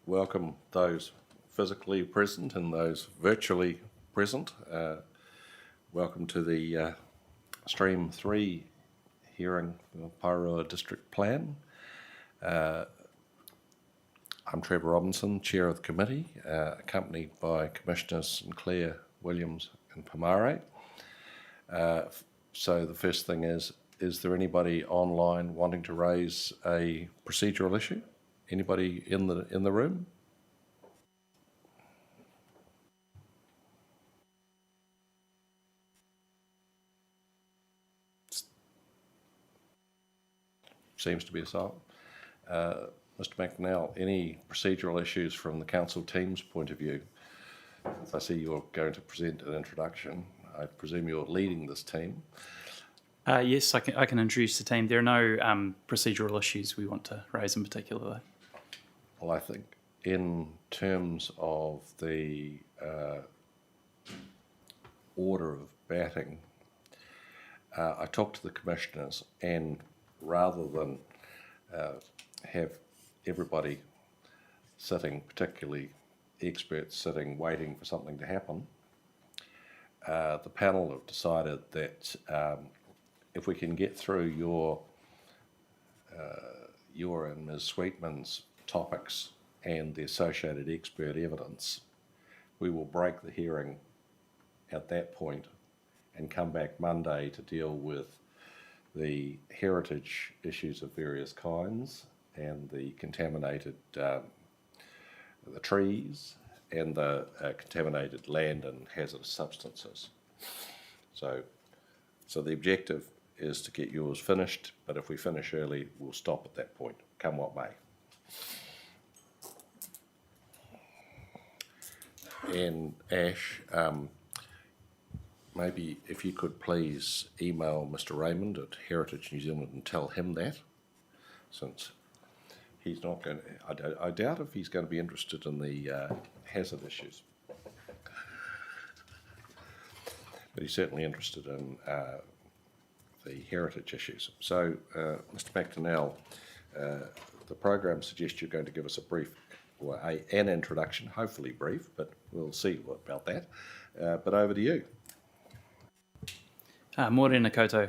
welcome those physically present and those virtually present. Welcome to the Stream 3 hearing for the Porirua District Plan. I'm Trevor Robinson, Chair of the Committee, accompanied by Commissioners Sinclair, Williams and Pomare. So the first thing is there anybody online wanting to raise a procedural issue? Anybody in the room? Seems to be a silent. Mr. McNell, any procedural issues from the council team's point of view? As I see you're going to present an introduction, I presume you're leading this team. Yes, I can introduce the team. There are no procedural issues we want to raise in particular. Well, I think in terms of the order of batting, I talked to the commissioners, and rather than have everybody sitting, particularly experts sitting waiting for something to happen, the panel have decided that if we can get through your and Ms. Sweetman's topics and the associated expert evidence, we will break the hearing at that point and come back Monday to deal with the heritage issues of various kinds and the contaminated the trees and the contaminated land and hazardous substances. So the objective is to get yours finished, but if we finish early, we'll stop at that point, come what may. And Ash, maybe if you could please email Mr. Raymond at Heritage New Zealand and tell him that, since he's not going to, I doubt if he's going to be interested in the hazard issues. But he's certainly interested in the heritage issues. So, Mr. McDonnell, the program suggests you're going to give us a brief, or an introduction, hopefully brief, but we'll see about that. But over to you. Morena koutou.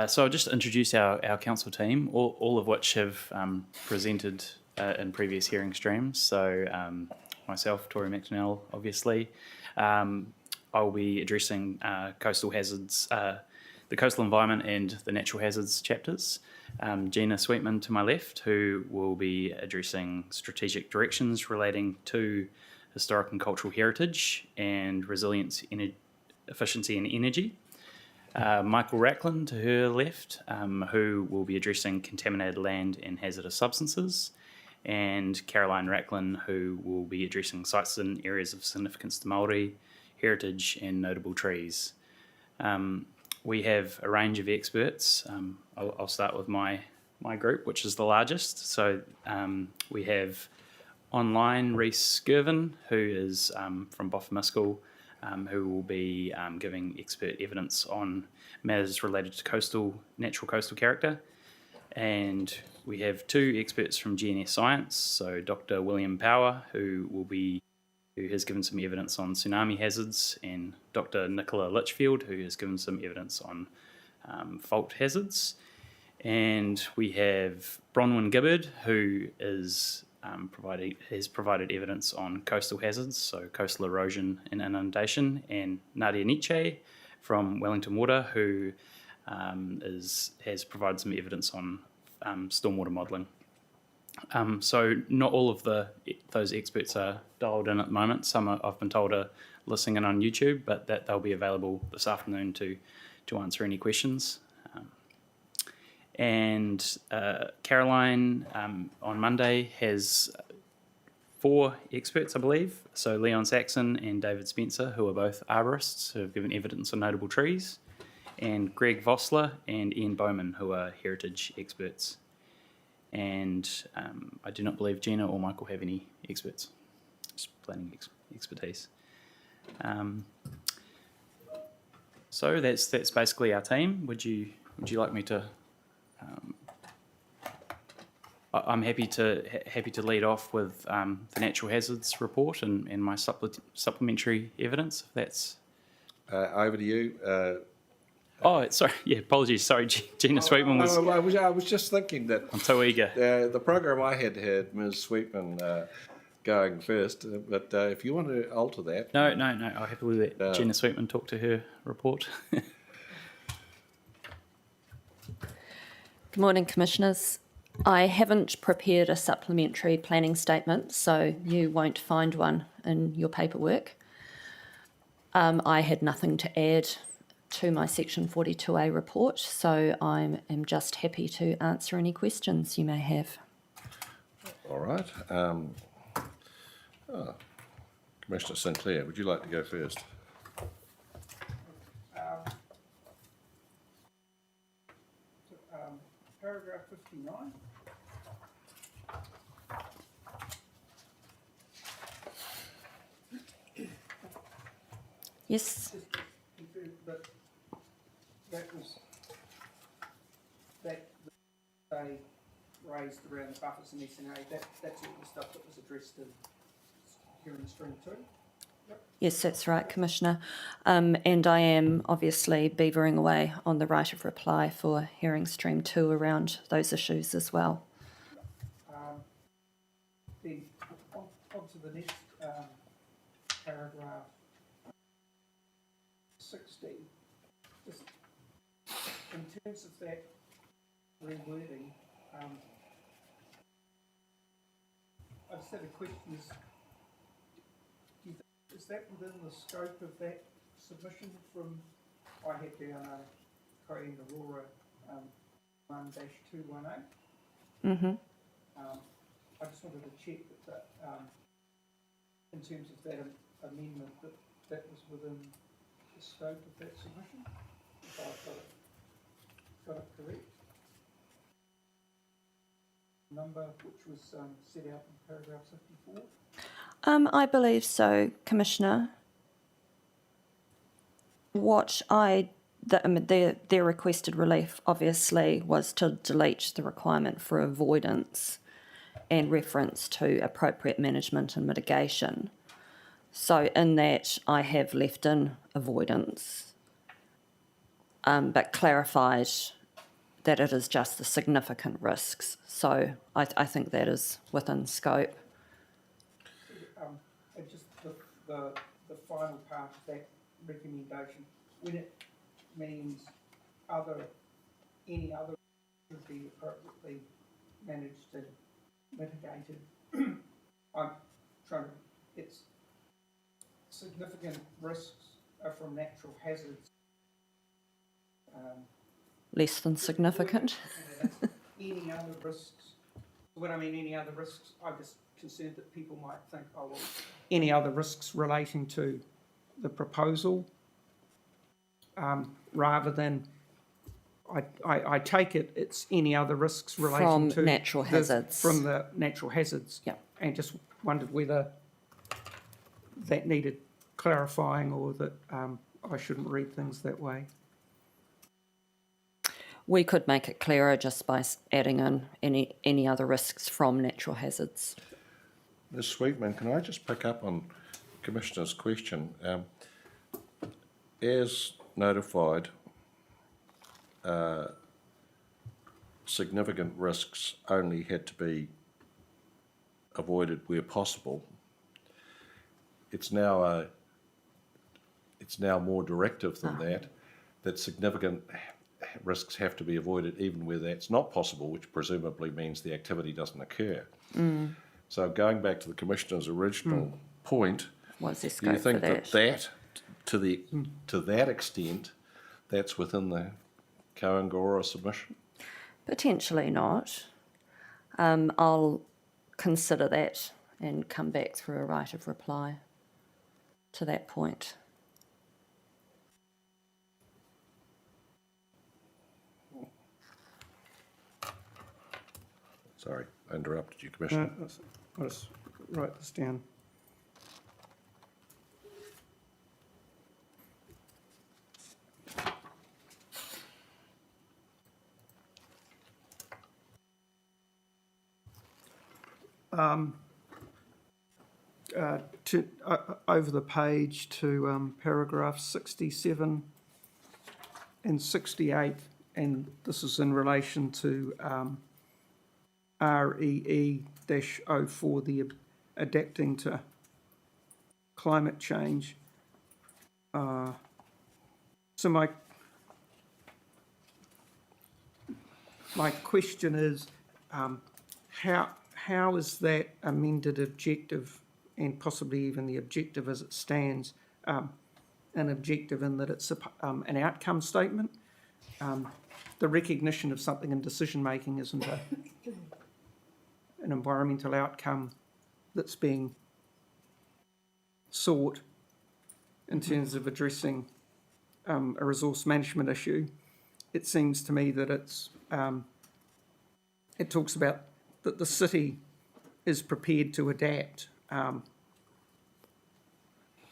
So I'll just introduce our council team, all of which have presented in previous hearing streams. So myself, Tori McDonnell, obviously. I'll be addressing coastal hazards, the coastal environment and the natural hazards chapters. Gina Sweetman to my left, who will be addressing strategic directions relating to historic and cultural heritage and resilience, efficiency and energy. Michael Racklin to her left, who will be addressing contaminated land and hazardous substances. And Caroline Racklin, who will be addressing sites and areas of significance to Māori, heritage and notable trees. We have a range of experts. I'll start with my group, which is the largest. So we have online Rhys Skirvin, who is from Boffamiskal, who will be giving expert evidence on matters related to natural coastal character. And we have two experts from GNS Science, so Dr. William Power, who has given some evidence on tsunami hazards, and Dr. Nicola Litchfield, who has given some evidence on fault hazards. And we have Bronwyn Gibbard, who has provided evidence on coastal hazards, so coastal erosion and inundation, and Nadia Nietzsche from Wellington Water, who has provided some evidence on stormwater modelling. So not all of those experts are dialed in at the moment. Some I've been told are listening in on YouTube, but that they'll be available this afternoon to answer any questions. And Caroline on Monday has 4 experts, I believe. So Leon Saxon and David Spencer, who are both arborists, who have given evidence on notable trees, and Greg Vossler and Ian Bowman, who are heritage experts. And I do not believe Gina or Michael have any experts, just planning expertise. So that's basically our team. Would you like me to I'm happy to lead off with the natural hazards report and my supplementary evidence, if that's. Over to you. Oh, sorry. Yeah, apologies. Sorry, Gina Sweetman was. I was just thinking that I'm so eager. the program I had Ms. Sweetman going first, but if you want to alter that. No. I'll happily let Gina Sweetman talk to her report. Good morning, Commissioners. I haven't prepared a supplementary planning statement, so you won't find one in your paperwork. I had nothing to add to my Section 42A report, so I am just happy to answer any questions you may have. All right. Commissioner Sinclair, would you like to go first? Paragraph 59. Yes, Just confirm that they raised around the buffers and SNA, that's all the stuff that was addressed in hearing stream 2. yes, that's right, Commissioner. And I am obviously beavering away on the right of reply for hearing stream 2 around those issues as well. Then on to the next paragraph 60. Just in terms of that rewording, I just had a question. Is that within the scope of that submission from, I had down Korean Aurora 1-218? Mm-hmm. I just wanted to check that in terms of that amendment, that was within the scope of that submission, if I've got it correct. Number which was set out in paragraph 54. I believe so, Commissioner. Their requested relief obviously was to delete the requirement for avoidance and reference to appropriate management and mitigation. So in that, I have left in avoidance, but clarified that it is just the significant risks. So I think that is within scope. And just the final part of that recommendation, when it means any other should be appropriately managed and mitigated, I'm trying to, it's significant risks are from natural hazards. Less than significant. Any other risks, when I mean any other risks, I'm just concerned that people might think, oh well, any other risks relating to the proposal, rather than, I take it's any other risks relating to natural hazards. From the natural hazards. Yeah. And just wondered whether that needed clarifying or that I shouldn't read things that way. We could make it clearer just by adding in any other risks from natural hazards. Ms. Sweetman, can I just pick up on Commissioner's question? As notified, significant risks only had to be avoided where possible. It's now more directive than that significant risks have to be avoided even where that's not possible, which presumably means the activity doesn't occur. So going back to the Commissioner's original point, What's the do scope you think for that? that to that extent, that's within the Koangora submission? Potentially not. I'll consider that and come back through a right of reply to that point. Sorry, I interrupted you, Commissioner. I'll just write this down. over the page to paragraph 67 and 68, and this is in relation to REE-04, the adapting to climate change. So my question is, how is that amended objective, and possibly even the objective as it stands, an objective in that it's an outcome statement? The recognition of something in decision making isn't an environmental outcome that's being sought in terms of addressing a resource management issue. It seems to me that it talks about that the city is prepared to adapt.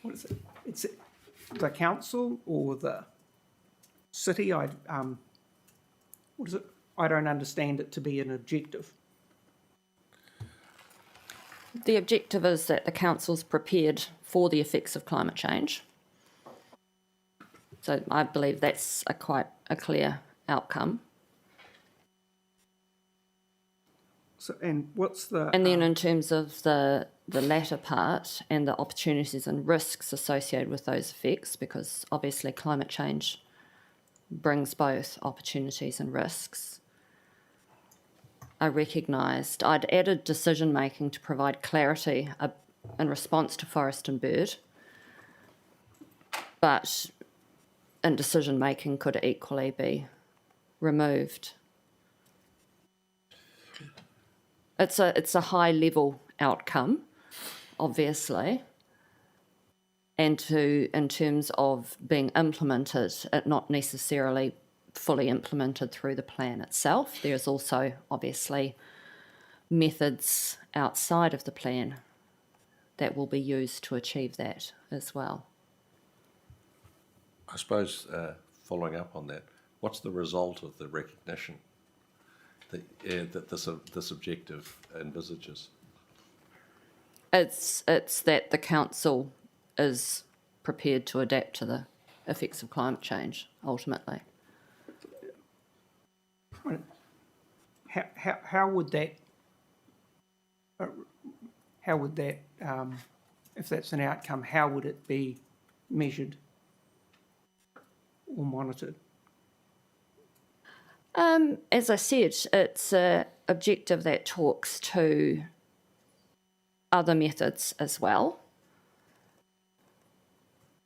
What is it? It's the council or the city? What is it? I don't understand it to be an objective. The objective is that the council's prepared for the effects of climate change. So I believe that's quite a clear outcome. So, and what's the... And then in terms of the latter part and the opportunities and risks associated with those effects, because obviously climate change brings both opportunities and risks, I recognised I'd added decision making to provide clarity in response to forest and bird, but in decision making could equally be removed. It's a high level outcome, obviously, and in terms of being implemented, it not necessarily fully implemented through the plan itself. There's also obviously methods outside of the plan that will be used to achieve that as well. I suppose, following up on that, what's the result of the recognition that this objective envisages? It's that the council is prepared to adapt to the effects of climate change, ultimately. How would that, if that's an outcome, how would it be measured or monitored? As I said, it's an objective that talks to other methods as well.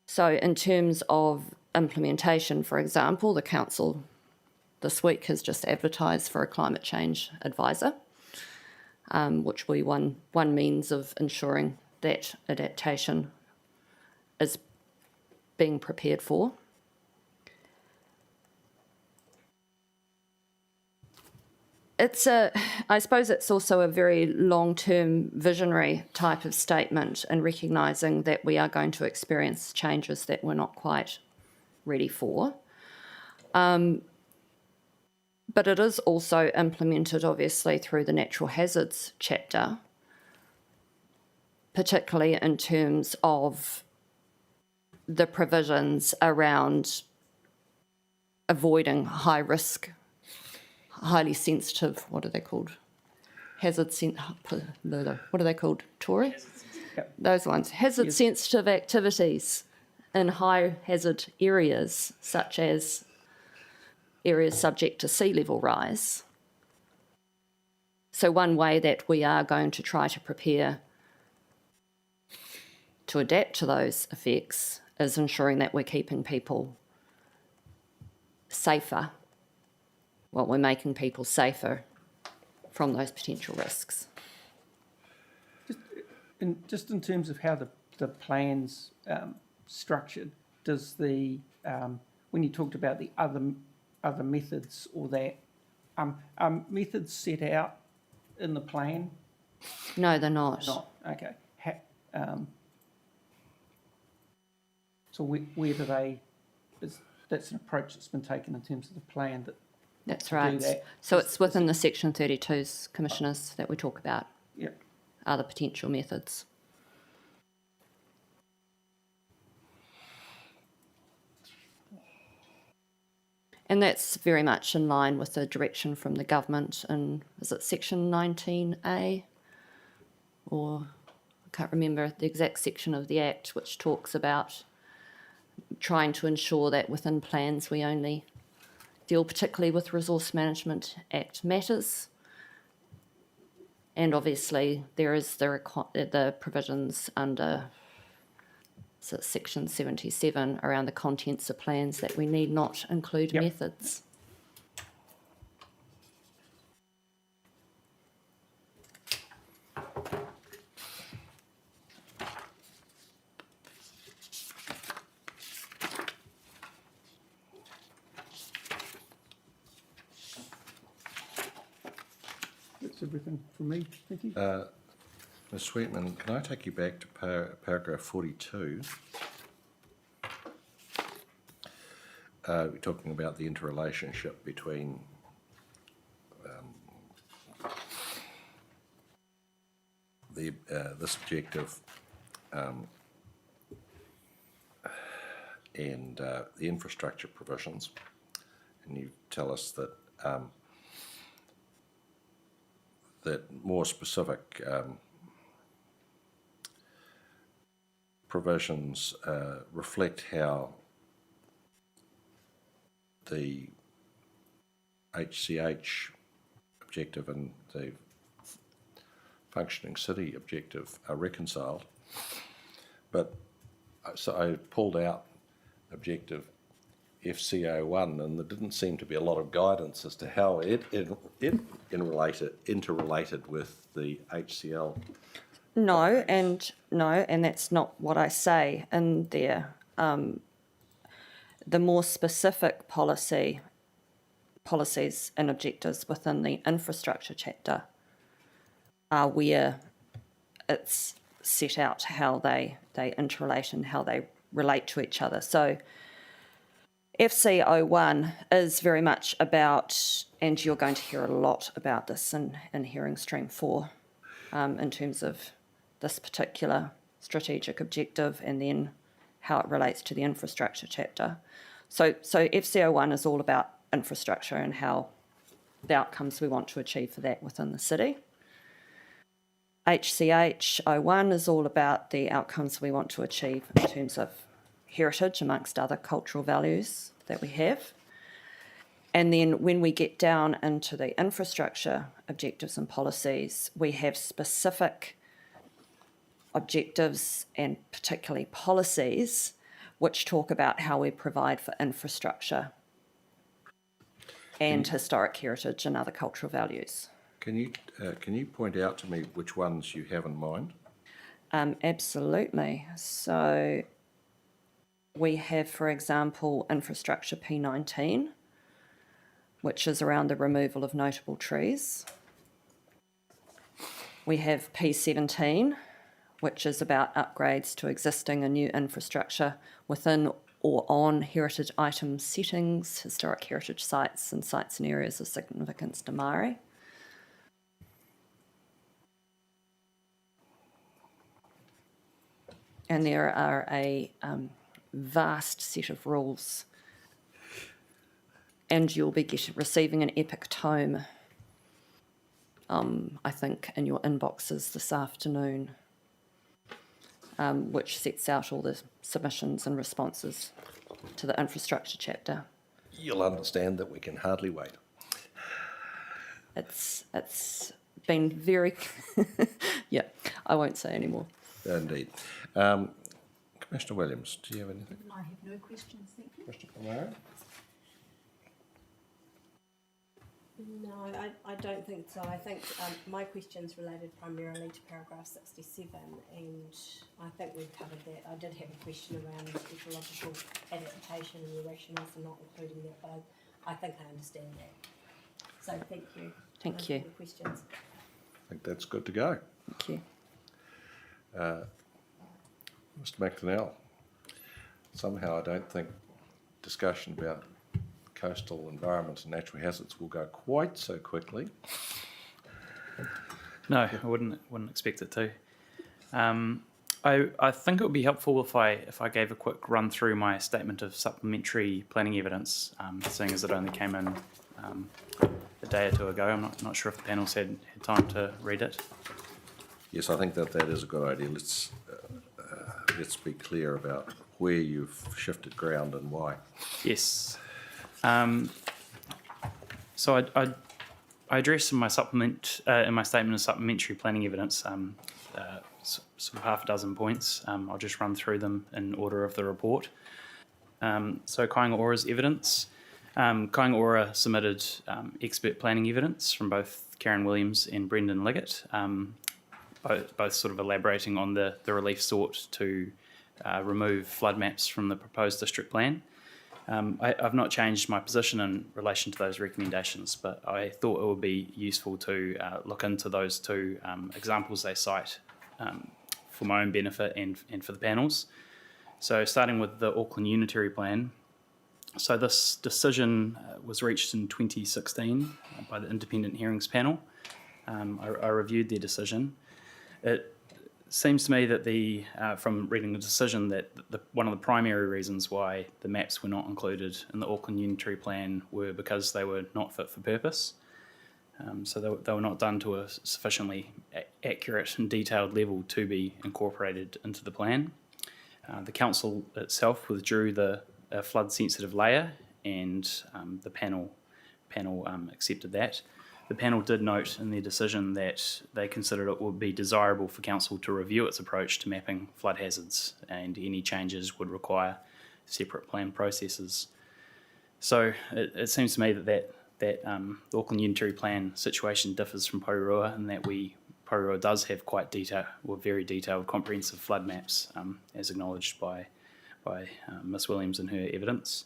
So in terms of implementation, for example, the council this week has just advertised for a climate change advisor, which will be one means of ensuring that adaptation is being prepared for. I suppose it's also a very long-term visionary type of statement in recognising that we are going to experience changes that we're not quite ready for. But it is also implemented, obviously, through the natural hazards chapter, particularly in terms of the provisions around avoiding high risk, highly sensitive, what are they called? What are they called, Tori? Yep. Those ones. Hazard Yes. sensitive activities in high hazard areas, such as areas subject to sea level rise. So one way that we are going to try to prepare to adapt to those effects is ensuring that we're keeping people safer. Well, we're making people safer from those potential risks. Just in terms of how the plan's structured, does when you talked about the other methods or that, methods set out in the plan? No, they're not. Not, okay. So where do they, that's an approach that's been taken in terms of the plan that. That's do right. that. So it's within the Section 32's, Commissioners, that we talk about. Yeah. are the potential methods. And that's very much in line with the direction from the government in, is it section 19A? Or I can't remember the exact section of the Act, which talks about trying to ensure that within plans we only deal particularly with Resource Management Act matters. And obviously there is the provisions under section 77 around the contents of plans that we need not include methods. That's everything from me, thank you. Ms. Sweetman, can I take you back to paragraph 42? We're talking about the interrelationship between this objective and the infrastructure provisions, and you tell us that that more specific provisions reflect how the HCH objective and the functioning city objective are reconciled. But so I pulled out objective FCO1, and there didn't seem to be a lot of guidance as to how it interrelated with the HCL. No, and that's not what I say in there. The more specific policies and objectives within the infrastructure chapter are where it's set out how they interrelate and how they relate to each other. So FC01 is very much about, and you're going to hear a lot about this in hearing stream 4, in terms of this particular strategic objective and then how it relates to the infrastructure chapter. So FC01 is all about infrastructure and how the outcomes we want to achieve for that within the city. HCH01 is all about the outcomes we want to achieve in terms of heritage, amongst other cultural values that we have. And then when we get down into the infrastructure objectives and policies, we have specific objectives and particularly policies which talk about how we provide for infrastructure and historic heritage and other cultural values. Can you point out to me which ones you have in mind? Absolutely. So we have, for example, infrastructure P19, which is around the removal of notable trees. We have P17, which is about upgrades to existing and new infrastructure within or on heritage item settings, historic heritage sites and sites and areas of significance to Māori. And there are a vast set of rules. And you'll be receiving an epic tome, I think, in your inboxes this afternoon, which sets out all the submissions and responses to the infrastructure chapter. You'll understand that we can hardly wait. It's been very... yeah, I won't say any more. Indeed. Commissioner Williams, do you have anything? I have no questions, thank you. Mr. Pomaro? No, I don't think so. I think my questions related primarily to paragraph 67, and I think we've covered that. I did have a question around ecological adaptation and your rationale for not including that, but I think I understand that. So thank you. Thank you. For the questions. I think that's good to go. Thank you. Mr. McDonnell, somehow I don't think discussion about coastal environment and natural hazards will go quite so quickly. No, I wouldn't expect it to. I think it would be helpful if I gave a quick run through my statement of supplementary planning evidence, seeing as it only came in a day or two ago. I'm not sure if the panel's had time to read it. Yes, I think that is a good idea. Let's be clear about where you've shifted ground and why. Yes. So I addressed in my statement of supplementary planning evidence sort of half a dozen points. I'll just run through them in order of the report. So Kāinga Ora's evidence. Kāinga Ora submitted expert planning evidence from both Karen Williams and Brendan Liggett, both sort of elaborating on the relief sought to remove flood maps from the proposed district plan. I've not changed my position in relation to those recommendations, but I thought it would be useful to look into those two examples they cite for my own benefit and for the panels. So starting with the Auckland Unitary Plan. So this decision was reached in 2016 by the Independent Hearings Panel. I reviewed their decision. It seems to me that from reading the decision that one of the primary reasons why the maps were not included in the Auckland Unitary Plan were because they were not fit for purpose. So they were not done to a sufficiently accurate and detailed level to be incorporated into the plan. The council itself withdrew the flood-sensitive layer, and the panel accepted that. The panel did note in their decision that they considered it would be desirable for council to review its approach to mapping flood hazards, and any changes would require separate plan processes. So it seems to me that the Auckland Unitary Plan situation differs from Porirua in that Porirua does have quite very detailed, comprehensive flood maps, as acknowledged by Ms. Williams in her evidence.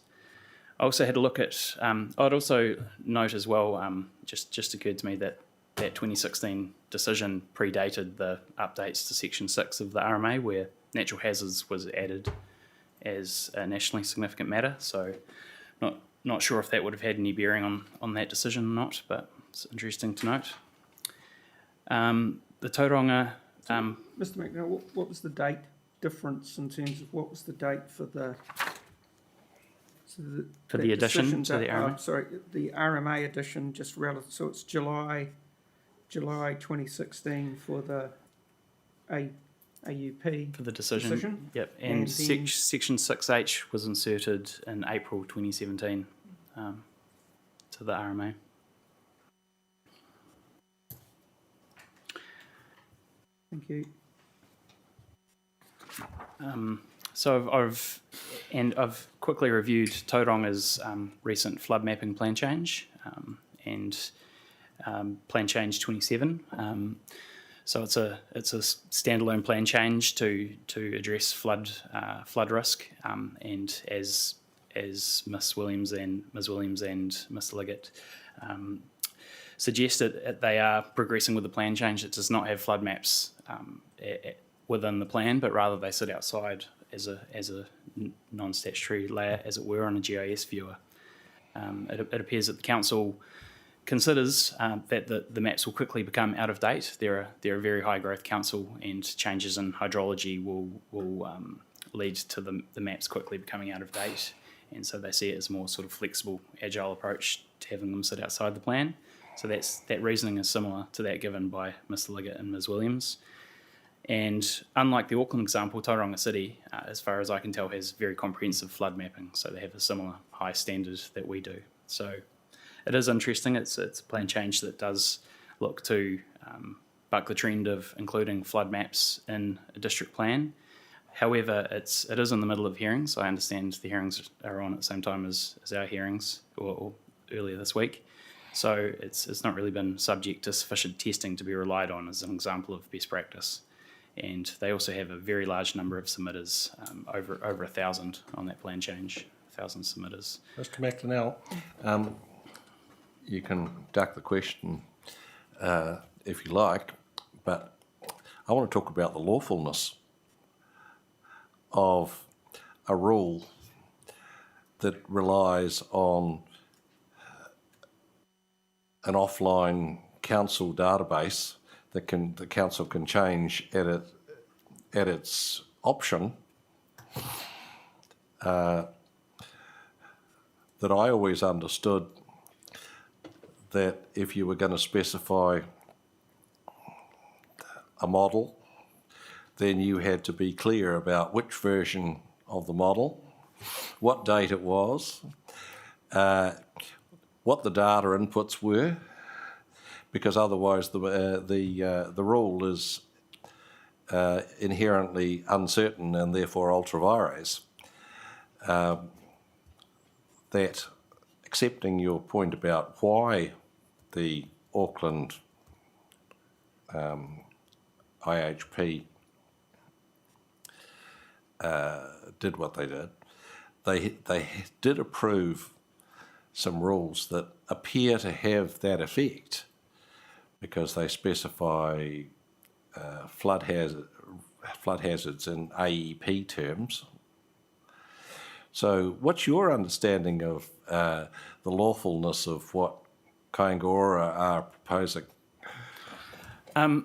I also had a look at, I'd also note as well, just occurred to me that 2016 decision predated the updates to Section 6 of the RMA, where natural hazards was added as a nationally significant matter. So not sure if that would have had any bearing on that decision or not, but it's interesting to note. The Tauranga... Mr. McNeil, what was the date difference in terms of what was the date for the... For the addition to the RMA? Sorry, the RMA addition just relative, so it's July 2016 for the AUP. For the decision. Yep, and Section 6H was inserted in April 2017 to the RMA. Thank you. So I've quickly reviewed Tauranga's recent flood mapping plan change and plan change 27. So it's a standalone plan change to address flood risk, and as Ms. Williams and Mr. Liggett suggested, they are progressing with the plan change. It does not have flood maps within the plan, but rather they sit outside as a non-statutory layer, as it were, on a GIS viewer. It appears that the council considers that the maps will quickly become out of date. They're a very high growth council, and changes in hydrology will lead to the maps quickly becoming out of date, and so they see it as a more sort of flexible, agile approach to having them sit outside the plan. So that reasoning is similar to that given by Mr. Liggett and Ms. Williams. And unlike the Auckland example, Tauranga City, as far as I can tell, has very comprehensive flood mapping, so they have a similar high standard that we do. So it is interesting. It's a plan change that does look to buck the trend of including flood maps in a district plan. However, it is in the middle of hearings. I understand the hearings are on at the same time as our hearings, or earlier this week. So it's not really been subject to sufficient testing to be relied on as an example of best practice. And they also have a very large number of submitters, over 1,000 on that plan change, 1,000 submitters. Mr. McLennell, you can duck the question if you like, but I want to talk about the lawfulness of a rule that relies on an offline council database that the council can change at its option, that I always understood that if you were going to specify a model, then you had to be clear about which version of the model, what date it was, what the data inputs were, because otherwise the rule is inherently uncertain and therefore ultra vires. That, accepting your point about why the Auckland IHP did what they did, they did approve some rules that appear to have that effect, because they specify flood hazards in AEP terms. So what's your understanding of the lawfulness of what Kaingaroa are proposing? I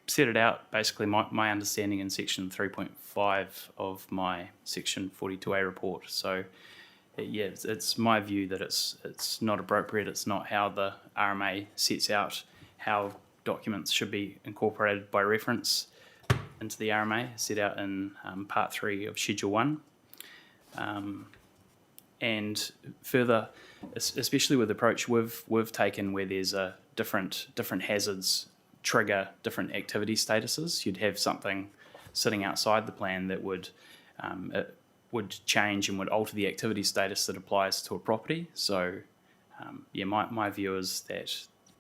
set it out, basically my understanding in section 3.5 of my section 42A report. So yeah, it's my view that it's not appropriate. It's not how the RMA sets out how documents should be incorporated by reference into the RMA, set out in part 3 of schedule 1. And further, especially with the approach we've taken, where there's a different hazards trigger different activity statuses, you'd have something sitting outside the plan that would change and would alter the activity status that applies to a property. So yeah, my view is that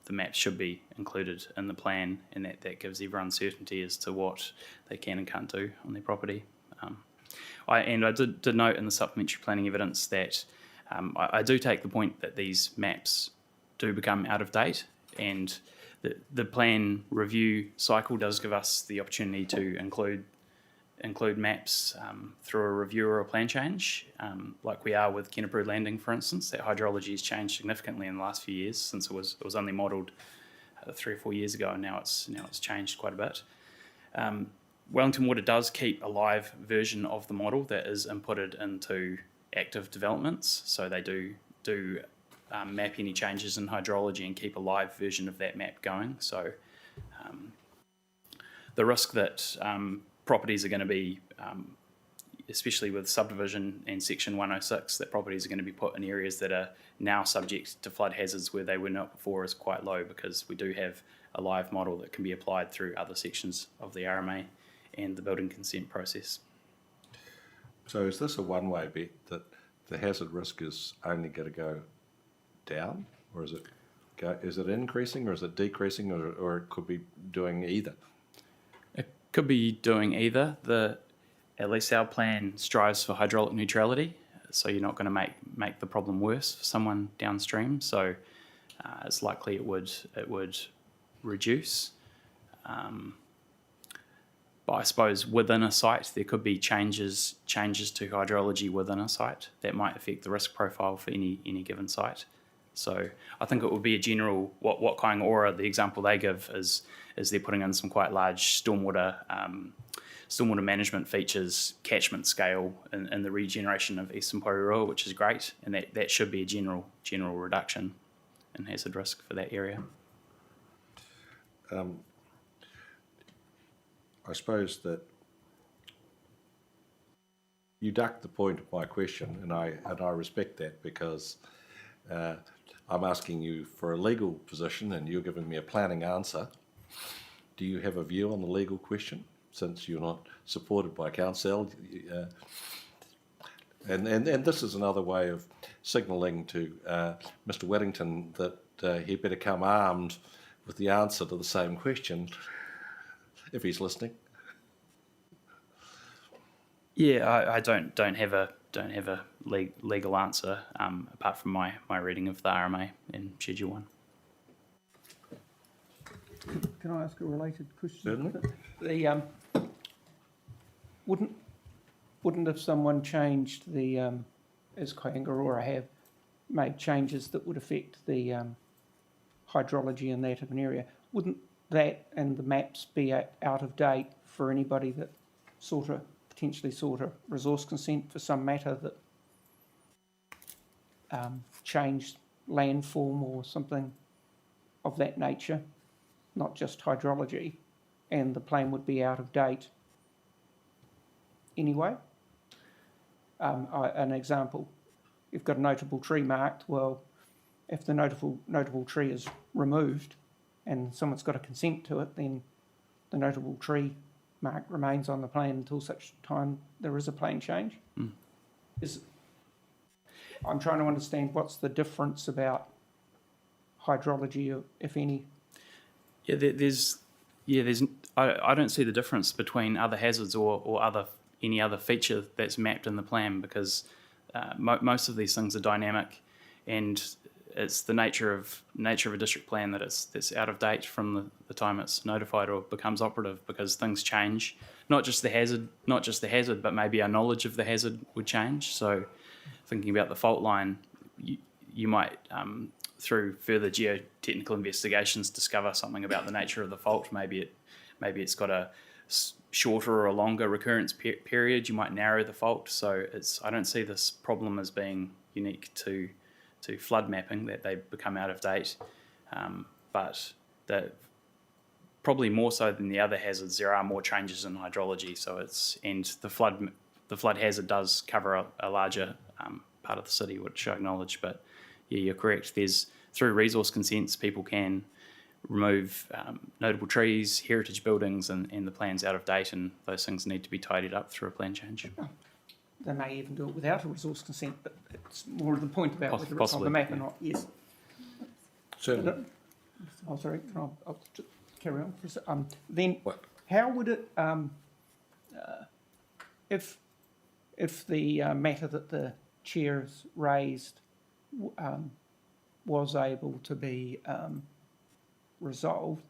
the map should be included in the plan, and that gives everyone certainty as to what they can and can't do on their property. I did note in the supplementary planning evidence that I do take the point that these maps do become out of date, and the plan review cycle does give us the opportunity to include maps through a review or a plan change, like we are with Kenepuru Landing, for instance. That hydrology has changed significantly in the last few years, since it was only modelled 3 or 4 years ago, and now it's changed quite a bit. Wellington Water does keep a live version of the model that is inputted into active developments, so they do map any changes in hydrology and keep a live version of that map going. So the risk that properties are going to be, especially with subdivision and section 106, that properties are going to be put in areas that are now subject to flood hazards where they were not before, is quite low, because we do have a live model that can be applied through other sections of the RMA and the building consent process. So is this a one-way bet that the hazard risk is only going to go down, or is it increasing, or is it decreasing, or it could be doing either? It could be doing either. At least our plan strives for hydraulic neutrality, so you're not going to make the problem worse for someone downstream. So it's likely it would reduce. But I suppose within a site there could be changes to hydrology within a site that might affect the risk profile for any given site. So I think it would be a general, what Kaingaroa, the example they give is they're putting in some quite large stormwater management features, catchment scale in the regeneration of Eastern Porirua, which is great, and that should be a general reduction in hazard risk for that area. I suppose that you ducked the point of my question, and I respect that, because I'm asking you for a legal position and you're giving me a planning answer. Do you have a view on the legal question, since you're not supported by council? And this is another way of signalling to Mr. Whittington that he better come armed with the answer to the same question, if he's listening. Yeah, I don't have a legal answer apart from my reading of the RMA in Schedule 1. Can I ask a related question? Certainly. Wouldn't if someone changed as Kaingaroa have made changes that would affect the hydrology in that of an area, wouldn't that and the maps be out of date for anybody that potentially sought a resource consent for some matter that changed landform or something of that nature, not just hydrology, and the plan would be out of date anyway? An example, you've got a notable tree marked. Well, if the notable tree is removed and someone's got a consent to it, then the notable tree mark remains on the plan until such time there is a plan change. I'm trying to understand what's the difference about hydrology, if any. I don't see the difference between other hazards or any other feature that's mapped in the plan, because most of these things are dynamic, and it's the nature of a district plan that's out of date from the time it's notified or becomes operative, because things change. Not just the hazard, but maybe our knowledge of the hazard would change. So, thinking about the fault line, you might through further geotechnical investigations discover something about the nature of the fault. Maybe it's got a shorter or a longer recurrence period. You might narrow the fault. So I don't see this problem as being unique to flood mapping, that they become out of date, but that probably more so than the other hazards, there are more changes in hydrology. So and the flood hazard does cover a larger part of the city, which I acknowledge. But yeah, you're correct. Through resource consents, people can remove notable trees, heritage buildings, and the plan's out of date, and those things need to be tidied up through a plan change. They may even do it without a resource consent, but it's more of the point about whether it's on Possibly, the map or yeah. not. Yes. Certainly. Oh, sorry. I'll just carry on for a second. Then, What? how would it, if the matter that the chair's raised was able to be resolved,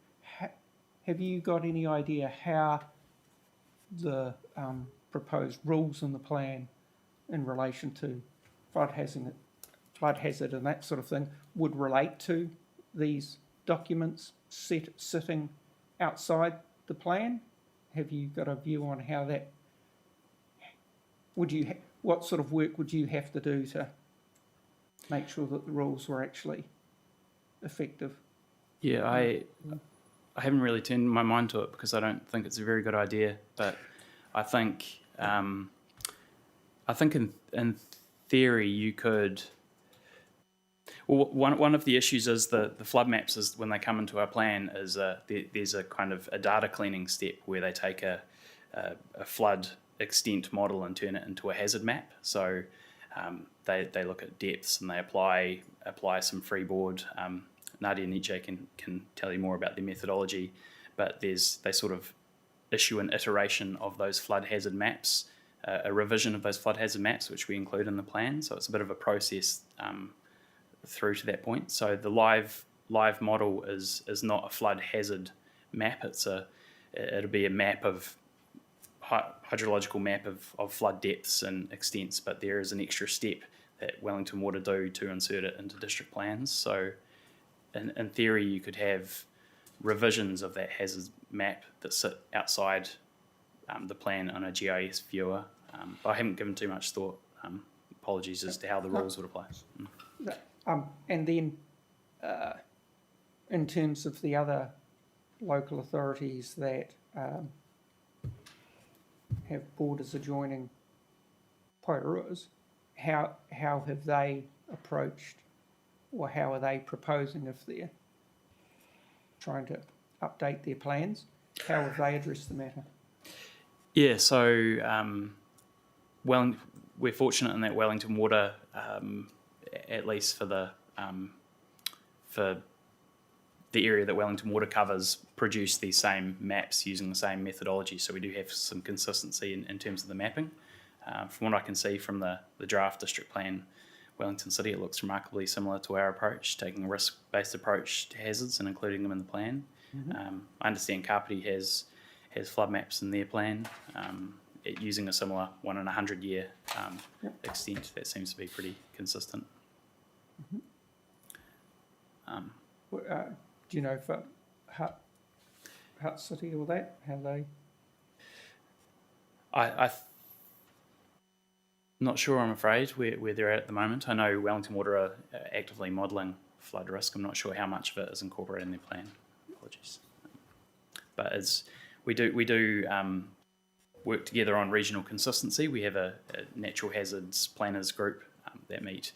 have you got any idea how the proposed rules in the plan in relation to flood hazard and that sort of thing would relate to these documents sitting outside the plan? Have you got a view on how that what sort of work would you have to do to make sure that the rules were actually effective? Yeah, I haven't really turned my mind to it because I don't think it's a very good idea. But I think in theory you could. Well, one of the issues is the flood maps is when they come into our plan is there's a kind of a data cleaning step where they take a flood extent model and turn it into a hazard map. So they look at depths and they apply some freeboard. Nadia Nietzsche can tell you more about their methodology, but they sort of issue an iteration of those flood hazard maps, a revision of those flood hazard maps, which we include in the plan. So it's a bit of a process through to that point. So the live model is not a flood hazard map. It'll be a map of hydrological map of flood depths and extents, but there is an extra step that Wellington Water do to insert it into district plans. So in theory, you could have revisions of that hazard map that sit outside the plan on a GIS viewer. But I haven't given too much thought. Apologies as to how the rules would apply. And then in terms of the other local authorities that have borders adjoining Poiruas, how have they approached, or how are they proposing, if they're trying to update their plans, how have they addressed the matter? Yeah, so we're fortunate in that Wellington Water, at least for the area that Wellington Water covers, produce these same maps using the same methodology. So we do have some consistency in terms of the mapping. From what I can see from the draft district plan, Wellington City, it looks remarkably similar to our approach, taking a risk-based approach to hazards and including them in the plan. Mm-hmm. I understand Kapiti has flood maps in their plan, using a similar 1 in 100 year extent. That seems to be pretty consistent. Mm-hmm. Do you know for Hutt City or that, how they, I'm not sure, I'm afraid, where they're at the moment. I know Wellington Water are actively modelling flood risk. I'm not sure how much of it is incorporated in their plan. Apologies. But as we do work together on regional consistency. We have a natural hazards planners group that meet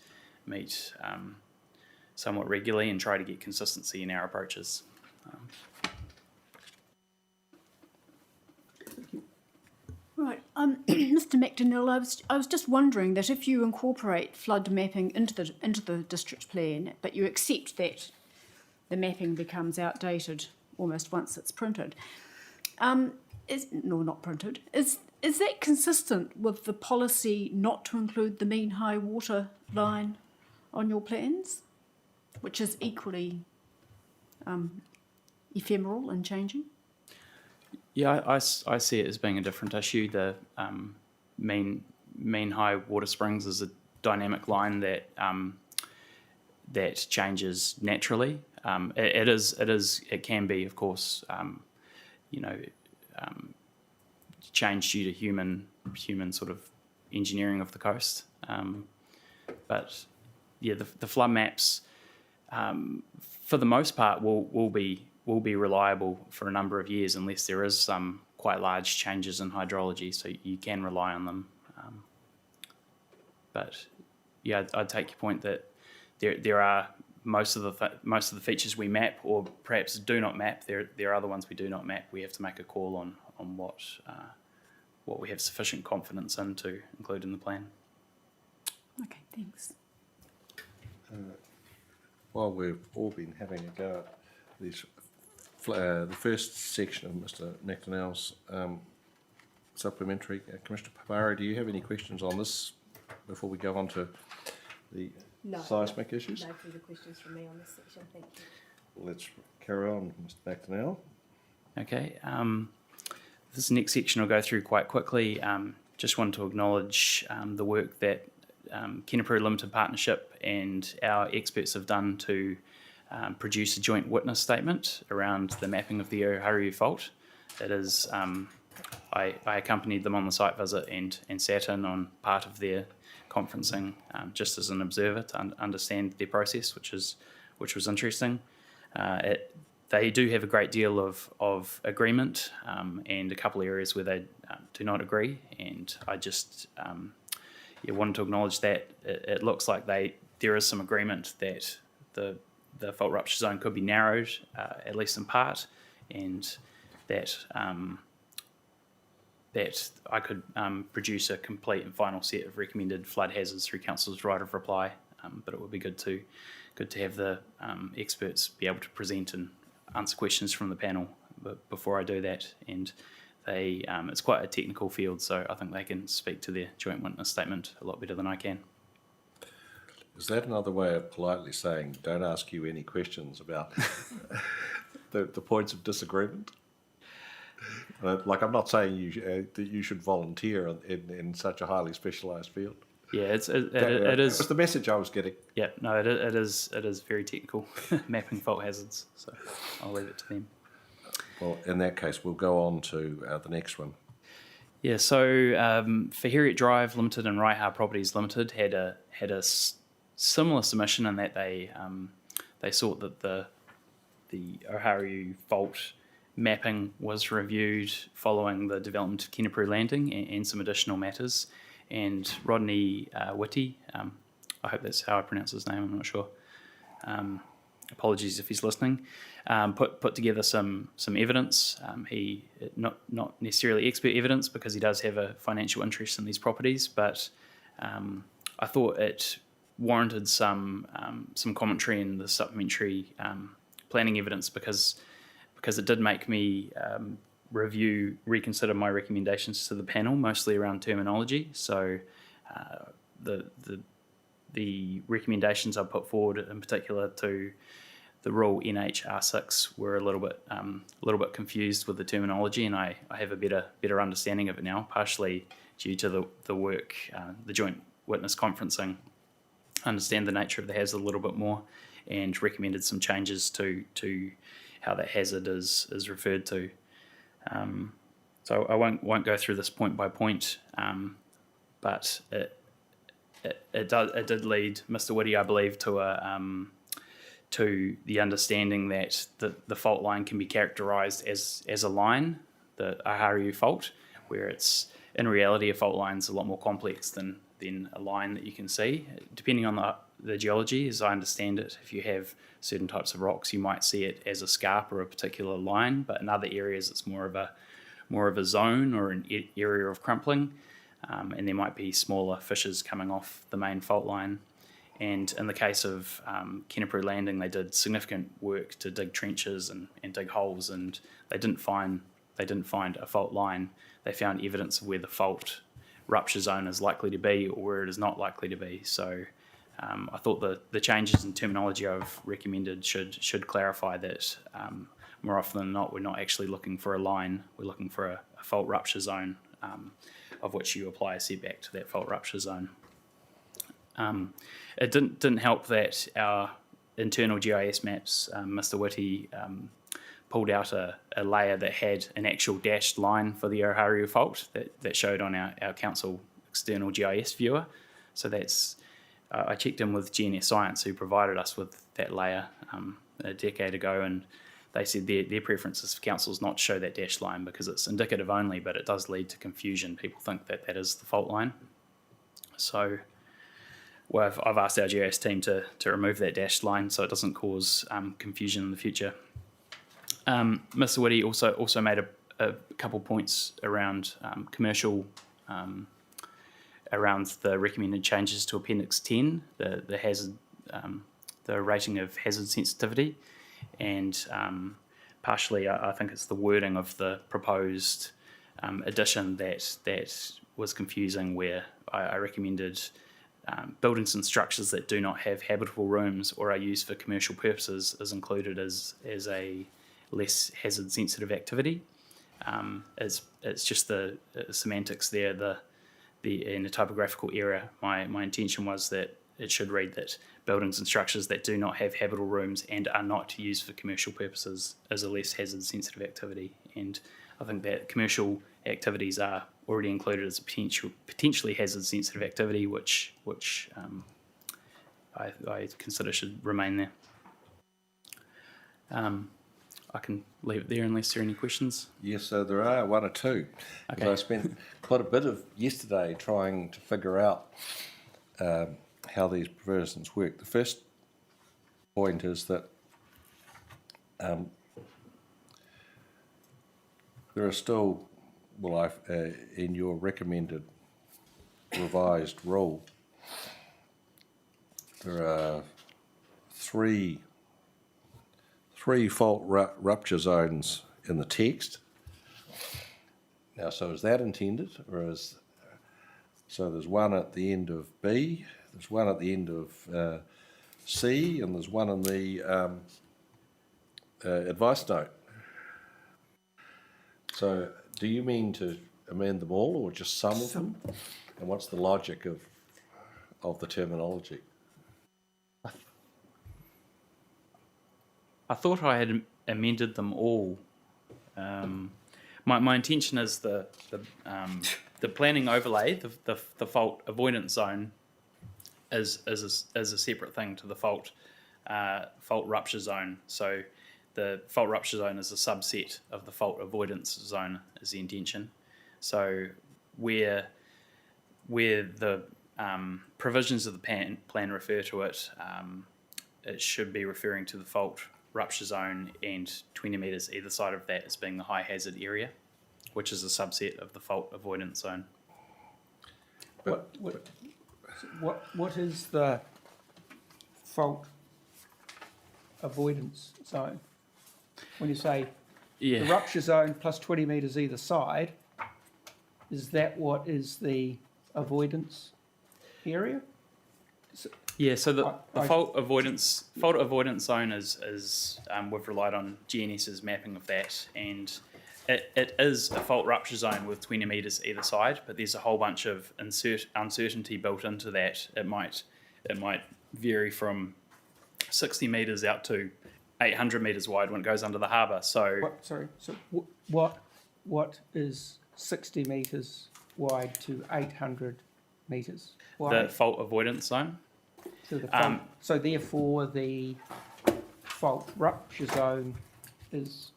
somewhat regularly and try to get consistency in our approaches. Right, Mr. McDonnell, I was just wondering that if you incorporate flood mapping into the district plan, but you accept that the mapping becomes outdated almost once it's printed, not printed, is that consistent with the policy not to include the mean high water line on your plans, which is equally ephemeral and changing? Yeah, I see it as being a different issue. The mean high water springs is a dynamic line that that changes naturally. It can be, of course, change due to human sort of engineering of the coast. But yeah, the flood maps, for the most part, will be reliable for a number of years unless there is some quite large changes in hydrology, so you can rely on them. But yeah, I'd take your point that there are most of the features we map, or perhaps do not map. There are other ones we do not map. We have to make a call on what we have sufficient confidence in to include in the plan. Okay, thanks. While we've all been having a go at these, the first section of Mr. McDonnell's supplementary, Commissioner Porirua, do you have any questions on this before we go on to the seismic issues? No further questions from me on this section, thank you. Let's carry on, Mr. McDonnell. Okay. This next section I'll go through quite quickly. Just wanted to acknowledge the work that Kenepuru Limited Partnership and our experts have done to produce a joint witness statement around the mapping of the Porirua fault. It is, I accompanied them on the site visit and sat in on part of their conferencing just as an observer to understand their process, which was interesting. They do have a great deal of agreement and a couple of areas where they do not agree, and I just wanted to acknowledge that it looks like there is some agreement that the fault rupture zone could be narrowed, at least in part, and that that I could produce a complete and final set of recommended flood hazards through Council's right of reply. But it would be good to have the experts be able to present and answer questions from the panel. But before I do that, and it's quite a technical field, so I think they can speak to their joint witness statement a lot better than I can. Is that another way of politely saying don't ask you any questions about the points of disagreement? Like, I'm not saying that you should volunteer in such a highly specialised field. Yeah, it is. That's the message I was getting. Yeah, no, it is very technical, mapping fault hazards. So I'll leave it to them. Well, in that case, we'll go on to the next one. Yeah, so for Heriot Drive Limited and Raiha Properties Limited had a similar submission in that they sought that the Porirua fault mapping was reviewed following the development of Kenepuru Landing and some additional matters. And Rodney Whitty, I hope that's how I pronounce his name, I'm not sure. Apologies if he's listening. Put together some evidence. He not necessarily expert evidence because he does have a financial interest in these properties, but I thought it warranted some commentary in the supplementary planning evidence because it did make me reconsider my recommendations to the panel, mostly around terminology. So the recommendations I put forward, in particular to the rule NHR6, were a little bit confused with the terminology, and I have a better understanding of it now, partially due to the work, the joint witness conferencing. Understand the nature of the hazard a little bit more, and recommended some changes to that hazard is referred to. So I won't go through this point by point, but it did lead Mr. Whitty, I believe, to the understanding that the fault line can be characterised as a line, the Oharu fault, where it's in reality a fault line is a lot more complex than a line that you can see. Depending on the geology, as I understand it, if you have certain types of rocks, you might see it as a scarp or a particular line, but in other areas it's more of a zone or an area of crumpling, and there might be smaller fissures coming off the main fault line. And in the case of Kenepuru Landing, they did significant work to dig trenches and dig holes, and they didn't find a fault line. They found evidence of where the fault rupture zone is likely to be or where it is not likely to be. So I thought the changes in terminology I've recommended should clarify that more often than not, we're not actually looking for a line, we're looking for a fault rupture zone, of which you apply a setback to that fault rupture zone. It didn't help that our internal GIS maps, Mr. Whitty pulled out a layer that had an actual dashed line for the Oharu fault that showed on our council external GIS viewer. So that's I checked in with GNS Science, who provided us with that layer a decade ago, and they said their preference is for councils not to show that dashed line because it's indicative only, but it does lead to confusion. People think that is the fault line. So well, I've asked our GIS team to remove that dashed line so it doesn't cause confusion in the future. Mr. Whitty also made a couple points around commercial, around the recommended changes to Appendix 10, the hazard, the rating of hazard sensitivity, and partially I think it's the wording of the proposed addition that was confusing, where I recommended buildings and structures that do not have habitable rooms or are used for commercial purposes is included as a less hazard sensitive activity. It's just the semantics there, in a typographical error. My intention was that it should read that buildings and structures that do not have habitable rooms and are not used for commercial purposes is a less hazard sensitive activity. And I think that commercial activities are already included as a potentially hazard sensitive activity, which I consider should remain there. I can leave it there unless there are any questions. Yes, so there are one or two. Okay. I spent quite a bit of yesterday trying to figure out how these provisions work. The first point is that there are still, in your recommended revised rule, there are three fault rupture zones in the text. Now, so is that intended, or so there's one at the end of B, there's one at the end of C, and there's one in the advice note. So do you mean to amend them all, or just some of them? And what's the logic of the terminology? I thought I had amended them all. My intention is the planning overlay, the fault avoidance zone, is a separate thing to the fault rupture zone. So the fault rupture zone is a subset of the fault avoidance zone, is the intention. So where the provisions of the plan refer to it, it should be referring to the fault rupture zone and 20 metres either side of that as being the high hazard area, which is a subset of the fault avoidance zone. What is the fault avoidance zone? When you say the rupture zone plus 20 metres either side, is that what is the avoidance area? Yeah, so the fault avoidance zone is we've relied on GNS's mapping of that, and it is a fault rupture zone with 20 metres either side, but there's a whole bunch of uncertainty built into that. It might vary from 60 metres out to 800 metres wide when it goes under the harbour. So What, sorry, so what is 60 metres wide to 800 metres the wide? fault avoidance zone. To the fault, so therefore the fault rupture zone is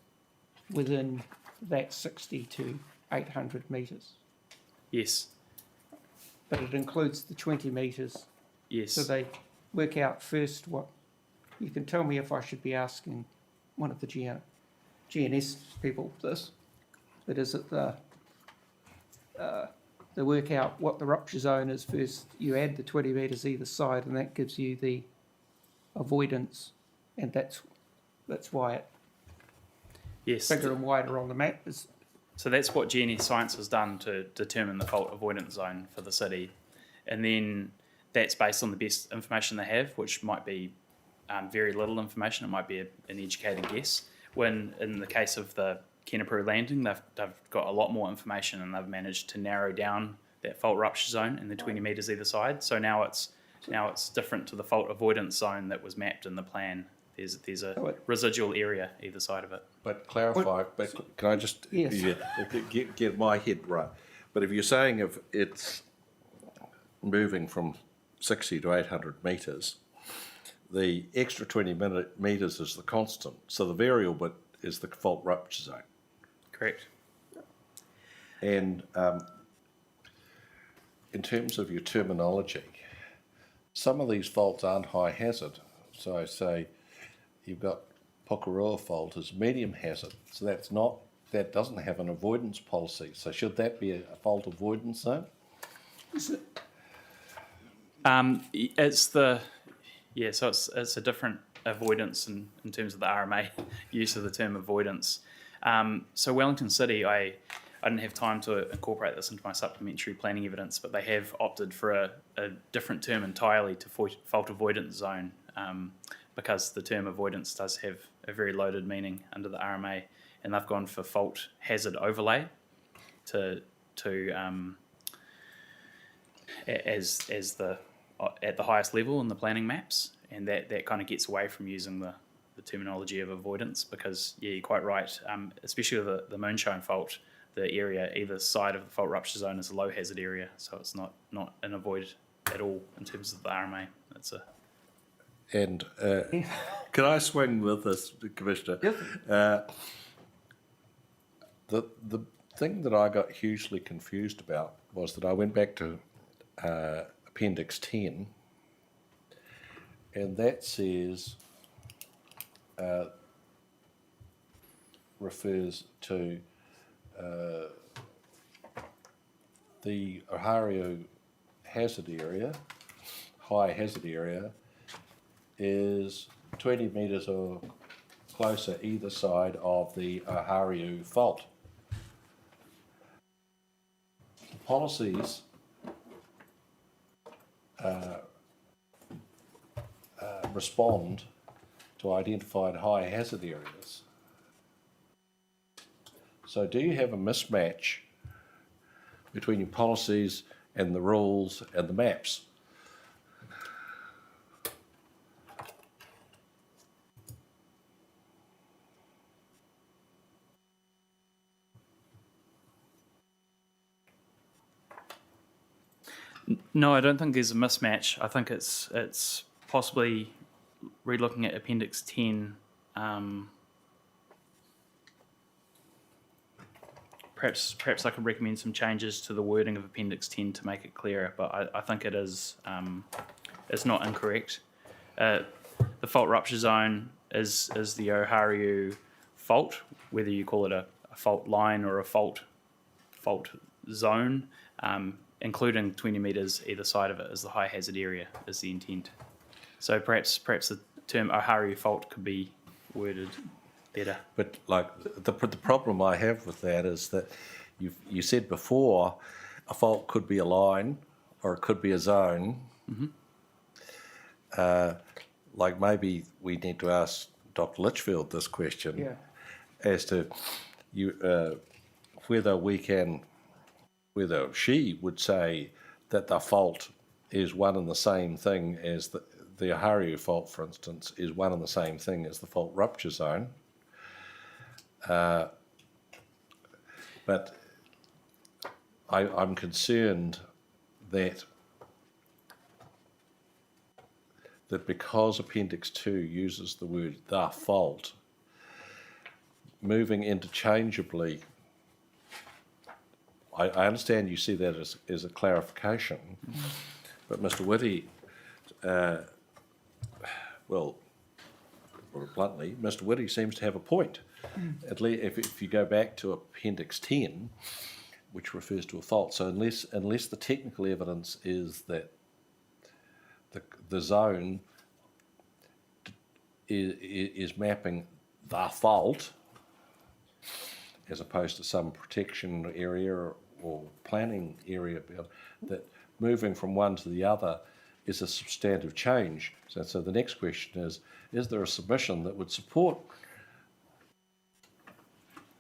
within that 60 to 800 metres, Yes, but it includes the 20 metres. yes. So they work out first what, you can tell me if I should be asking one of the GNS people this, but is it they work out what the rupture zone is first, you add the 20 metres either side, and that gives you the avoidance, and that's why it's Yes. bigger and wider on the map. Is So that's what GNS Science has done to determine the fault avoidance zone for the city. And then that's based on the best information they have, which might be very little information. It might be an educated guess. When in the case of the Kenepuru landing, they've got a lot more information and they've managed to narrow down that fault rupture zone and the 20 metres either side. So now it's different to the fault avoidance zone that was mapped in the plan. There's a residual area either side of it. But clarify, but can I just Yes. get my head right? But if you're saying if it's moving from 60 to 800 metres, the extra 20 metres is the constant, so the variable bit is the fault rupture zone. Correct. And in terms of your terminology, some of these faults aren't high hazard. So I say you've got Porirua fault as medium hazard, so that doesn't have an avoidance policy. So should that be a fault avoidance zone? So it's a different avoidance in terms of the RMA use of the term avoidance. So Wellington City, I didn't have time to incorporate this into my supplementary planning evidence, but they have opted for a different term entirely to fault avoidance zone, because the term avoidance does have a very loaded meaning under the RMA, and they've gone for fault hazard overlay at the highest level in the planning maps, and that kind of gets away from using the terminology of avoidance, because you're quite right, especially with the moonshine fault, the area either side of the fault rupture zone is a low hazard area, so it's not an avoid at all in terms of the RMA. And can I swing with this, Commissioner? Yep. The thing that I got hugely confused about was that I went back to Appendix 10, and that says, refers to the Ohario hazard area, high hazard area, is 20 metres or closer either side of the Ohario fault. The policies respond to identified high hazard areas. So do you have a mismatch between your policies and the rules and the maps? No, I don't think there's a mismatch. I think it's possibly relooking at Appendix 10. Perhaps I could recommend some changes to the wording of Appendix 10 to make it clearer, but I think it is it's not incorrect. The fault rupture zone is the Ohario fault, whether you call it a fault line or a fault zone, including 20 metres either side of it is the high hazard area is the intent. So perhaps the term Ohario fault could be worded better. But like the problem I have with that is that you said before a fault could be a line or it could be a zone. Mm-hmm. Like maybe we need to ask Dr. Litchfield this question as to whether she would say that the fault is one and the same thing as the Ohariu fault, for instance, is one and the same thing as the fault rupture zone. But I'm concerned that because Appendix 2 uses the word "the fault," moving interchangeably, I understand you see that as a clarification, but Mr. Whitty, well, put it bluntly, Mr. Whitty seems to have a point. At least if you go back to Appendix 10, which refers to a fault. So unless the technical evidence is that the zone is mapping the fault as opposed to some protection area or planning area, that moving from one to the other is a substantive change. So the next question is there a submission that would support,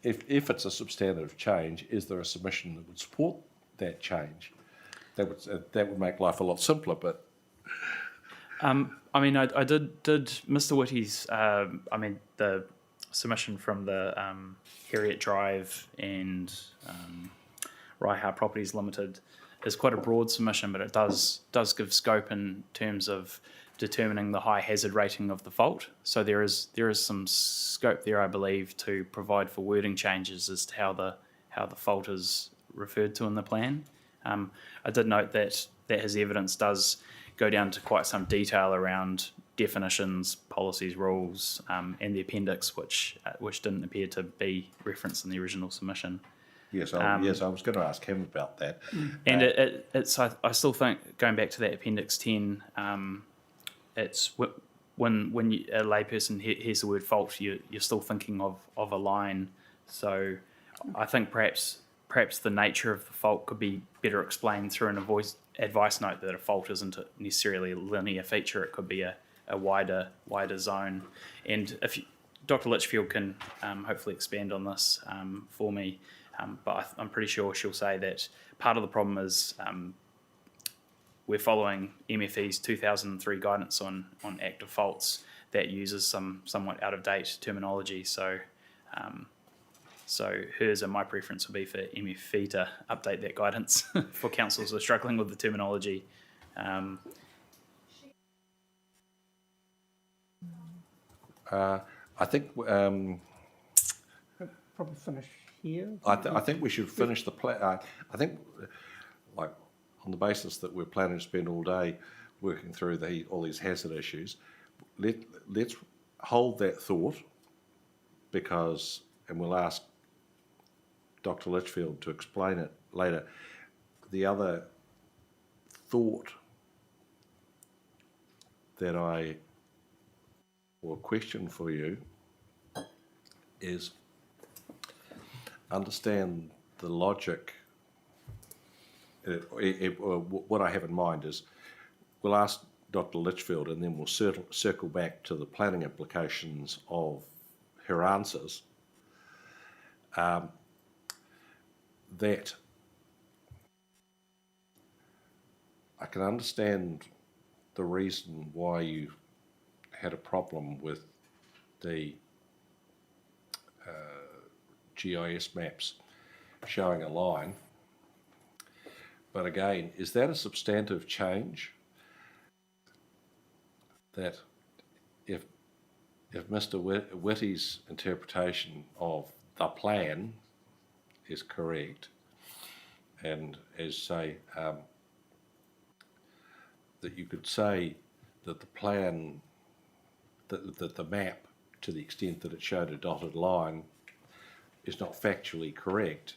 if it's a substantive change, is there a submission that would support that change? That would make life a lot simpler, but... I mean, I did Mr. Whitty's, the submission from the Harriet Drive and Raiha Properties Limited is quite a broad submission, but it does give scope in terms of determining the high hazard rating of the fault. So there is some scope there, I believe, to provide for wording changes as to how the fault is referred to in the plan. I did note that his evidence does go down to quite some detail around definitions, policies, rules, and the appendix, which didn't appear to be referenced in the original submission. Yes, I was going to ask him about that. And it's I still think, going back to that Appendix 10, it's when a layperson hears the word fault, you're still thinking of a line. So I think perhaps the nature of the fault could be better explained through an advice note that a fault isn't necessarily a linear feature. It could be a wider zone. And if Dr. Litchfield can hopefully expand on this for me, but I'm pretty sure she'll say that part of the problem is we're following MFE's 2003 guidance on active faults that uses some somewhat out-of-date terminology. So hers and my preference would be for MFE to update that guidance for councils who are struggling with the terminology. I think Probably finish here. I think we should finish the plan. I think, like, on the basis that we're planning to spend all day working through all these hazard issues, let's hold that thought, and we'll ask Dr. Litchfield to explain it later. The other thought or question for you is understand the logic. What I have in mind is we'll ask Dr. Litchfield and then we'll circle back to the planning implications of her answers. That I can understand the reason why you had a problem with the GIS maps showing a line. But again, is that a substantive change? That if Mr. Whitty's interpretation of the plan is correct, and as say that you could say that the plan, that the map, to the extent that it showed a dotted line, is not factually correct,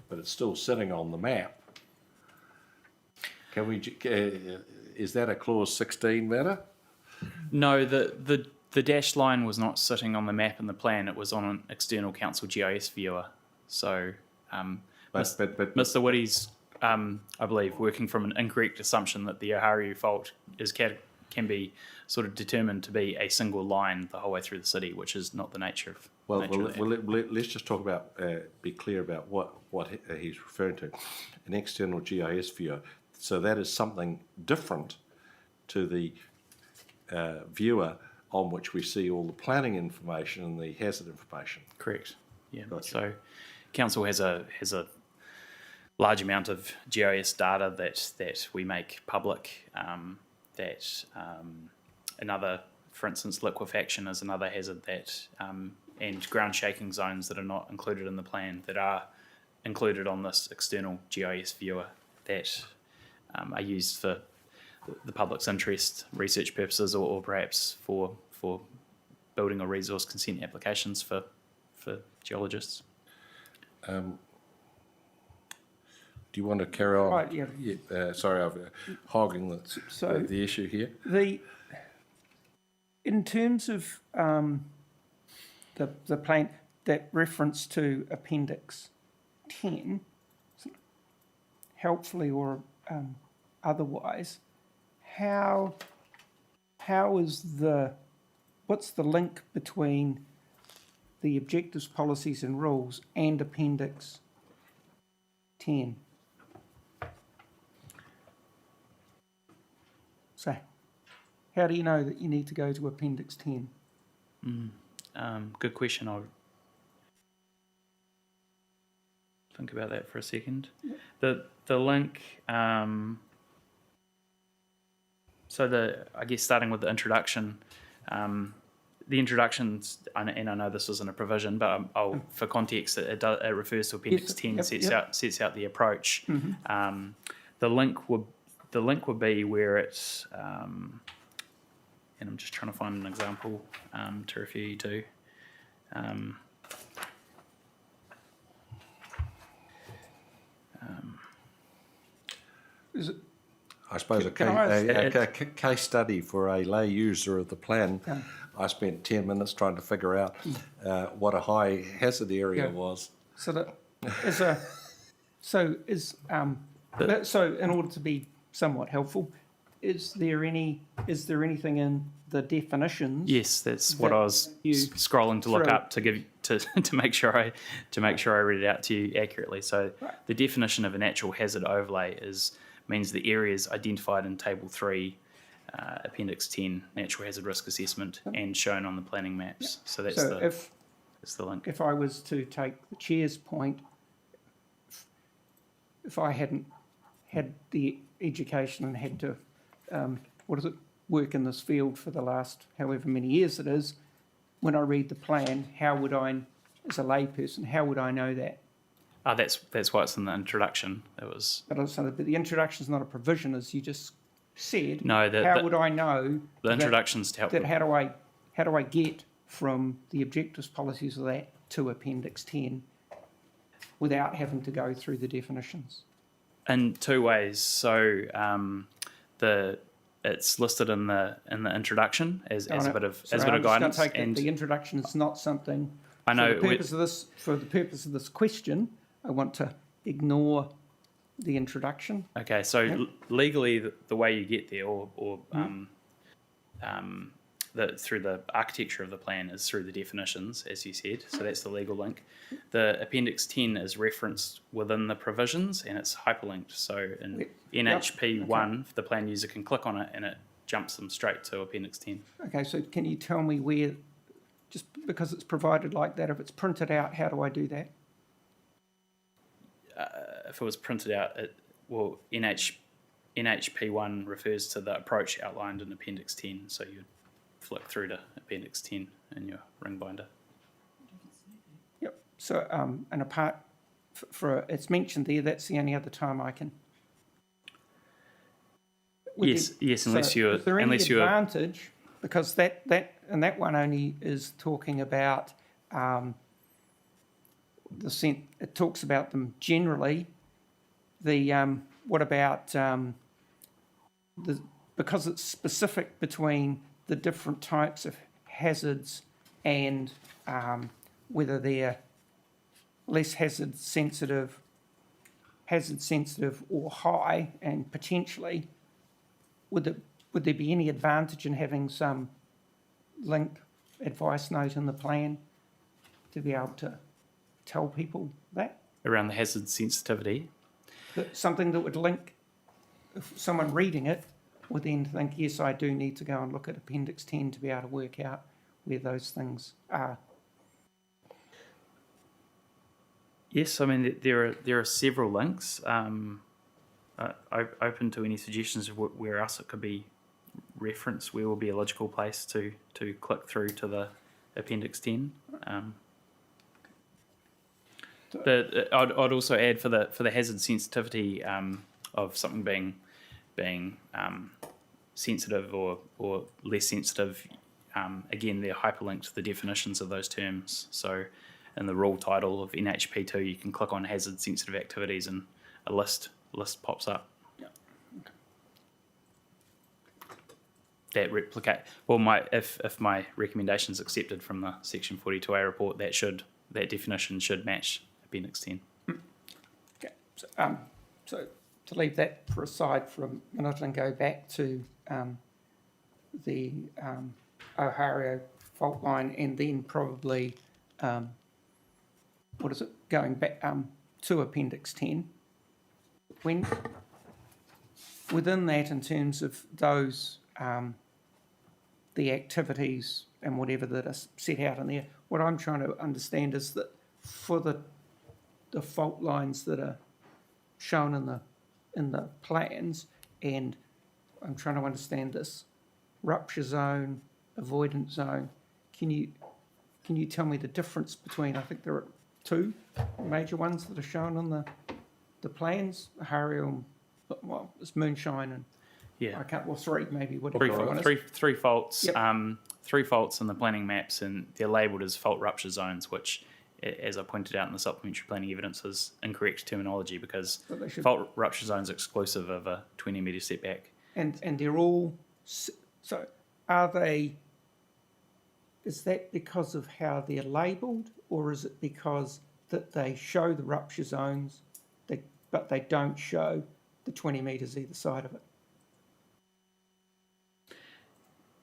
but it's still sitting on the map. Can we? Is that a clause 16 matter? No, the dashed line was not sitting on the map in the plan. It was on an external council GIS viewer. So, But Mr. Whitty's, I believe, working from an incorrect assumption that the Ohariu fault can be sort of determined to be a single line the whole way through the city, which is not the nature of. Let's just talk about, be clear about what he's referring to, an external GIS viewer. So that is something different to the viewer on which we see all the planning information and the hazard information. Correct. Yeah. Gotcha. So, council has a large amount of GIS data that we make public. Another, for instance, liquefaction is another hazard that, and ground shaking zones that are not included in the plan that are included on this external GIS viewer that are used for the public's interest, research purposes, or perhaps for building or resource consent applications for geologists. Do you want to carry on? Right, yeah. Sorry, I'm hogging So- the issue here. In terms of the plan, that reference to Appendix 10, helpfully or otherwise, what's the link between the objectives, policies and rules and Appendix 10? So, how do you know that you need to go to Appendix 10? Good question. I'll think about that for a second. The link. I guess starting with the introduction. The introductions, and I know this isn't a provision, but for context, it refers to Appendix 10, sets out the approach. Mm-hmm. The link would be where it's, and I'm just trying to find an example to refer you to. Is it, I suppose Can I a case study for a lay user of the plan. Yeah. I spent 10 minutes trying to figure out what a high hazard area Yeah. was. so that is a so in order to be somewhat helpful, is there anything in the definitions? Yes, that's what I was you scrolling to look throw- up to give to make sure I read it out to you accurately. So Right. the definition of a natural hazard overlay means the areas identified in Table 3, Appendix 10, Natural Hazard Risk Assessment, and shown on the planning maps. So that's that's the link. If I was to take the chair's point, if I hadn't had the education and had to, work in this field for the last however many years it is, when I read the plan, how would I, as a layperson, how would I know that? That's why it's in the introduction. But the introduction is not a provision, as you just said. No, How would I know the introduction's to help. that? How do I get from the objectives, policies of that to Appendix 10 without having to go through the definitions? In two ways. So it's listed in the introduction as a bit of guidance. And the introduction is not something. I know For the purpose of this question, I want to ignore the introduction. Okay, so legally, the way you get there, through the architecture of the plan, is through the definitions, as you said. So that's the legal link. The Appendix 10 is referenced within the provisions, and it's hyperlinked. So in NHP 1, the plan user can click on it, and it jumps them straight to Appendix 10. Okay, so can you tell me where, just because it's provided like that, if it's printed out, how do I do that? If it was printed out, NHP 1 refers to the approach outlined in Appendix 10. So you'd flick through to Appendix 10 in your ring binder. Yep. So, and apart it's mentioned there, that's the only other time I can. Yes, unless you're is there any advantage, because that one only is talking about it talks about them generally. What about because it's specific between the different types of hazards and whether they're less hazard sensitive or high, and potentially would there be any advantage in having some link advice note in the plan to be able to tell people that? Around the hazard sensitivity? Something that would link, if someone reading it, will then think, yes, I do need to go and look at Appendix 10 to be able to work out where those things are. Yes, I mean there are several links. Open to any suggestions of where else it could be referenced. Where will be a logical place to click through to the Appendix 10. But I'd also add for the hazard sensitivity of something being sensitive or less sensitive. Again, they're hyperlinked to the definitions of those terms. So in the rule title of NHP2, you can click on hazard sensitive activities and a list pops up. Yeah. That replicate if my recommendation is accepted from the Section 42A report, that definition should match Appendix 10. Okay. So to leave that for a side for a minute and go back to the Ohio fault line, and then probably going back to Appendix 10. When within that, in terms of those the activities and whatever that are set out in there, what I'm trying to understand is that for the fault lines that are shown in the plans, and I'm trying to understand this rupture zone, avoidance zone. Can you tell me the difference between? I think there are two major ones that are shown on the plans. Harium, well, it's moonshine and Yeah. I can't. Well, three maybe. Whatever one is. Three faults. Yep. Three faults in the planning maps, and they're labelled as fault rupture zones, which, as I pointed out in the supplementary planning evidence, is incorrect terminology because fault rupture zones are exclusive of a 20-metre setback. And they're all. So are they? Is that because of how they're labelled, or is it because that they show the rupture zones, but they don't show the 20 metres either side of it?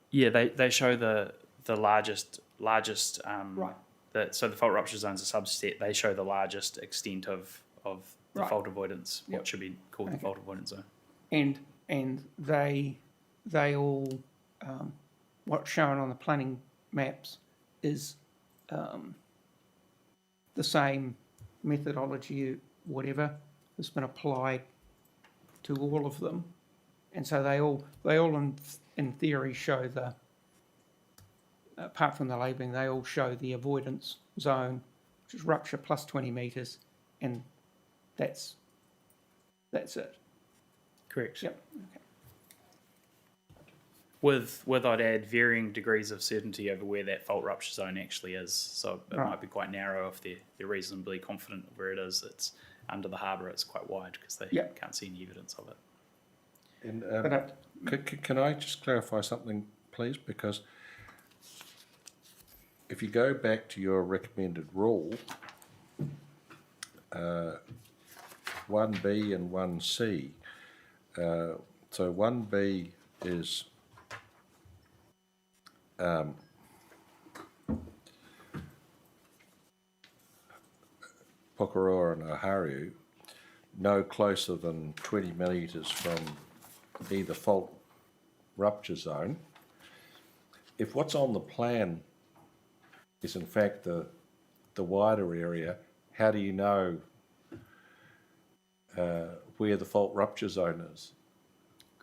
Yeah, they show the largest Right. So the fault rupture zones are subset. They show the largest extent of the Right. fault avoidance, what Yep. should be called the fault avoidance zone. And they all what's shown on the planning maps is the same methodology, whatever has been applied to all of them, and so they all in theory show the, apart from the labelling, they all show the avoidance zone, which is rupture plus 20 metres, and that's it. Correct. Yep. Okay. With I'd add varying degrees of certainty over where that fault rupture zone actually is. So it Right. might be quite narrow if they're reasonably confident of where it is. It's under the harbour. It's quite wide because they Yep. can't see any evidence of it. And can I just clarify something, please? Because if you go back to your recommended rule, 1B and 1C, so 1B is Porirua and Oharu, no closer than 20 millimetres from either fault rupture zone. If what's on the plan is in fact the wider area, how do you know where the fault rupture zone is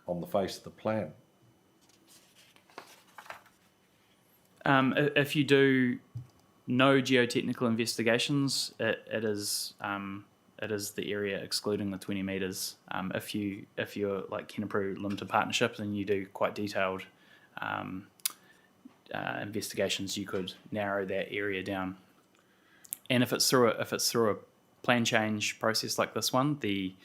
on the face of the plan? If you do no geotechnical investigations, it is the area excluding the 20 metres. If you're like Kenepuru Limited Partnership, then you do quite detailed investigations. You could narrow that area down. And if it's through a plan change process like this one, the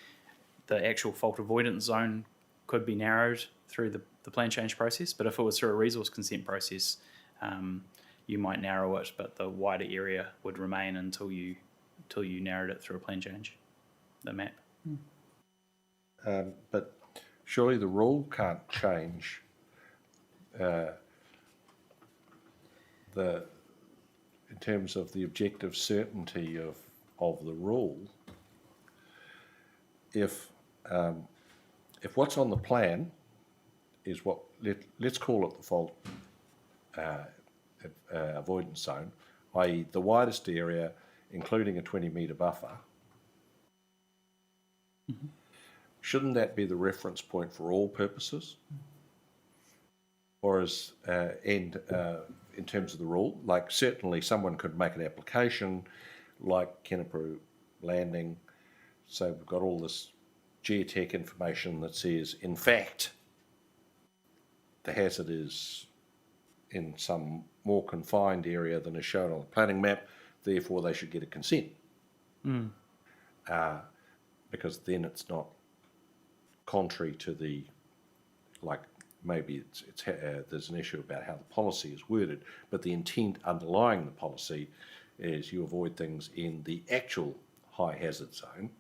actual fault avoidance zone could be narrowed through the plan change process. But if it was through a resource consent process, you might narrow it, but the wider area would remain until you narrowed it through a plan change, the map. But surely the rule can't change in terms of the objective certainty of the rule. If what's on the plan is what, let's call it the fault avoidance zone, i.e. the widest area, including a 20-metre buffer. Shouldn't that be the reference point for all purposes? Or is, in terms of the rule, like certainly someone could make an application like Kenepuru Landing, so we've got all this geotech information that says, in fact, the hazard is in some more confined area than is shown on the planning map, therefore they should get a consent. Because then it's not contrary to the, like, maybe there's an issue about how the policy is worded, but the intent underlying the policy is you avoid things in the actual high hazard zone.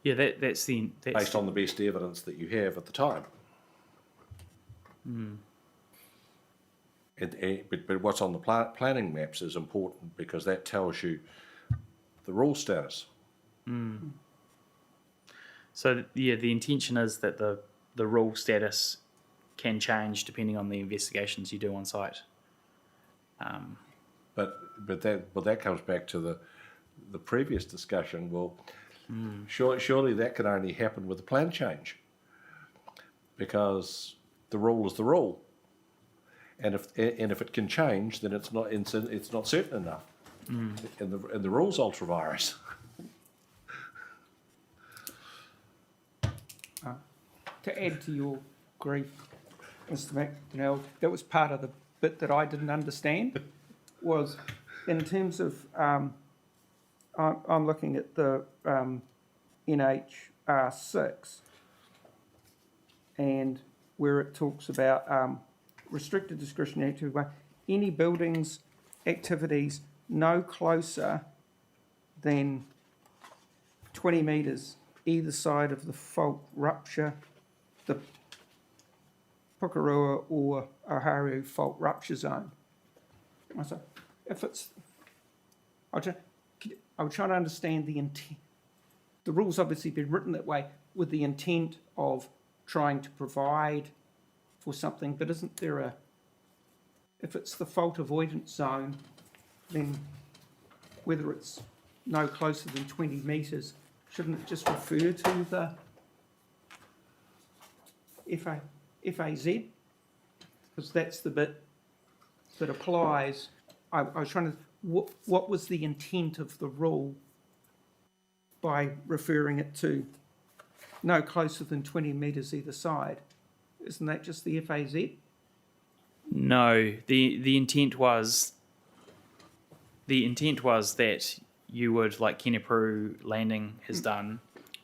Yeah, that's based on the best evidence that you have at the time. But what's on the planning maps is important because that tells you the rule status. So yeah, the intention is that the rule status can change depending on the investigations you do on site. But that comes back to the previous discussion. Well, surely that can only happen with a plan change, because the rule is the rule, and if it can change, then it's not certain enough, and the rule's ultra virus. To add to your grief, Mr. McDonnell, that was part of the bit that I didn't understand, was in terms of, I'm looking at the NHR6, and where it talks about restricted discretionary activity, any buildings, activities no closer than 20 metres either side of the fault rupture, the Porirua or Oharu fault rupture zone. So if it's, I'm trying to understand the intent. The rule's obviously been written that way with the intent of trying to provide for something, but isn't there if it's the fault avoidance zone, then whether it's no closer than 20 metres, shouldn't it just refer to the FAZ? Because that's the bit that applies. I was trying to, what was the intent of the rule by referring it to no closer than 20 metres either side? Isn't that just the FAZ? No, the intent was that you would, like Kenepuru Landing has done,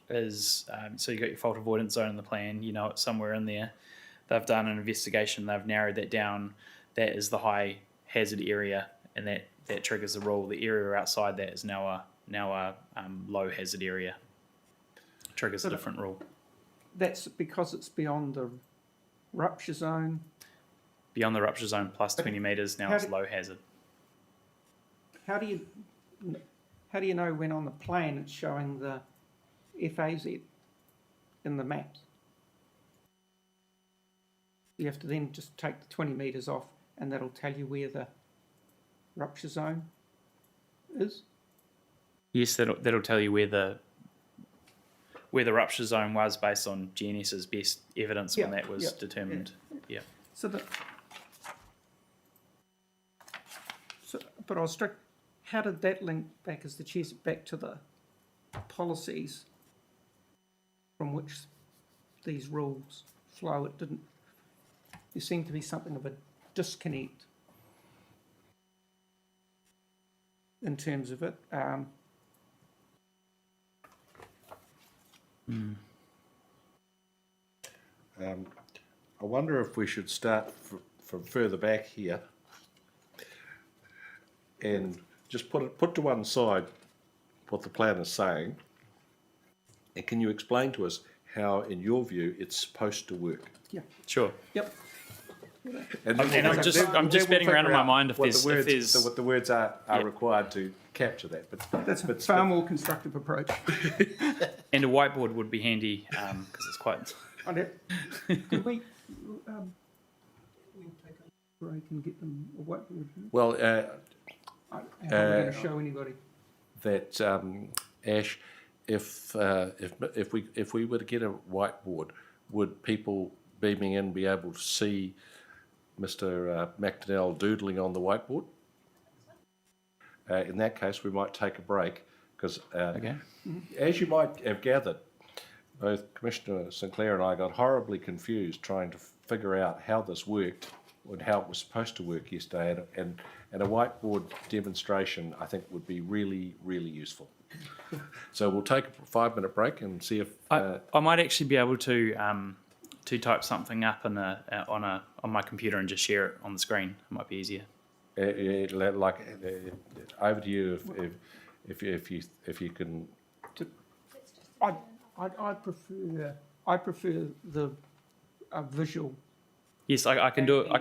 is so you got your fault avoidance zone in the plan, you know it's somewhere in there. They've done an investigation, they've narrowed that down. That is the high hazard area, and that triggers the rule. The area outside that is now a low hazard area. Triggers a different rule. That's because it's beyond the rupture zone. Beyond the rupture zone plus 20 metres, now it's low hazard. How do you know when on the plan it's showing the FAZ in the maps? You have to then just take the 20 metres off and that'll tell you where the rupture zone is? Yes, that'll tell you where the rupture zone was based on GNS's best evidence when that was determined. Yeah. But I was struck, how did that link back, as the chair said, back to the policies from which these rules flow? It didn't, there seemed to be something of a disconnect in terms of it. I wonder if we should start from further back here and just put to one side what the plan is saying, and can you explain to us how, in your view, it's supposed to work? Yeah. Sure. Yep. And then And I'm just betting around in my mind if what there's, the words, if there's what the words are Yeah. required to capture that. That's a far more constructive approach. and a whiteboard would be handy because it's quite. Can we take a break and get them a whiteboard? Well, How are we going to show anybody? that Ash, if we were to get a whiteboard, would people beaming in be able to see Mr. McDonnell doodling on the whiteboard? In that case, we might take a break because, Okay. as you might have gathered, both Commissioner Sinclair and I got horribly confused trying to figure out how this worked and how it was supposed to work yesterday, and a whiteboard demonstration I think would be really, really useful. So we'll take a 5-minute break and see if I might actually be able to type something up on my computer and just share it on the screen. It might be easier. Over to you if you can. I prefer the visual. Yes, I can do it.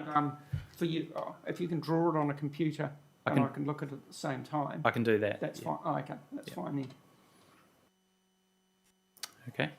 For you, if you can draw it on a computer and I can look at it at the same time, I can do that. that's fine. Oh, okay, that's fine then. Okay.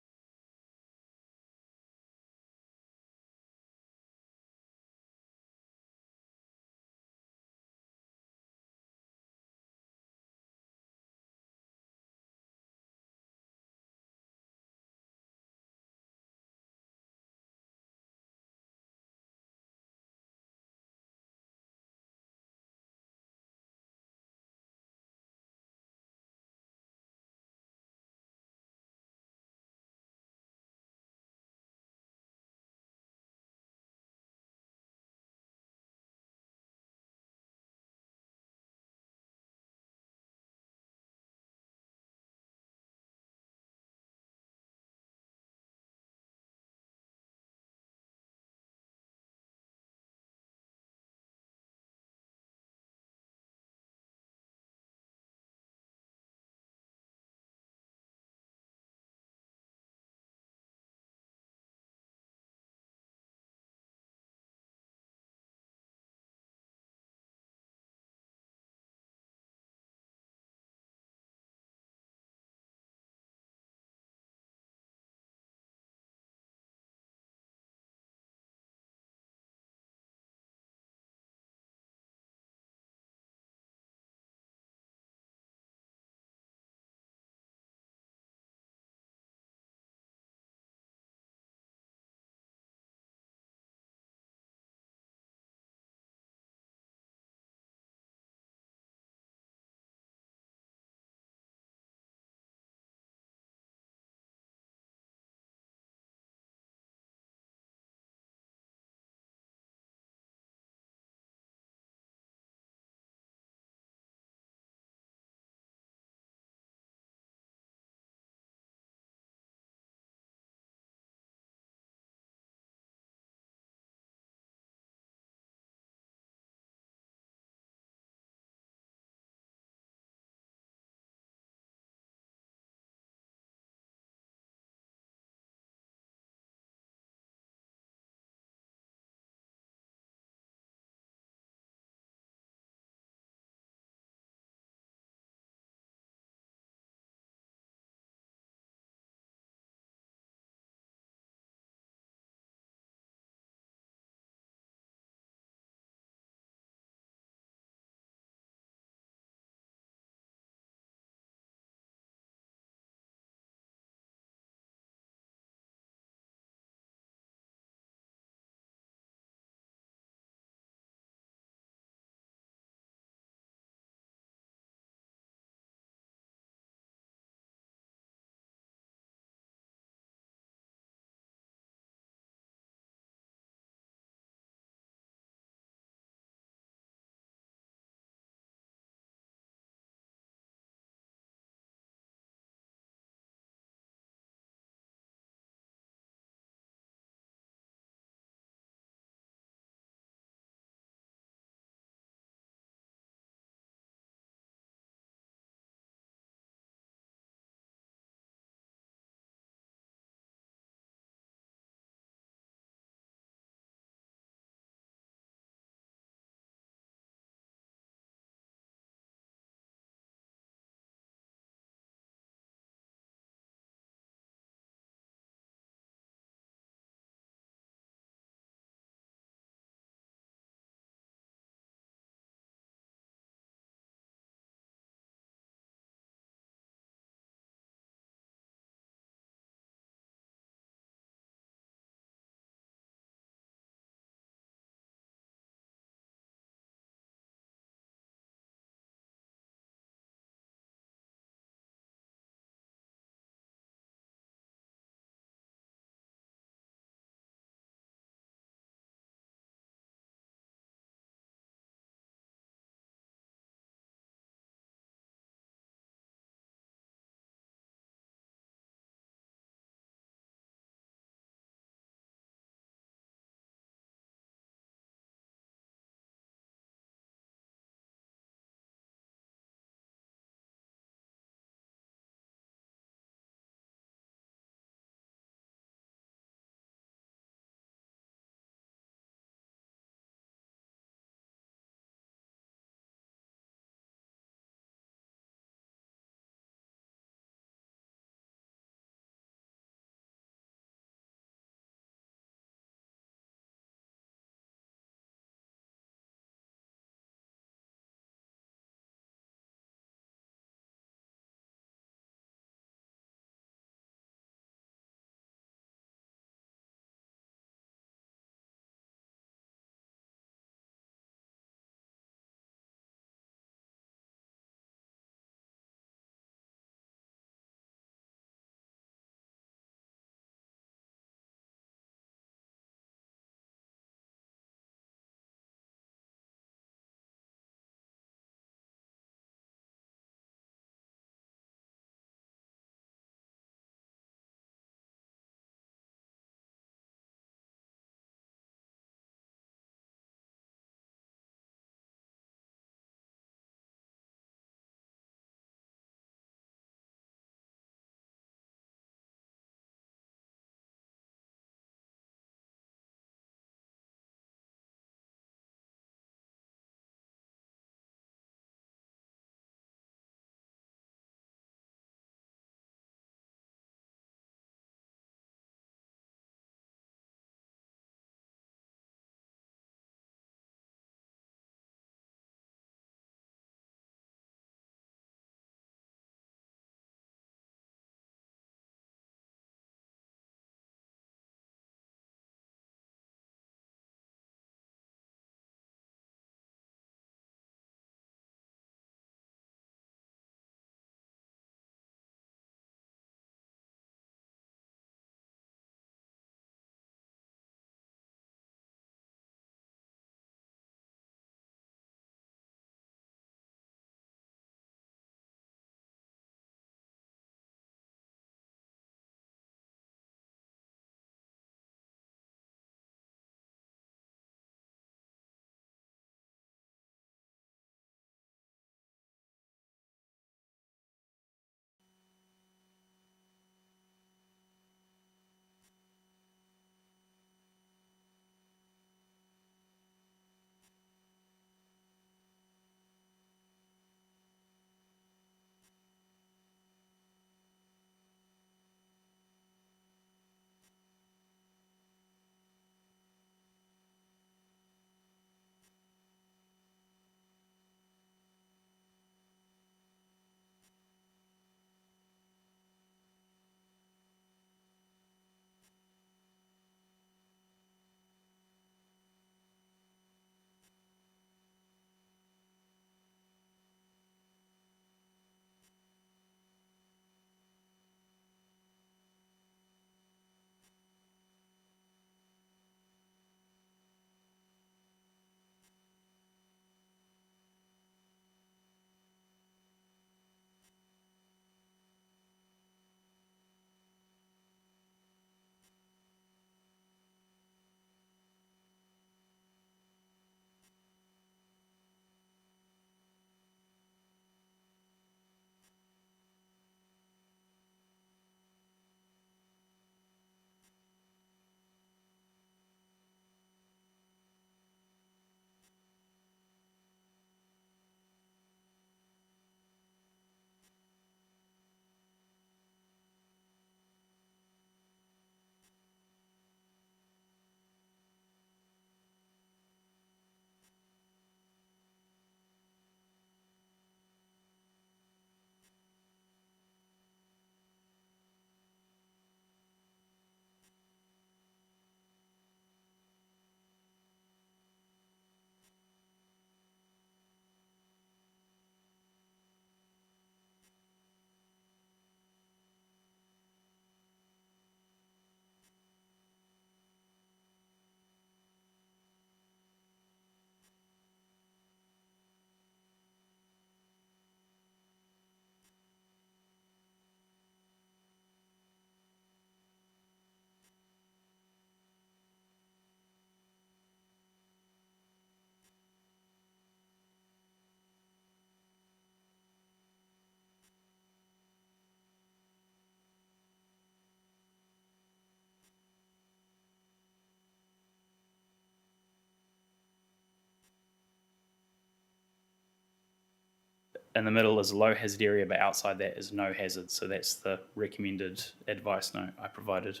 in the middle is a low hazard area, but outside that is no hazard. So that's the recommended advice note I provided.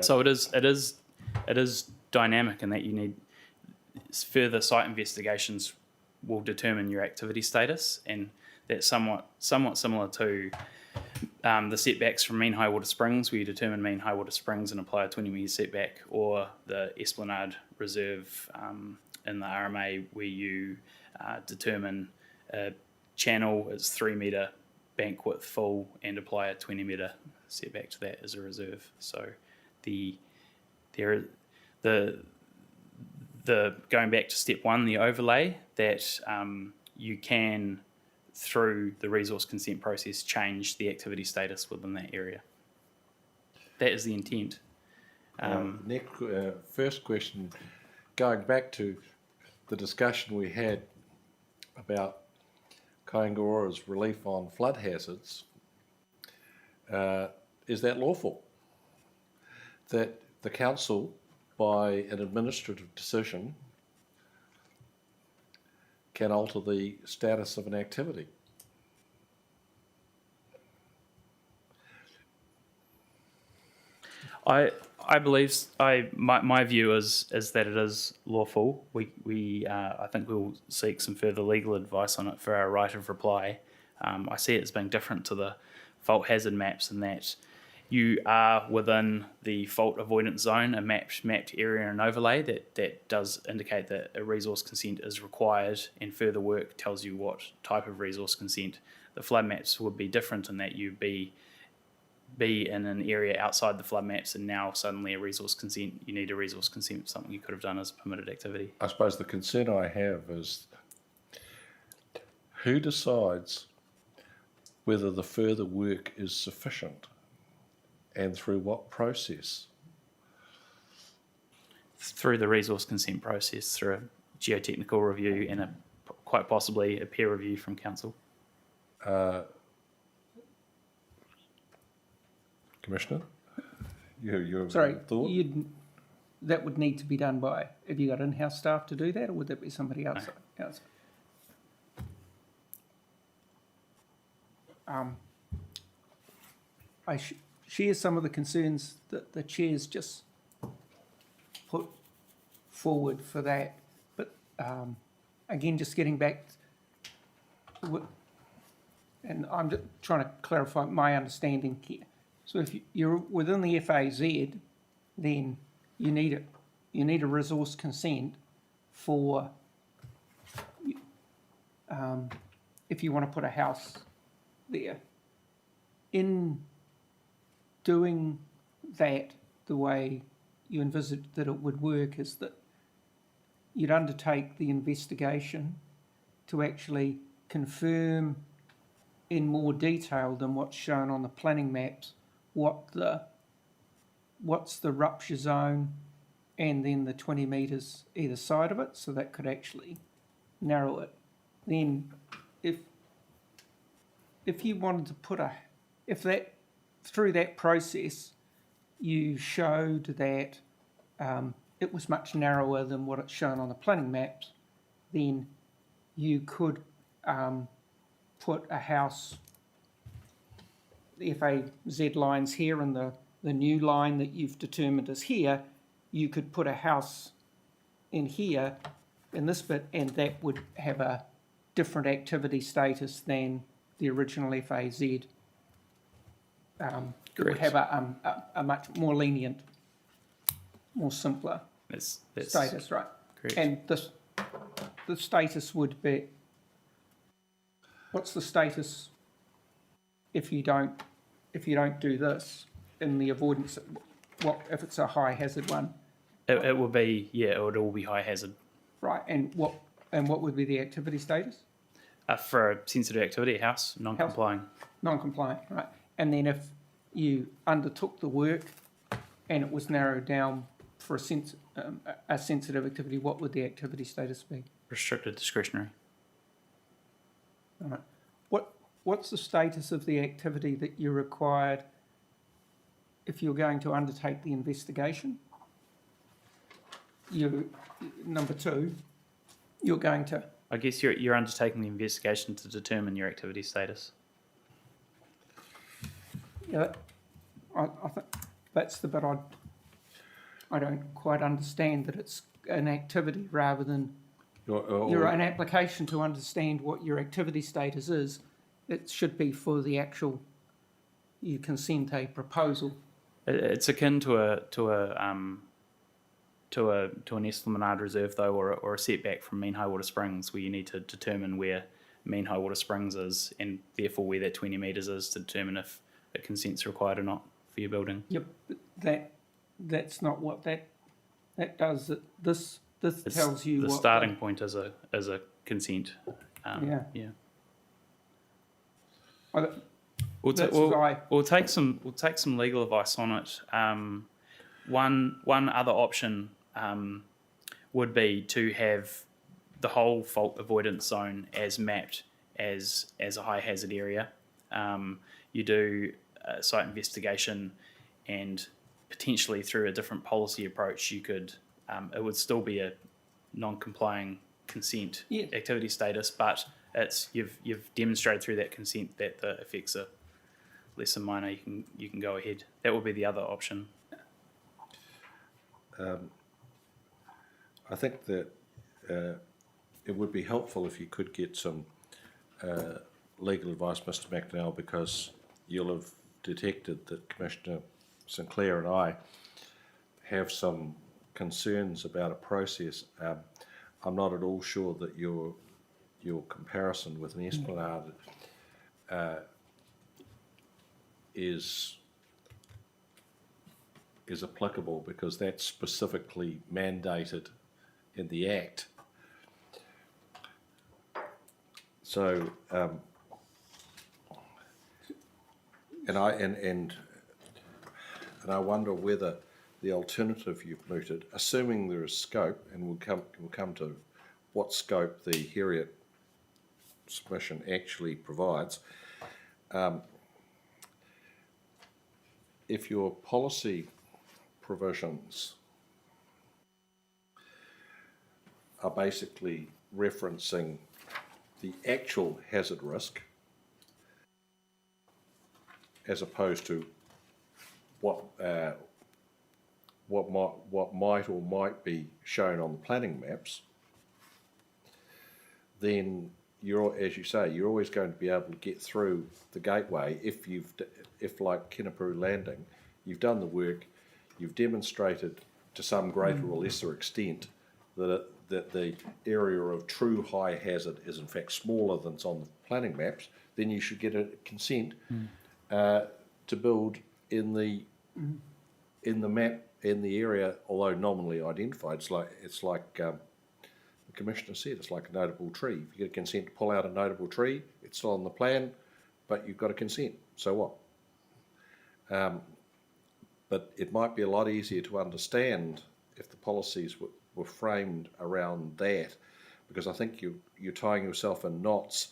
So it is dynamic in that you need further site investigations will determine your activity status, and that's somewhat similar to the setbacks from mean high water springs, where you determine mean high water springs and apply a 20 metre setback, or the Esplanade Reserve in the RMA, where you determine a channel is 3 metre bank width full and apply a 20 metre setback to that as a reserve. So the going back to step one, the overlay, that you can, through the resource consent process, change the activity status within that area. That is the intent. First question, going back to the discussion we had about Kaingaroa's relief on flood hazards, is that lawful? That the council, by an administrative decision, can alter the status of an activity? I believe my view is that it is lawful. I think we'll seek some further legal advice on it for our right of reply. I see it as being different to the fault hazard maps in that you are within the fault avoidance zone, a mapped area and overlay that does indicate that a resource consent is required, and further work tells you what type of resource consent. The flood maps would be different in that you be in an area outside the flood maps, and now suddenly you need a resource consent for something you could have done as a permitted activity. I suppose the concern I have is who decides whether the further work is sufficient and through what process? Through the resource consent process, through a geotechnical review and quite possibly a peer review from council. Commissioner, your Sorry, thought? that would need to be done by, have you got in-house staff to do that, or would that be somebody else? I share some of the concerns that the chair's just put forward for that, but again, just getting back, and I'm just trying to clarify my understanding here. So if you're within the FAZ, then you need a resource consent for if you want to put a house there. In doing that, the way you envisaged that it would work is that you'd undertake the investigation to actually confirm in more detail than what's shown on the planning maps what's the rupture zone, and then the 20 metres either side of it, so that could actually narrow it. Then if you wanted to put through that process you showed that it was much narrower than what it's shown on the planning maps, then you could put a house, the FAZ line's here and the new line that you've determined is here, you could put a house in here, in this bit, and that would have a different activity status than the original FAZ. It would have a much more lenient, more simpler status, right? Correct. And the status would be, what's the status if you don't do this in the avoidance? What if it's a high hazard one? It would be, it would all be high hazard. Right, and what would be the activity status? For a sensitive activity, a house, non-complying. Non-compliant, right. And then if you undertook the work and it was narrowed down for a sensitive activity, what would the activity status be? Restricted discretionary. All right. What's the status of the activity that you required if you're going to undertake the investigation? Number two, you're going to I guess you're undertaking the investigation to determine your activity status. Yeah, I think that's the bit I don't quite understand, that it's an activity rather than you're an application to understand what your activity status is. It should be for the actual, you consent a proposal. It's akin to an Esplanade Reserve though, or a setback from mean high water springs, where you need to determine where mean high water springs is, and therefore where that 20 metres is, to determine if a consent's required or not for your building. Yep, that's not what that does. This It's tells you the what starting point as a consent. Yeah. Yeah. I- We'll take some legal advice on it. One other option would be to have the whole fault avoidance zone as mapped as a high hazard area. You do a site investigation, and potentially through a different policy approach, you could it would still be a non-complying consent Yeah. activity status, but you've demonstrated through that consent that the effects are less than minor. You can go ahead. That would be the other option. I think that it would be helpful if you could get some legal advice, Mr. McDonnell, because you'll have detected that Commissioner Sinclair and I have some concerns about a process. I'm not at all sure that your comparison with an Esplanade is applicable, because that's specifically mandated in the Act. So, and I wonder whether the alternative you've mooted, assuming there is scope, and we'll come to what scope the Heriot submission actually provides. If your policy provisions are basically referencing the actual hazard risk as opposed to what might or might be shown on the planning maps, then as you say, you're always going to be able to get through the gateway if like Kinapuru Landing, you've done the work, you've demonstrated to some greater or lesser extent that the area of true high hazard is in fact smaller than it's on the planning maps, then you should get a consent to build in the map, in the area, although nominally identified. It's like the Commissioner said, it's like a notable tree. If you get a consent to pull out a notable tree, it's still on the plan, but you've got a consent. So what? But it might be a lot easier to understand if the policies were framed around that, because I think you're tying yourself in knots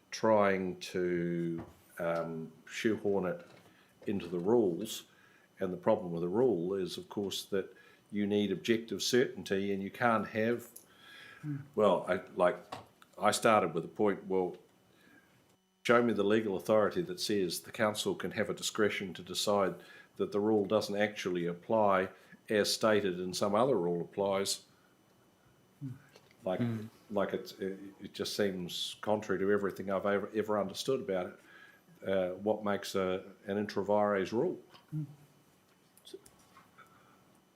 trying to shoehorn it into the rules. And the problem with the rule is, of course, that you need objective certainty, and you can't have, well, I started with the point, well, show me the legal authority that says the council can have a discretion to decide that the rule doesn't actually apply as stated in some other rule applies. Like it just seems contrary to everything I've ever understood about it. What makes an intra vires rule?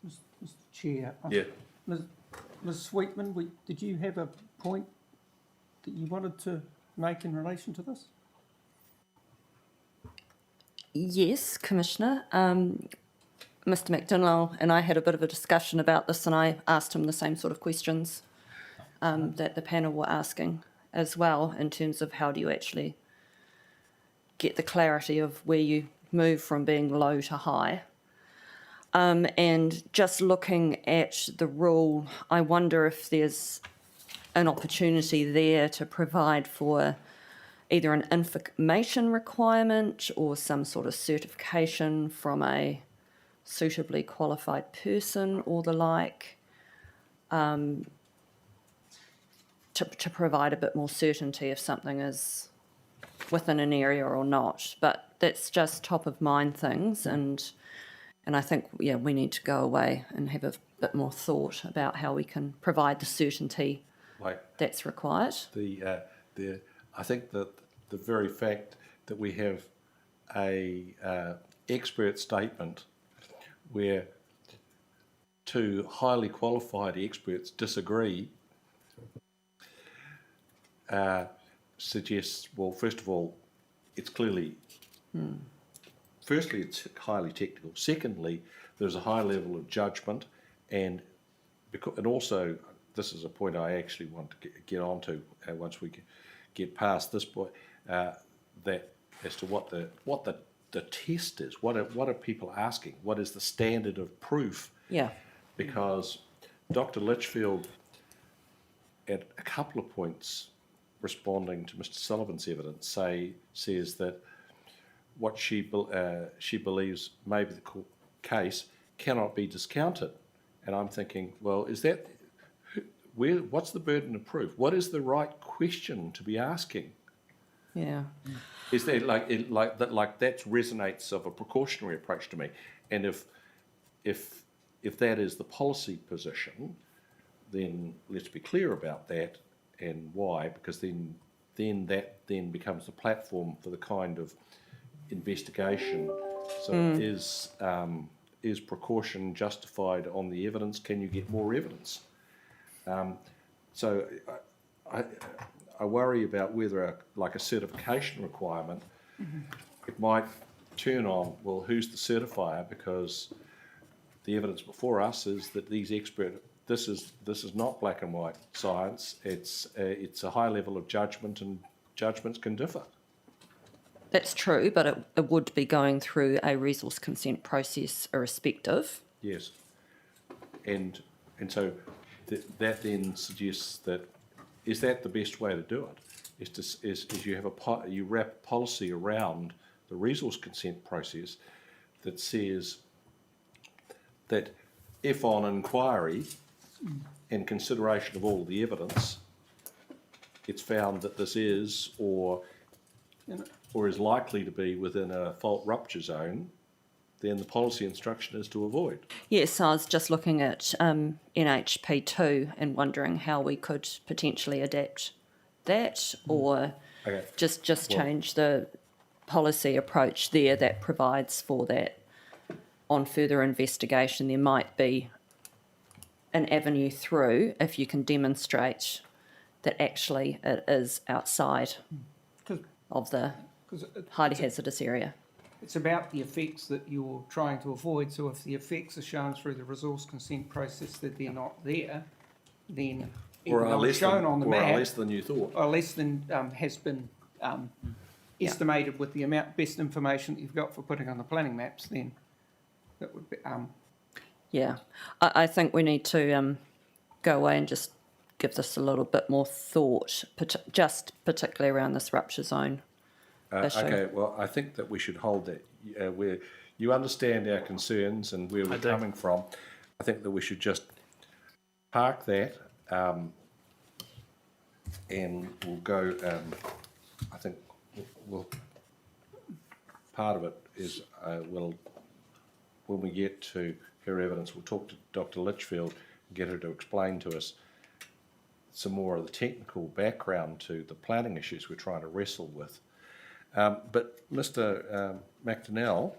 Mr. Chair. Yeah. Ms. Sweetman, did you have a point that you wanted to make in relation to this? Yes, Commissioner. Mr. McDonnell and I had a bit of a discussion about this, and I asked him the same sort of questions that the panel were asking as well, in terms of how do you actually get the clarity of where you move from being low to high. And just looking at the rule, I wonder if there's an opportunity there to provide for either an information requirement or some sort of certification from a suitably qualified person or the like, to provide a bit more certainty if something is within an area or not. But that's just top of mind things, and I think we need to go away and have a bit more thought about how we can provide the certainty that's required. I think that the very fact that we have a expert statement where two highly qualified experts disagree suggests, well, first of all, it's clearly, firstly, it's highly technical. Secondly, there's a high level of judgment, and also, this is a point I actually want to get onto once we get past this point, that as to what the test is. What are people asking? What is the standard of proof? Yeah. Because Dr. Litchfield, at a couple of points, responding to Mr. Sullivan's evidence, says that what she believes may be the case cannot be discounted. And I'm thinking, well, is that what's the burden of proof? What is the right question to be asking? Yeah. Is there like that resonates of a precautionary approach to me? And if that is the policy position, then let's be clear about that and why, because then that becomes the platform for the kind of investigation. So is precaution justified on the evidence? Can you get more evidence? So I worry about whether a certification requirement, it might turn on, well, who's the certifier? Because the evidence before us is that these this is not black and white science. It's a high level of judgment, and judgments can differ. That's true, but it would be going through a resource consent process irrespective. Yes, and so that then suggests that is that the best way to do it? Is you have you wrap policy around the resource consent process that says that if on inquiry and consideration of all the evidence, it's found that this is or is likely to be within a fault rupture zone, then the policy instruction is to avoid. Yes, I was just looking at NHP2 and wondering how we could potentially adapt that, or just change the policy approach there that provides for that. On further investigation, there might be an avenue through if you can demonstrate that actually it is outside of the highly hazardous area. It's about the effects that you're trying to avoid. So if the effects are shown through the resource consent process that they're not there, then Or are less shown on the map, less than you thought. or less than has been estimated with the best information that you've got for putting on the planning maps, then that would be. Yeah, I think we need to go away and just give this a little bit more thought, just particularly around this rupture zone issue. Okay, well, I think that we should hold that. Where you understand our concerns and where we're coming from, I think that we should just park that, and we'll go. I think part of it is when we get to her evidence, we'll talk to Dr. Litchfield and get her to explain to us some more of the technical background to the planning issues we're trying to wrestle with. But Mr. McDonnell,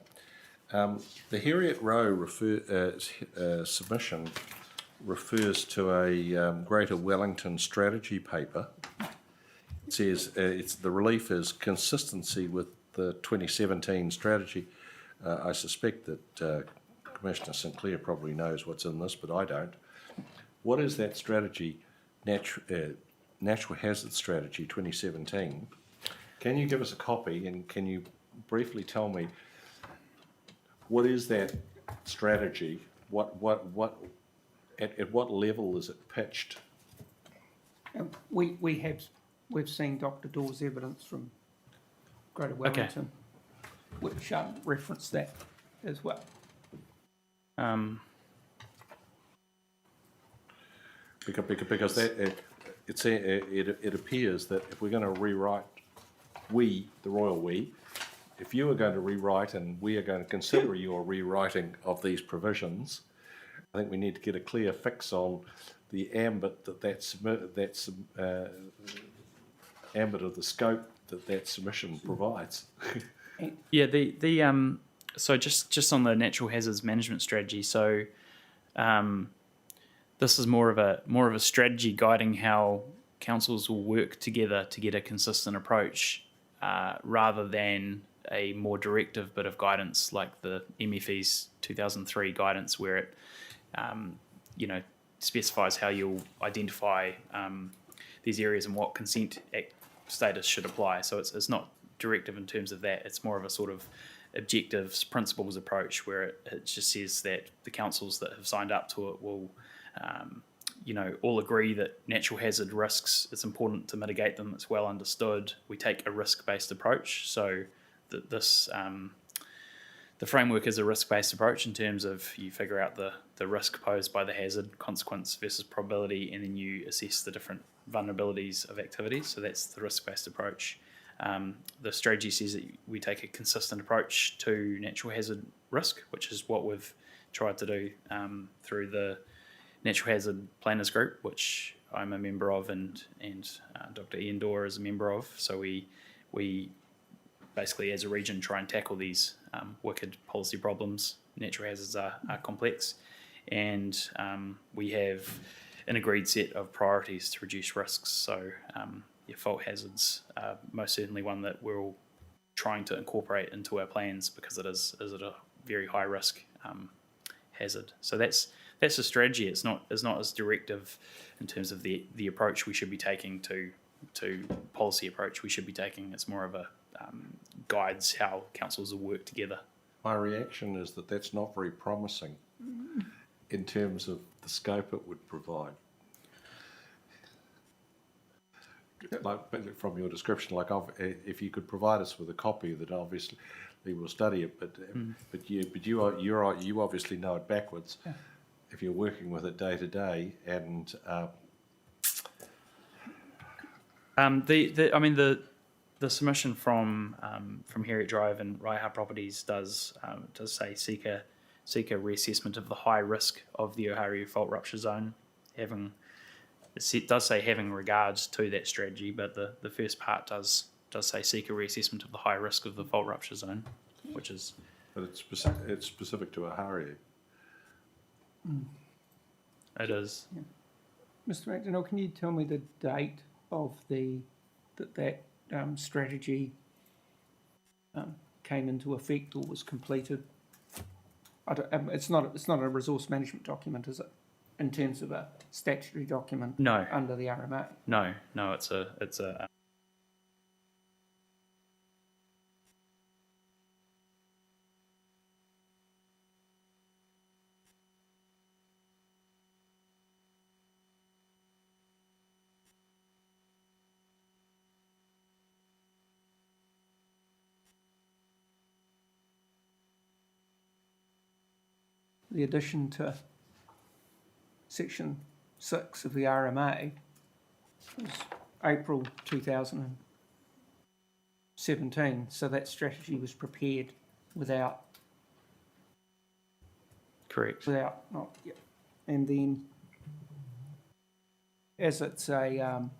the Heriot Rowe submission refers to a Greater Wellington strategy paper. It says the relief is consistency with the 2017 strategy. I suspect that Commissioner Sinclair probably knows what's in this, but I don't. What is that strategy, Natural Hazard Strategy 2017? Can you give us a copy, and can you briefly tell me what is that strategy? At what level is it pitched? We've seen Dr. Dawes' evidence from Greater Wellington, which referenced that as well. Because that it appears that if we're going to rewrite, the royal we, if you are going to rewrite and we are going to consider your rewriting of these provisions, I think we need to get a clear fix on the ambit ambit of the scope that submission provides. Yeah, so just on the natural hazards management strategy. So, this is more of a strategy guiding how councils will work together to get a consistent approach, rather than a more directive bit of guidance like the MFE's 2003 guidance, where it, specifies how you'll identify these areas and what consent status should apply. So it's not directive in terms of that. It's more of a sort of objectives, principles approach, where it just says that the councils that have signed up to it will, all agree that natural hazard risks, it's important to mitigate them. It's well understood. We take a risk-based approach. So that the framework is a risk-based approach in terms of you figure out the risk posed by the hazard, consequence versus probability, and then you assess the different vulnerabilities of activities. So that's the risk-based approach. The strategy says that we take a consistent approach to natural hazard risk, which is what we've tried to do through the Natural Hazard Planners Group, which I'm a member of, and Dr. Ian Dorr is a member of. So we basically, as a region, try and tackle these wicked policy problems. Natural hazards are complex, and we have an agreed set of priorities to reduce risks. So fault hazards are most certainly one that we're all trying to incorporate into our plans, because it is a very high risk hazard. So that's a strategy. It's not as directive in terms of the approach we should be taking to policy approach we should be taking. It's more of a guides how councils will work together. My reaction is that that's not very promising in terms of the scope it would provide. Like from your description, if you could provide us with a copy, that obviously we will study it. But you obviously know it backwards. Yeah. If you're working with it day to day, and the submission from Heriot Drive and Raiha Properties does say seek a reassessment of the high risk of the Oharu fault rupture zone, it does say having regards to that strategy, but the first part does say seek a reassessment of the high risk of the fault rupture zone, which is. But it's specific to Oharu. It is. Yeah. Mr. McDonnell, can you tell me the date of that strategy came into effect or was completed? It's not a resource management document, is it? In terms of a statutory document, No. under the RMA. No, it's a. The addition to Section 6 of the RMA was April 2017, so that strategy was prepared without. Correct. And then, as it's as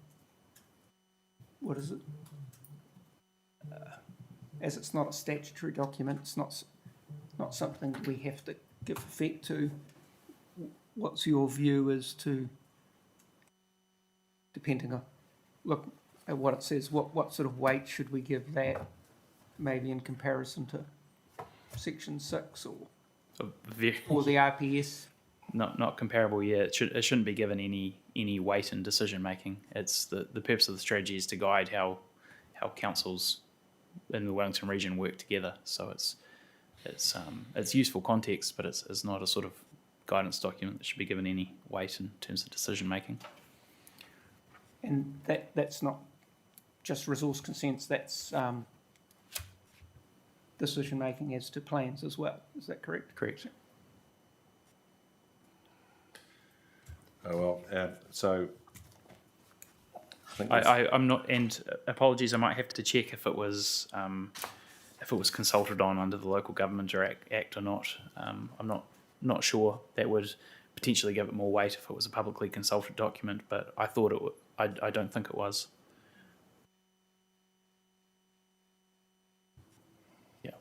it's not a statutory document, it's not something we have to give effect to. What's your view as to, depending on, look at what it says, what sort of weight should we give that, maybe in comparison to Section 6 or the RPS? Not comparable. Yeah, it shouldn't be given any weight in decision making. It's the purpose of the strategy is to guide how councils in the Wellington region work together. So it's useful context, but it's not a sort of guidance document that should be given any weight in terms of decision making. And that's not just resource consents, that's decision making as to plans as well. Is that correct? Correct. So think that's- I'm not, and apologies, I might have to check if it was consulted on under the Local Government Act or not. I'm not sure. That would potentially give it more weight if it was a publicly consulted document, but I thought it would. I don't think it was. Yeah.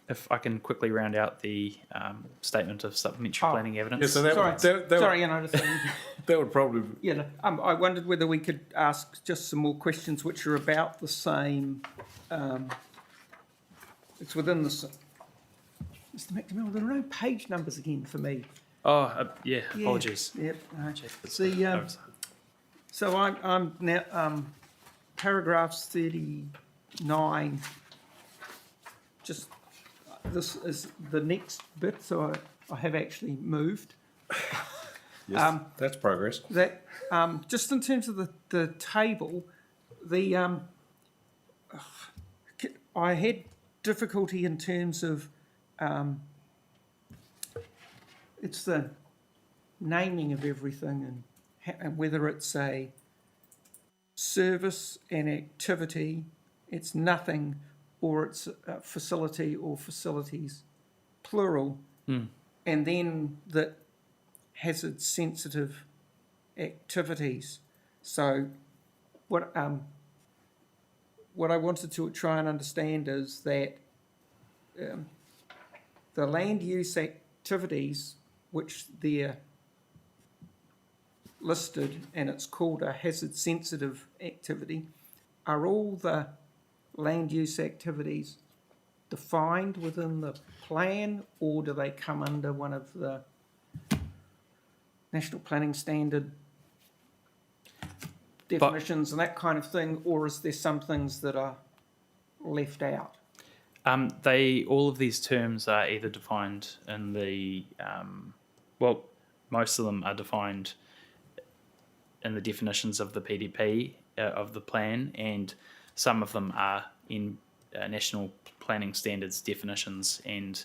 If I can quickly round out the statement of supplementary Oh, planning evidence. Yeah, so that, Sorry, that, sorry, Ian, I just, that would probably, yeah, I wondered whether we could ask just some more questions which are about the same, it's within the, Mr. McNamara, there are no page numbers again for me. Oh, yeah, Yeah, apologies. Yep. Check this The, oversight. so I'm now, paragraphs 39, just, this is the next bit, so I have actually moved. yes, that's progress. That, just in terms of the table, I had difficulty in terms of, it's the naming of everything and whether it's a service and activity, it's nothing, or it's a facility or facilities, plural, and then that hazard sensitive activities. So what I wanted to try and understand is that the land use activities which they're listed, and it's called a hazard sensitive activity, are all the land use activities defined within the plan, or do they come under one of the National Planning Standard definitions and that kind of thing, or is there some things that are left out? All of these terms are either defined in the, most of them are defined in the definitions of the PDP, of the plan, and some of them are in National Planning Standards definitions, and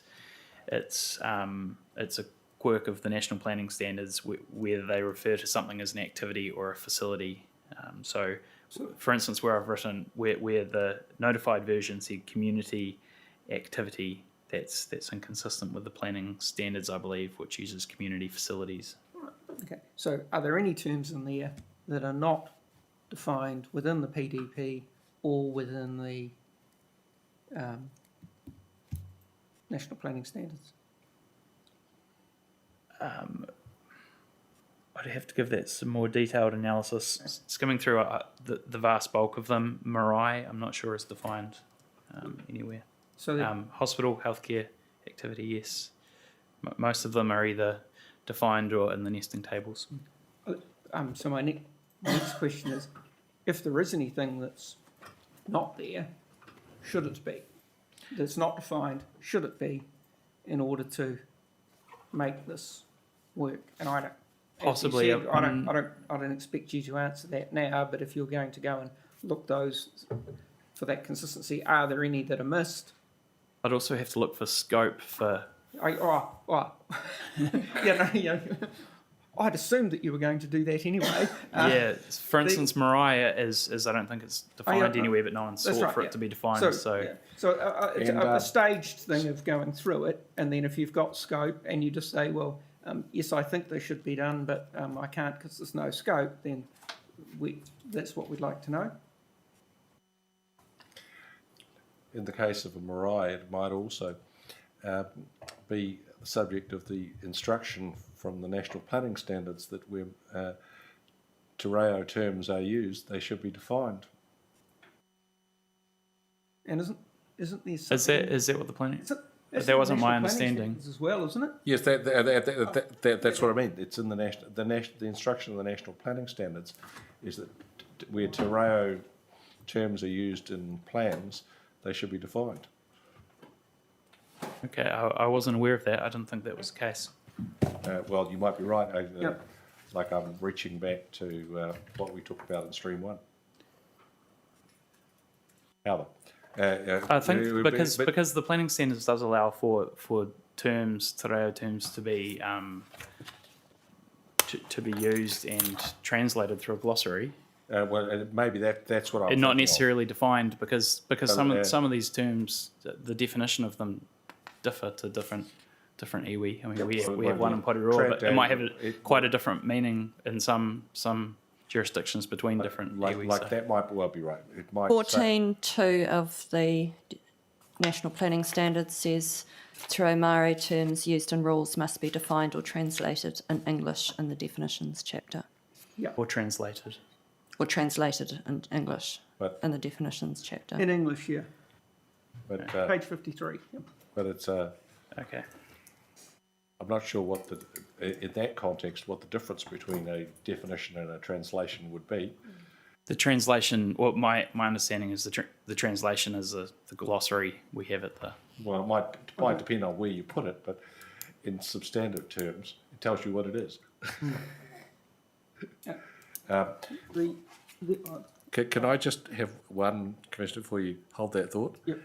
it's a quirk of the National Planning Standards where they refer to something as an activity or a facility. So, for instance, where I've written, where the notified version said community activity, that's inconsistent with the planning standards, I believe, which uses community facilities. Okay, so are there any terms in there that are not defined within the PDP or within the National Planning Standards? I'd have to give that some more detailed analysis. Skimming through the vast bulk of them, Marai, I'm not sure is defined anywhere. So that, Hospital, healthcare activity, yes. Most of them are either defined or in the nesting tables. so my next question is, if there is anything that's not there, should it be? That's not defined, should it be, in order to make this work? And I don't, Possibly. as you said, I don't expect you to answer that now, but if you're going to go and look those for that consistency, are there any that are missed? I'd also have to look for scope for. I'd assumed that you were going to do that anyway. Yeah, for instance, Mariah is I don't think it's defined yeah, anywhere, but no one sought right, for yeah. it to be defined. It's And, a staged thing of going through it, and then if you've got scope and you just say, well, yes, I think this should be done, but I can't because there's no scope, then that's what we'd like to know. in the case of a marae, it might also be the subject of the instruction from the National Planning Standards that where te reo terms are used, they should be defined. And isn't there Is something... that what the planning? That's That in wasn't National my Planning understanding. Standards as well, isn't it? Yes, that's what I mean. It's in the instruction of the National Planning Standards is that where te reo terms are used in plans, they should be defined. Okay, I wasn't aware of that. I didn't think that was the case. Well, you might be right. Yep. Like I'm reaching back to what we talked about in Stream 1. However, I think because the planning standards does allow for terms, te reo terms, to be to be used and translated through a glossary, well, maybe that's what I'm and not thinking of. necessarily defined because some of these terms, the definition of them differ to different iwi. I mean, we have one in Porirua, but it might have quite a different meaning in some jurisdictions between different iwi. Like that might well be right. It might 14.2 of the National Planning Standards says Te Reo Māori terms used in rules must be defined or translated in English in the definitions chapter. Or translated. Or translated in English But- in the definitions chapter. In English, yeah. But Page 53. Yep. but it's Okay. I'm not sure what in that context what the difference between a definition and a translation would be. The translation, well, my understanding is the translation is the glossary we have at the. Well, it might depend on where you put it, but in substantive terms, it tells you what it is. Can I just have one, Commissioner, before you hold that thought? Yep.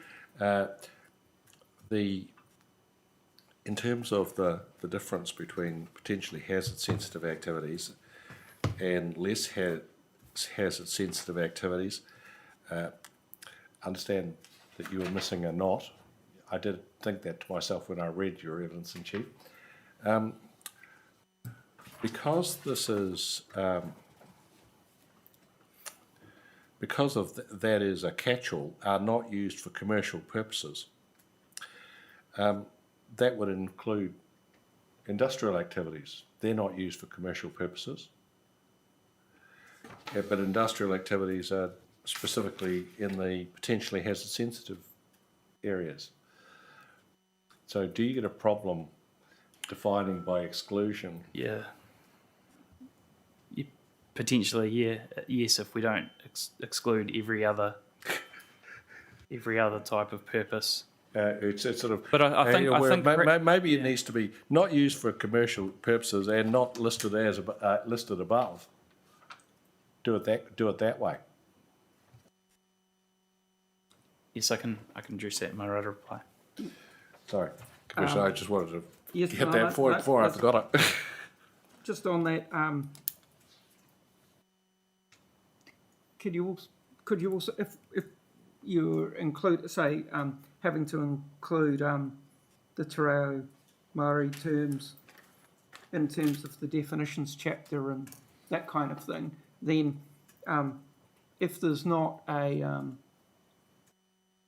In terms of the difference between potentially hazard-sensitive activities and less hazard-sensitive activities, understand that you were missing a knot. I did think that to myself when I read your evidence in chief. Because this is because of that is a catch-all, are not used for commercial purposes. That would include industrial activities. They're not used for commercial purposes. Yeah, but industrial activities are specifically in the potentially hazard-sensitive areas. So do you get a problem defining by exclusion? Yeah. Potentially, yeah. Yes, if we don't exclude every other type of purpose. It's sort of. But I think maybe it needs to be not used for commercial purposes and not listed as listed above. Do it that way. Yes, I can address that in my writer reply. Sorry, Commissioner, I just wanted to Yes, get no, that before I forgot it. Just on that, could you also, if you include, say, having to include the Te Reo Māori terms in terms of the definitions chapter and that kind of thing, then if there's not a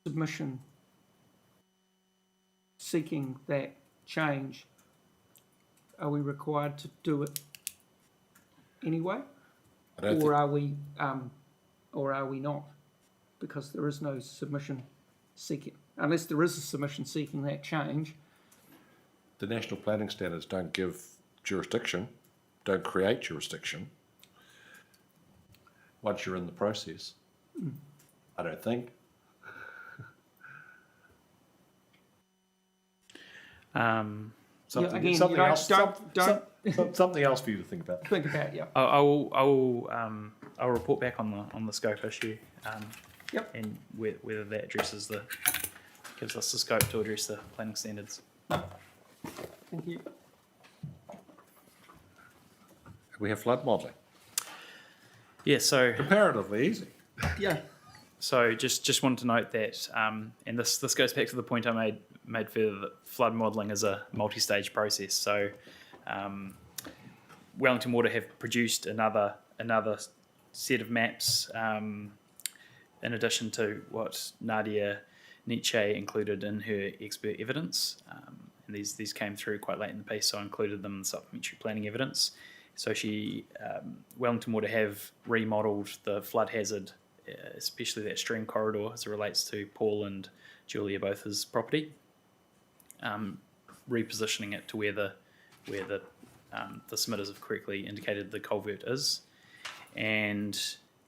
submission seeking that change, are we required to do it anyway, or are we not? Because there is no submission seeking, unless there is a submission seeking that change. The National Planning Standards don't give jurisdiction, don't create jurisdiction once you're in the process. I don't think. Something else for you to think about. Think about, yeah. I'll report back on the scope issue. Yep. And whether that gives us the scope to address the planning standards. Thank you. We have flood modelling. Yeah. So Comparatively easy. Yeah. So just wanted to note that, and this goes back to the point I made further, that flood modelling is a multi-stage process. So Wellington Water have produced another set of maps in addition to what Nadia Nietzsche included in her expert evidence. And these came through quite late in the piece, so I included them in the supplementary planning evidence. So Wellington Water have remodelled the flood hazard, especially that stream corridor as it relates to Paul and Julia Botha's property, repositioning it to where the submitters have correctly indicated the culvert is. And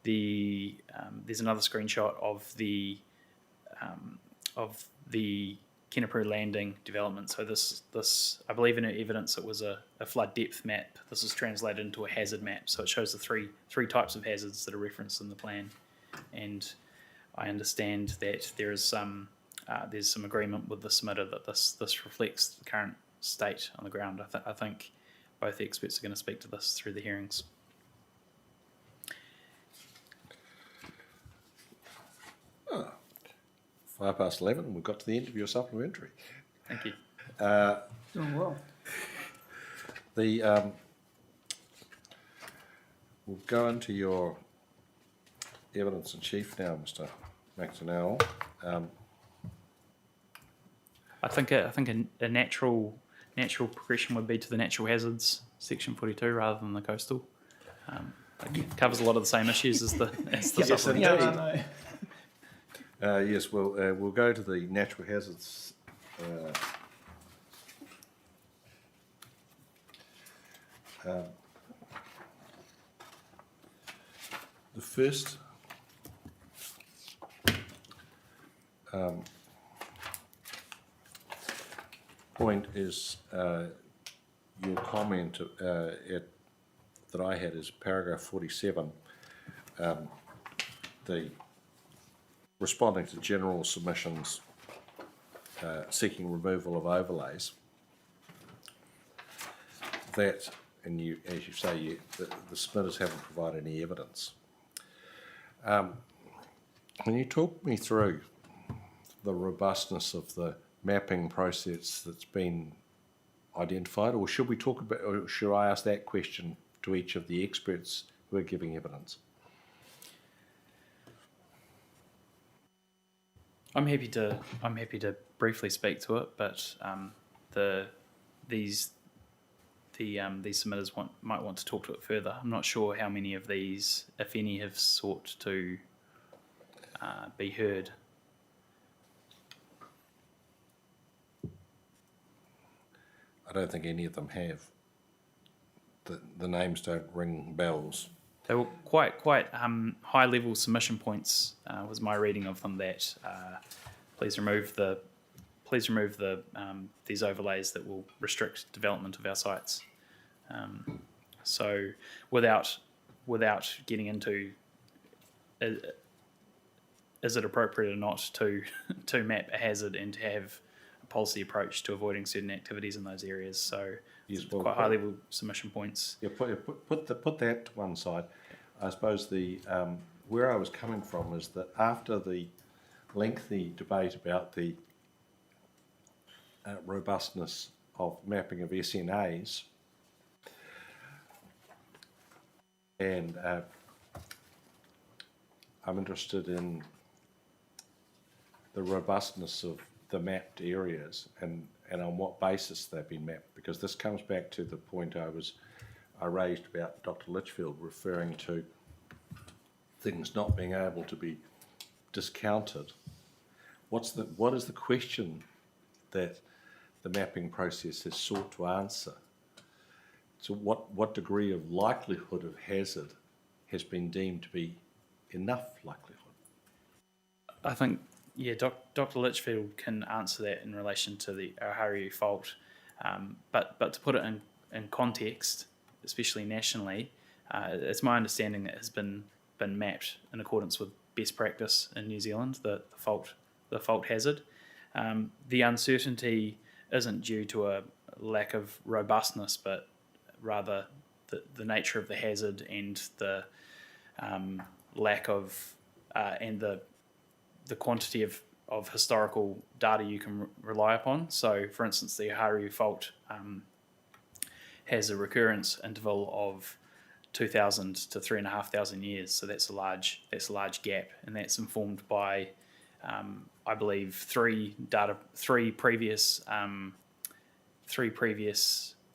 there's another screenshot of the Kenepuru Landing development. So this I believe in her evidence it was a flood depth map. This is translated into a hazard map. So it shows the three types of hazards that are referenced in the plan. And I understand that there's some agreement with the submitter that this reflects the current state on the ground. I think both the experts are going to speak to this through the hearings. 11, we've got to the end of your supplementary. Thank you. Doing well. We'll go into your evidence in chief now, Mr. McDonnell. I think a natural progression would be to the natural hazards section 42 rather than the coastal. It covers a lot of the same issues as the Yes, supplement. indeed. I know. Yes, we'll go to the natural hazards. The first point is your comment that I had is paragraph 47, the responding to general submissions seeking removal of overlays. That, and you, as you say, the submitters haven't provided any evidence. Can you talk me through the robustness of the mapping process that's been identified, or should we talk about, or should I ask that question to each of the experts who are giving evidence? I'm happy to briefly speak to it, but these submitters might want to talk to it further. I'm not sure how many of these, if any, have sought to be heard. I don't think any of them have. The names don't ring bells. They were quite high level submission points. Was my reading of them that please remove these overlays that will restrict development of our sites. So without getting into is it appropriate or not to map a hazard and to have a policy approach to avoiding certain activities in those areas. So Yes, well, quite high level submission points. Yeah, put that to one side. I suppose the where I was coming from is that after the lengthy debate about the robustness of mapping of SNAs, and I'm interested in the robustness of the mapped areas and on what basis they've been mapped, because this comes back to the point I raised about Dr. Litchfield referring to things not being able to be discounted. What is the question that the mapping process has sought to answer? So what degree of likelihood of hazard has been deemed to be enough likelihood? I think, yeah, Dr. Litchfield can answer that in relation to the Ohariu fault, but to put it in context, especially nationally, it's my understanding that it has been mapped in accordance with best practice in New Zealand, the fault hazard. The uncertainty isn't due to a lack of robustness, but rather the nature of the hazard and the lack of and the quantity of historical data you can rely upon. So, for instance, the Ohariu fault has a recurrence interval of 2,000 to 3,500 years. So that's a large gap, and that's informed by I believe three previous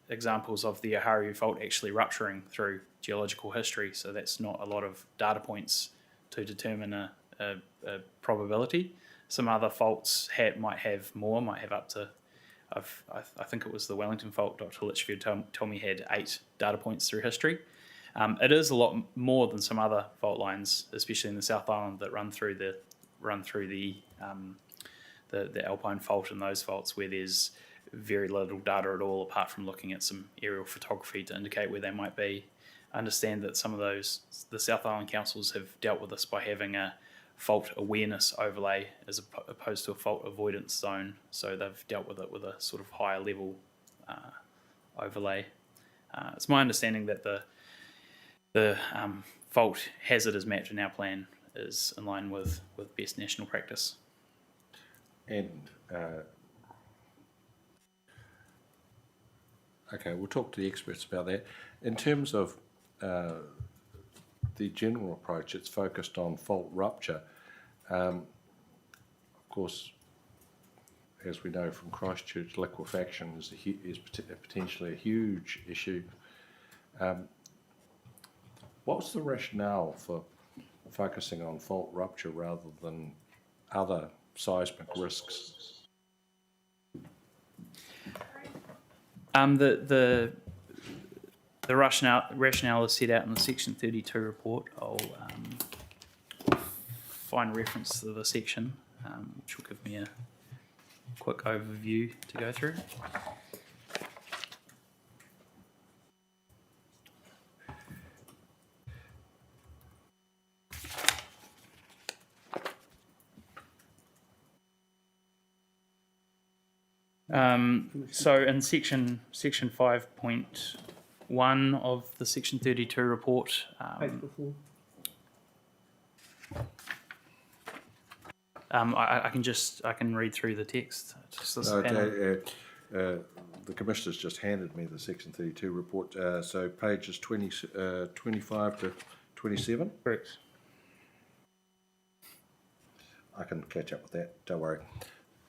examples of the Ohariu fault actually rupturing through geological history. So that's not a lot of data points to determine a probability. Some other faults might have up to, I think it was the Wellington fault, Dr. Litchfield told me had 8 data points through history. It is a lot more than some other fault lines, especially in the South Island, that run through the Alpine fault and those faults where there's very little data at all apart from looking at some aerial photography to indicate where they might be. I understand that some of those, the South Island councils have dealt with this by having a fault awareness overlay as opposed to a fault avoidance zone. So they've dealt with it with a sort of higher level overlay. It's my understanding that the fault hazard as mapped in our plan is in line with best national practice. And okay, we'll talk to the experts about that. In terms of the general approach, it's focused on fault rupture. Of course, as we know from Christchurch, liquefaction is potentially a huge issue. What's the rationale for focusing on fault rupture rather than other seismic risks? The rationale is set out in the Section 32 report. I'll find a reference to the section, which will give me a quick overview to go through. So in section 5.1 of the Section 32 report, Page before. I can read through the text. Just this panel. The Commissioner's just handed me the Section 32 report, so pages 25 to 27. Correct. I can catch up with that, don't worry.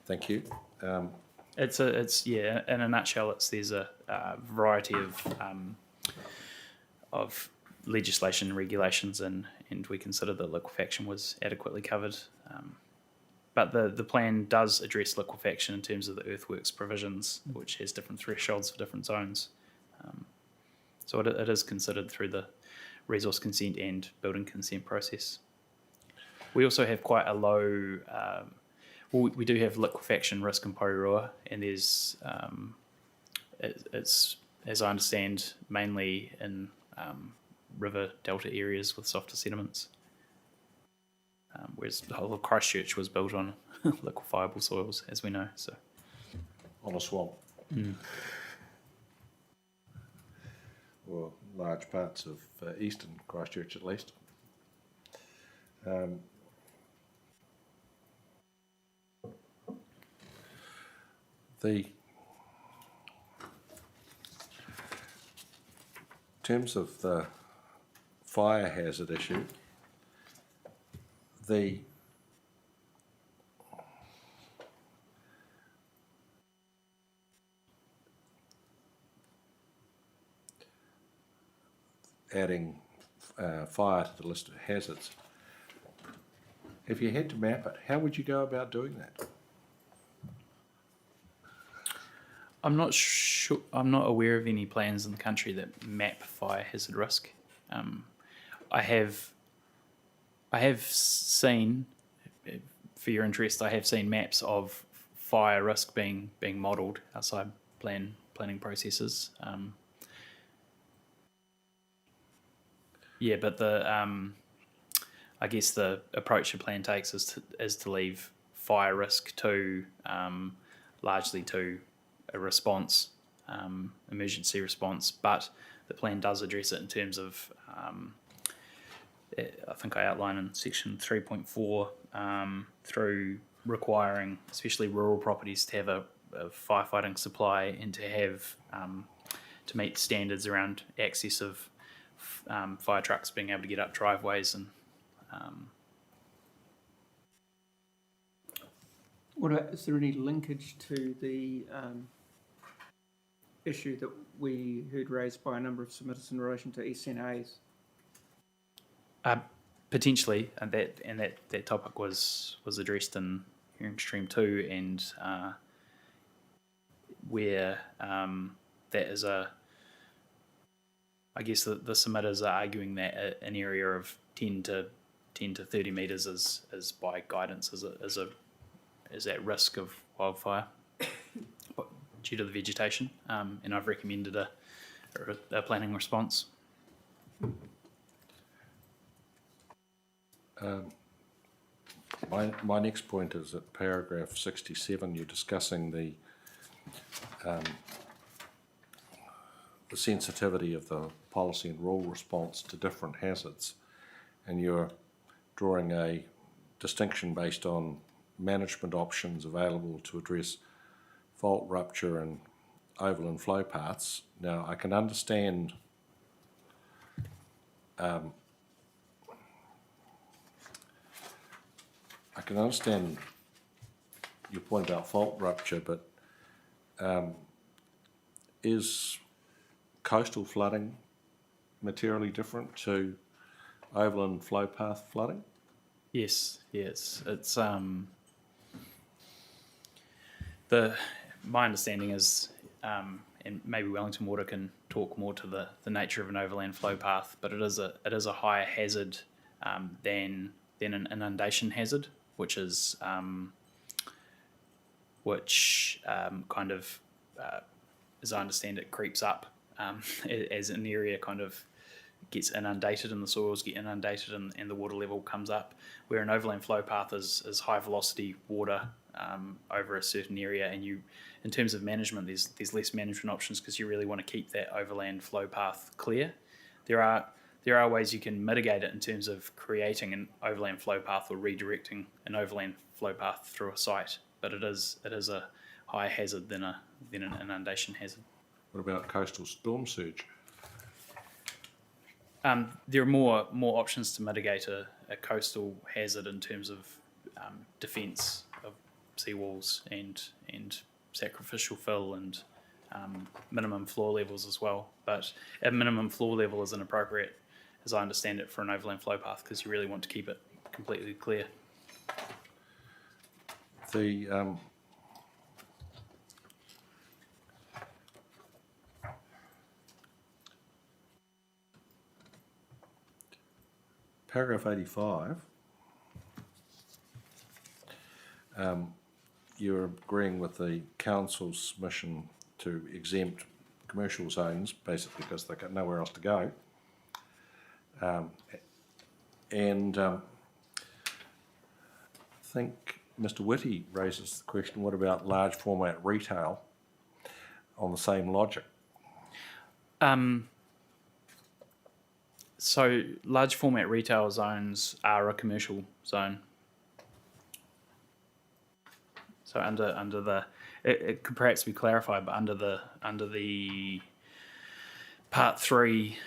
Thank you. It's in a nutshell, there's a variety of legislation and regulations, and we consider that liquefaction was adequately covered. But the plan does address liquefaction in terms of the earthworks provisions, which has different thresholds for different zones. So it is considered through the resource consent and building consent process. We also have quite a low. We do have liquefaction risk in Porirua, and there's it's, as I understand, mainly in river delta areas with softer sediments, whereas the whole of Christchurch was built on liquefiable soils, as we know. So On a swamp. Or large parts of eastern Christchurch at least. In terms of the fire hazard issue, adding fire to the list of hazards, if you had to map it, how would you go about doing that? I'm not sure. I'm not aware of any plans in the country that map fire hazard risk. I have seen, for your interest, I have seen maps of fire risk being modelled outside planning processes. But I guess the approach the plan takes is to leave fire risk to largely to a response, emergency response, but the plan does address it in terms of, I think I outline in section 3.4, through requiring especially rural properties to have a firefighting supply and to have to meet standards around access of fire trucks being able to get up driveways and Is there any linkage to the issue that we heard raised by a number of submitters in relation to SNAs? potentially, and that topic was addressed in hearing stream 2, and where that is I guess the submitters are arguing that an area of 10 to 30 metres is by guidance is at risk of wildfire due to the vegetation, and I've recommended a planning response. My next point is at paragraph 67, you're discussing the sensitivity of the policy and rule response to different hazards, and you're drawing a distinction based on management options available to address fault rupture and overland flow paths. Now, I can understand your point about fault rupture, but is coastal flooding materially different to overland flow path flooding? Yes, it's my understanding is, and maybe Wellington Water can talk more to the nature of an overland flow path, but it is a higher hazard than an inundation hazard, which is kind of, as I understand it, creeps up as an area kind of gets inundated and the soils get inundated and the water level comes up, where an overland flow path is high velocity water over a certain area, and you, in terms of management, there's less management options because you really want to keep that overland flow path clear. There are ways you can mitigate it in terms of creating an overland flow path or redirecting an overland flow path through a site, but it is a higher hazard than an inundation hazard. What about coastal storm surge? There are more options to mitigate a coastal hazard in terms of defence of seawalls and sacrificial fill and minimum floor levels as well. But a minimum floor level is inappropriate, as I understand it, for an overland flow path because you really want to keep it completely clear. The paragraph 85, you're agreeing with the council's submission to exempt commercial zones, basically because they've got nowhere else to go. I think Mr. Whitty raises the question, what about large format retail on the same logic? So large format retail zones are a commercial zone. So under the, it could perhaps be clarified, but under the part 3,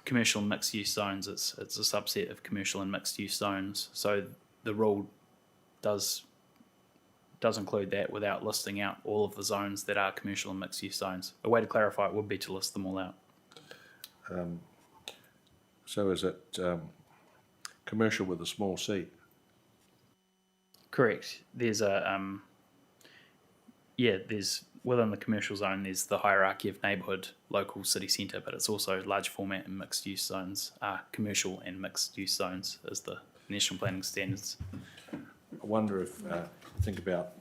commercial and mixed use zones, it's a subset of commercial and mixed use zones. So the rule does include that without listing out all of the zones that are commercial and mixed use zones. A way to clarify it would be to list them all out. So is it commercial with a small c? Correct. There's there's within the commercial zone, there's the hierarchy of neighbourhood, local, city centre, but it's also large format and mixed use zones are commercial and mixed use zones as the national planning standards. I wonder if think about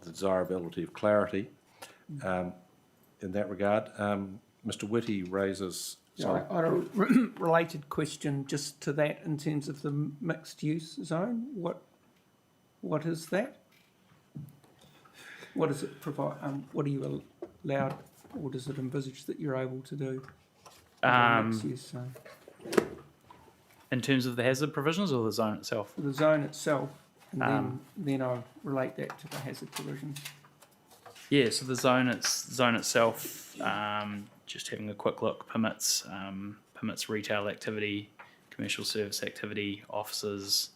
the desirability of clarity in that regard. Mr. Whitty raises. I had a related question just to that in terms of the mixed use zone. What is that? What does it provide? What are you allowed, or does it envisage that you're able to do? Mixed use zone? In terms of the hazard provisions or the zone itself? The zone itself, and then I'll relate that to the hazard provisions. Yeah, so the zone itself, just having a quick look, permits retail activity, commercial service activity, offices,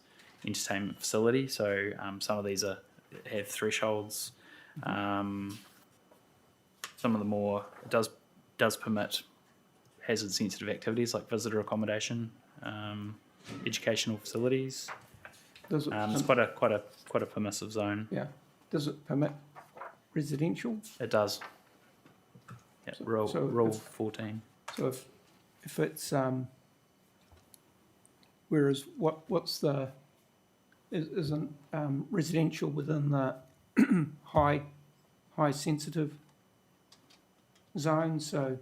entertainment facility. So some of these have thresholds. Some of the more, it does permit hazard sensitive activities like visitor accommodation, educational facilities. Does it? It's quite a permissive zone. Yeah. Does it permit residential? It does. Yeah, rule 14. So if it's whereas what's the isn't residential within the high sensitive zone? So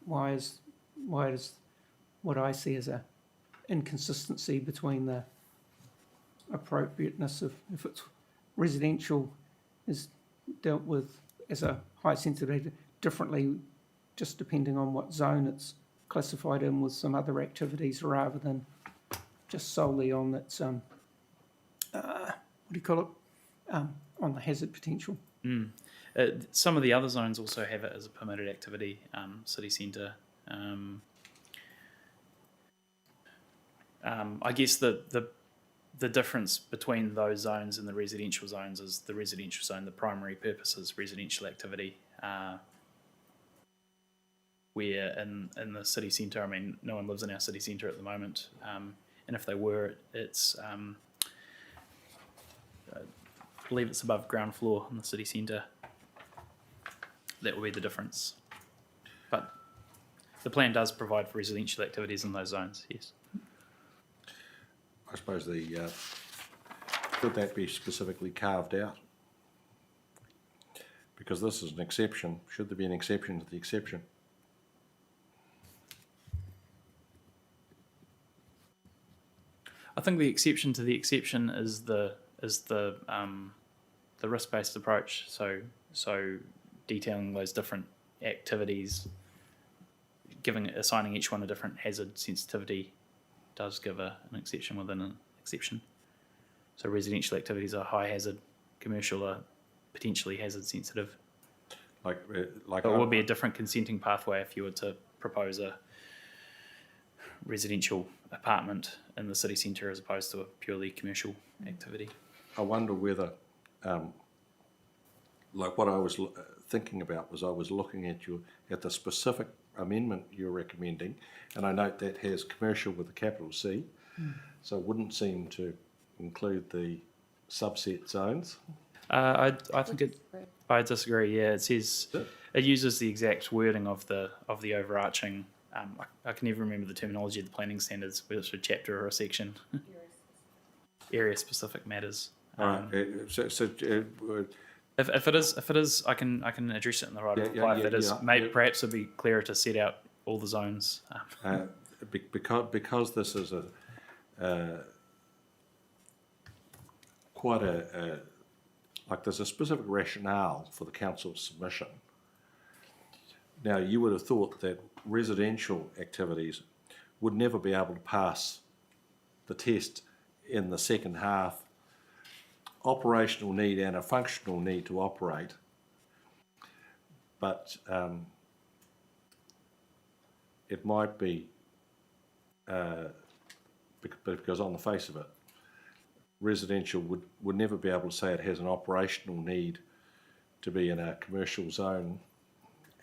why does what I see as a inconsistency between the appropriateness of if it's residential is dealt with as a high sensitivity differently, just depending on what zone it's classified in with some other activities rather than just solely on its, what do you call it, on the hazard potential. Some of the other zones also have it as a permitted activity, city centre. I guess the difference between those zones and the residential zones is the residential zone, the primary purpose is residential activity, where in the city centre, I mean, no one lives in our city centre at the moment, and if they were, it's I believe it's above ground floor in the city centre. That will be the difference. But the plan does provide for residential activities in those zones, yes. I suppose could that be specifically carved out? Because this is an exception. Should there be an exception to the exception? I think the exception to the exception is the risk-based approach. So detailing those different activities, assigning each one a different hazard sensitivity, does give an exception within an exception. So residential activities are high hazard, commercial are potentially hazard sensitive. Like But it would be a different consenting pathway if you were to propose a residential apartment in the city centre as opposed to a purely commercial activity. I wonder whether, like what I was thinking about was I was looking at the specific amendment you're recommending, and I note that has commercial with a capital C, so it wouldn't seem to include the subset zones. I think I disagree. Yeah, it says it uses the exact wording of the overarching. I can never remember the terminology of the planning standards, whether it's a chapter or a section. Area specific matters. If it is, I can address it in the right of reply. If it is, perhaps it'd be clearer to set out all the zones. Because this is quite a like there's a specific rationale for the council's submission. Now, you would have thought that residential activities would never be able to pass the test in the second half, operational need and a functional need to operate. But it might be, because on the face of it, residential would never be able to say it has an operational need to be in a commercial zone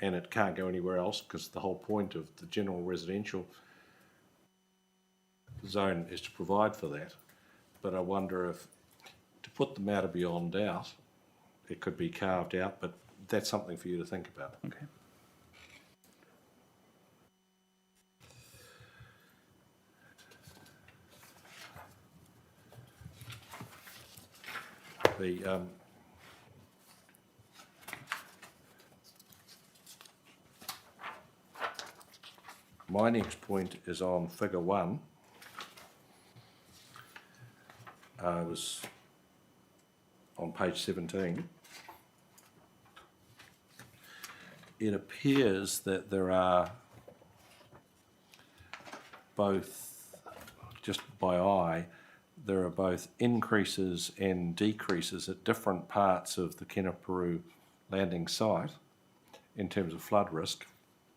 and it can't go anywhere else, because the whole point of the general residential zone is to provide for that. But I wonder if, to put the matter beyond doubt, it could be carved out, but that's something for you to think about. Okay. My next point is on figure 1. I was on page 17. It appears that there are both, just by eye, there are both increases and decreases at different parts of the Kenepuru landing site in terms of flood risk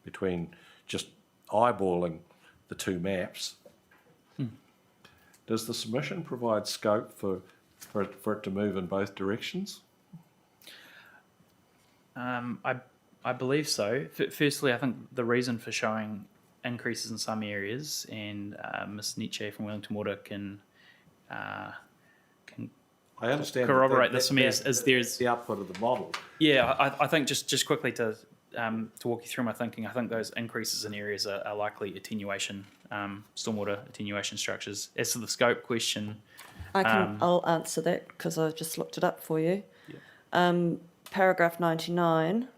between just eyeballing the two maps. Does the submission provide scope for it to move in both directions? I believe so. Firstly, I think the reason for showing increases in some areas, and Ms. Nietzsche from Wellington Water can I understand corroborate this for me, is there's the output of the model. Yeah, I think just quickly to walk you through my thinking, I think those increases in areas are likely attenuation, stormwater attenuation structures. As to the scope question, I'll answer that because I just looked it up for you. Yeah. Paragraph 99,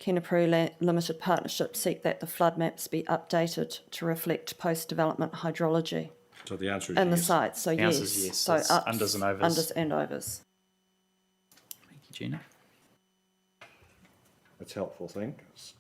Kenepuru Limited Partnership seek that the flood maps be updated to reflect post-development hydrology. So the answer is in the yes. site, so The yes. answer is yes, So it's ups, unders and overs. Unders and overs. Thank you, Gina. That's helpful, thanks.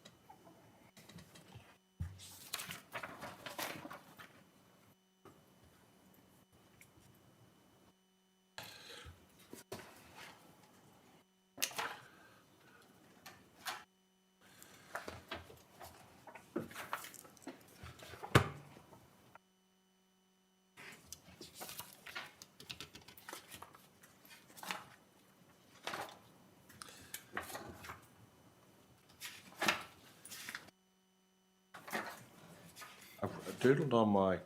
I've doodled on my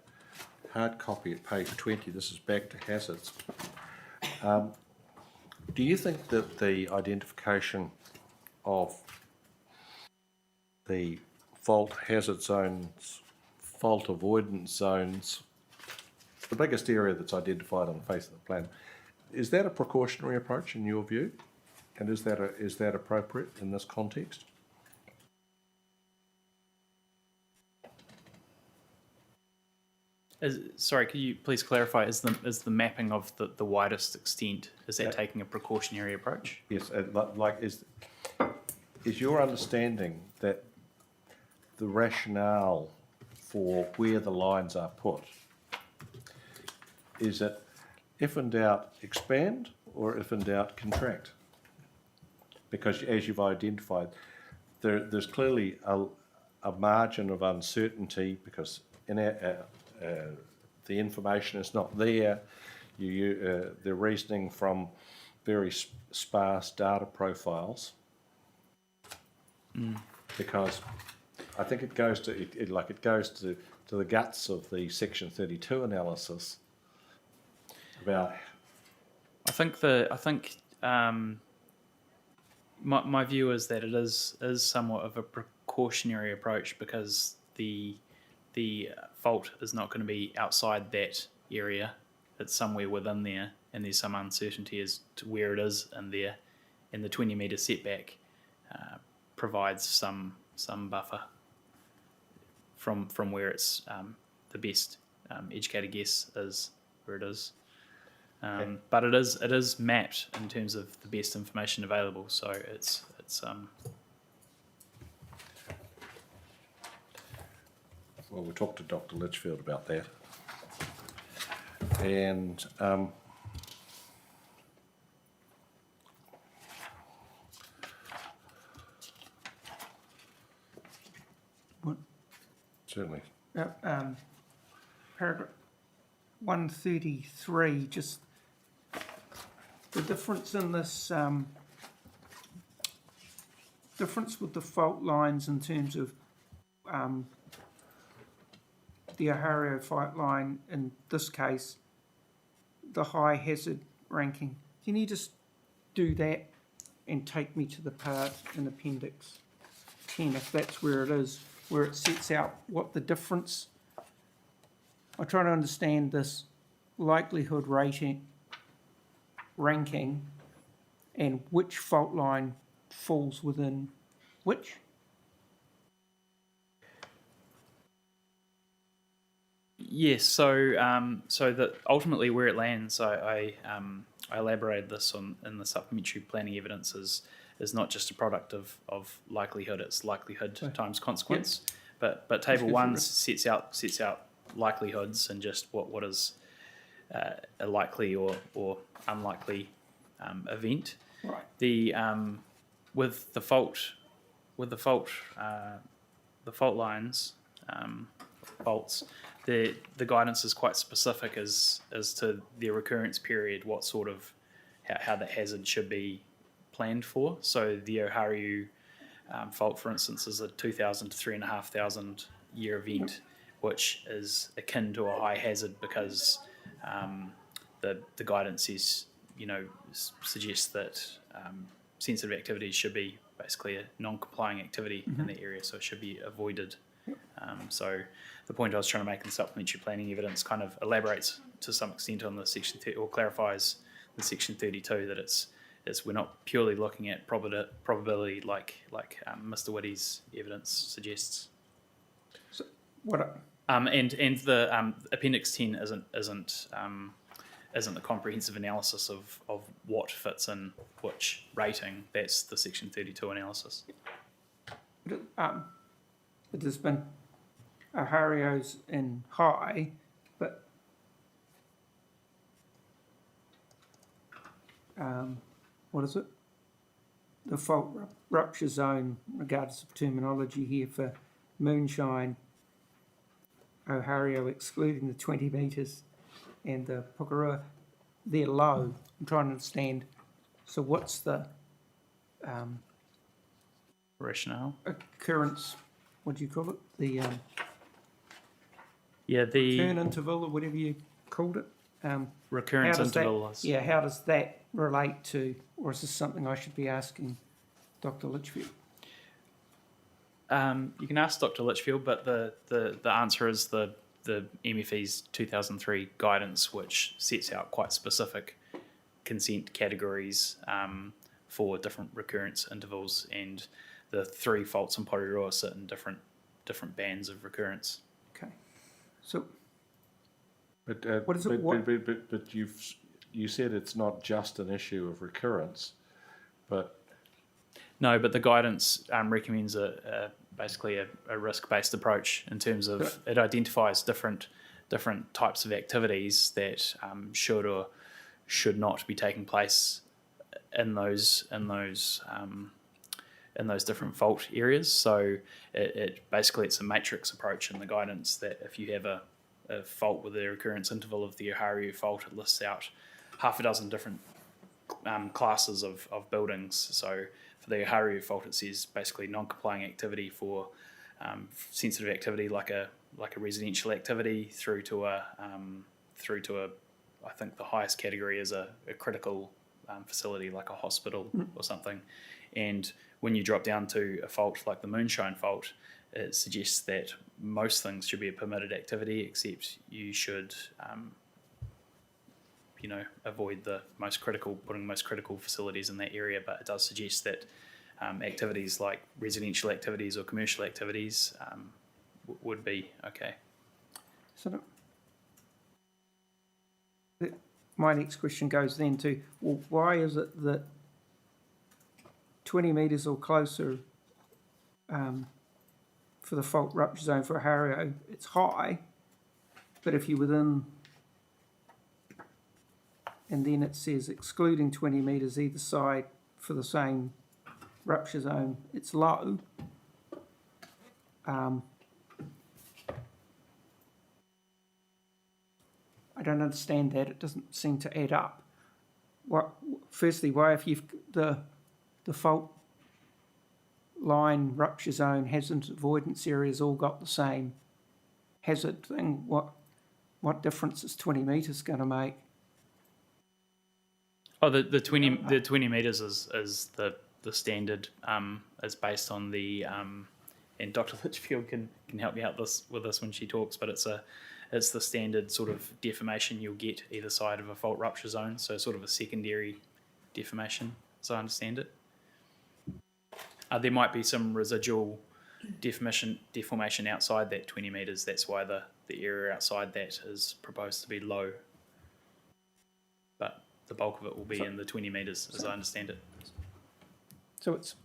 hard copy at page 20, this is back to hazards. Do you think that the identification of the fault hazard zones, fault avoidance zones, the biggest area that's identified on the face of the plan, is that a precautionary approach in your view? And is that appropriate in this context? Sorry, could you please clarify? Is the mapping of the widest extent, is that taking a precautionary approach? Yes, is your understanding that the rationale for where the lines are put is that if in doubt expand or if in doubt contract? Because as you've identified, there's clearly a margin of uncertainty because in the information is not there. They're reasoning from very sparse data profiles. Because I think it goes to to the guts of the Section 32 analysis about. I think my view is that it is somewhat of a precautionary approach because the fault is not going to be outside that area. It's somewhere within there, and there's some uncertainty as to where it is in there, and the 20-metre setback provides some buffer from where it's the best educated guess is where it is. But it is mapped in terms of the best information available, so it's Well, we'll talk to Dr. Litchfield about that. And certainly. Paragraph 133, just the difference in this, difference with the fault lines in terms of the Ohario fault line, in this case, the high hazard ranking. Can you just do that and take me to the part in Appendix 10, if that's where it is, where it sets out what the difference. I'm trying to understand this likelihood ranking and which fault line falls within which. yes. So that ultimately where it lands, I elaborated this in the supplementary planning evidence is not just a product of likelihood; it's likelihood times consequence. Yep. But table 1 sets out likelihoods and just what is a likely or unlikely event. Right. The with the fault lines faults, the guidance is quite specific as to their recurrence period, what sort of how the hazard should be planned for. So the Ohario fault, for instance, is a 2,000 to 3,500 year event, which is akin to a high hazard because the guidance is, suggests that sensitive activities should be basically a non-complying activity in the area, so it should be avoided. So the point I was trying to make in supplementary planning evidence kind of elaborates to some extent on the section 30, or clarifies the section 32 that it's we're not purely looking at probability like Mr. Whitty's evidence suggests. So what And the Appendix 10 isn't a comprehensive analysis of what fits in which rating. That's the Section 32 analysis. But there's been Oharios in high, but what is it? The fault rupture zone, regardless of terminology here for moonshine, Ohario excluding the 20 metres and the Porirua, they're low. I'm trying to understand. So what's the Rationale. occurrence, what do you call it? The The turn interval or whatever you called it? recurrence how does interval. that, how does that relate to, or is this something I should be asking Dr. Litchfield? You can ask Dr. Litchfield, but the answer is the MFE's 2003 guidance, which sets out quite specific consent categories for different recurrence intervals, and the 3 faults in Porirua sit in different bands of recurrence. Okay. So But What is it- but you said it's not just an issue of recurrence, but No, but the guidance recommends basically a risk-based approach in terms of it identifies different types of activities that should or should not be taking place in those different fault areas. So it's a matrix approach in the guidance that if you have a fault with the recurrence interval of the Ohariu fault, it lists out half a dozen different classes of buildings. So for the Ohariu fault, it says basically non-complying activity for sensitive activity like a residential activity through to a I think the highest category is a critical facility like a hospital or something. And when you drop down to a fault like the moonshine fault, it suggests that most things should be a permitted activity, except you should, avoid putting most critical facilities in that area. But it does suggest that activities like residential activities or commercial activities would be okay. So my next question goes then to, well, why is it that 20 metres or closer for the fault rupture zone for Ohariu, it's high, but if you're within, and then it says excluding 20 metres either side for the same rupture zone, it's low. I don't understand that. It doesn't seem to add up. Firstly, why if you've the fault line rupture zone hazard avoidance areas all got the same hazard thing, what difference is 20 metres going to make? Oh, the 20 meters is the standard is based on the and Dr. Litchfield can help me out with this when she talks, but it's the standard sort of deformation you'll get either side of a fault rupture zone, so sort of a secondary deformation, as I understand it. There might be some residual deformation outside that 20 metres. That's why the area outside that is proposed to be low. But the bulk of it will be in the 20 metres, as I understand it. So it's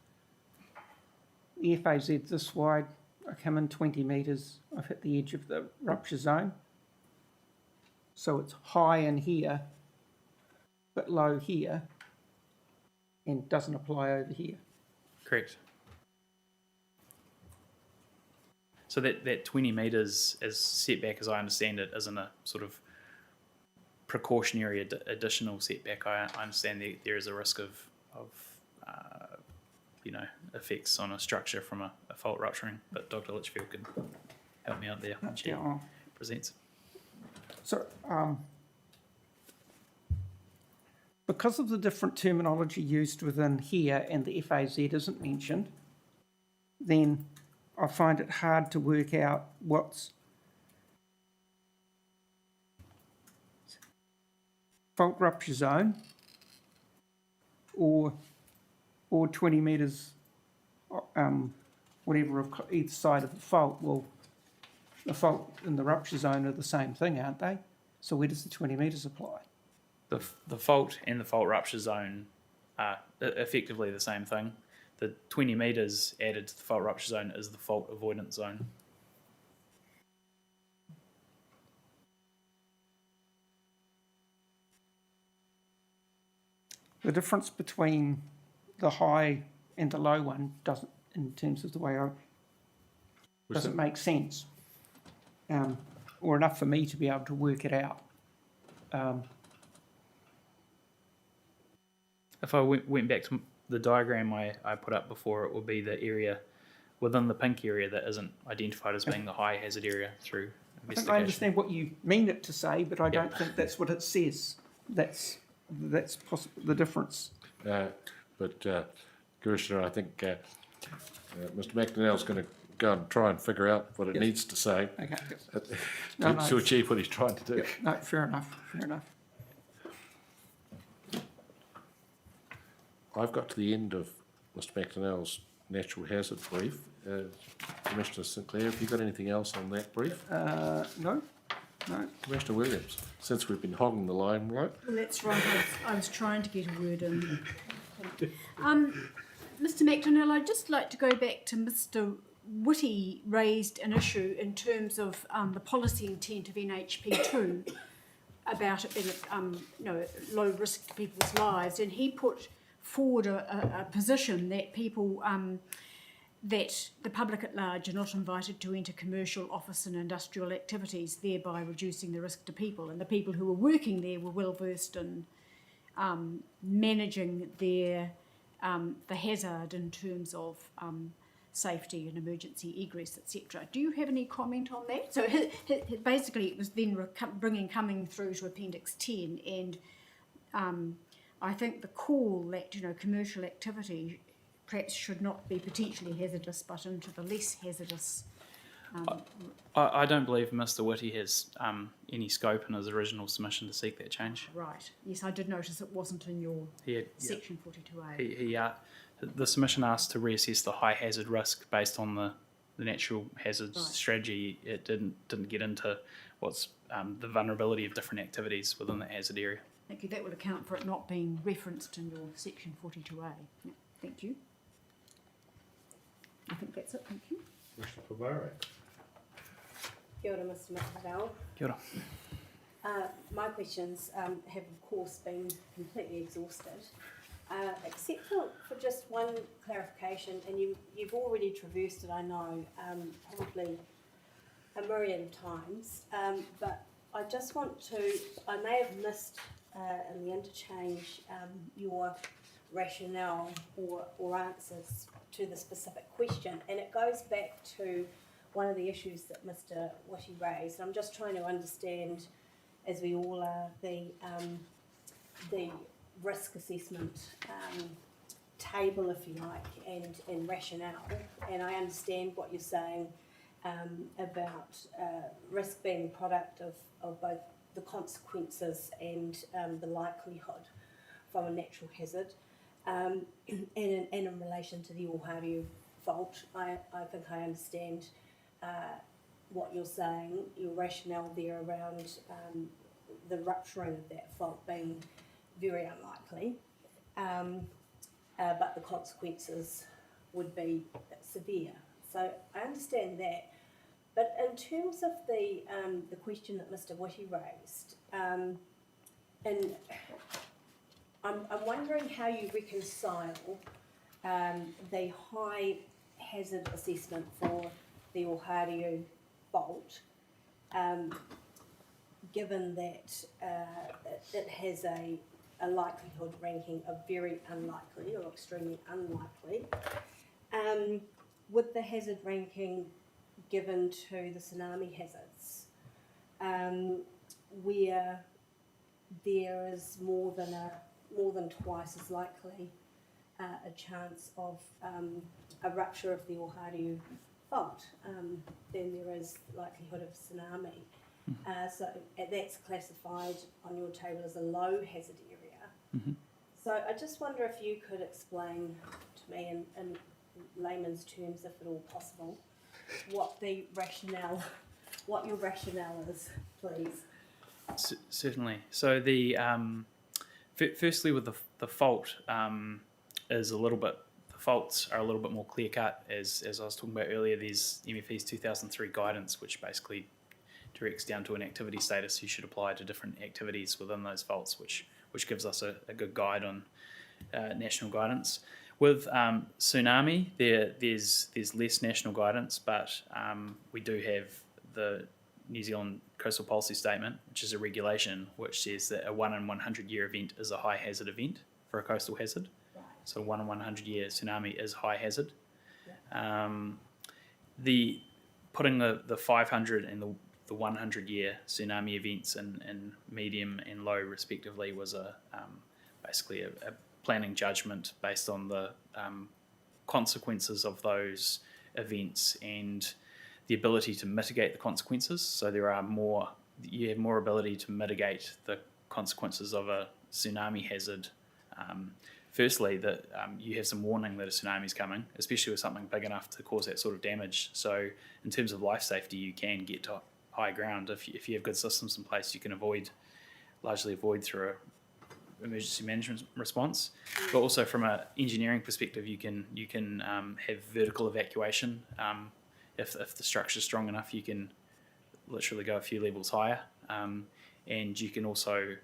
the FAZ this wide, I come in 20 metres, I've hit the edge of the rupture zone. So it's high in here, but low here, and doesn't apply over here. Correct. So that 20 metres as setback, as I understand it, isn't a sort of precautionary additional setback. I understand there is a risk of effects on a structure from a fault rupturing, but Dr. Litchfield can help me out there when she presents. So, because of the different terminology used within here and the FAZ isn't mentioned, then I find it hard to work out what's fault rupture zone or 20 metres, whatever, of either side of the fault. Well, the fault and the rupture zone are the same thing, aren't they? So where does the 20 metres apply? The fault and the fault rupture zone are effectively the same thing. The 20 metres added to the fault rupture zone is the fault avoidance zone. The difference between the high and the low one doesn't, in terms of the way doesn't make sense, or enough for me to be able to work it out. If I went back to the diagram I put up before, it would be the area within the pink area that isn't identified as being the high hazard area through I think investigation. I understand what you mean it to say, but I don't think that's what it says. That's the difference. Commissioner, I think Mr. McDonnell's going to go and try and figure out what it needs to say Okay. to achieve what he's trying to do. Yep. No, fair enough. Fair enough. I've got to the end of Mr. McDonnell's natural hazard brief. Commissioner Sinclair, have you got anything else on that brief? No. Commissioner Williams, since we've been hogging the limelight. Well, that's right. I was trying to get a word in. Mr. McDonnell, I'd just like to go back to Mr. Whitty raised an issue in terms of the policy intent of NHP2 about it being low risk to people's lives, and he put forward a position that people that the public at large are not invited to enter commercial, office and industrial activities, thereby reducing the risk to people. And the people who were working there were well versed in managing the hazard in terms of safety and emergency egress, etc. Do you have any comment on that? So basically it was then coming through to Appendix 10, and I think the call that commercial activity perhaps should not be potentially hazardous but into the less hazardous. I don't believe Mr. Whitty has any scope in his original submission to seek that change. Right. Yes, I did notice it wasn't in your section 42A. The submission asked to reassess the high hazard risk based on the natural hazards strategy. It didn't get into what's the vulnerability of different activities within the hazard area. Thank you. That will account for it not being referenced in your section 42A. Yeah, thank you. I think that's it. Thank you. Commissioner Pabare. Kia ora, Mr. McDonnell. Kia ora. My questions have, of course, been completely exhausted, except for just one clarification, and you've already traversed it, I know, probably a myriad of times, but I just want to, I may have missed in the interchange your rationale or answers to the specific question, and it goes back to one of the issues that Mr. Whitty raised. I'm just trying to understand, as we all are, the risk assessment table, if you like, and rationale. And I understand what you're saying about risk being a product of both the consequences and the likelihood from a natural hazard. And in relation to the Ohariu fault, I think I understand what you're saying, your rationale there around the rupturing of that fault being very unlikely, but the consequences would be severe. So I understand that. But in terms of the question that Mr. Whitty raised, and I'm wondering how you reconcile the high hazard assessment for the Ohariu fault, given that it has a likelihood ranking of very unlikely or extremely unlikely, with the hazard ranking given to the tsunami hazards, where there is more than twice as likely a chance of a rupture of the Ohariu fault than there is likelihood of tsunami. So that's classified on your table as a low hazard area. Mm-hmm. So I just wonder if you could explain to me in layman's terms, if at all possible, what the rationale what your rationale is, please. Certainly. So the firstly with the fault is a little bit. The faults are a little bit more clear cut. As I was talking about earlier, there's MFE's 2003 guidance, which basically directs down to an activity status you should apply to different activities within those faults, which gives us a good guide on national guidance. With tsunami, there's less national guidance, but we do have the New Zealand Coastal Policy Statement, which is a regulation which says that a 1 in 100 year event is a high hazard event for a coastal hazard. Right. So 1 in 100 year tsunami is high hazard. Yeah. The putting the 500 and the 100 year tsunami events in medium and low respectively was basically a planning judgment based on the consequences of those events and the ability to mitigate the consequences. So you have more ability to mitigate the consequences of a tsunami hazard. Firstly, that you have some warning that a tsunami is coming, especially with something big enough to cause that sort of damage. So in terms of life safety, you can get to high ground. If you have good systems in place, you can largely avoid through a emergency management response. But also from an engineering perspective, you can have vertical evacuation. If the structure is strong enough, you can literally go a few levels higher. And you can also,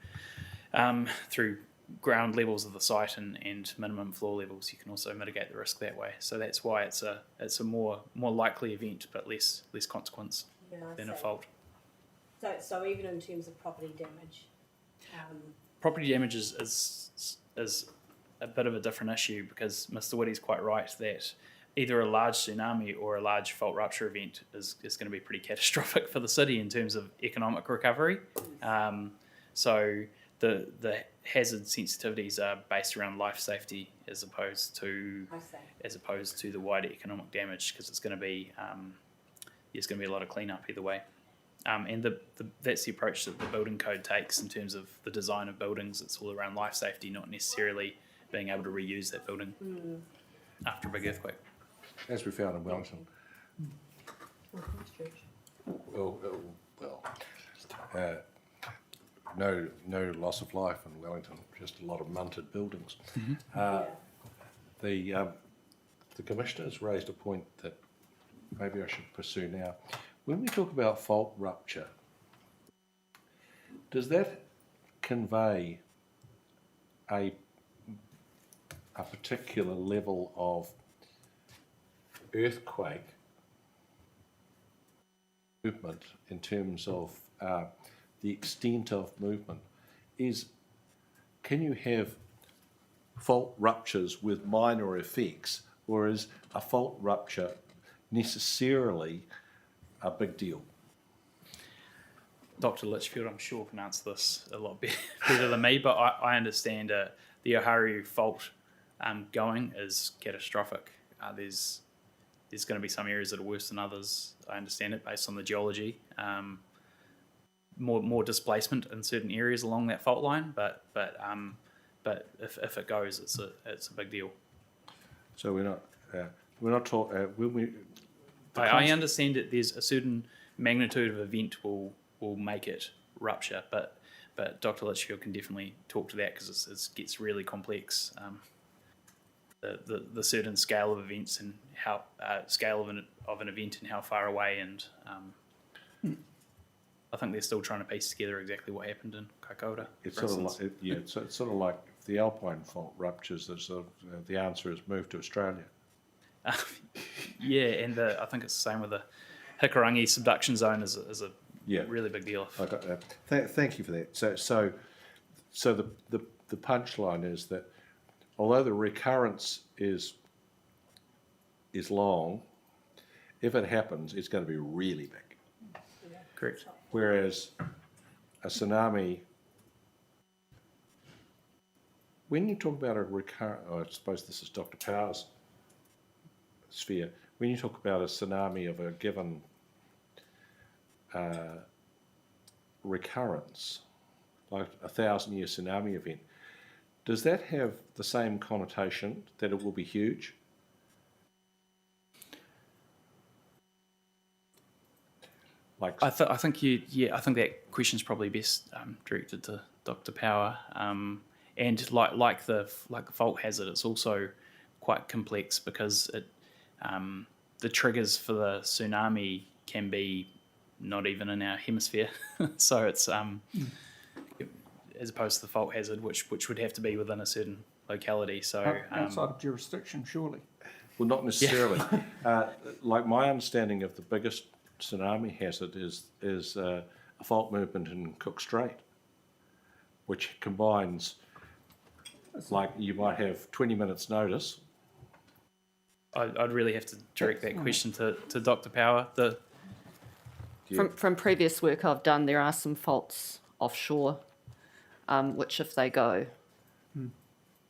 through ground levels of the site and minimum floor levels, you can also mitigate the risk that way. So that's why it's a more likely event, but less consequence than a fault. So even in terms of property damage. Property damage is a bit of a different issue because Mr. Whitty's quite right that either a large tsunami or a large fault rupture event is going to be pretty catastrophic for the city in terms of economic recovery. So the hazard sensitivities are based around life safety as opposed to the wider economic damage, because it's going to be there's going to be a lot of cleanup either way. And that's the approach that the building code takes in terms of the design of buildings. It's all around life safety, not necessarily being able to reuse that building after a big earthquake. As we found in Wellington. No loss of life in Wellington, just a lot of munted buildings. The Commissioner's raised a point that maybe I should pursue now. When we talk about fault rupture, does that convey a particular level of earthquake movement in terms of the extent of movement? Can you have fault ruptures with minor effects, or is a fault rupture necessarily a big deal? Dr. Litchfield, I'm sure, can answer this a lot better than me, but I understand the Oharu fault going is catastrophic. There's going to be some areas that are worse than others. I understand it based on the geology. More displacement in certain areas along that fault line, but if it goes, it's a big deal. So we're not talking when we. I understand that there's a certain magnitude of event will make it rupture, but Dr. Litchfield can definitely talk to that because it gets really complex. The certain scale of events and how scale of an event and how far away, and I think they're still trying to piece together exactly what happened in Kaikoura. It's sort of like if the Alpine fault ruptures, the answer is move to Australia. Yeah, and I think it's the same with the Hikurangi subduction zone is a really big deal. I got that. Thank you for that. So the punchline is that although the recurrence is long, if it happens, it's going to be really big. Correct. Whereas a tsunami, when you talk about a recurrent, I suppose this is Dr. Power's sphere, when you talk about a tsunami of a given recurrence, like a 1,000-year tsunami event, does that have the same connotation that it will be huge? Like, I think I think that question's probably best directed to Dr. Power. And like the fault hazard, it's also quite complex because the triggers for the tsunami can be not even in our hemisphere. So it's as opposed to the fault hazard, which would have to be within a certain locality. So Outside of jurisdiction, surely. well, not necessarily. Like my understanding of the biggest tsunami hazard is a fault movement in Cook Strait, which combines, like you might have 20 minutes notice. I'd really have to direct that question to Dr. Power. From previous work I've done, there are some faults offshore, which if they go,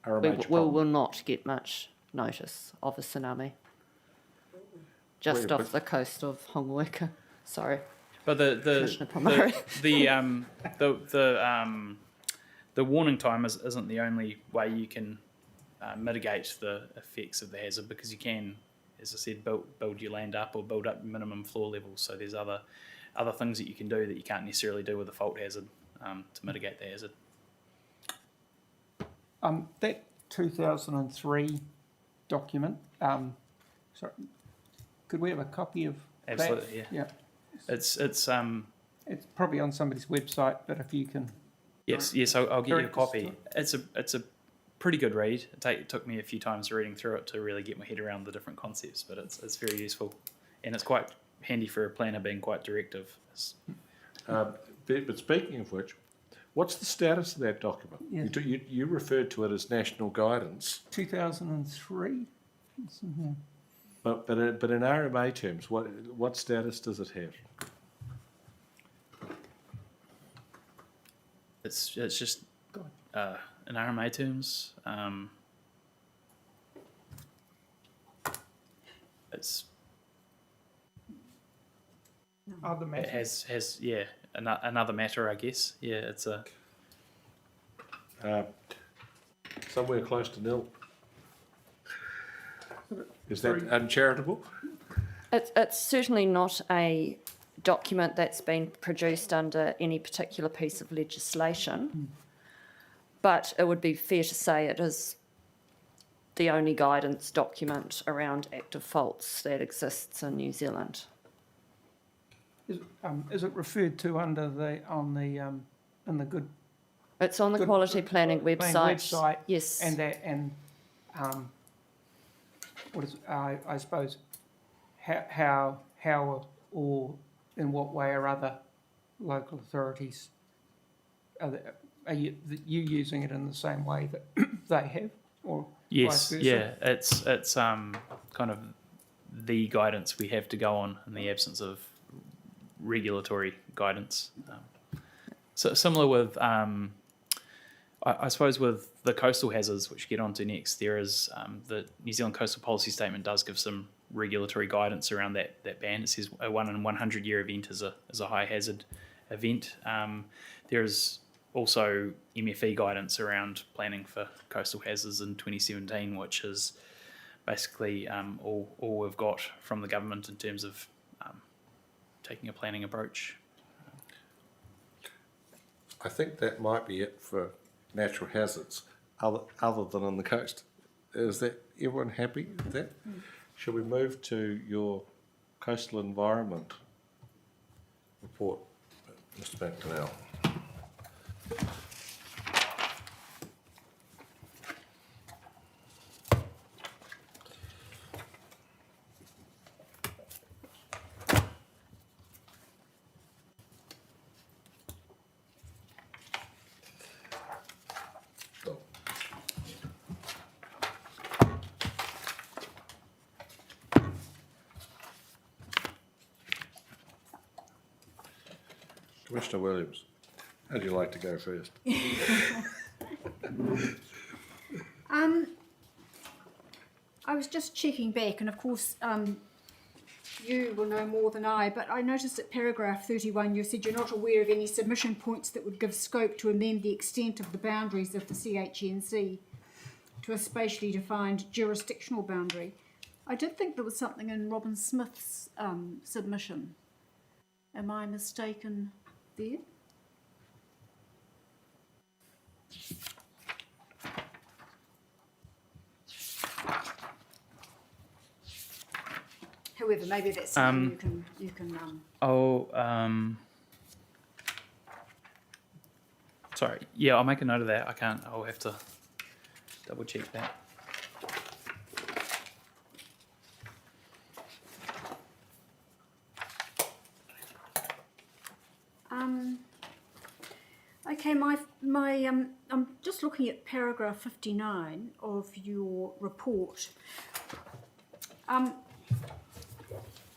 Are a we major will problem. not get much notice of a tsunami. Just Wait, off but- the coast of Hongoeka. Sorry, But Commissioner Pomare. the warning time isn't the only way you can mitigate the effects of the hazard, because you can, as I said, build your land up or build up minimum floor levels. So there's other things that you can do that you can't necessarily do with a fault hazard to mitigate the hazard. That 2003 document, sorry, could we have a copy of that? Absolutely, yeah. Yeah, It's it's probably on somebody's website, but if you can, yes. I'll get you a Direct us copy. to It's a pretty good read. It took me a few times reading through it to really get my head around the different concepts, but it's very useful, and it's quite handy for a planner being quite directive. But speaking of which, what's the status of that document? Yeah. You referred to it as national guidance, 2003? It's in here. but in RMA terms, what status does it have? It's just in RMA terms, it's Other it matters. has another matter, I guess. Yeah, it's a Somewhere close to nil. Is that uncharitable? It's certainly not a document that's been produced under any particular piece of legislation, but it would be fair to say it is the only guidance document around active faults that exists in New Zealand. Is it referred to under in the good It's on the Good- Quality Planning Planning website. website, Yes. what is I suppose how or in what way are other local authorities are you using it in the same way that they have, or yes, vice versa? yeah. It's kind of the guidance we have to go on in the absence of regulatory guidance. So similar with, I suppose with the coastal hazards, which we get onto next, there is the New Zealand Coastal Policy Statement does give some regulatory guidance around that ban. It says a 1 in 100 year event is a high hazard event. There is also MFE guidance around planning for coastal hazards in 2017, which is basically all we've got from the government in terms of taking a planning approach. I think that might be it for natural hazards, other than on the coast. Is that everyone happy with that? Shall we move to your coastal environment report, Mr. McDonnell? Commissioner Williams, how'd you like to go first? I was just checking back, and of course, you will know more than I, but I noticed at paragraph 31 you said you're not aware of any submission points that would give scope to amend the extent of the boundaries of the CHNC to a spatially defined jurisdictional boundary. I did think there was something in Robin Smith's submission Am I mistaken there? However, maybe that's something you can. Sorry. Yeah, I'll make a note of that. I'll have to double check that. Okay, I'm just looking at paragraph 59 of your report. I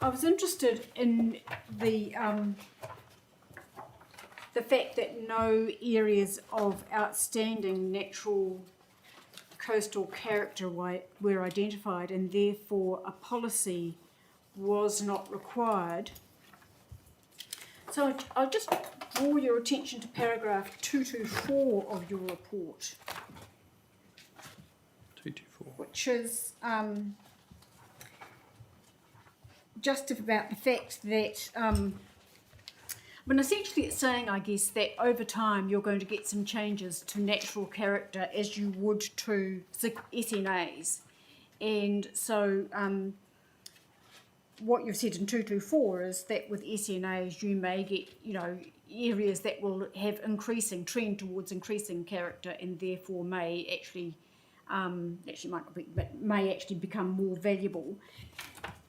was interested in the fact that no areas of outstanding natural coastal character were identified, and therefore a policy was not required. So I'll just draw your attention to paragraph 224 of your report, 224. which is just about the fact that, essentially it's saying, I guess, that over time you're going to get some changes to natural character as you would to SNAs. And so what you've said in 224 is that with SNAs you may get, areas that will have trend towards increasing character, and therefore may actually may actually become more valuable.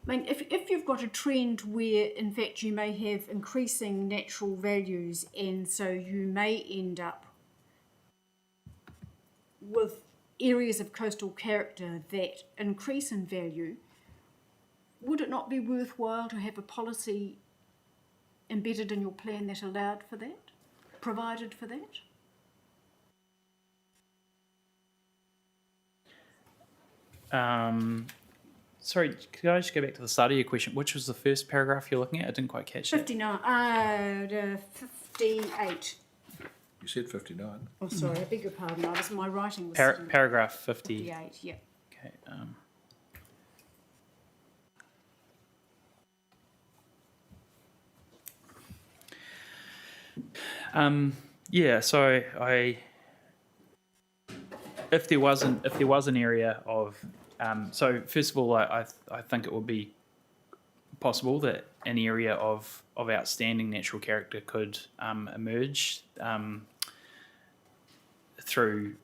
If you've got a trend where in fact you may have increasing natural values, and so you may end up with areas of coastal character that increase in value, would it not be worthwhile to have a policy embedded in your plan that allowed for that, provided for that? Sorry, could I just go back to the start of your question? Which was the first paragraph you're looking at? I didn't quite catch that. 58. You said 59. Oh, sorry, I beg your pardon. My writing was Paragraph 50. 58. Yeah. Okay. Yeah. So if there was an area of, so first of all, I think it would be possible that an area of outstanding natural character could emerge through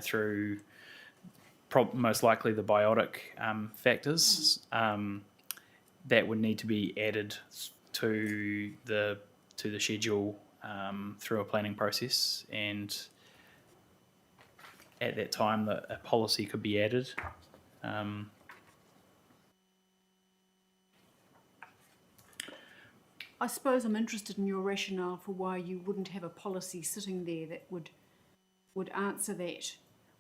through most likely the biotic factors that would need to be added to the schedule through a planning process, and at that time a policy could be added. I suppose I'm interested in your rationale for why you wouldn't have a policy sitting there that would answer that,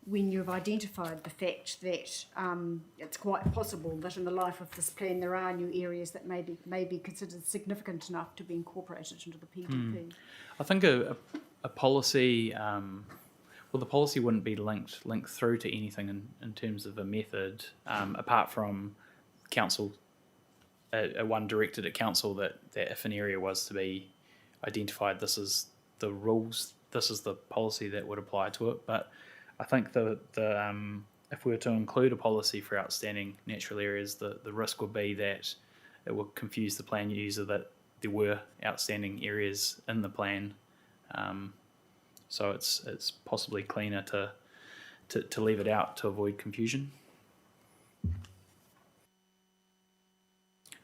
when you've identified the fact that it's quite possible that in the life of this plan there are new areas that may be considered significant enough to be incorporated into the PDP. I think a policy, the policy wouldn't be linked through to anything in terms of a method, apart from council, a one directed at council that if an area was to be identified, this is the rules, this is the policy that would apply to it. But I think if we were to include a policy for outstanding natural areas, the risk would be that it would confuse the plan user that there were outstanding areas in the plan. So it's possibly cleaner to leave it out to avoid confusion.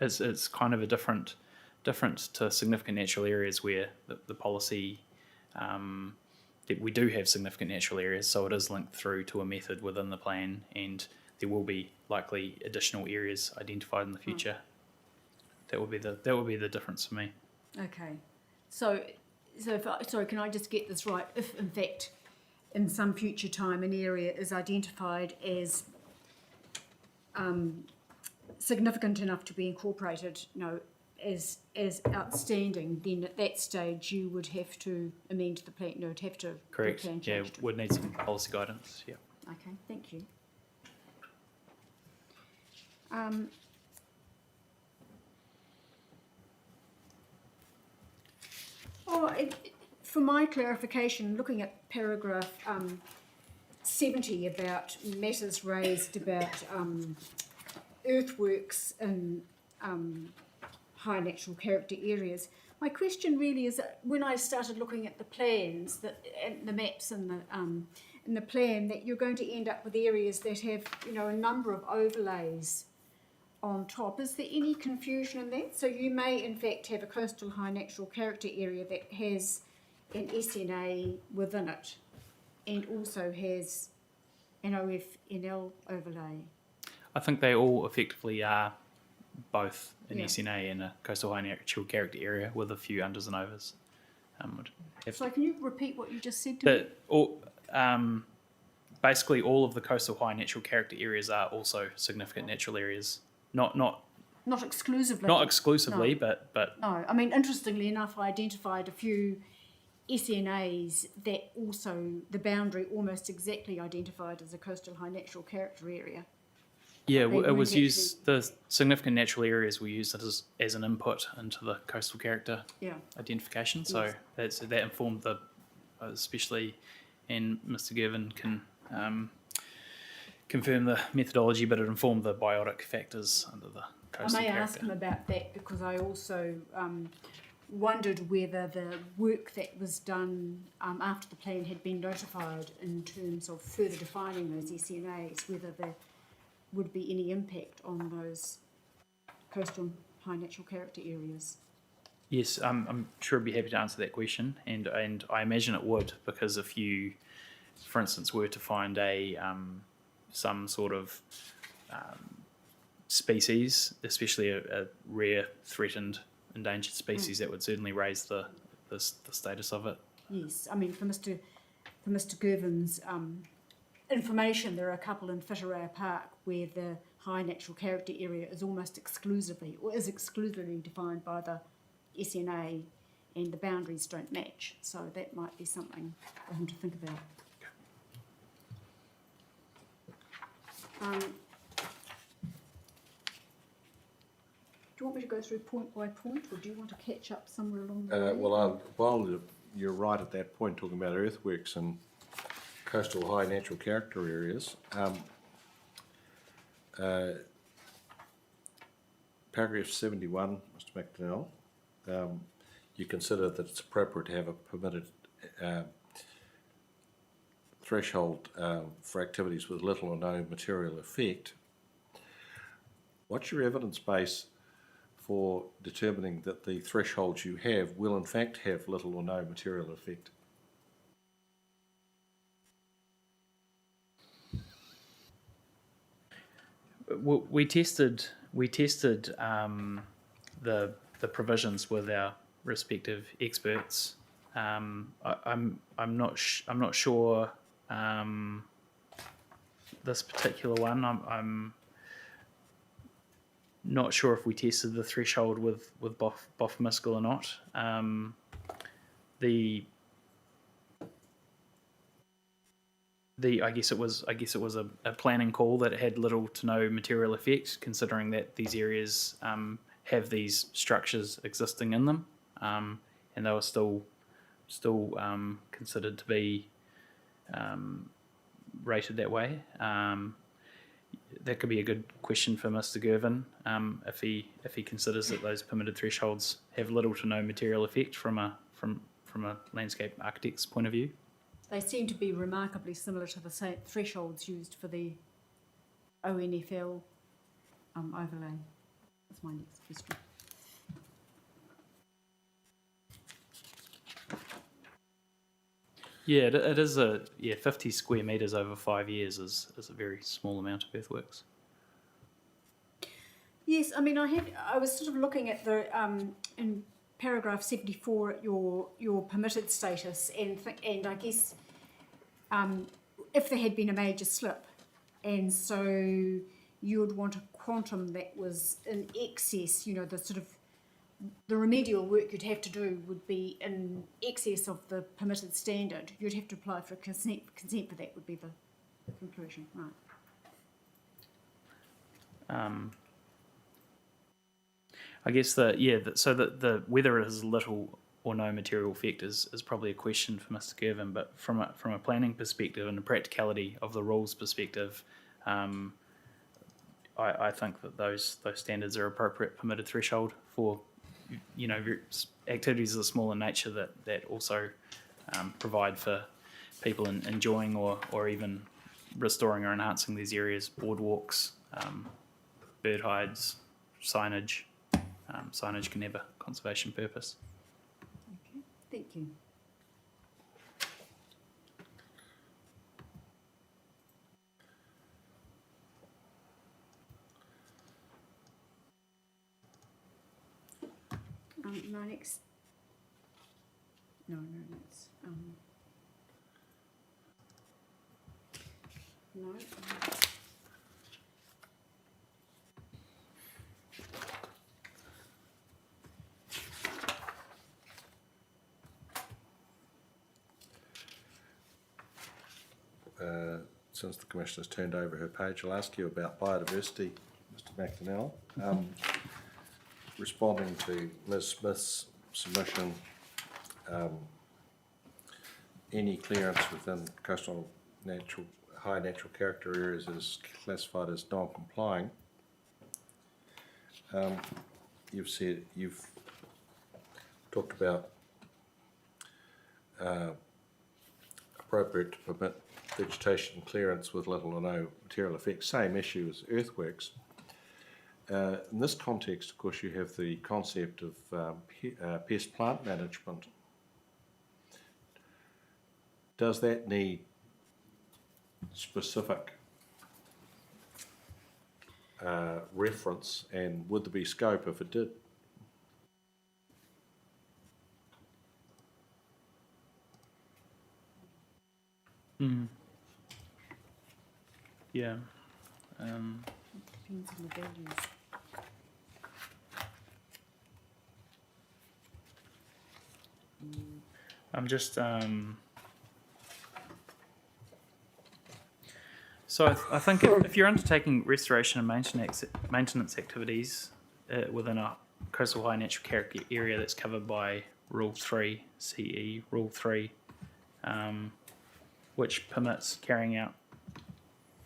It's kind of a different to significant natural areas where the policy that we do have significant natural areas, so it is linked through to a method within the plan, and there will be likely additional areas identified in the future. That would be the difference for me. Okay, so sorry, can I just get this right? If in fact, in some future time, an area is identified as significant enough to be incorporated, as outstanding, then at that stage you would have to amend the plan. Would have to. Correct. The plan Yeah, changed. would need some policy guidance. Yeah. Okay, thank you. For my clarification, looking at paragraph 70 about matters raised about earthworks in high natural character areas, my question really is that when I started looking at the plans, and the maps in the plan, that you're going to end up with areas that have, a number of overlays on top. Is there any confusion in that? So you may in fact have a coastal high natural character area that has an SNA within it and also has an OFNL overlay. I think they all effectively are both an Yeah. SNA and a coastal high natural character area with a few unders and overs. So can you repeat what you just said to me? But basically all of the coastal high natural character areas are also significant natural areas. Not Not exclusively. not exclusively, No. but No, I mean, interestingly enough, I identified a few SNAs that also, the boundary almost exactly identified as a coastal high natural character area. yeah, They it was weren't used. The significant natural areas were used as an input into the coastal character Yeah. identification. So Yes. that informed the, especially, and Mr. Girvin can confirm the methodology, but it informed the biotic factors under the coastal I may character. ask him about that because I also wondered whether the work that was done after the plan had been notified in terms of further defining those SNAs, whether there would be any impact on those coastal high natural character areas. Yes, I'm sure I'd be happy to answer that question, and I imagine it would, because if you, for instance, were to find some sort of species, especially a rare, threatened, endangered species, that would certainly raise the status of it. Yes, I mean for Mr. Girvin's information, there are a couple in Whitireia Park where the high natural character area is almost exclusively, or is exclusively defined by the SNA, and the boundaries don't match. So that might be something for him to think about. Do you want me to go through point by point, or do you want to catch up somewhere along the way? While you're right at that point, talking about earthworks and coastal high natural character areas, paragraph 71, Mr. McDonnell, you consider that it's appropriate to have a permitted threshold for activities with little or no material effect. What's your evidence base for determining that the thresholds you have will in fact have little or no material effect? We tested the provisions with our respective experts. I'm not sure this particular one. I'm not sure if we tested the threshold with Boff-Miskell or not. I guess it was a planning call that it had little to no material effect, considering that these areas have these structures existing in them, and they were still considered to be rated that way. That could be a good question for Mr. Girvin, if he considers that those permitted thresholds have little to no material effect from a landscape architect's point of view. They seem to be remarkably similar to the same thresholds used for the ONFL overlay. That's my next question. Yeah, it is 50 square metres over 5 years is a very small amount of earthworks. Yes, I mean, I was sort of looking at the in paragraph 74 at your permitted status, and I guess if there had been a major slip, and so you would want a quantum that was in excess, the remedial work you'd have to do would be in excess of the permitted standard. You'd have to apply for consent for that, would be the conclusion, right? I guess so the whether it is little or no material effect is probably a question for Mr. Girvin, but from a planning perspective and a practicality of the rules perspective, I think that those standards are appropriate permitted threshold for, you know, activities of the small in nature that also provide for people enjoying or even restoring or enhancing these areas, boardwalks, bird hides, signage. Signage can have a conservation purpose. Okay, thank you. My next. No, that's. No. Since the Commissioner's turned over her page, I'll ask you about biodiversity, Mr. McDonnell. Responding to Ms. Smith's submission, any clearance within coastal high natural character areas is classified as non-complying. You've talked about appropriate to permit vegetation clearance with little or no material effect. Same issue as earthworks. In this context, of course, you have the concept of pest plant management. Does that need specific reference, and would there be scope if it did? Yeah. Depends on the values. I'm just so I think if you're undertaking restoration and maintenance activities within a coastal high natural character area that's covered by Rule 3 CE Rule 3, which permits carrying out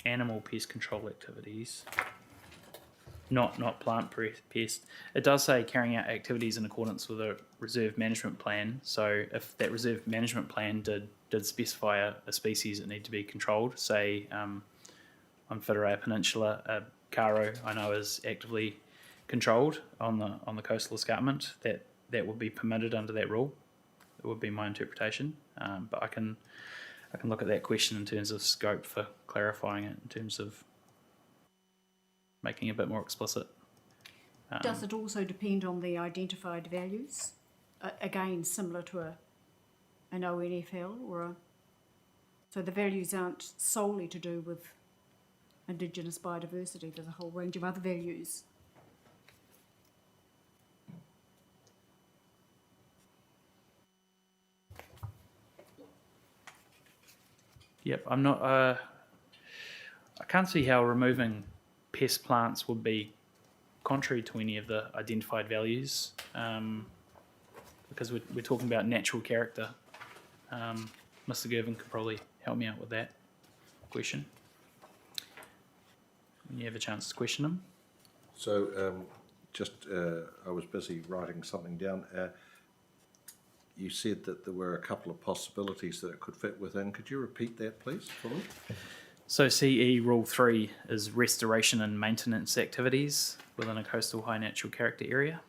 animal pest control activities, not plant pest. It does say carrying out activities in accordance with a reserve management plan. So if that reserve management plan did specify a species that need to be controlled, say on Whitireia Peninsula, Karo I know is actively controlled on the coastal escarpment, that would be permitted under that rule. It would be my interpretation, but I can look at that question in terms of scope for clarifying it in terms of making it a bit more explicit. Does it also depend on the identified values? Again, similar to an ONFL so the values aren't solely to do with Indigenous biodiversity. There's a whole range of other values. Yep, I'm not. I can't see how removing pest plants would be contrary to any of the identified values, because we're talking about natural character. Mr. Girvin could probably help me out with that question when you have a chance to question him. So, I was busy writing something down. You said that there were a couple of possibilities that it could fit within. Could you repeat that, please, for me? So CE Rule 3 is restoration and maintenance activities within a coastal high natural character area.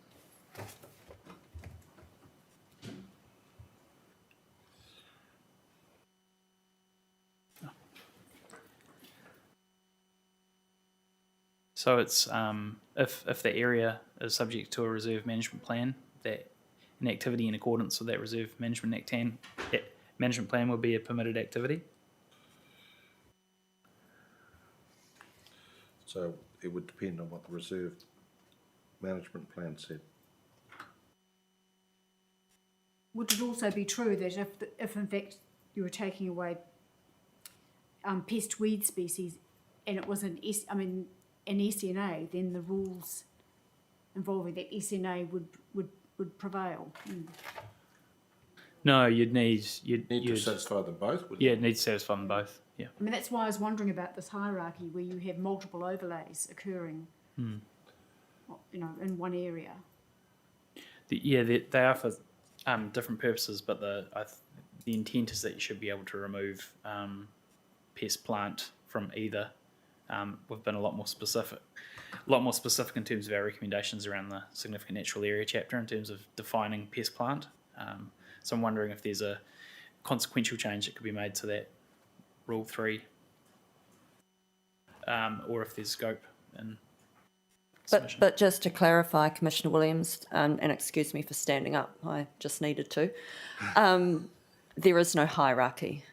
So it's if the area is subject to a reserve management plan, that an activity in accordance with that reserve management plan would be a permitted activity. So it would depend on what the reserve management plan said. Would it also be true that if in fact you were taking away pest weed species and it was an SNA, then the rules involving that SNA would prevail? No, you'd Need to satisfy them both, would yeah, you? it needs to satisfy them both. Yeah. I mean, that's why I was wondering about this hierarchy where you have multiple overlays occurring, you know, in one area. They are for different purposes, but the intent is that you should be able to remove pest plant from either. We've been a lot more specific in terms of our recommendations around the significant natural area chapter in terms of defining pest plant. So I'm wondering if there's a consequential change that could be made to that Rule 3, or if there's scope in submission. But just to clarify, Commissioner Williams, and excuse me for standing up, I just needed to, there is no hierarchy.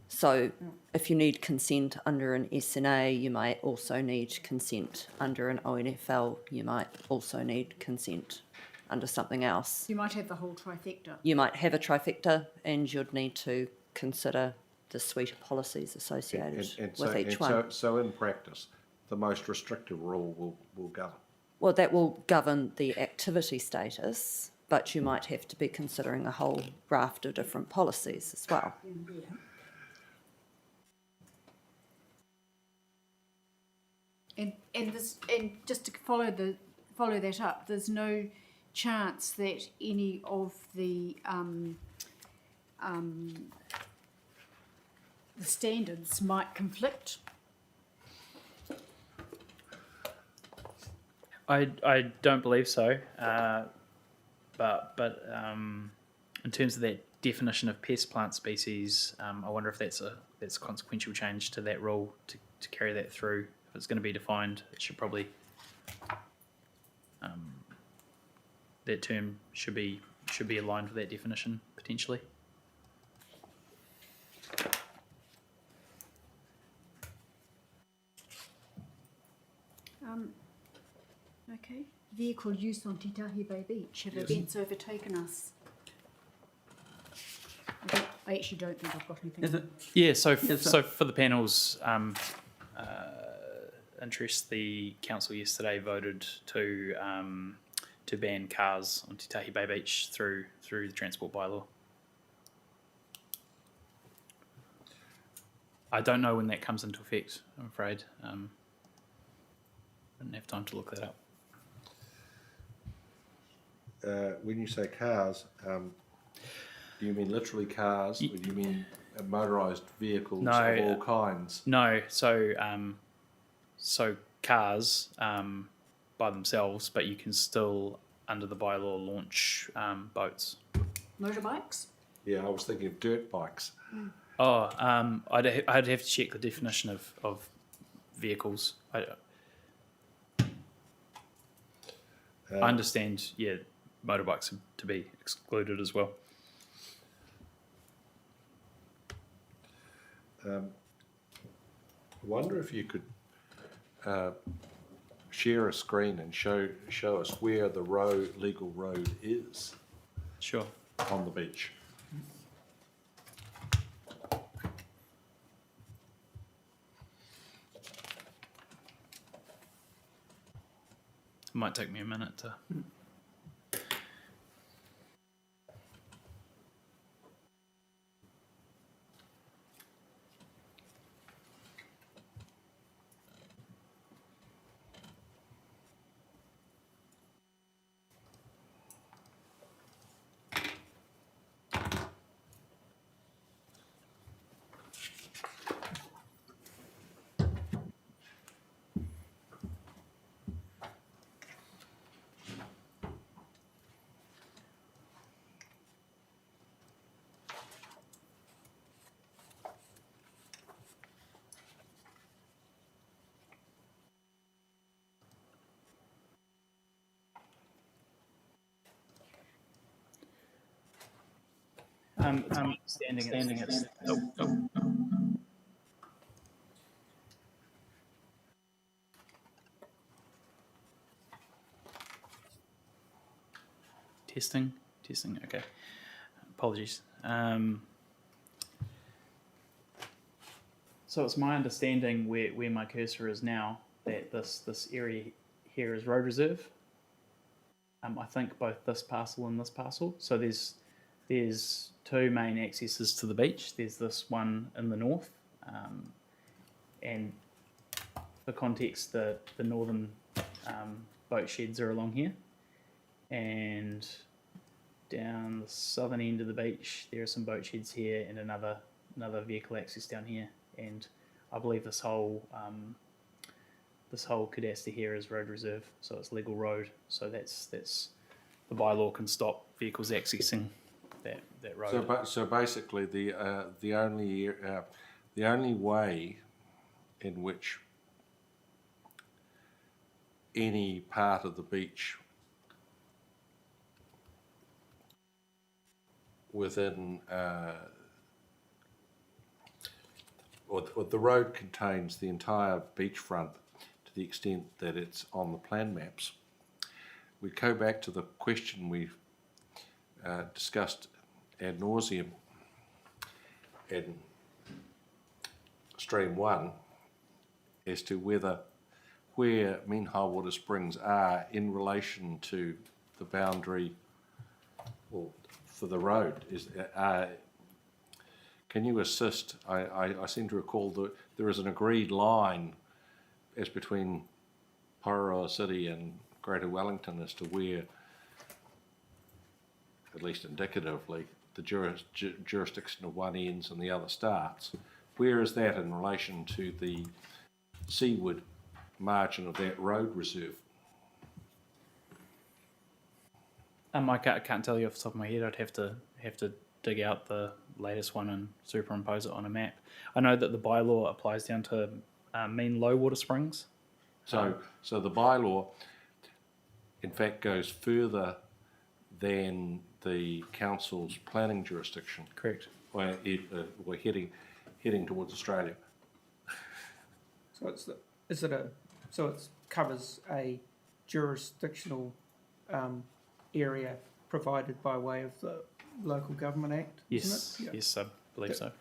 So if you need consent under an SNA, you might also need consent under an ONFL. You might also need consent under something else. You might have the whole trifecta. You might have a trifecta, and you'd need to consider the suite of policies associated with each one. So in practice, the most restrictive rule will govern. Well, that will govern the activity status, but you might have to be considering a whole raft of different policies as well. And just to follow that up, there's no chance that any of the standards might conflict. I don't believe so, but in terms of that definition of pest plant species, I wonder if that's a consequential change to that rule to carry that through. If it's going to be defined, it should probably that term should be aligned with that definition potentially. Okay. Vehicle use on Te Tahi Bay Beach. Have events overtaken us? I actually don't think I've got anything. Is it? Yeah, so for the panel's interest, the council yesterday voted to ban cars on Te Tahi Bay Beach through the transport bylaw. I don't know when that comes into effect, I'm afraid. Didn't have time to look that up. When you say cars, do you mean literally cars, or do you mean motorised vehicles of all kinds? No, so cars by themselves, but you can still, under the bylaw, launch boats. Motorbikes? Yeah, I was thinking of dirt bikes. Oh, I'd have to check the definition of vehicles. I understand, yeah, motorbikes are to be excluded as well. I wonder if you could share a screen and show us where the legal road is Sure. on the beach. It might take me a minute to. Standing at. Oh. Testing. Okay. Apologies. So it's my understanding where my cursor is now that this area here is road reserve. I think both this parcel and this parcel. So there's There's two main accesses to the beach. There's this one in the north, and for context, the northern boat sheds are along here, and down the southern end of the beach there are some boat sheds here and another vehicle access down here, and I believe this whole cadastre here is road reserve, so it's legal road. So that's the bylaw can stop vehicles accessing that road. So basically, the only way in which any part of the beach within or the road contains the entire beachfront to the extent that it's on the plan maps. We go back to the question we discussed ad nauseum in Stream 1 as to where mean high water springs are in relation to the boundary for the road. Can you assist? I seem to recall that there is an agreed line as between Porirua City and Greater Wellington as to where, at least indicatively, the jurisdiction of one ends and the other starts. Where is that in relation to the seaward margin of that road reserve? I can't tell you off the top of my head. I'd have to dig out the latest one and superimpose it on a map. I know that the bylaw applies down to mean low water springs. So the bylaw, in fact, goes further than the council's planning jurisdiction. Correct. We're heading towards Australia. So it covers a jurisdictional area provided by way of the Local Government Act, Yes, isn't it? yes, I believe so.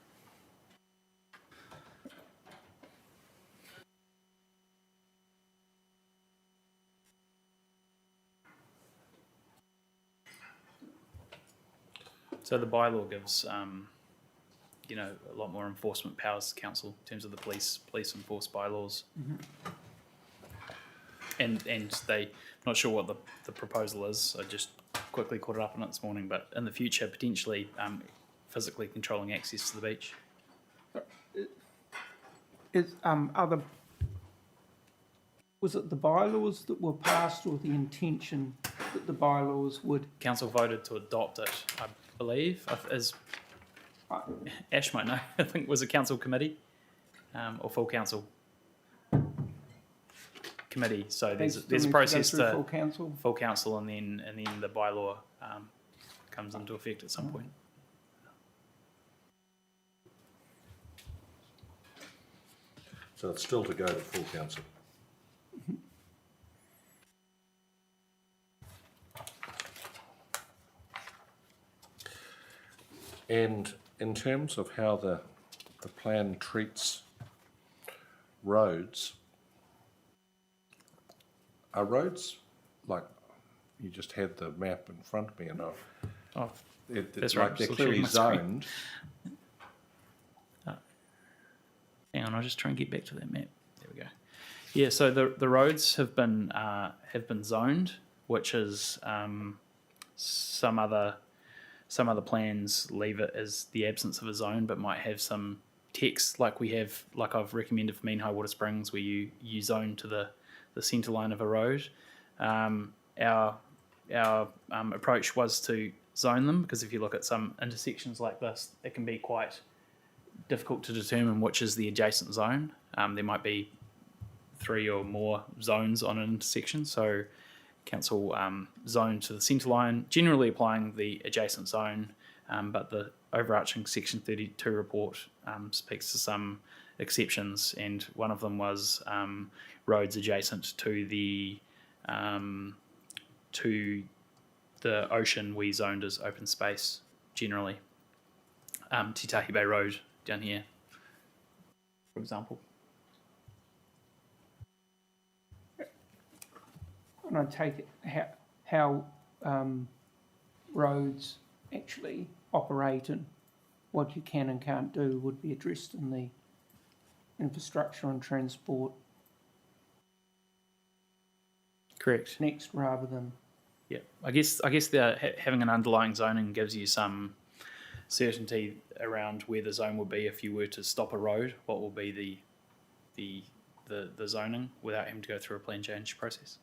So the bylaw gives, a lot more enforcement powers to council in terms of the police enforce bylaws. And they, not sure what the proposal is. I just quickly caught it up on it this morning, but in the future, potentially physically controlling access to the beach. Was it the bylaws that were passed or the intention that the bylaws would? Council voted to adopt it, I believe, as Ash might know. I think it was a council committee or full council committee. So there's a process to full council, and then the bylaw comes into effect at some point. So it's still to go to full council. And in terms of how the plan treats roads, are roads, like you just had the map in front of me, and That's like right, they're still clearly sharing my zoned. Hang on, I'll just try and get back to that map. There we go. Yeah, so the roads have been zoned, which is some other plans leave it as the absence of a zone, but might have some text like I've recommended for Mean High Water Springs, where you zone to the centre line of a road. Our approach was to zone them, because if you look at some intersections like this, it can be quite difficult to determine which is the adjacent zone. There might be 3 or more zones on an intersection, so council zone to the centre line, generally applying the adjacent zone, but the overarching Section 32 report speaks to some exceptions, and one of them was roads adjacent to the ocean we zoned as open space generally. Titahi Bay Road down here, for example. And I take it how roads actually operate and what you can and can't do would be addressed in the infrastructure and transport Correct. next rather than. Yeah, I guess having an underlying zoning gives you some certainty around where the zone would be if you were to stop a road. What will be the zoning without having to go through a plan change process?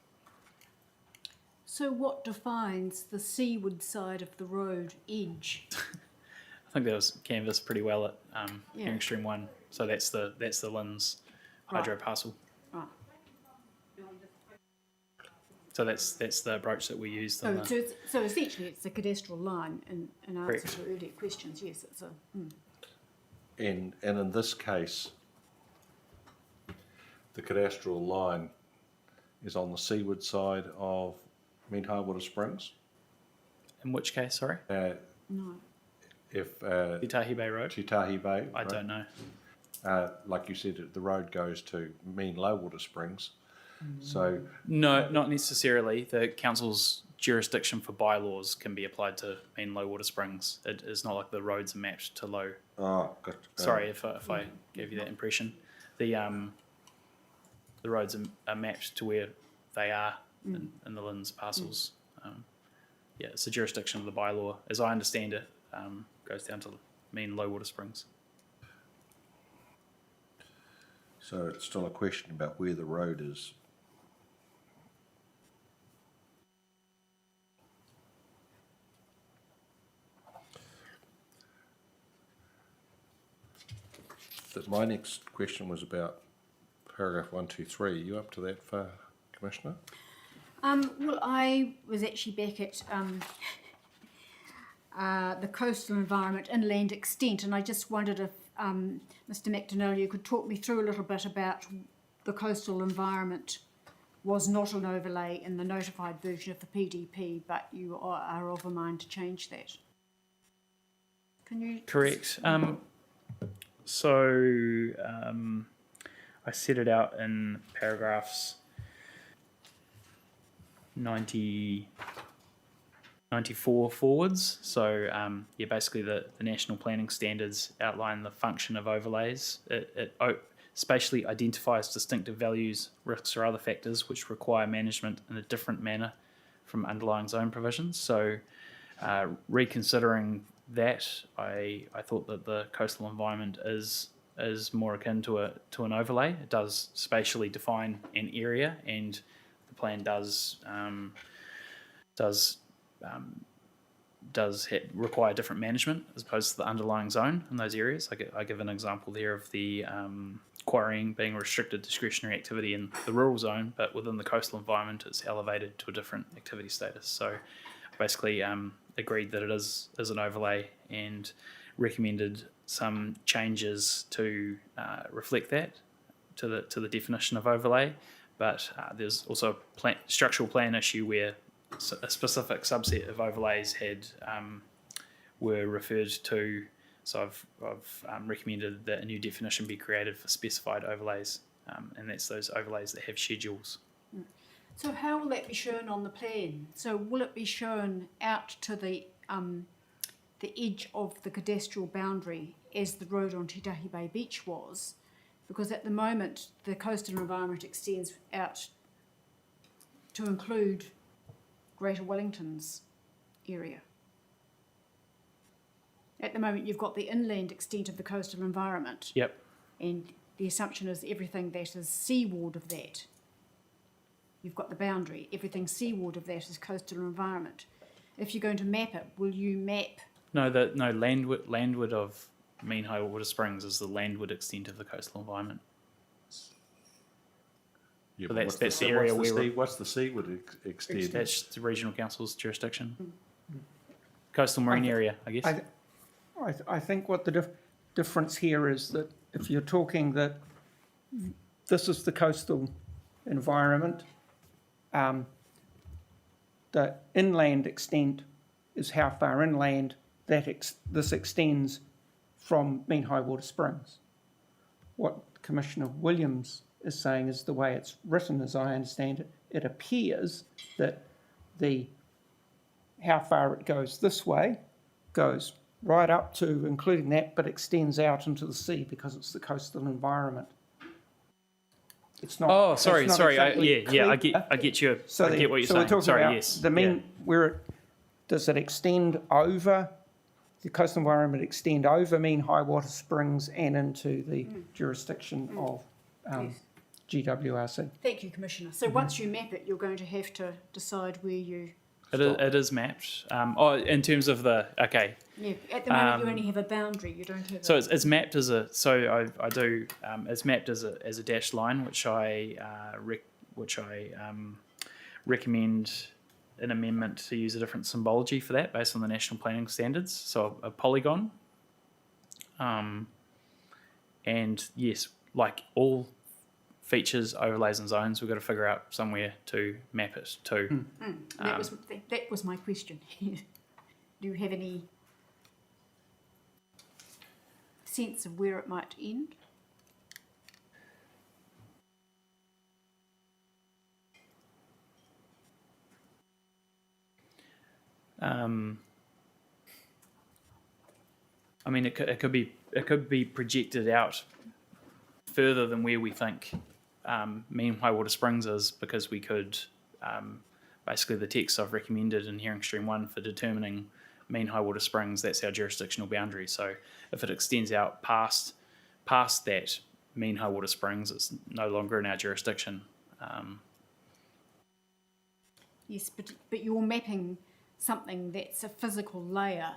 So what defines the seaward side of the road edge? I think that was canvassed pretty well at Yeah. Hearing Stream 1. So that's the Lynn's hydro parcel. Right. So that's the approach that we used. So essentially it's a cadastral line in answer Correct. to earlier questions. Yes, it's a... And in this case, the cadastral line is on the seaward side of Mean High Water Springs. In which case, sorry? No. If Itahi Bay Road? Chitahi Bay, I don't know. like you said, the road goes to Mean Low Water Springs. So No, not necessarily. The council's jurisdiction for bylaws can be applied to Mean Low Water Springs. It is not like the roads are mapped to low. Sorry if I gave you that impression. The roads are mapped to where they are in the Lynn's parcels. Yeah, it's the jurisdiction of the bylaw. As I understand it, goes down to Mean Low Water Springs. So it's still a question about where the road is. But my next question was about paragraph 123. Are you up to that far, Commissioner? Well, I was actually back at the coastal environment, inland extent, and I just wondered if Mr. McDonnell, you could talk me through a little bit about the coastal environment was not an overlay in the notified version of the PDP, but you are of a mind to change that. Can you? Correct. So I set it out in paragraphs 94 forwards. So yeah, basically the national planning standards outline the function of overlays. It spatially identifies distinctive values, risks or other factors which require management in a different manner from underlying zone provisions. So reconsidering that, I thought that the coastal environment is more akin to an overlay. It does spatially define an area, and the plan does require different management as opposed to the underlying zone in those areas. I give an example there of the quarrying being restricted discretionary activity in the rural zone, but within the coastal environment it's elevated to a different activity status. So basically agreed that it is an overlay and recommended some changes to reflect that to the definition of overlay. But there's also a structural plan issue where a specific subset of overlays were referred to. So I've recommended that a new definition be created for specified overlays, and that's those overlays that have schedules. So how will that be shown on the plan? So will it be shown out to the edge of the cadastral boundary as the road on Titahi Bay Beach was? Because at the moment the coastal environment extends out to include Greater Wellington's area. At the moment you've got the inland extent of the coastal environment. Yep. And the assumption is everything that is seaward of that. You've got the boundary. Everything seaward of that is coastal environment. If you're going to map it, will you map? No, landward of Mean High Water Springs is the landward extent of the coastal environment. Yeah, So but that's the area where what's the seaward extent? that's the regional council's jurisdiction. Coastal marine area, I guess. I think what the difference here is that if you're talking that this is the coastal environment, the inland extent is how far inland this extends from Mean High Water Springs. What Commissioner Williams is saying is the way it's written, as I understand it, it appears that how far it goes this way goes right up to, including that, but extends out into the sea because it's the coastal environment. It's not. Oh, it's sorry, not sorry. exactly I clear. get you. So I get what you're so we're saying. talking Sorry, about yes. the mean does it extend over the coastal environment? Extend over mean high water springs and into the jurisdiction of Yes. GWRC. Thank you, Commissioner. So once you map it, you're going to have to decide where you. It is mapped. In terms of okay. Yeah, at the moment you only have a boundary. You don't have. So it's mapped as a. So I do. It's mapped as a dashed line, which I recommend an amendment to use a different symbology for that, based on the national planning standards. So a polygon. And yes, like all features, overlays, and zones, we've got to figure out somewhere to map it to. That was my question. Do you have any sense of where it might end? I mean, it could be projected out further than where we think mean high water springs is, because we could basically the text I've recommended in hearing stream 1 for determining mean high water springs, that's our jurisdictional boundary. So if it extends out past that mean high water springs, it's no longer in our jurisdiction. Yes, but you're mapping something that's a physical layer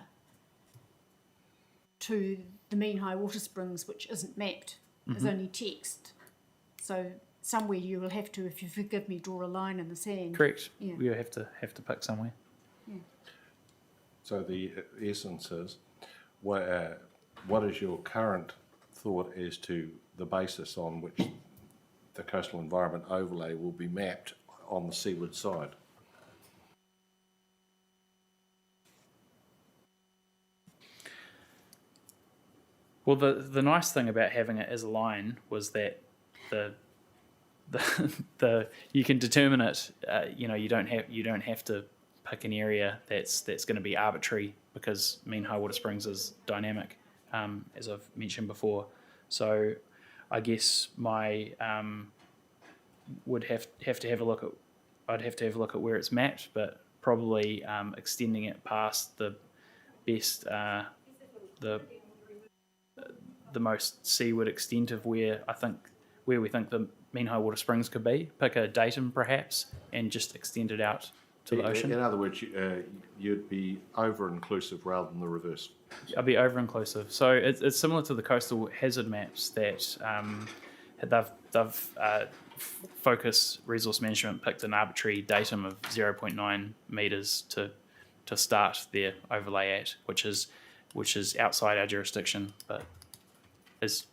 to the mean high water springs, which isn't mapped, is only text. So somewhere you will have to, if you forgive me, draw a line in the sand. Correct. Yeah. We have to pick somewhere. Yeah. So the essence is, what is your current thought as to the basis on which the coastal environment overlay will be mapped on the seaward side? Well, the nice thing about having it as a line was that the you can determine it. You don't have to pick an area that's going to be arbitrary, because mean high water springs is dynamic, as I've mentioned before. So I guess my would have to have a look at. I'd have to have a look at where it's mapped, but probably extending it past the best the most seaward extent of where we think the mean high water springs could be. Pick a datum perhaps, and just extend it out to the ocean. In other words, you'd be over-inclusive rather than the reverse. I'll be over-inclusive. So it's similar to the coastal hazard maps that they've Focus Resource Management picked an arbitrary datum of 0.9 metres to start their overlay at, which is outside our jurisdiction, but is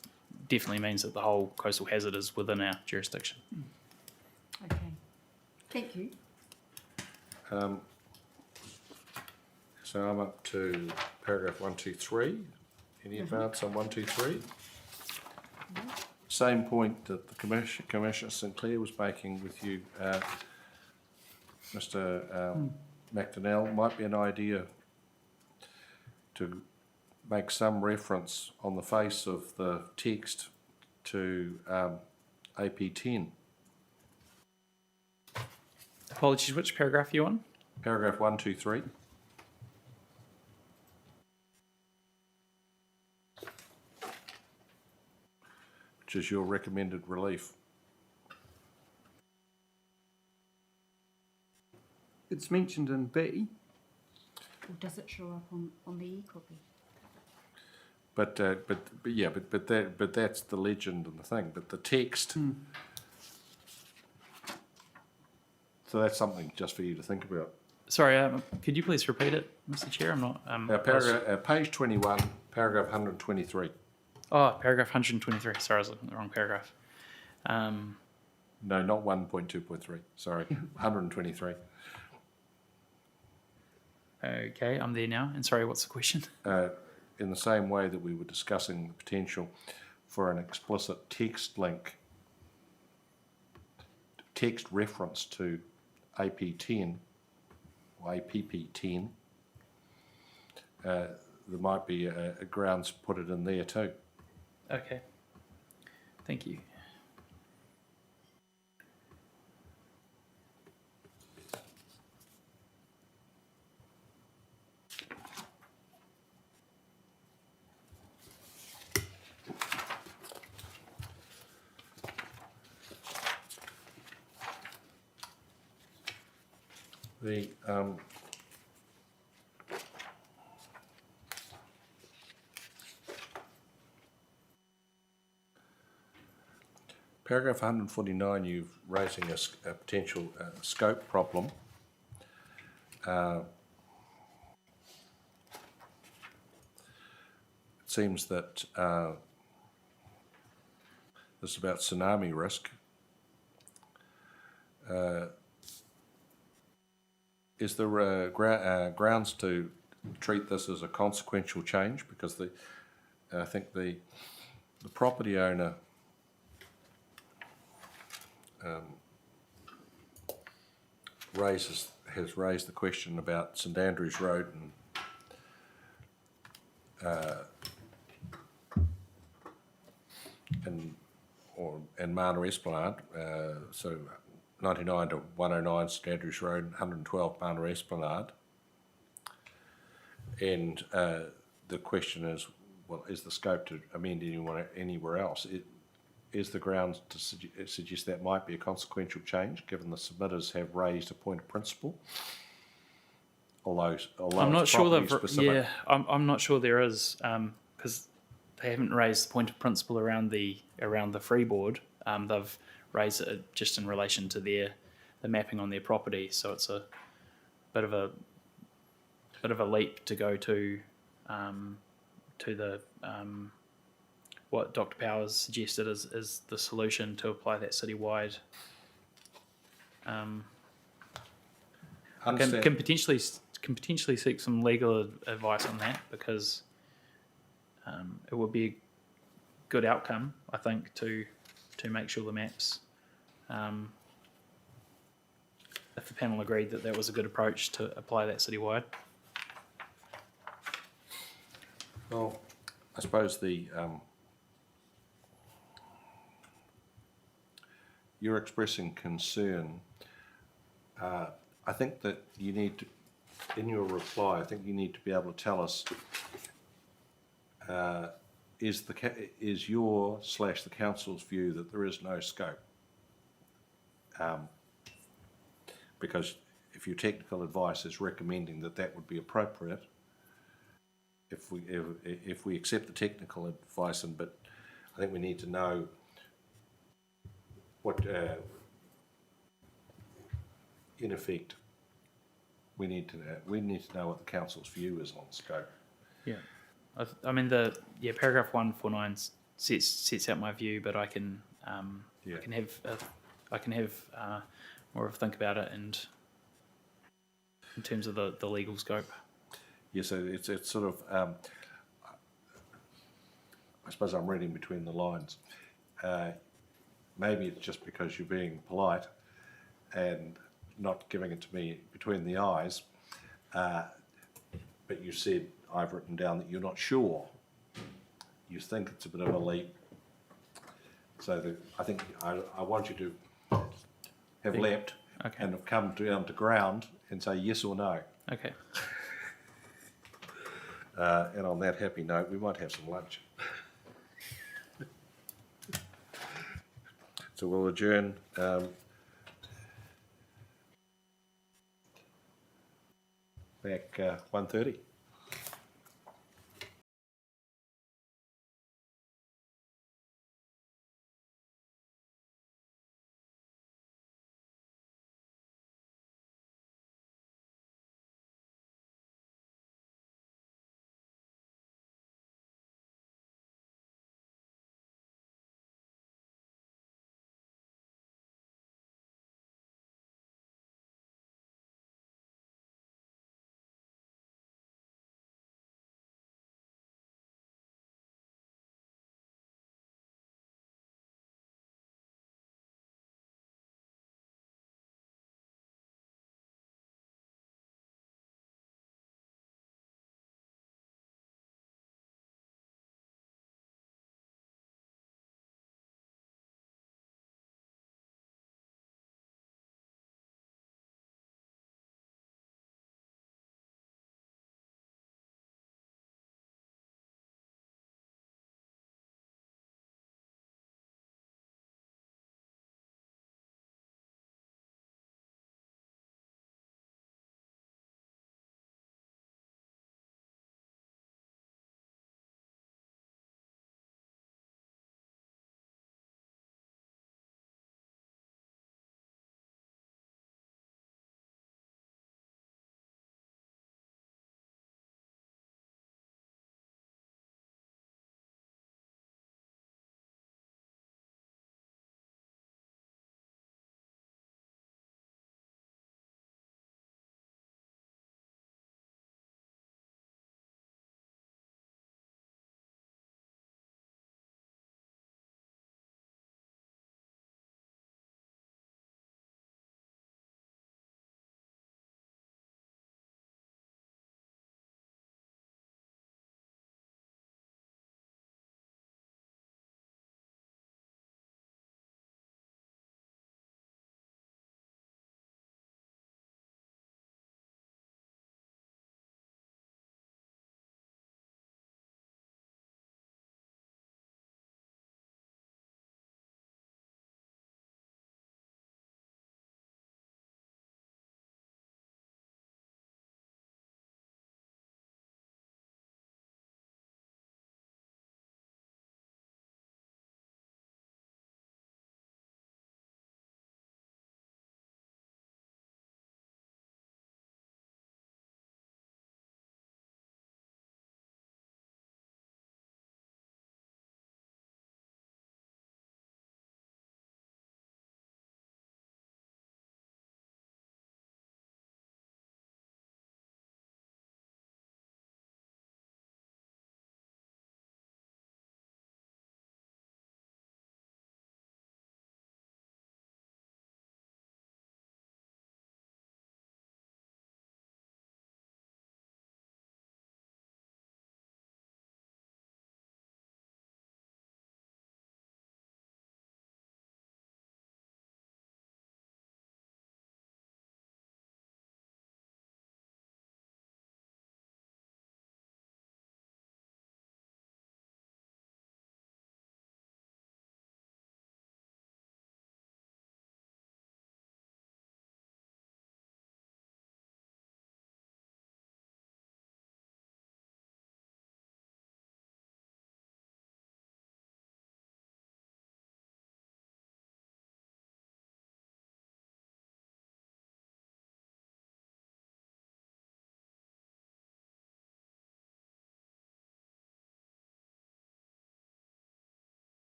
definitely means that the whole coastal hazard is within our jurisdiction. Okay. Thank you. So I'm up to paragraph 123. Any advance on 123? Same point that the Commissioner Sinclair was making with you, Mr. McDonnell. Might be an idea to make some reference on the face of the text to AP10. Apologies, which paragraph are you on? Paragraph 123. Which is your recommended relief. It's mentioned in B. Or does it show up on the e-copy? But that's the legend and the thing. But the text. So that's something just for you to think about. Sorry, could you please repeat it, Mr. Chair? I'm not. Page 21, paragraph 123. Oh, paragraph 123. Sorry, I was looking at the wrong paragraph. No, not 1.2.3. Sorry, 123. Okay, I'm there now. And sorry, what's the question? In the same way that we were discussing the potential for an explicit text link, text reference to AP10 or APP10, there might be a grounds to put it in there too. Okay. Thank you. The paragraph 149, you're raising a potential scope problem. It seems that this is about tsunami risk. Is there grounds to treat this as a consequential change? Because I think the property owner has raised the question about St Andrews Road and Mana Esplanade, so 99 to 109 St Andrews Road, 112 Mana Esplanade. And the question is, well, is the scope to amend anywhere else? Is the grounds to suggest that might be a consequential change, given the submitters have raised a point of principle? Although I'm not it's sure property that. specific. Yeah, I'm not sure there is, because they haven't raised the point of principle around the freeboard. They've raised it just in relation to the mapping on their property. So it's a bit of a leap to go to the what Dr. Powers suggested is the solution to apply that citywide. Can potentially seek some legal advice on that, because it would be a good outcome, I think, to make sure the maps, if the panel agreed that was a good approach to apply that citywide. Well, I suppose you're expressing concern. I think that you need to, in your reply, I think you need to be able to tell us, is your / the council's view that there is no scope? Because if your technical advice is recommending that would be appropriate, if we accept the technical advice, but I think we need to know what, in effect, we need to know what the council's view is on scope. Yeah, I mean paragraph 149 sets out my view, but I can have more of a think about it, and in terms of the legal scope. Yeah, so it's sort of, I suppose I'm reading between the lines. Maybe it's just because you're being polite and not giving it to me between the eyes, but you said, I've written down that you're not sure. You think it's a bit of a leap. So I think I want you to have leapt and have come down to ground and say yes or no. Okay. And on that happy note, we might have some lunch. So we'll adjourn back 1:30.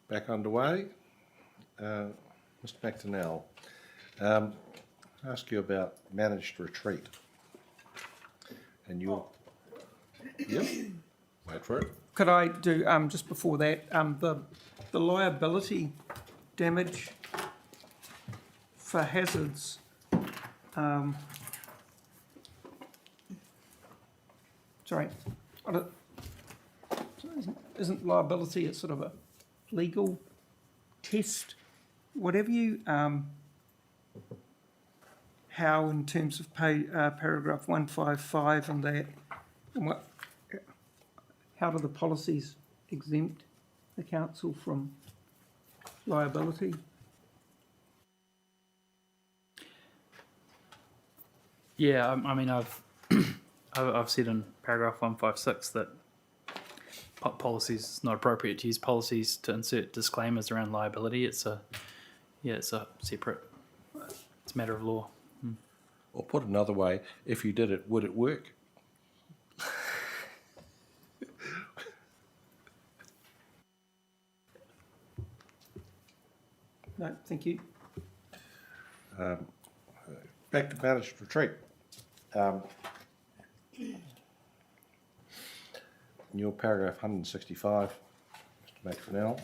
back underway. Mr. McDonnell, I ask you about managed retreat. And you're... Yep, wait for it. Could I do, just before that, the liability damage for hazards, sorry, I don't, isn't liability a sort of a legal test? Whatever you, how in terms of paragraph 155 and that, and what, how do the policies exempt the council from liability? Yeah, I mean, I've said in paragraph 156 that policies, it's not appropriate to use policies to insert disclaimers around liability. It's a separate, it's a matter of law. Or put another way, if you did it, would it work? No, thank you. Back to managed retreat. In your paragraph 165, Mr. McFarnell,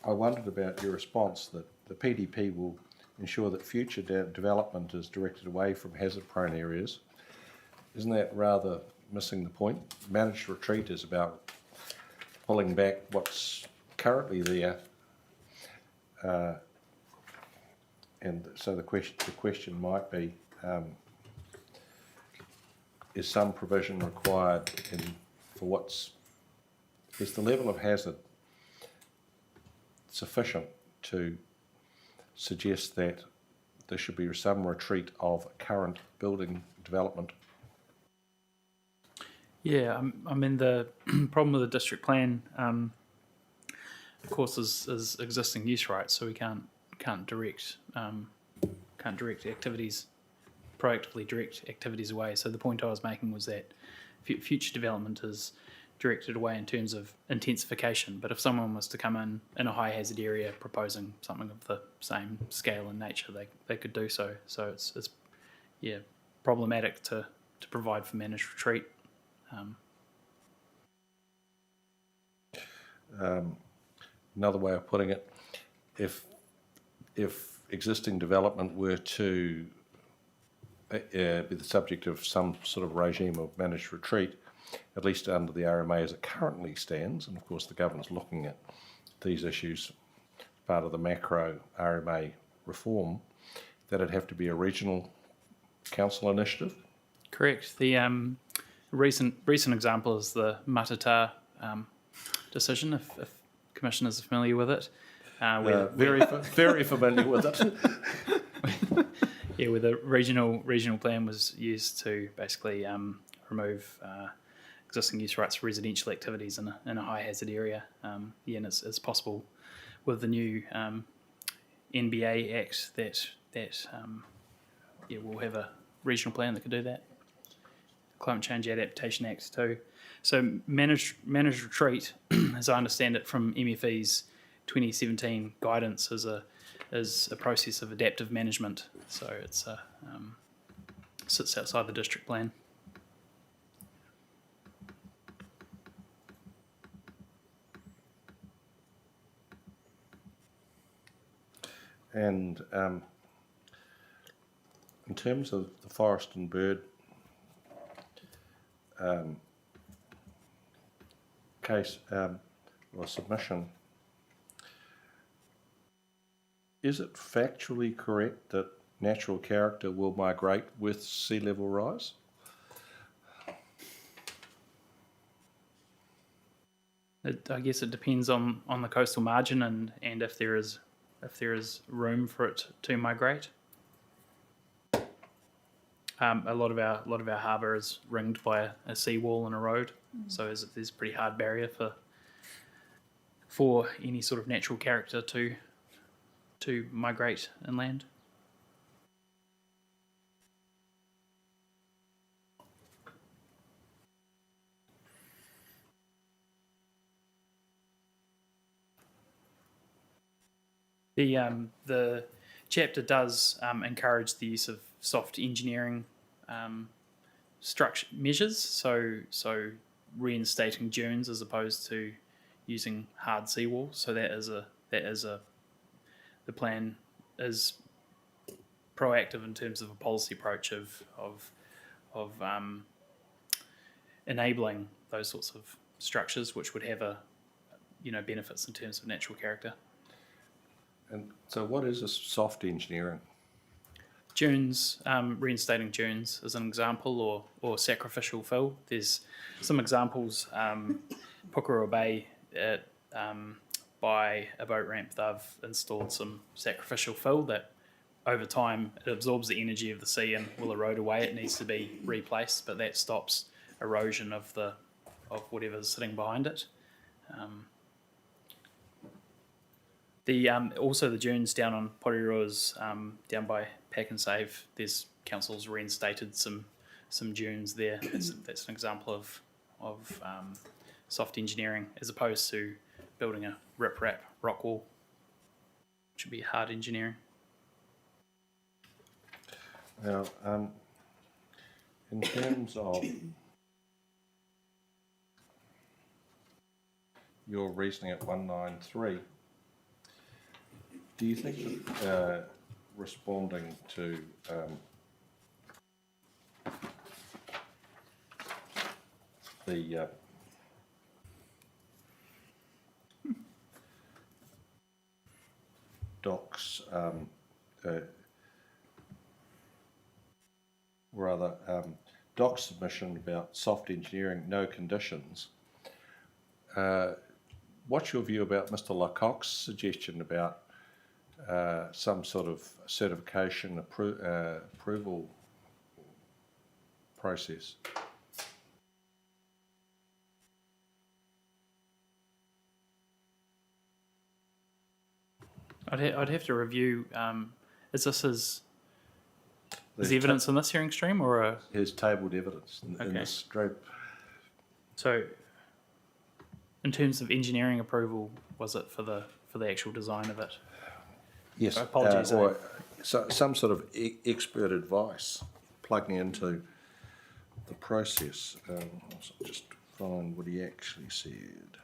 I wondered about your response that the PDP will ensure that future development is directed away from hazard-prone areas. Isn't that rather missing the point? Managed retreat is about pulling back what's currently there, and so the question might be, is some provision required is the level of hazard sufficient to suggest that there should be some retreat of current building development? Yeah, I mean, the problem with the district plan, of course, is existing use rights, so we can't direct activities, proactively direct activities away. So the point I was making was that future development is directed away in terms of intensification. But if someone was to come in a high hazard area proposing something of the same scale and nature, they could do so. So it's problematic to provide for managed retreat. Another way of putting it, if existing development were to be the subject of some sort of regime of managed retreat, at least under the RMA as it currently stands, and of course the government's looking at these issues, part of the macro RMA reform, that it'd have to be a regional council initiative. Correct. The recent example is the Matata decision, if commissioners are familiar with it. Very familiar with it. Yeah, where the regional plan was used to basically remove existing use rights for residential activities in a high hazard area. And it's possible with the new NBA Act that we'll have a regional plan that could do that. Climate Change Adaptation Act too. So managed retreat, as I understand it from MFE's 2017 guidance, is a process of adaptive management. So it's sits outside the district plan. And in terms of the forest and bird case or submission, is it factually correct that natural character will migrate with sea level rise? I guess it depends on the coastal margin and if there is room for it to migrate. A lot of our harbour is ringed by a seawall and a road, so there's a pretty hard barrier for any sort of natural character to migrate inland. The chapter does encourage the use of soft engineering structure measures, so reinstating dunes as opposed to using hard seawalls. So the plan is proactive in terms of a policy approach of enabling those sorts of structures, which would have benefits in terms of natural character. And so what is this soft engineering? Dunes, reinstating dunes as an example, or sacrificial fill. There's some examples. Porirua Bay, by a boat ramp, they've installed some sacrificial fill that over time it absorbs the energy of the sea and will erode away. It needs to be replaced, but that stops erosion of whatever's sitting behind it. Also the dunes down on Porirua's down by Pack and Save. There's council's reinstated some dunes there. That's an example of soft engineering as opposed to building a rip-rap rock wall, which would be hard engineering. Now, in terms of your reasoning at 193, do you think that responding to the docks, doc submission about soft engineering, no conditions? What's your view about Mr. Lecoq's suggestion about some sort of certification approval process? I'd have to review. Is There's evidence in this hearing stream or a? There's tabled evidence in Okay. this scope. So, in terms of engineering approval, was it for the actual design of it? Yes, Apologies, or some sort of expert advice plugging into the process. I'll just find what he actually said.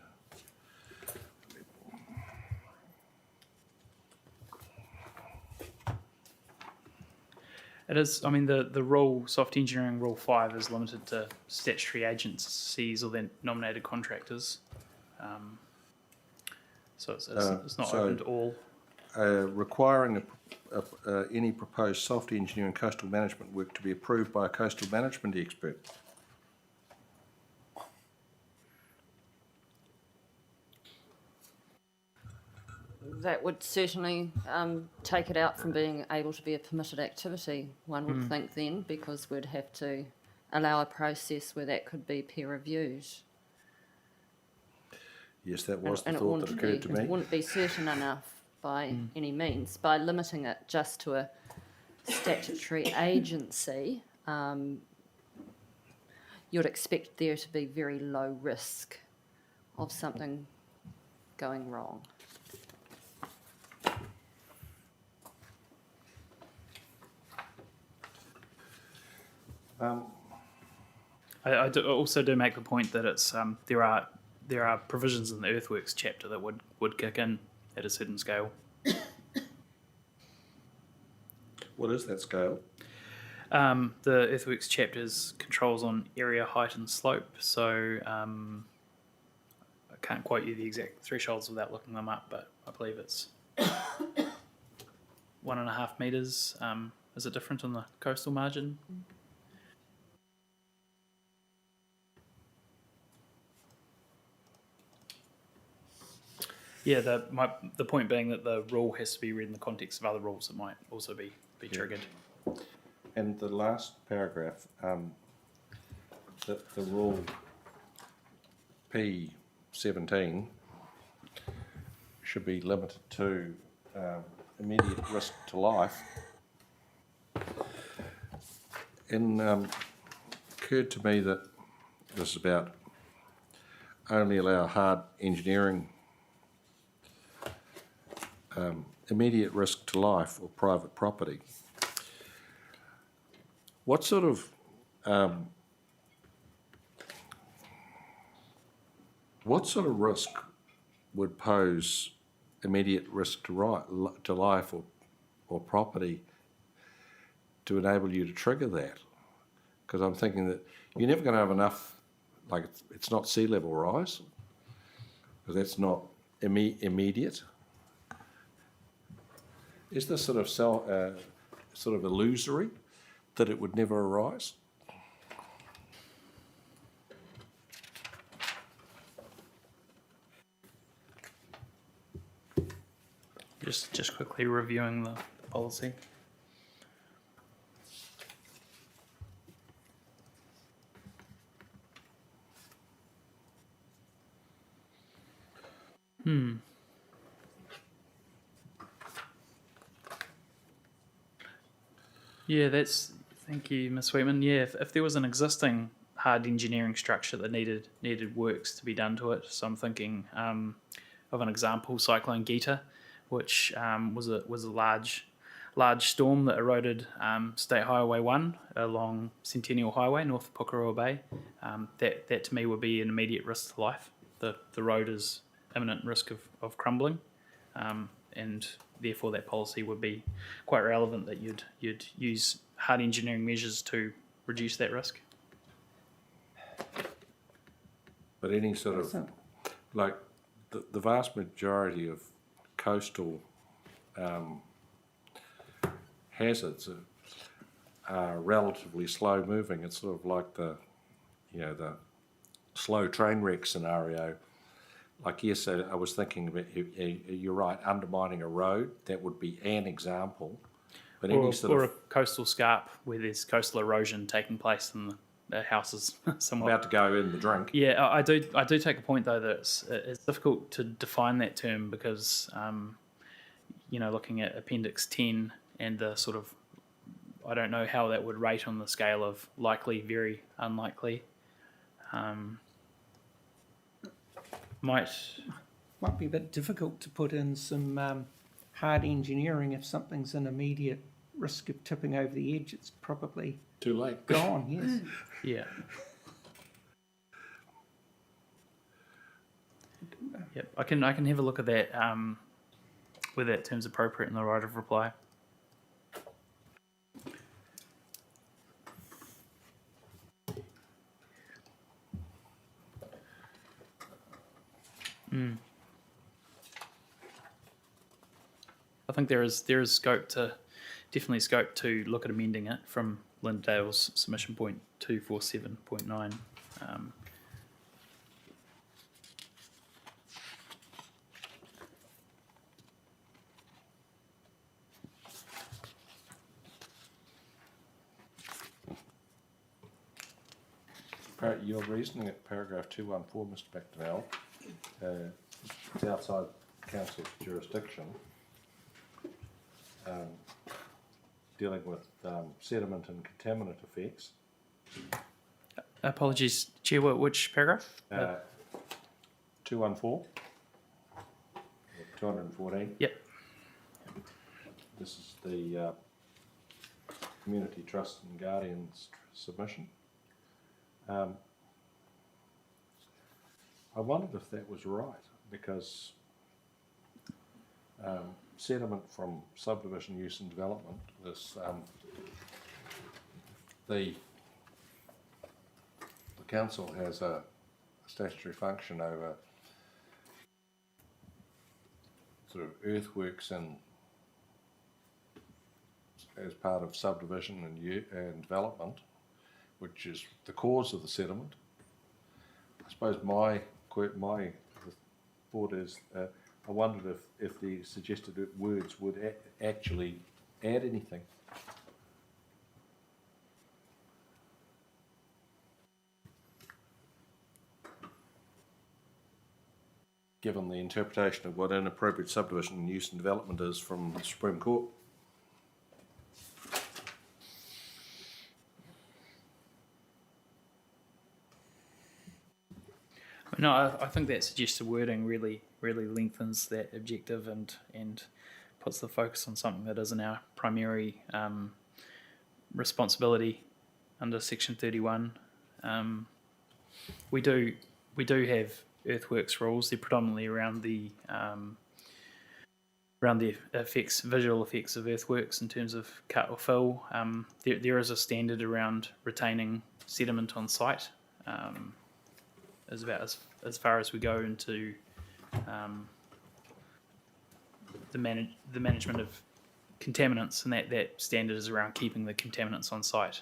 It is. I mean, the rule, soft engineering rule 5, is limited to statutory agencies or their nominated contractors. So it's not open to all. Requiring any proposed soft engineering coastal management work to be approved by a coastal management expert. That would certainly take it out from being able to be a permitted activity, one would think then, because we'd have to allow a process where that could be peer reviewed. Yes, that was the And it thought that wouldn't occurred be, to me. it wouldn't be certain enough by any means. By limiting it just to a statutory agency, you'd expect there to be very low risk of something going wrong. I also do make the point that it's there are provisions in the earthworks chapter that would kick in at a certain scale. What is that scale? The earthworks chapter's controls on area, height, and slope. So I can't quote you the exact thresholds without looking them up, but I believe it's 1.5 meters. Is it different on the coastal margin? Yeah, the point being that the rule has to be read in the context of other rules that might also be triggered. And the last paragraph, the rule P17 should be limited to immediate risk to life. And occurred to me that this is about only allow hard engineering immediate risk to life or private property. What sort of risk would pose immediate risk to life or property to enable you to trigger that? Because I'm thinking that you're never going to have enough, like it's not sea level rise, because that's not immediate. Is this sort of sort of illusory that it would never arise? Just quickly reviewing the policy. Yeah, thank you, Ms. Sweetman. Yeah, if there was an existing hard engineering structure that needed works to be done to it, so I'm thinking of an example, Cyclone Gita, which was a large storm that eroded State Highway 1 along Centennial Highway north of Porirua Bay. That to me would be an immediate risk to life. The road is imminent risk of crumbling, and therefore that policy would be quite relevant that you'd use hard engineering measures to reduce that risk. But any sort of, like the vast majority of coastal hazards are relatively slow moving. It's sort of like the slow train wreck scenario. Like, yes, I was thinking about, you're right, undermining a road, that would be an example. But any Or a coastal scarp where there's coastal erosion taking place and the house is somewhat about to go in the drink. Yeah, I do take a point though that it's difficult to define that term because looking at Appendix 10 and the sort of, I don't know how that would rate on the scale of likely, very unlikely. Might be a bit difficult to put in some hard engineering if something's in immediate risk of tipping over the edge. It's probably Too late. gone, yes. Yeah. Yep, I can have a look at that, whether that term's appropriate in the right of reply. I think there is definitely scope to look at amending it from Lindale's submission point 247.9. Your reasoning at paragraph 214, Mr. McDonnell, it's outside council's jurisdiction, dealing with sediment and contaminant effects. Apologies, Chair, which paragraph? 214, 214. Yep. This is the Community Trust and Guardians submission. I wondered if that was right, because sediment from subdivision use and development is the council has a statutory function over sort of earthworks and as part of subdivision and development, which is the cause of the sediment. I suppose my thought is, I wondered if the suggested words would actually add anything. Given the interpretation of what inappropriate subdivision use and development is from the Supreme Court. No, I think that suggested wording really lengthens that objective and puts the focus on something that isn't our primary responsibility under Section 31. We do have earthworks rules. They're predominantly around the visual effects of earthworks in terms of cut or fill. There is a standard around retaining sediment on site. Is about as far as we go into the management of contaminants, and that standard is around keeping the contaminants on site.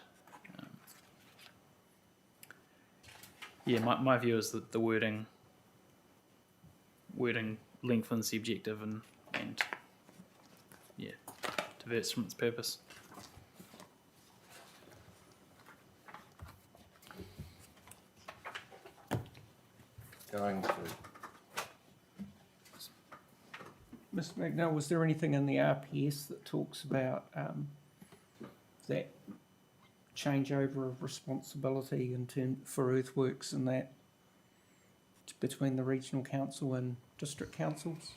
My view is that the wording lengthens the objective and diverts from its purpose. Going to Mr. McNeil, was there anything in the RPS that talks about that changeover of responsibility for earthworks and that between the regional council and district councils?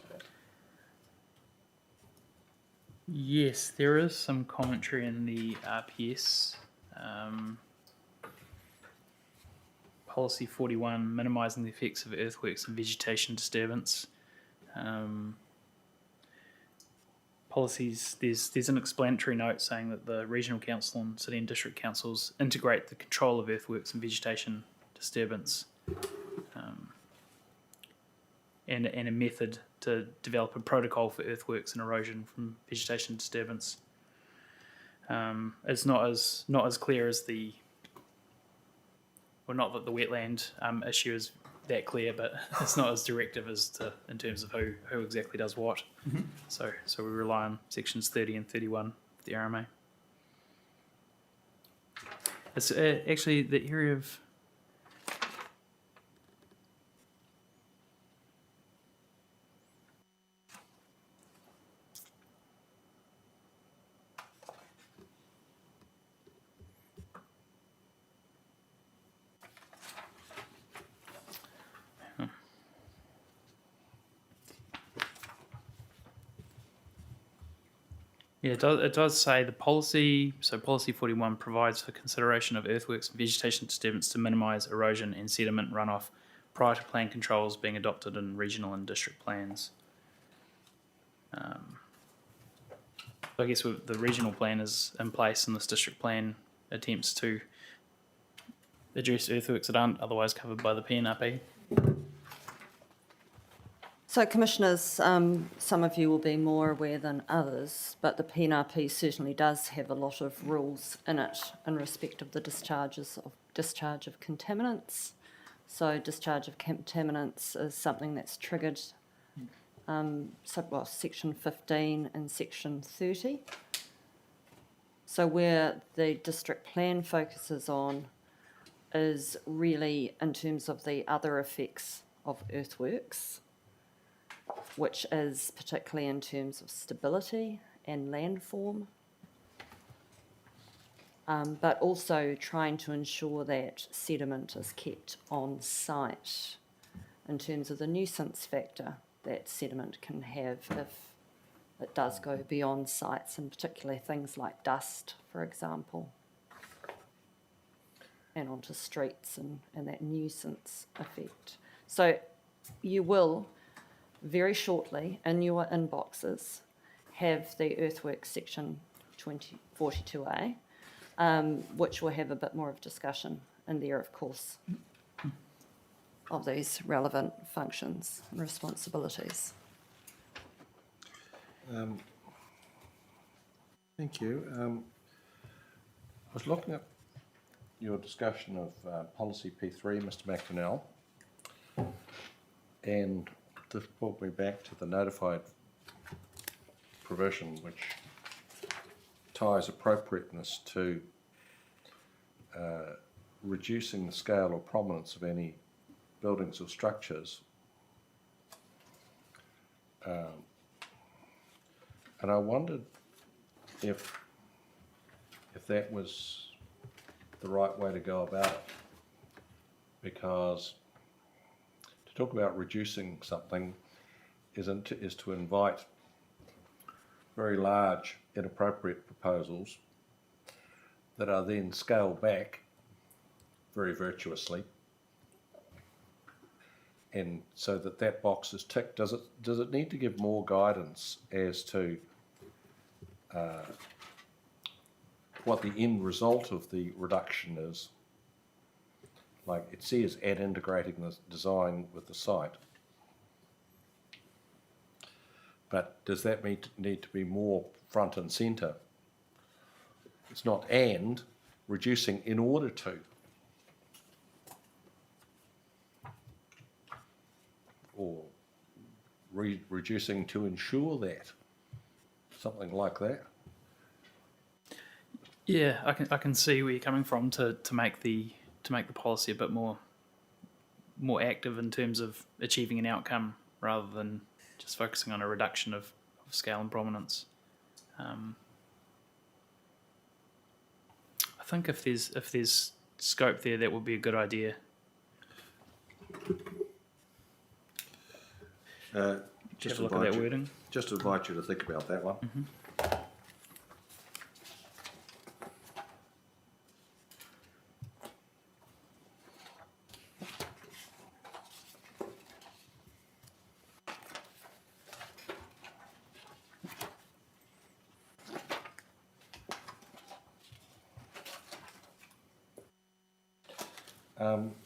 Yes, there is some commentary in the RPS. Policy 41, minimising the effects of earthworks and vegetation disturbance. Policies, there's an explanatory note saying that the regional council and city and district councils integrate the control of earthworks and vegetation disturbance and a method to develop a protocol for earthworks and erosion from vegetation disturbance. It's not as clear as not that the wetland issue is that clear, but it's not as directive as in terms of who exactly does what. Mm-hmm. So we rely on sections 30 and 31 of the RMA. It's actually the area of it does say the policy, so policy 41 provides for consideration of earthworks and vegetation disturbance to minimise erosion and sediment runoff prior to plan controls being adopted in regional and district plans. I guess the regional plan is in place and this district plan attempts to address earthworks that aren't otherwise covered by the PNRP. So, Commissioners, some of you will be more aware than others, but the PNRP certainly does have a lot of rules in it in respect of the discharge of contaminants. So, discharge of contaminants is something that's triggered, Section 15 and Section 30. So, where the district plan focuses on is really in terms of the other effects of earthworks, which is particularly in terms of stability and landform, but also trying to ensure that sediment is kept on site in terms of the nuisance factor that sediment can have if it does go beyond sites, and particularly things like dust, for example, and onto streets and that nuisance effect. So you will very shortly in your inboxes have the earthworks section 42A, which will have a bit more of discussion in there, of course, of these relevant functions and responsibilities. Thank you. I was looking at your discussion of policy P3, Mr. McDonnell, and this brought me back to the notified provision, which ties appropriateness to reducing the scale or prominence of any buildings or structures. And I wondered if that was the right way to go about it, because to talk about reducing something is to invite very large, inappropriate proposals that are then scaled back very virtuously, and so that box is ticked. Does it need to give more guidance as to what the end result of the reduction is? Like it says, add integrating the design with the site. But does that need to be more front and centre? It's not and, reducing in order to. Or reducing to ensure that. Something like that. Yeah, I can see where you're coming from to make the policy a bit more active in terms of achieving an outcome rather than just focusing on a reduction of scale and prominence. I think if there's scope there, that would be a good idea. Just Have a look at that wording. Just to invite you to think about that one. Mm-hmm.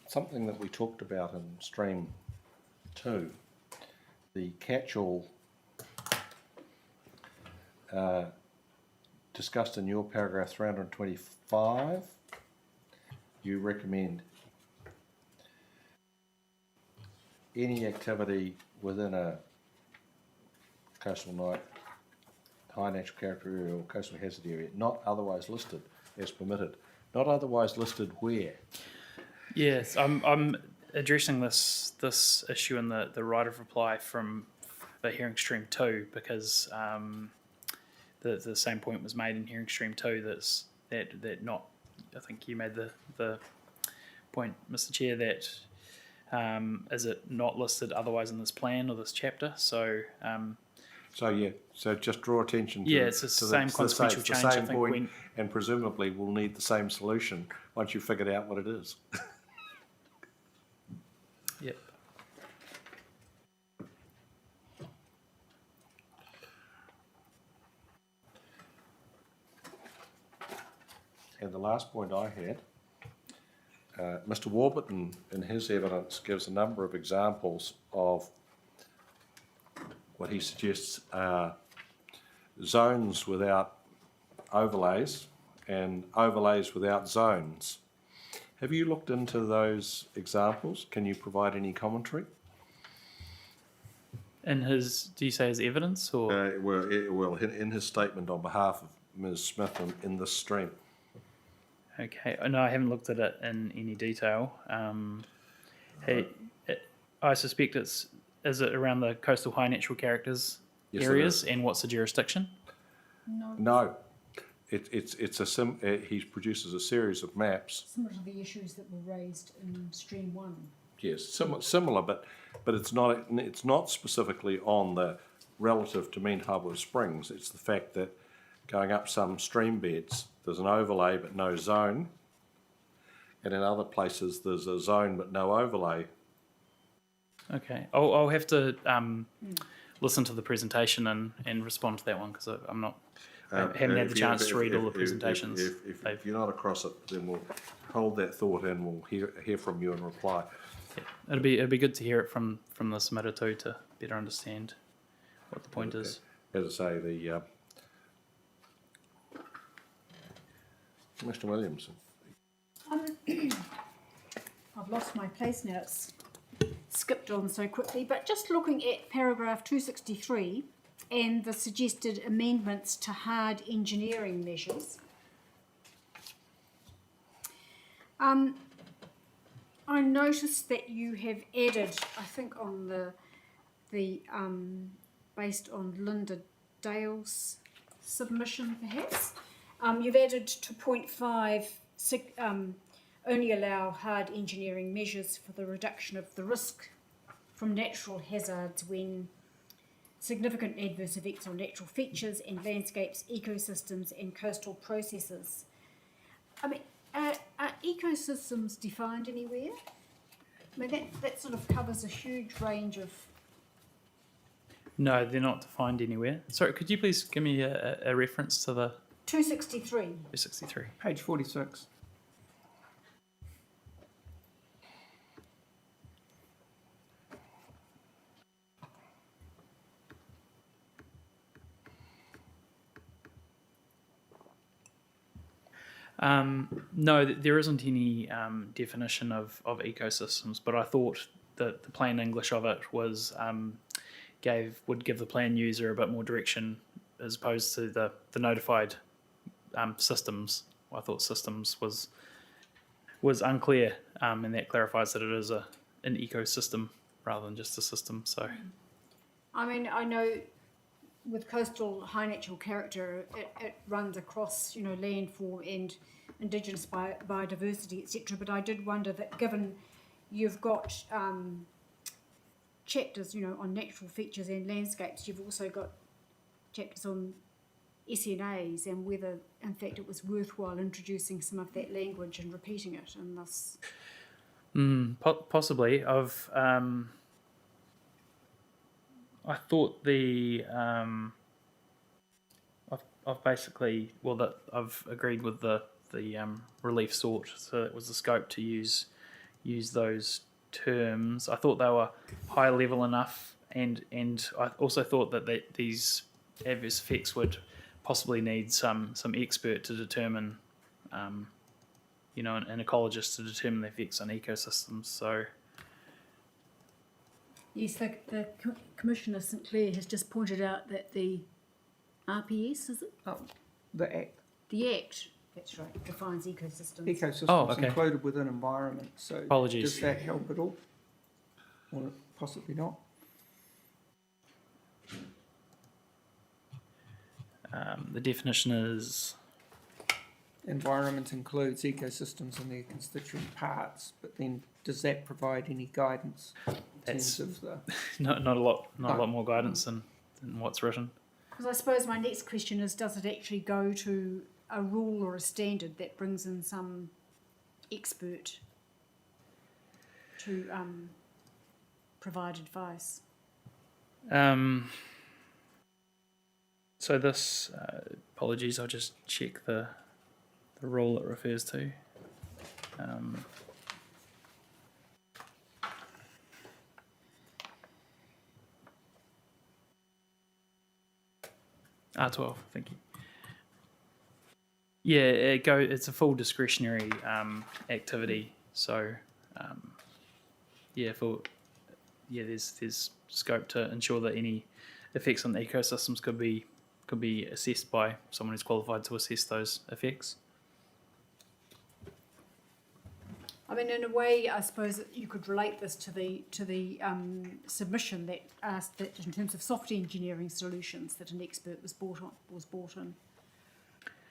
Something that we talked about in stream 2, the catch-all discussed in your paragraph 325, you recommend any activity within a coastal high natural character area or coastal hazard area not otherwise listed as permitted. Not otherwise listed where? Yes, I'm addressing this issue in the right of reply from the hearing stream 2 because the same point was made in hearing stream 2 that not, I think you made the point, Mr. Chair, that is it not listed otherwise in this plan or this chapter? So So just draw attention to it's the same consequential change. I think point, and presumably we'll need the same solution once you've figured out what it is. Yep. And the last point I had, Mr. Warburton in his evidence gives a number of examples of what he suggests are zones without overlays and overlays without zones. Have you looked into those examples? Can you provide any commentary? In his, do you say his evidence or? Well, in his statement on behalf of Ms. Smith in this stream. Okay, no, I haven't looked at it in any detail. I suspect is it around the coastal high natural characters areas, and what's the jurisdiction? No. He produces a series of maps. Similar to the issues that were raised in stream 1. Yes, similar, but it's not specifically on the relative to mean harbor springs. It's the fact that going up some stream beds, there's an overlay but no zone, and in other places there's a zone but no overlay. Okay, I'll have to listen to the presentation and respond to that one because I'm not. I haven't had the chance to read all the presentations. If you're not across it, then we'll hold that thought and we'll hear from you and reply. Yeah, it'd be good to hear it from the submitter too to better understand what the point is. As I say, Mr. Williams. I've lost my place now. It's skipped on so quickly. But just looking at paragraph 263 and the suggested amendments to hard engineering measures. I noticed that you have added, I think on the based on Linda Dale's submission perhaps, you've added to point 5, only allow hard engineering measures for the reduction of the risk from natural hazards when significant adverse effects on natural features and landscapes, ecosystems and coastal processes. I mean, are ecosystems defined anywhere? I mean, that sort of covers a huge range of... No, they're not defined anywhere. Sorry, could you please give me a reference to the 263. 263? Page 46. No, there isn't any definition of ecosystems, but I thought that the plain English of it was would give the plan user a bit more direction as opposed to the notified systems. I thought systems was unclear, and that clarifies that it is an ecosystem rather than just a system. So, I mean, I know with coastal high natural character, it runs across, landform and indigenous biodiversity, etc. But I did wonder that given you've got chapters, on natural features and landscapes, you've also got chapters on SNAs and whether, in fact, it was worthwhile introducing some of that language and repeating it in this. possibly. I thought I've basically I've agreed with the relief sought, so it was the scope to use those terms. I thought they were high level enough, and I also thought that these adverse effects would possibly need some expert to determine, an ecologist to determine the effects on ecosystems. So. Yes, the Commissioner St Clair has just pointed out that the RPS, is it? Oh, the Act. The Act, that's right, defines ecosystems. Ecosystems Oh, okay. included within environment. So Apologies. does that help at all? Or possibly not? The definition is Environment includes ecosystems and their constituent parts, but then does that provide any guidance in That's- terms of the... not a lot more guidance than what's written. Because I suppose my next question is, does it actually go to a rule or a standard that brings in some expert to provide advice? So this, apologies, I'll just check the rule it refers to. 12, thank you. Yeah, it's a full discretionary activity. So, there's scope to ensure that any effects on the ecosystems could be assessed by someone who's qualified to assess those effects. I mean, in a way, I suppose you could relate this to the submission that asked that in terms of soft engineering solutions that an expert was brought in.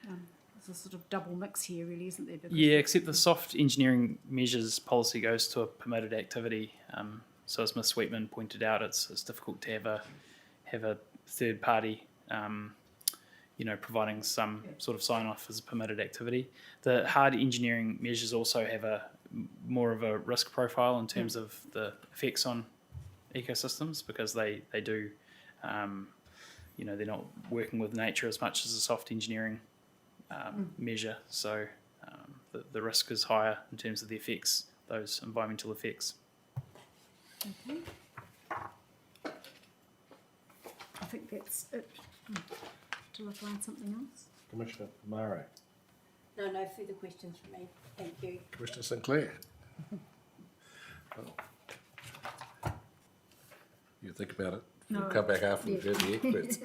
There's a sort of double mix here, really, isn't there? Because Yeah, except the soft engineering measures policy goes to a permitted activity. So as Ms. Sweetman pointed out, it's difficult to have a third party, providing some sort of sign off as a permitted activity. The hard engineering measures also have more of a risk profile in terms of the effects on ecosystems, because they do, they're not working with nature as much as a soft engineering measure. So the risk is higher in terms of the effects, those environmental effects. Okay. I think that's it. Do I find something else? Commissioner Mare, No further questions from me. Thank you. Commissioner Sinclair. You think about it. No. We'll come back after we've heard the experts.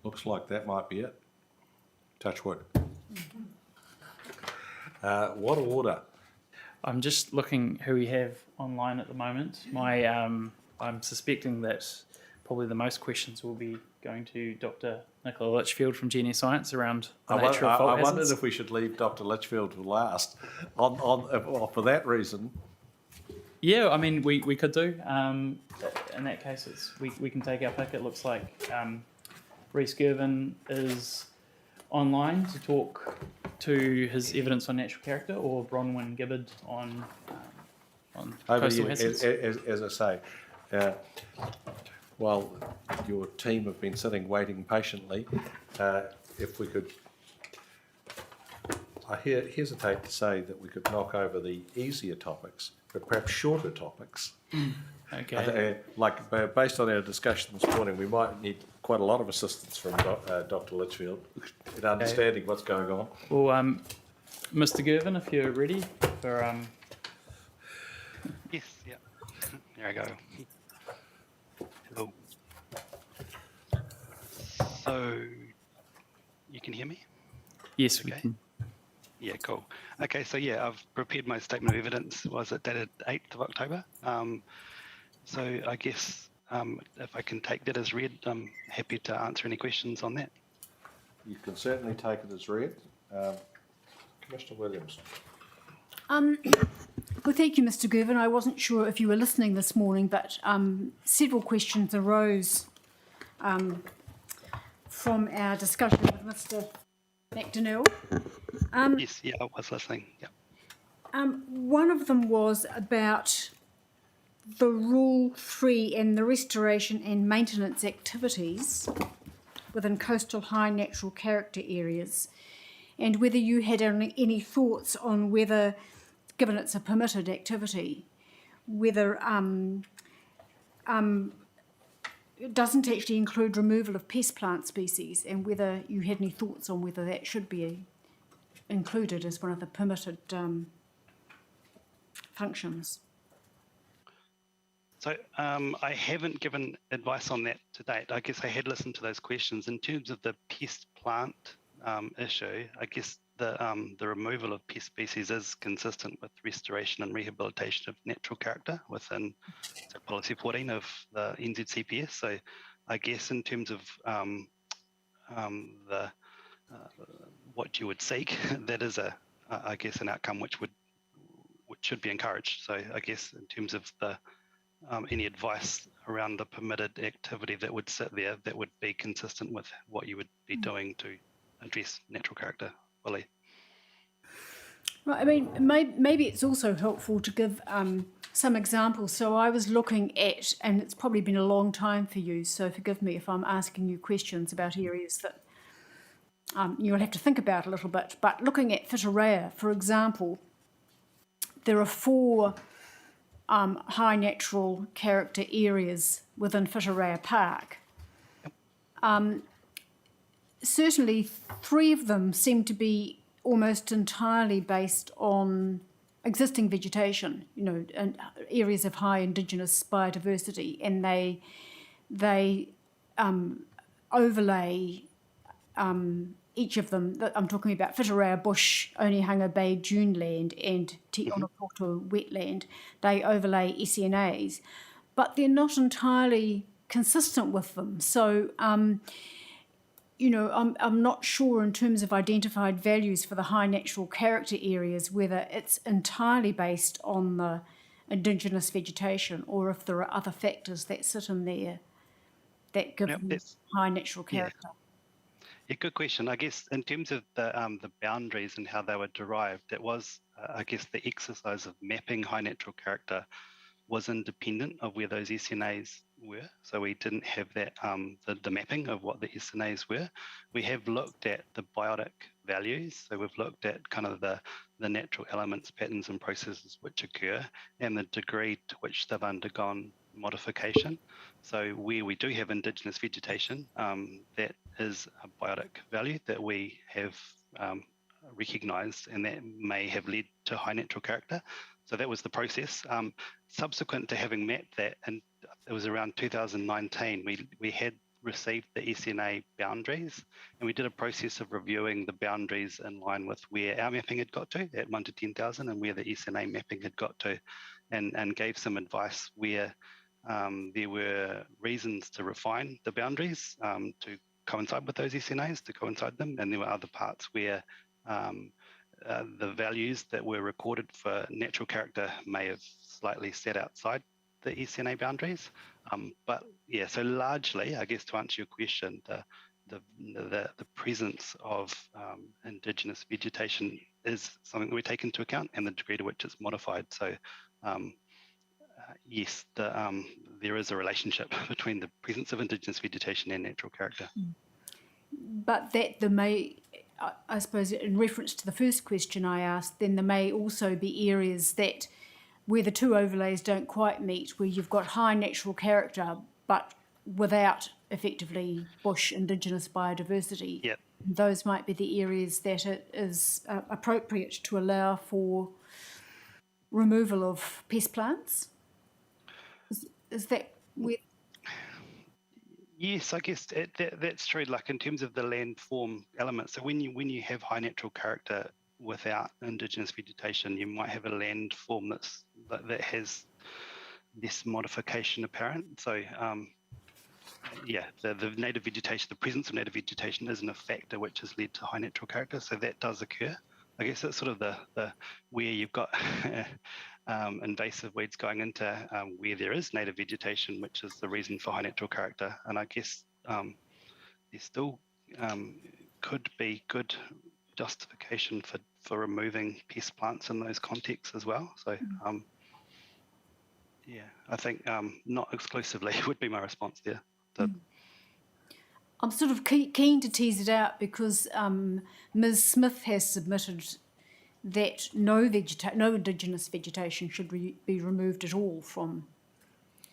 Looks like that might be it. Touch wood. What order? I'm just looking who we have online at the moment. I'm suspecting that probably the most questions will be going to Dr. Nicola Litchfield from GNS Science around the I nature of fault wondered hazards. if we should leave Dr. Litchfield for last. For that reason, Yeah, I mean, we could do. In that case, we can take our pick. It looks like Rhys Gervin is online to talk to his evidence on natural character, or Bronwyn Gibbard on over coastal you, hazards. as I say, while your team have been sitting waiting patiently, if we could, I hesitate to say that we could knock over the easier topics, but perhaps shorter topics. Okay. Based on our discussion this morning, we might need quite a lot of assistance from Dr. Litchfield in understanding what's going on. Well, Mr. Gervin, if you're ready for Yes, yeah. There I go. Hello. So, you can hear me? yes, we Okay. can. Yeah, cool. Okay, so yeah, I've prepared my statement of evidence. Was it dated 8th of October? So I guess if I can take that as read, I'm happy to answer any questions on that. You can certainly take it as read. Commissioner Williams. Well, thank you, Mr. Gervin. I wasn't sure if you were listening this morning, but several questions arose from our discussion with Mr. McDonnell. Yes, yeah, I was listening. Yeah. One of them was about the Rule 3 and the restoration and maintenance activities within coastal high natural character areas, and whether you had any thoughts on whether, given it's a permitted activity, whether it doesn't actually include removal of pest plant species, and whether you had any thoughts on whether that should be included as one of the permitted functions. So I haven't given advice on that to date. I guess I had listened to those questions. In terms of the pest plant issue, I guess the removal of pest species is consistent with restoration and rehabilitation of natural character within policy 14 of the NZCPS. So I guess in terms of what you would seek, that is I guess an outcome which should be encouraged. So I guess in terms of the any advice around the permitted activity that would sit there, that would be consistent with what you would be doing to address natural character fully. Right, I mean, maybe it's also helpful to give some examples. So I was looking at, and it's probably been a long time for you, so forgive me if I'm asking you questions about areas that you'll have to think about a little bit. But looking at Whitireia, for example, there are 4 high natural character areas within Whitireia Park. Certainly 3 of them seem to be almost entirely based on existing vegetation, and areas of high indigenous biodiversity, and they overlay each of them. I'm talking about Whitireia Bush, Onehunga Bay Duneland and Te Onopoto Wetland. They overlay SNAs, but they're not entirely consistent with them. So, I'm not sure in terms of identified values for the high natural character areas whether it's entirely based on the indigenous vegetation or if there are other factors that sit in there that give them high natural character. Yeah, good question. I guess in terms of the boundaries and how they were derived, that was, I guess, the exercise of mapping high natural character was independent of where those SNAs were. So we didn't have that the mapping of what the SNAs were. We have looked at the biotic values. So we've looked at kind of the natural elements, patterns and processes which occur and the degree to which they've undergone modification. So where we do have indigenous vegetation, that is a biotic value that we have recognised, and that may have led to high natural character. So that was the process. Subsequent to having mapped that, and it was around 2019, we had received the SNA boundaries, and we did a process of reviewing the boundaries in line with where our mapping had got to at 1 to 10,000 and where the SNA mapping had got to, and gave some advice where there were reasons to refine the boundaries to coincide with those SNAs, to coincide them, and there were other parts where the values that were recorded for natural character may have slightly sat outside the SNA boundaries. But yeah, so largely, I guess to answer your question, the presence of Indigenous vegetation is something that we take into account, and the degree to which it's modified. So yes, there is a relationship between the presence of Indigenous vegetation and natural character. But that there may, I suppose, in reference to the first question I asked, then there may also be areas that where the two overlays don't quite meet, where you've got high natural character but without effectively bush Indigenous biodiversity. Yep. Those might be the areas that it is appropriate to allow for removal of pest plants. Is that where? Yes, I guess that's true. Like in terms of the landform element, so when you have high natural character without Indigenous vegetation, you might have a landform that has less modification apparent. So yeah, the native vegetation, the presence of native vegetation isn't a factor which has led to high natural character. So that does occur. I guess that's sort of the where you've got invasive weeds going into where there is native vegetation, which is the reason for high natural character. And I guess there still could be good justification for removing pest plants in those contexts as well. So yeah, I think not exclusively would be my response there. I'm sort of keen to tease it out because Ms. Smith has submitted that no Indigenous vegetation should be removed at all from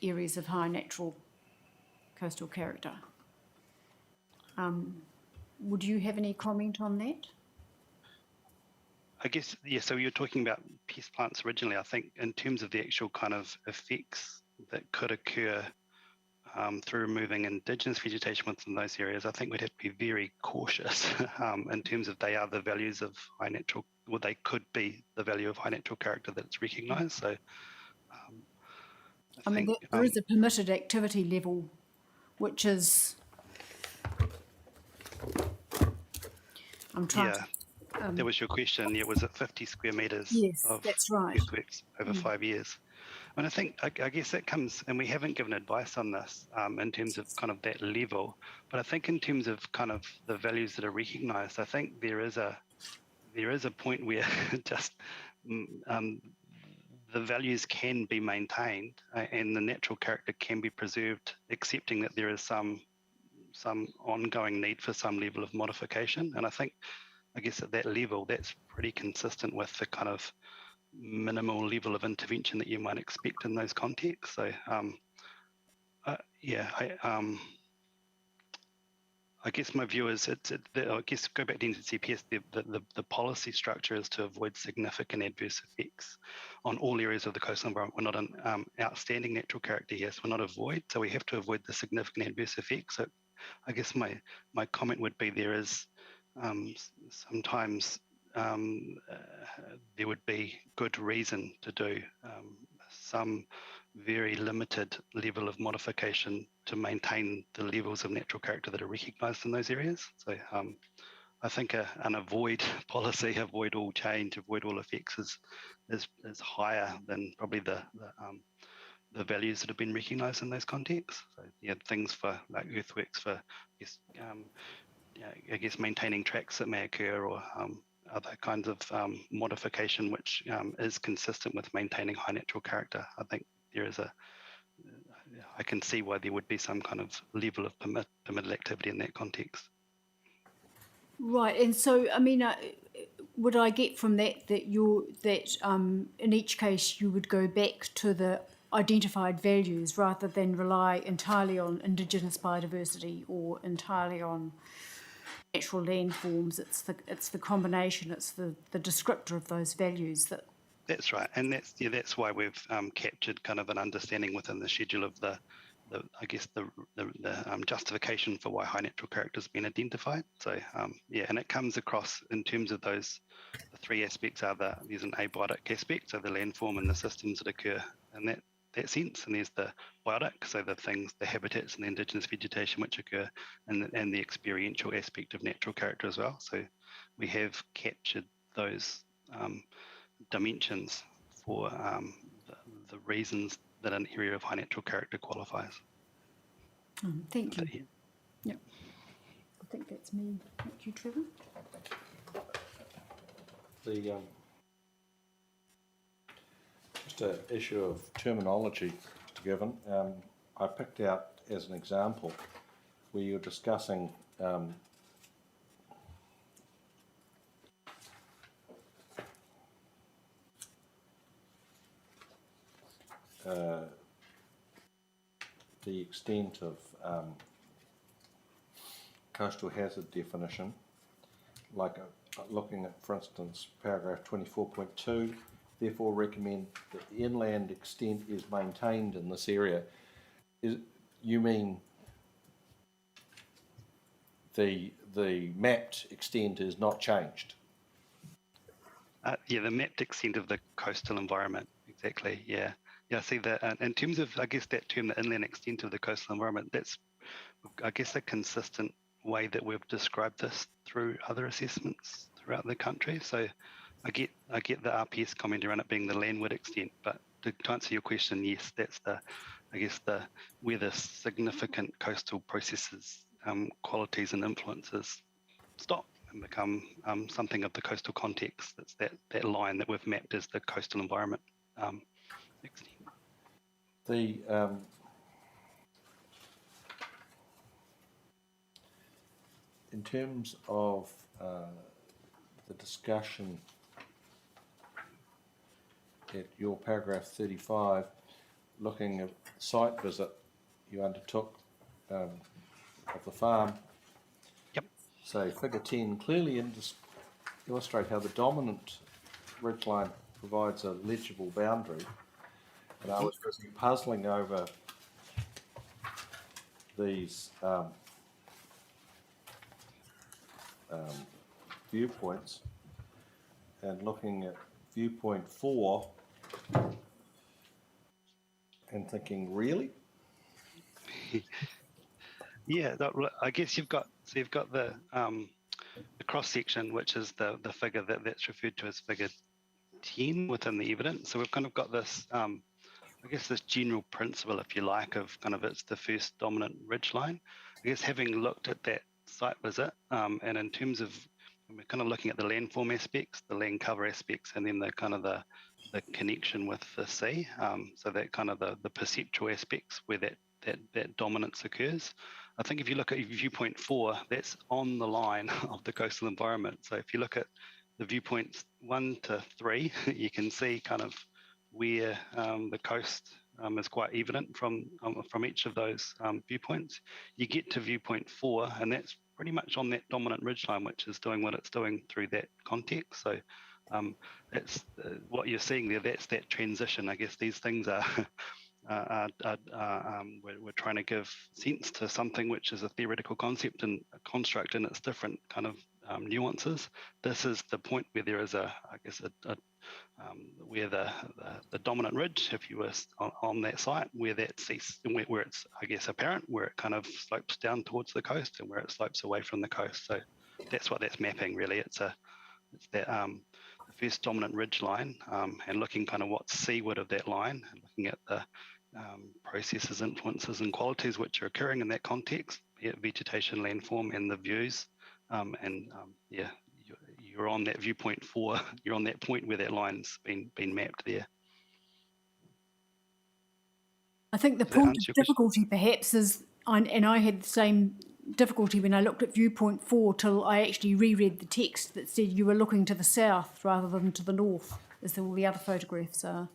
areas of high natural coastal character. Would you have any comment on that? I guess, yeah, so you're talking about pest plants originally. I think in terms of the actual kind of effects that could occur through removing Indigenous vegetation within those areas, I think we'd have to be very cautious in terms of they are the values of high natural, well, they could be the value of high natural character that's recognised. So I mean, there is a permitted activity level, which is, I'm trying to... That was your question. Yeah, was it 50 square metres of that's right. earthworks over 5 years? And I think, I guess that comes, and we haven't given advice on this in terms of kind of that level, but I think in terms of kind of the values that are recognised, I think there is a point where just the values can be maintained and the natural character can be preserved, accepting that there is some ongoing need for some level of modification. And I guess at that level, that's pretty consistent with the kind of minimal level of intervention that you might expect in those contexts. So, I guess my view is I guess go back to NCPS, the policy structure is to avoid significant adverse effects on all areas of the coastal environment. We're not an outstanding natural character here, so we're not avoid. So we have to avoid the significant adverse effects. So I guess my comment would be there is sometimes there would be good reason to do some very limited level of modification to maintain the levels of natural character that are recognised in those areas. So I think an avoid policy, avoid all change, avoid all effects is higher than probably the values that have been recognised in those contexts. So yeah, things for like earthworks for I guess maintaining tracks that may occur or other kinds of modification which is consistent with maintaining high natural character. I think there is I can see why there would be some kind of level of permitted activity in that context. Right, and so, I mean, would I get from that in each case you would go back to the identified values rather than rely entirely on Indigenous biodiversity or entirely on natural landforms? It's the combination, it's the descriptor of those values that. That's right, and that's why we've captured kind of an understanding within the schedule of the justification for why high natural character has been identified. So and it comes across in terms of those. The three aspects are there's an abiotic aspect, so the landform and the systems that occur in that sense, and there's the biotic, so the things, the habitats and the indigenous vegetation which occur, and the experiential aspect of natural character as well. So we have captured those dimensions for the reasons that an area of high natural character qualifies. Thank you. But, yeah. Yep. I think that's me. Thank you, Trevor. The just an issue of terminology, Mr. Given. I picked out as an example where you're discussing the extent of coastal hazard definition, like looking at, for instance, paragraph 24.2, therefore recommend that the inland extent is maintained in this area. You mean the mapped extent is not changed? Yeah, the mapped extent of the coastal environment, exactly, yeah. Yeah, I see that. In terms of, I guess, that term, the inland extent of the coastal environment, that's, I guess, a consistent way that we've described this through other assessments throughout the country. So I get the RPS comment around it being the landward extent, but to answer your question, yes, that's where the significant coastal processes, qualities and influences stop and become something of the coastal context. That's that line that we've mapped as the coastal environment extent. The in terms of the discussion at your paragraph 35, looking at the site visit you undertook of the farm. Yep. So figure 10 clearly illustrate how the dominant ridgeline provides a legible boundary. And I was busy puzzling over these viewpoints and looking at viewpoint 4 and thinking, really? Yeah, I guess you've got the cross section, which is the figure that's referred to as figure 10 within the evidence. So we've kind of got this, I guess, this general principle, if you like, of kind of it's the first dominant ridgeline. I guess having looked at that site visit, and in terms of, we're kind of looking at the landform aspects, the land cover aspects, and then the kind of the connection with the sea. So that kind of the perceptual aspects where that dominance occurs. I think if you look at viewpoint 4, that's on the line of the coastal environment. So if you look at the viewpoints 1 to 3, you can see kind of where the coast is quite evident from each of those viewpoints. You get to viewpoint 4, and that's pretty much on that dominant ridgeline, which is doing what it's doing through that context. So that's what you're seeing there. That's that transition. I guess these things are we're trying to give sense to something which is a theoretical concept and a construct in its different kind of nuances. This is the point where there is where the dominant ridge, if you were on that site, where that ceases, where it's, I guess, apparent, where it kind of slopes down towards the coast and where it slopes away from the coast. So that's what that's mapping, really. It's that the first dominant ridge line, and looking kind of what's seaward of that line, and looking at the processes, influences, and qualities which are occurring in that context, be it vegetation, landform, and the views. You're on that viewpoint 4. You're on that point where that line's been mapped there. I think the point of difficulty perhaps is, and I had the same difficulty when I looked at viewpoint 4 till I actually reread the text that said you were looking to the south rather than to the north, as all the other photographs are.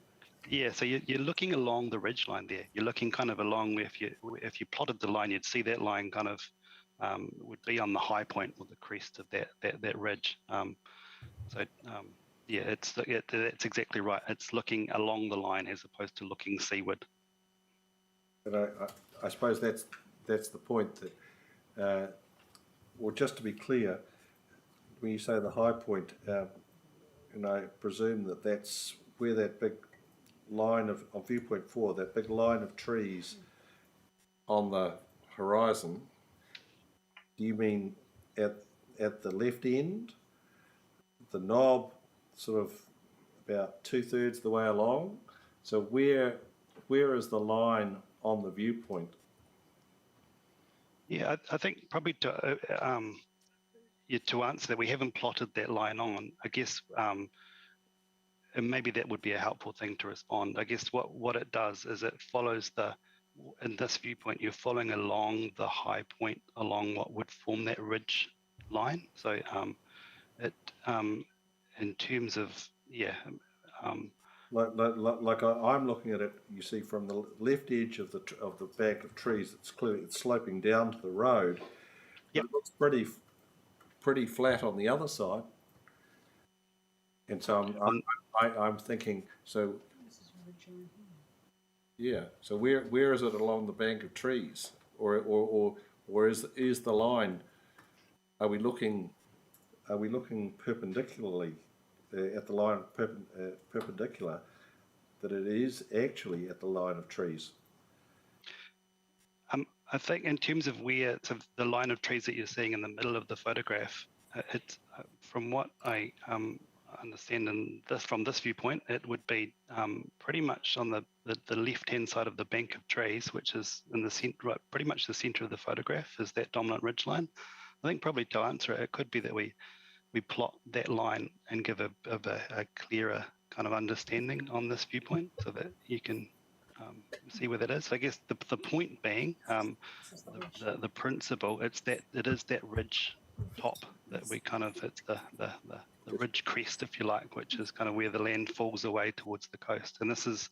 Yeah, so you're looking along the ridge line there. You're looking kind of along where if you plotted the line, you'd see that line kind of would be on the high point or the crest of that ridge. That's exactly right. It's looking along the line as opposed to looking seaward. But I suppose that's the point that, well, just to be clear, when you say the high point, and I presume that's where that big line of viewpoint 4, that big line of trees on the horizon, do you mean at the left end, the knob sort of about 2/3 the way along? So where is the line on the viewpoint? Yeah, I think probably to answer that, we haven't plotted that line on. I guess, and maybe that would be a helpful thing to respond. I guess what it does is it follows in this viewpoint, you're following along the high point along what would form that ridge line. So it, in terms of, Like I'm looking at it, you see, from the left edge of the bank of trees, it's sloping down to the road. Yep. But it looks pretty flat on the other side. And so I'm thinking, so yeah. So where is it along the bank of trees, or is the line? Are we looking perpendicularly at the line perpendicular, that it is actually at the line of trees? I think in terms of where the line of trees that you're seeing in the middle of the photograph, it's from what I understand from this viewpoint, it would be pretty much on the left-hand side of the bank of trees, which is in the center, right, pretty much the center of the photograph is that dominant ridge line. I think probably to answer it, it could be that we plot that line and give a clearer kind of understanding on this viewpoint so that you can see where that is. So I guess the point being, the principle, it is that ridge top that we kind of, it's the ridge crest, if you like, which is kind of where the land falls away towards the coast. And this is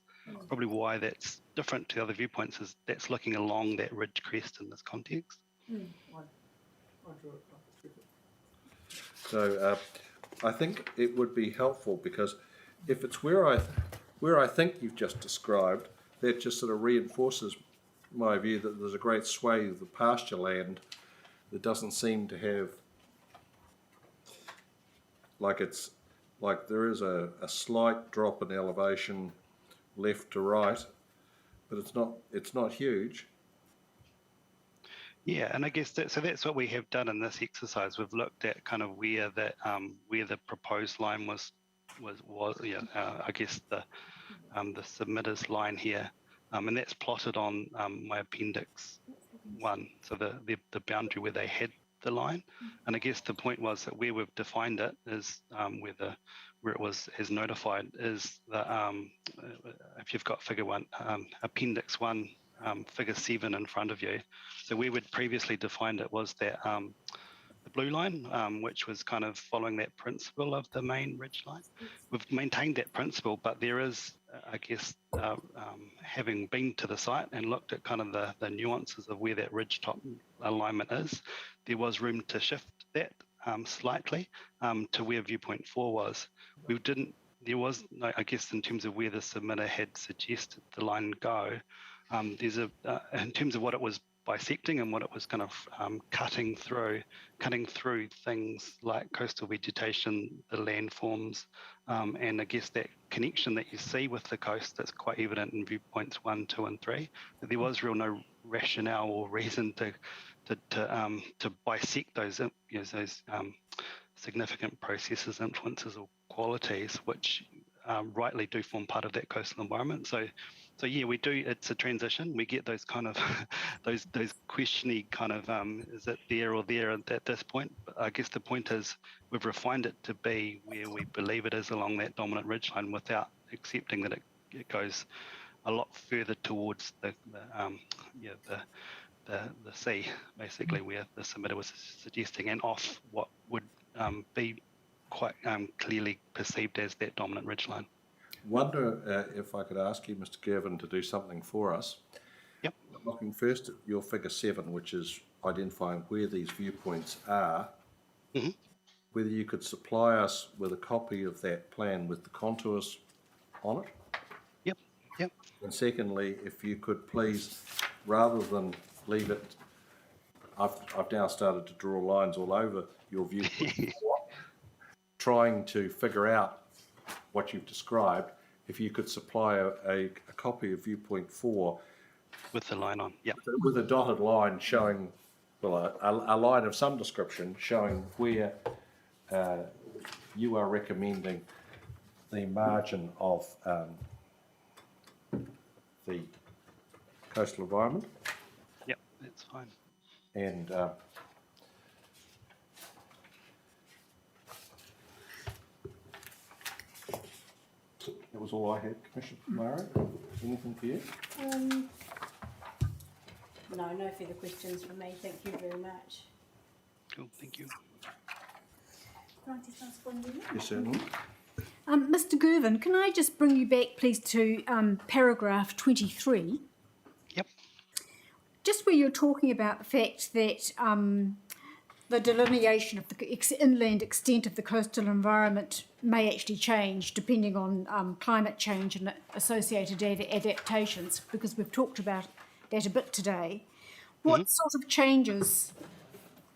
probably why that's different to other viewpoints, is that's looking along that ridge crest in this context. So I think it would be helpful, because if it's where I think you've just described, that just sort of reinforces my view that there's a great swathe of the pasture land that doesn't seem to have, like there is a slight drop in elevation left to right, but it's not huge. Yeah, and I guess that's what we have done in this exercise. We've looked at kind of where the proposed line was. I guess the submitter's line here, and that's plotted on my appendix 1. So the boundary where they had the line, and I guess the point was that where we've defined it is where it was as notified is the if you've got figure 1, appendix 1. Figure 7 in front of you. So we would previously defined it was that the blue line, which was kind of following that principle of the main ridge line. We've maintained that principle, but there is, I guess, having been to the site and looked at kind of the nuances of where that ridge top alignment is, there was room to shift that slightly to where viewpoint 4 was. There was no, I guess, in terms of where the submitter had suggested the line go, there's in terms of what it was bisecting and what it was kind of cutting through things like coastal vegetation, the landforms, and I guess that connection that you see with the coast that's quite evident in viewpoints 1, 2, and 3. There was no rationale or reason to bisect those significant processes, influences, or qualities which rightly do form part of that coastal environment. So yeah, we do. It's a transition. We get those kind of those questiony kind of is it there or there at this point? But I guess the point is we've refined it to be where we believe it is along that dominant ridgeline, without accepting that it goes a lot further towards the sea, basically, where the submitter was suggesting, and off what would be quite clearly perceived as that dominant ridgeline. Wonder if I could ask you, Mr. Gervin, to do something for us. Yep. Looking first at your figure 7, which is identifying where these viewpoints are, whether you could supply us with a copy of that plan with the contours on it. Yep. And secondly, if you could please, rather than leave it, I've now started to draw lines all over your viewpoint, trying to figure out what you've described. if you could supply a copy of viewpoint 4 With the line on, yeah. with a dotted line showing, well, a line of some description showing where you are recommending the margin of the coastal environment, Yep, that's fine. and that was all I had, Commissioner Murray. Anything for you? No, no further questions from me. Thank you very much. Cool, thank you. Can I just ask one more? Yes, certainly. Mr. Gervin, can I just bring you back, please, to paragraph 23? Yep. Just where you're talking about the fact that the delineation of the inland extent of the coastal environment may actually change depending on climate change and associated adaptations, because we've talked about that a bit today. What sort of changes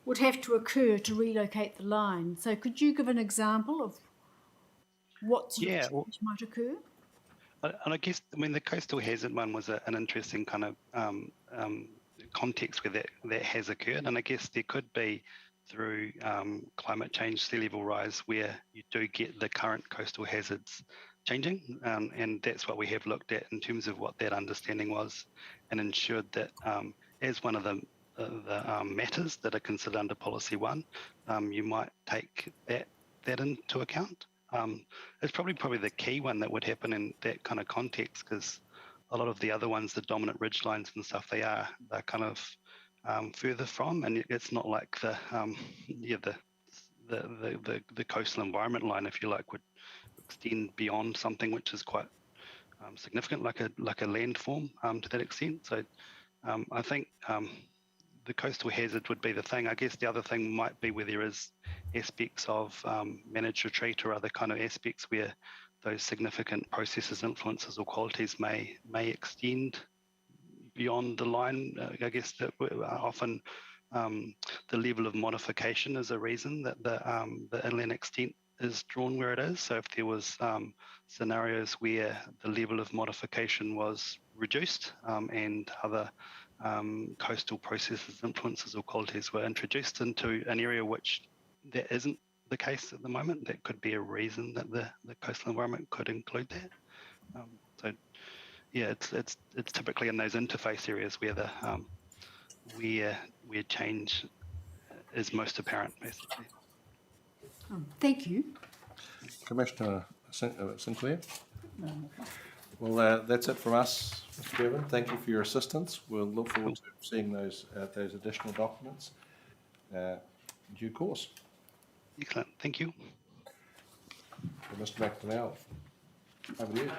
would have to occur to relocate the line? So could you give an example of what sort of change might occur? And I guess, I mean, the coastal hazard one was an interesting kind of context where that has occurred. And I guess there could be, through climate change, sea level rise, where you do get the current coastal hazards changing. And that's what we have looked at in terms of what that understanding was, and ensured that as one of the matters that are considered under Policy 1, you might take that into account. It's probably the key one that would happen in that kind of context, because a lot of the other ones, the dominant ridge lines and stuff, they're kind of further from, and it's not like the coastal environment line, if you like, would extend beyond something which is quite significant, like a landform to that extent. So I think the coastal hazard would be the thing. I guess the other thing might be where there is aspects of managed retreat or other kind of aspects where those significant processes, influences, or qualities may extend beyond the line. I guess that often the level of modification is a reason that the inland extent is drawn where it is. So if there was scenarios where the level of modification was reduced and other coastal processes, influences, or qualities were introduced into an area which that isn't the case at the moment, that could be a reason that the coastal environment could include that. So yeah, it's typically in those interface areas where the where change is most apparent, basically. Thank you. Commissioner Sinclair? Well, that's it from us, Mr. Kevin. Thank you for your assistance. We'll look forward to seeing those additional documents in due course. Excellent, thank you. Mr. McDonnell, over to you.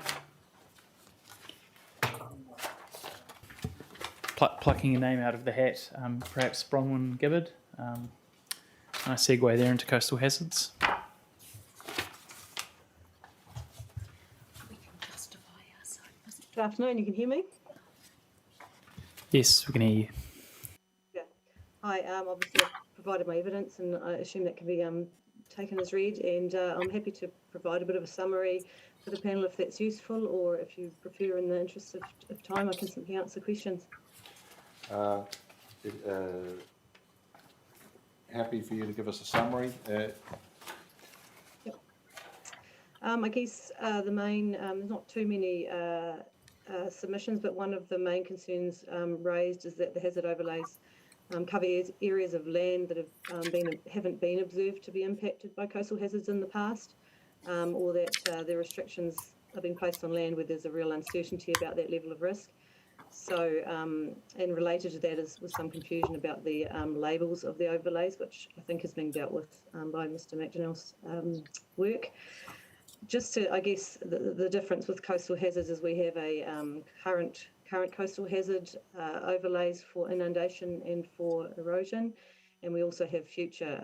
Plucking a name out of the hat, perhaps Bronwyn Gibbard. Nice segue there into coastal hazards. Good afternoon, you can hear me? Yes, we can hear you. Yeah. Hi, obviously I've provided my evidence and I assume that can be taken as read, and I'm happy to provide a bit of a summary for the panel if that's useful, or if you prefer, in the interest of time, I can simply answer questions. Happy for you to give us a summary. Yep. I guess the main, not too many submissions, but one of the main concerns raised is that the hazard overlays cover areas of land that haven't been observed to be impacted by coastal hazards in the past, or that the restrictions are being placed on land where there's a real uncertainty about that level of risk. So, and related to that was some confusion about the labels of the overlays, which I think is being dealt with by Mr. McDonnell's work. Just to, I guess, the difference with coastal hazards is we have a current coastal hazard overlays for inundation and for erosion, and we also have future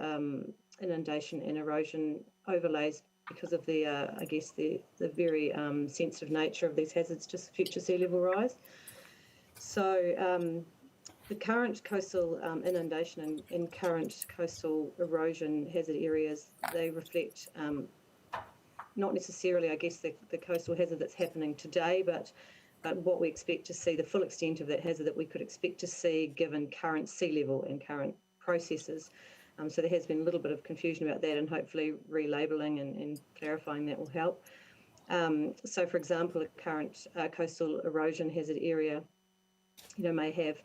inundation and erosion overlays because of the, I guess, the very sensitive nature of these hazards to future sea level rise. So the current coastal inundation and current coastal erosion hazard areas, they reflect not necessarily, I guess, the coastal hazard that's happening today, but what we expect to see, the full extent of that hazard that we could expect to see given current sea level and current processes. So there has been a little bit of confusion about that, and hopefully relabeling and clarifying that will help. So, for example, a current coastal erosion hazard area, may have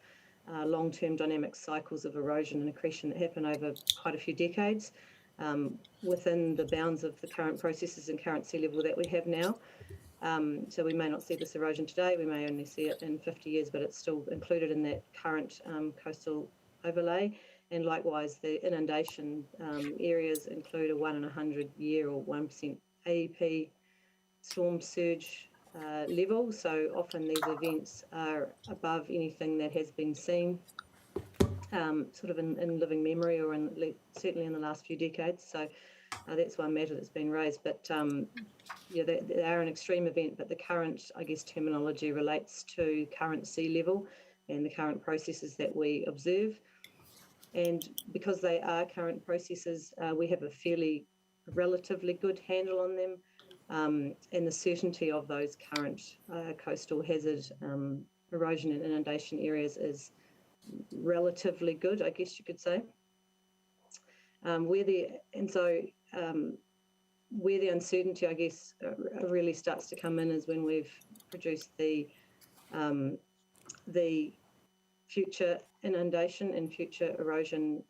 long-term dynamic cycles of erosion and accretion that happen over quite a few decades within the bounds of the current processes and current sea level that we have now. So we may not see this erosion today, we may only see it in 50 years, but it's still included in that current coastal overlay. And likewise, the inundation areas include a 1 in 100 year or 1% AEP storm surge level. So often these events are above anything that has been seen sort of in living memory or certainly in the last few decades. So that's one matter that's been raised. But they are an extreme event, but the current, I guess, terminology relates to current sea level and the current processes that we observe. And because they are current processes, we have a relatively good handle on them, and the certainty of those current coastal hazard erosion and inundation areas is relatively good, I guess you could say. Where the uncertainty, I guess, really starts to come in is when we've produced the future inundation and future erosion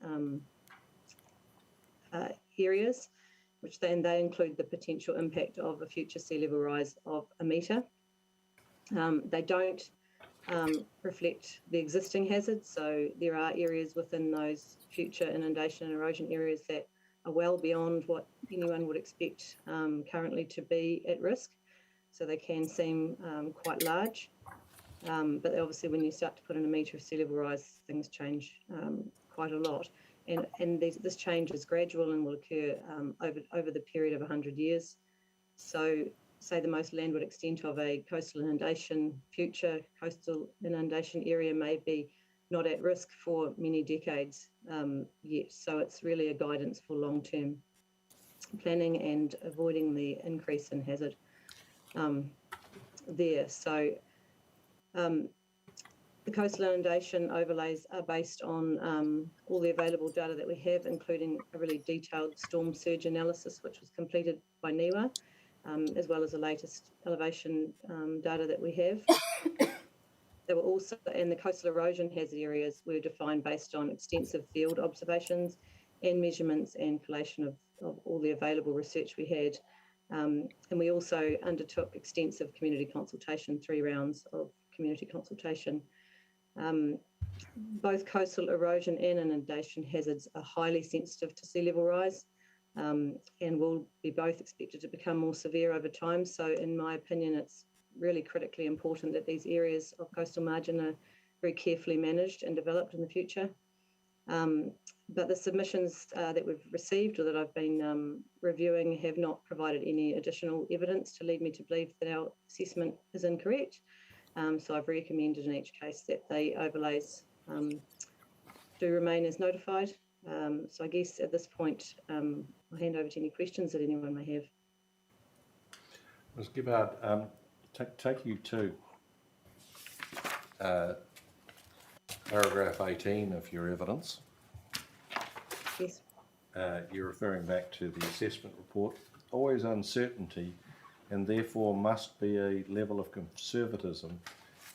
areas, which then they include the potential impact of a future sea level rise of 1 metre. They don't reflect the existing hazards, so there are areas within those future inundation and erosion areas that are well beyond what anyone would expect currently to be at risk, so they can seem quite large. But obviously when you start to put in 1 metre of sea level rise, things change quite a lot. And this change is gradual and will occur over the period of 100 years. So, say the most landward extent of a future coastal inundation area may be not at risk for many decades yet. So it's really a guidance for long-term planning and avoiding the increase in hazard there. So the coastal inundation overlays are based on all the available data that we have, including a really detailed storm surge analysis, which was completed by NIWA, as well as the latest elevation data that we have. They were also, and the coastal erosion hazard areas were defined based on extensive field observations and measurements and collation of all the available research we had. And we also undertook extensive community consultation, 3 rounds of community consultation. Both coastal erosion and inundation hazards are highly sensitive to sea level rise and will be both expected to become more severe over time. So in my opinion, it's really critically important that these areas of coastal margin are very carefully managed and developed in the future. But the submissions that we've received or that I've been reviewing have not provided any additional evidence to lead me to believe that our assessment is incorrect. So I've recommended in each case that the overlays do remain as notified. So I guess at this point, I'll hand over to any questions that anyone may have. Ms. Gibbard, take you to paragraph 18 of your evidence. Yes. You're referring back to the assessment report. Always uncertainty, and therefore must be a level of conservatism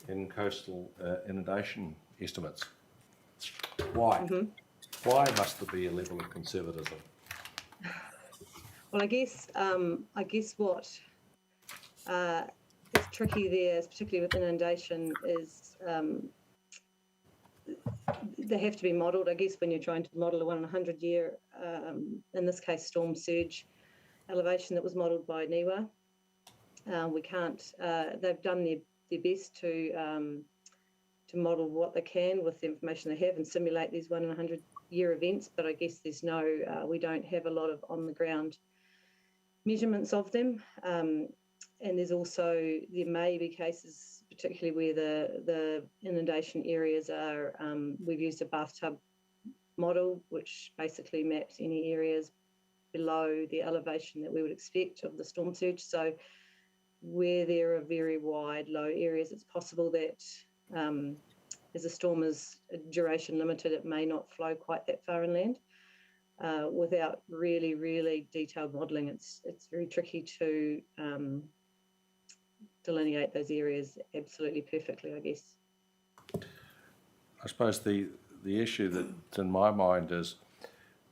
in coastal inundation estimates. Why? Mm-hmm. Why must there be a level of conservatism? Well, I guess what is tricky there, particularly with inundation, is they have to be modelled. I guess when you're trying to model a 1 in 100 year, in this case, storm surge elevation that was modelled by NIWA, we can't. They've done their best to model what they can with the information they have and simulate these 1 in 100 year events, but I guess there's we don't have a lot of on the ground measurements of them. And there may be cases, particularly where the inundation areas are, we've used a bathtub model, which basically maps any areas below the elevation that we would expect of the storm surge. So where there are very wide low areas, it's possible that as the storm is duration limited, it may not flow quite that far inland. Without really, really detailed modelling, it's very tricky to delineate those areas absolutely perfectly, I guess. I suppose the issue that's in my mind is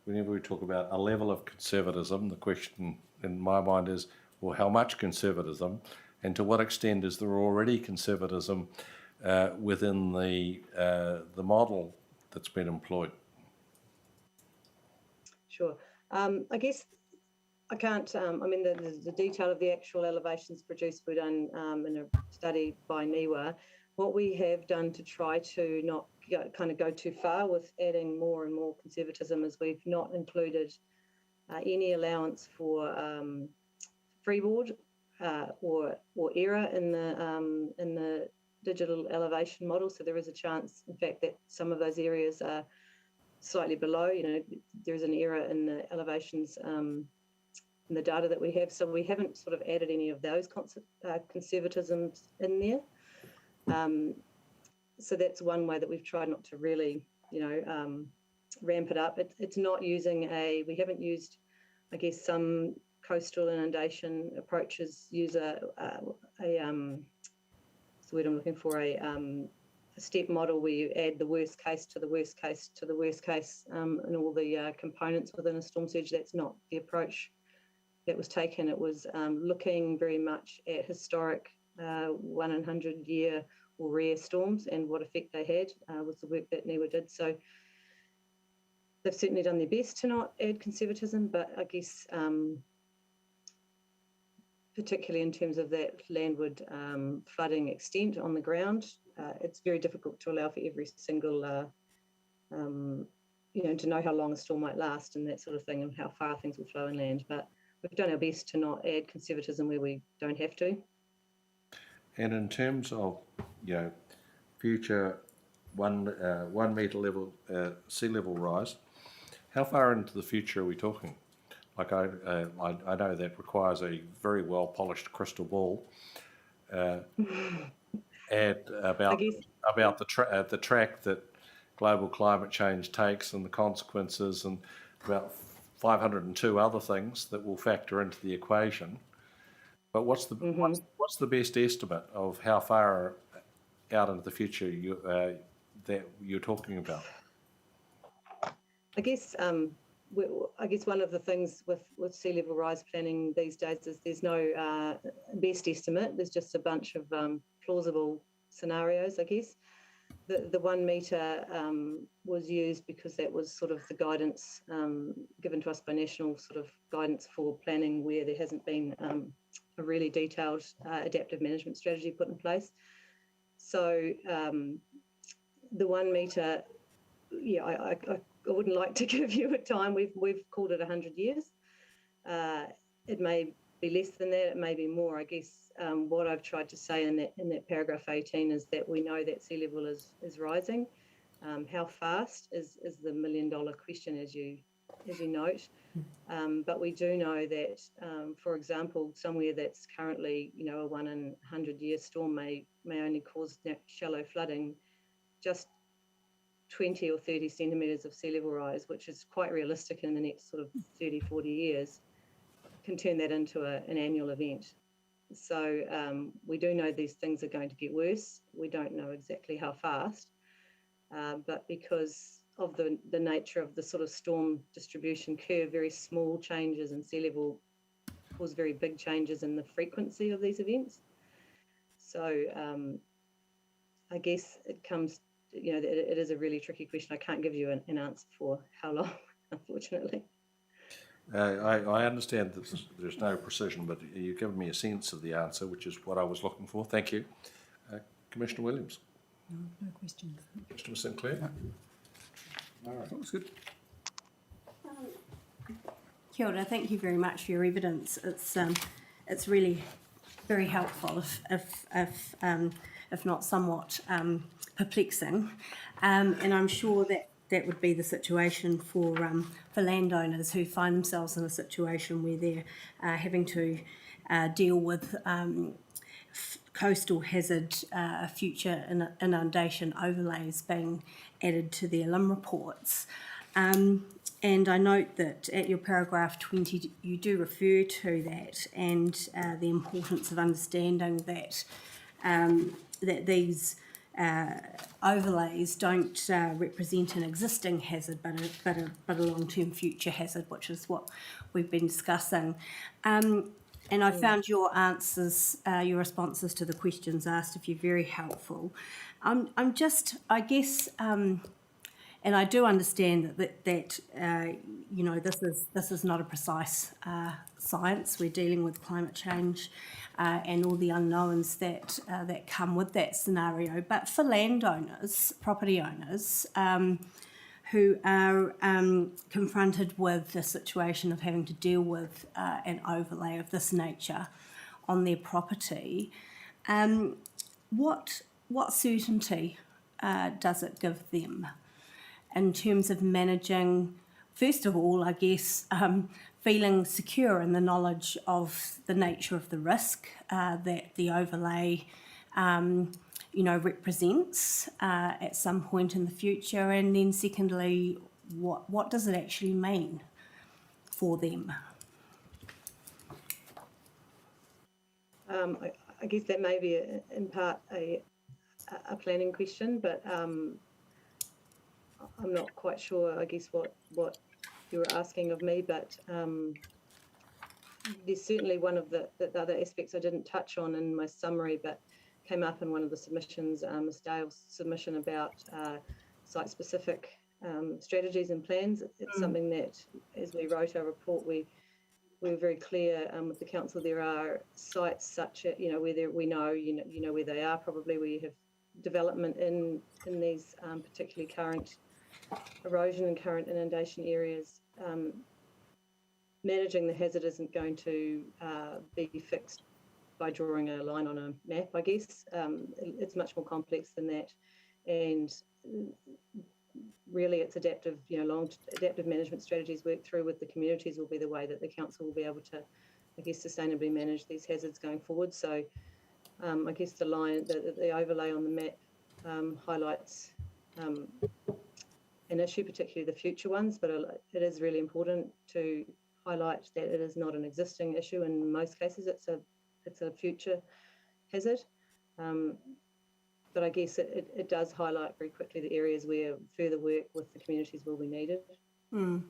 whenever we talk about a level of conservatism, the question in my mind is, well, how much conservatism, and to what extent is there already conservatism within the model that's been employed? Sure. I guess I can't, I mean, the detail of the actual elevations produced were done in a study by NIWA. What we have done to try to not go too far with adding more and more conservatism is we've not included any allowance for freeboard or error in the digital elevation model. So there is a chance, in fact, that some of those areas are slightly below. There is an error in the elevations in the data that we have. So we haven't sort of added any of those conservatisms in there. So that's one way that we've tried not to really, ramp it up. It's not using we haven't used, I guess, some coastal inundation approaches use what's the word I'm looking for, a step model where you add the worst case to the worst case to the worst case and all the components within a storm surge. That's not the approach that was taken. It was looking very much at historic 1 in 100 year or rare storms and what effect they had was the work that NIWA did. So they've certainly done their best to not add conservatism, but I guess particularly in terms of that landward flooding extent on the ground, it's very difficult to allow for every single, to know how long a storm might last and that sort of thing and how far things will flow inland. But we've done our best to not add conservatism where we don't have to. And in terms of, future 1 metre level sea level rise, how far into the future are we talking? Like I know that requires a very well polished crystal ball. And about the track that global climate change takes and the consequences, and about 502 other things that will factor into the equation. But what's the best estimate of how far out into the future that you're talking about? I guess one of the things with sea level rise planning these days is there's no best estimate. There's just a bunch of plausible scenarios, I guess. The 1 metre was used because that was sort of the guidance given to us by national sort of guidance for planning where there hasn't been a really detailed adaptive management strategy put in place. So the 1 metre, I wouldn't like to give you a time. We've called it 100 years. It may be less than that. It may be more. I guess what I've tried to say in that paragraph 18 is that we know that sea level is rising. How fast is the $1 million question, as you note. But we do know that, for example, somewhere that's currently a 1 in 100 year storm may only cause shallow flooding, just 20 or 30 centimetres of sea level rise, which is quite realistic in the next sort of 30, 40 years, can turn that into an annual event. So we do know these things are going to get worse. We don't know exactly how fast, but because of the nature of the sort of storm distribution curve, very small changes in sea level cause very big changes in the frequency of these events. So I guess it comes, it is a really tricky question. I can't give you an answer for how long, unfortunately. I understand that there's no precision, but you've given me a sense of the answer, which is what I was looking for. Thank you. Commissioner Williams. No questions. Mr. Sinclair. All right, that was good. Kia ora, thank you very much for your evidence. It's really very helpful, if not somewhat perplexing, and I'm sure that that would be the situation for landowners who find themselves in a situation where they're having to deal with coastal hazard future inundation overlays being added to their LIM reports. And I note that at your paragraph 20, you do refer to that and the importance of understanding that that these overlays don't represent an existing hazard, but a long-term future hazard, which is what we've been discussing. And I found your answers, your responses to the questions asked of you very helpful. I'm just, I guess, and I do understand that you know, this is not a precise science. We're dealing with climate change and all the unknowns that come with that scenario. But for landowners, property owners, who are confronted with the situation of having to deal with an overlay of this nature on their property, what certainty does it give them in terms of managing, first of all, I guess, feeling secure in the knowledge of the nature of the risk that the overlay you know, represents at some point in the future, and then secondly, what does it actually mean for them? I guess that may be in part a planning question, but I'm not quite sure, I guess, what you were asking of me, but there's certainly one of the other aspects I didn't touch on in my summary, but came up in one of the submissions, Ms. Dale's submission about site-specific strategies and plans. It's something that, as we wrote our report, we were very clear with the council. There are sites such as, you know, where we know, you know where they are probably, where you have development in these particularly current erosion and current inundation areas. Managing the hazard isn't going to be fixed by drawing a line on a map, I guess. It's much more complex than that, and really it's adaptive, you know, adaptive management strategies worked through with the communities will be the way that the council will be able to, I guess, sustainably manage these hazards going forward. So I guess the overlay on the map highlights an issue, particularly the future ones, but it is really important to highlight that it is not an existing issue. In most cases, it's a future hazard. But I guess it does highlight very quickly the areas where further work with the communities will be needed. And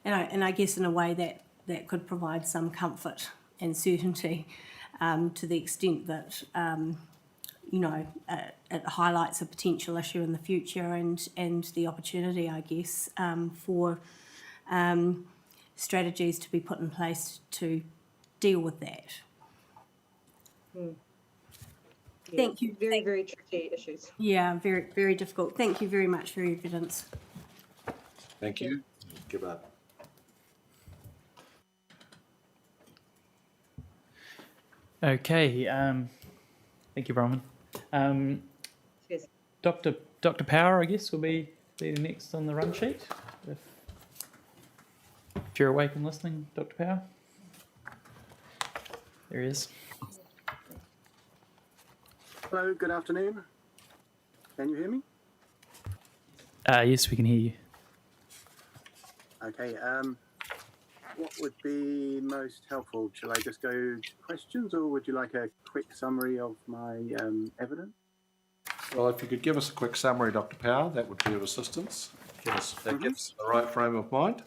I guess in a way that could provide some comfort and certainty to the extent that you know, it highlights a potential issue in the future and the opportunity, I guess, for strategies to be put in place to deal with that. Yeah, Thank you. Very tricky issues. Yeah, very, very difficult. Thank you very much for your evidence. Thank you. Give up. Okay, thank you, Bronwyn. Yes. Dr. Power, I guess, will be the next on the run sheet. If you're awake and listening, Dr. Power. There he is. Hello, good afternoon. Can you hear me? Yes, we can hear you. Okay, what would be most helpful? Shall I just go to questions, or would you like a quick summary of my evidence? Well, if you could give us a quick summary, Dr. Power, that would be of assistance. That gives the right frame of mind.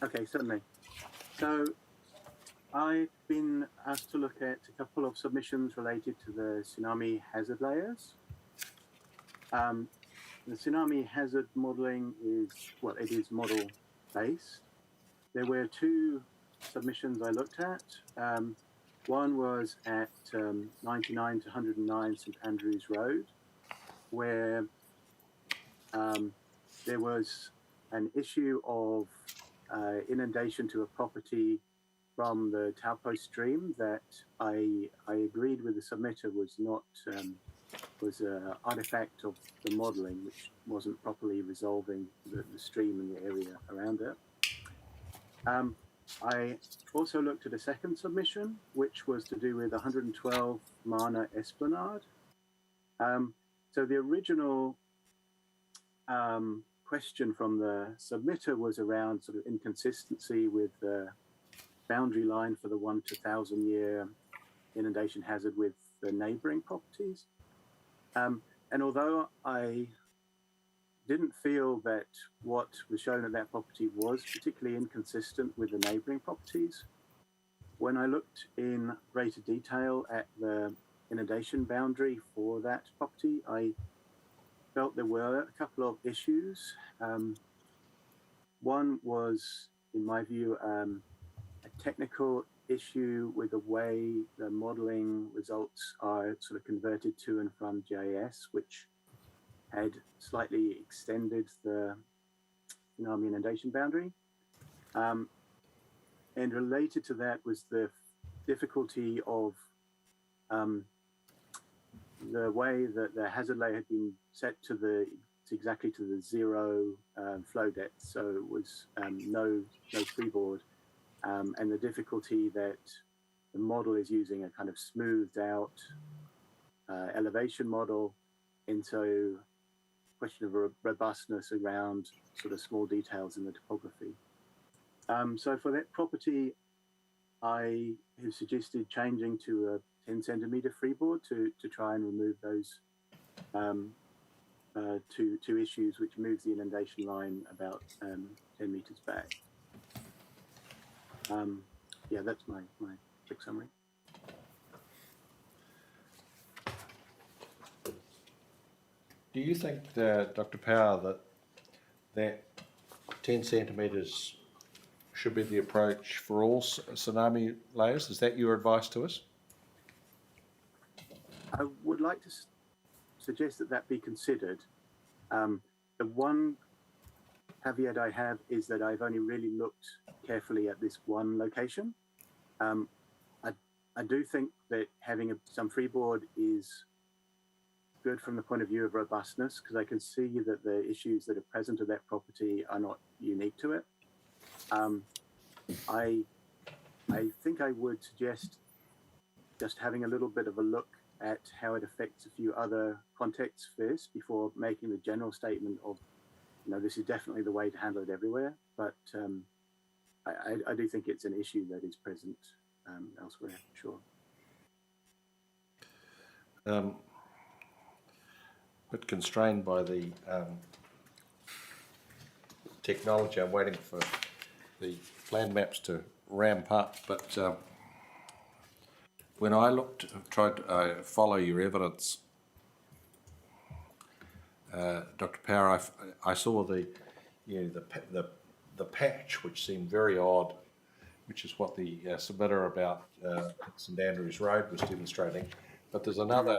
Okay, certainly. So I've been asked to look at a couple of submissions related to the tsunami hazard layers. The tsunami hazard modelling is, well, it is model-based. There were two submissions I looked at. One was at 99 to 109 St Andrews Road, where there was an issue of inundation to a property from the Taupo stream that I agreed with the submitter was not was an artifact of the modelling, which wasn't properly resolving the stream and the area around it. I also looked at a second submission, which was to do with 112 Mana Esplanade. So the original question from the submitter was around sort of inconsistency with the boundary line for the 1 to 1,000 year inundation hazard with the neighbouring properties. And although I didn't feel that what was shown at that property was particularly inconsistent with the neighbouring properties, when I looked in greater detail at the inundation boundary for that property, I felt there were a couple of issues. One was, in my view, a technical issue with the way the modelling results are sort of converted to and from GIS, which had slightly extended the tsunami inundation boundary. And related to that was the difficulty of the way that the hazard layer had been set to exactly to the zero flow depth, so it was no freeboard, and the difficulty that the model is using a kind of smoothed out elevation model into question of robustness around sort of small details in the topography. So for that property, I have suggested changing to a 10 centimetre freeboard to try and remove those two issues, which moves the inundation line about 10 metres back. Yeah, that's my quick summary. Do you think, Dr. Power, that 10 centimetres should be the approach for all tsunami layers? Is that your advice to us? I would like to suggest that that be considered. The one caveat I have is that I've only really looked carefully at this one location. I do think that having some freeboard is good from the point of view of robustness, because I can see that the issues that are present at that property are not unique to it. I think I would suggest just having a little bit of a look at how it affects a few other contexts first before making the general statement of, you know, this is definitely the way to handle it everywhere. But I do think it's an issue that is present elsewhere, sure. Bit constrained by the technology. I'm waiting for the land maps to ramp up, but when I tried to follow your evidence, Dr. Power, I saw the patch, which seemed very odd, which is what the submitter about St Andrews Road was demonstrating. But there's another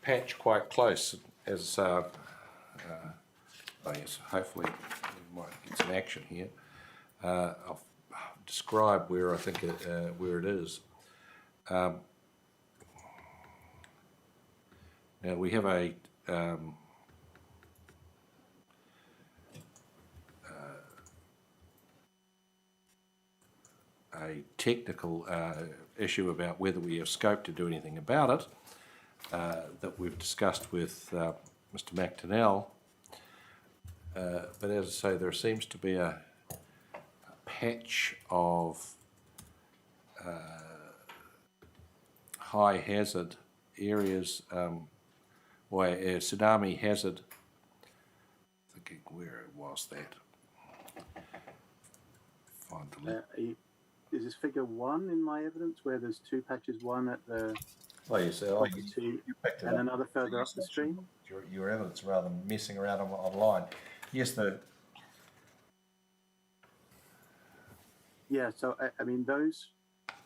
patch quite close, as I guess hopefully we might get some action here. I'll describe where I think where it is. Now we have a technical issue about whether we have scope to do anything about it that we've discussed with Mr. McDonnell. But as I say, there seems to be a patch of high hazard areas, or a tsunami hazard. Thinking where was that? Find the is this figure 1 in my evidence, where there's two patches, one at the yes, you picked it and up. Another further up the stream? Your evidence rather than messing around online. Yes, Yeah, so I mean, those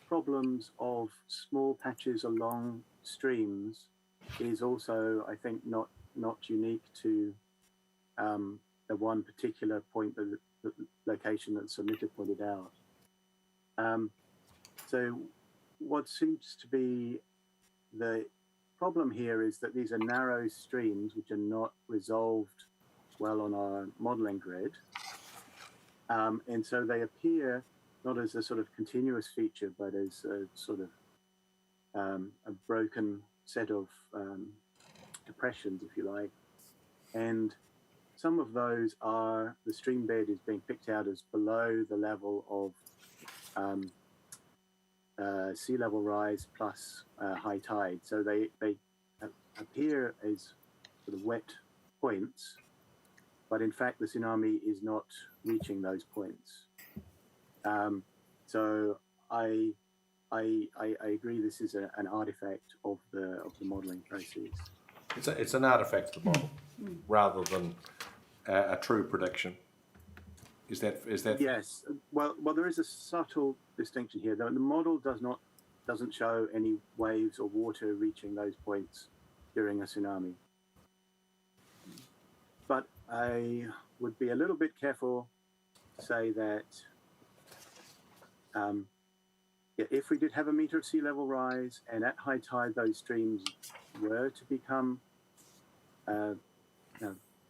problems of small patches along streams is also, I think, not unique to the one particular point, the location that the submitter pointed out. So what seems to be the problem here is that these are narrow streams which are not resolved well on our modelling grid. And so they appear not as a sort of continuous feature, but as a sort of a broken set of depressions, if you like. And some of those are, the stream bed is being picked out as below the level of sea level rise plus high tide. So they appear as sort of wet points, but in fact the tsunami is not reaching those points. So I agree this is an artifact of the modelling process. It's an artifact of the model rather than a true prediction. Is that? Yes. Well, there is a subtle distinction here. The model doesn't show any waves or water reaching those points during a tsunami. But I would be a little bit careful to say that if we did have a metre of sea level rise and at high tide those streams were to become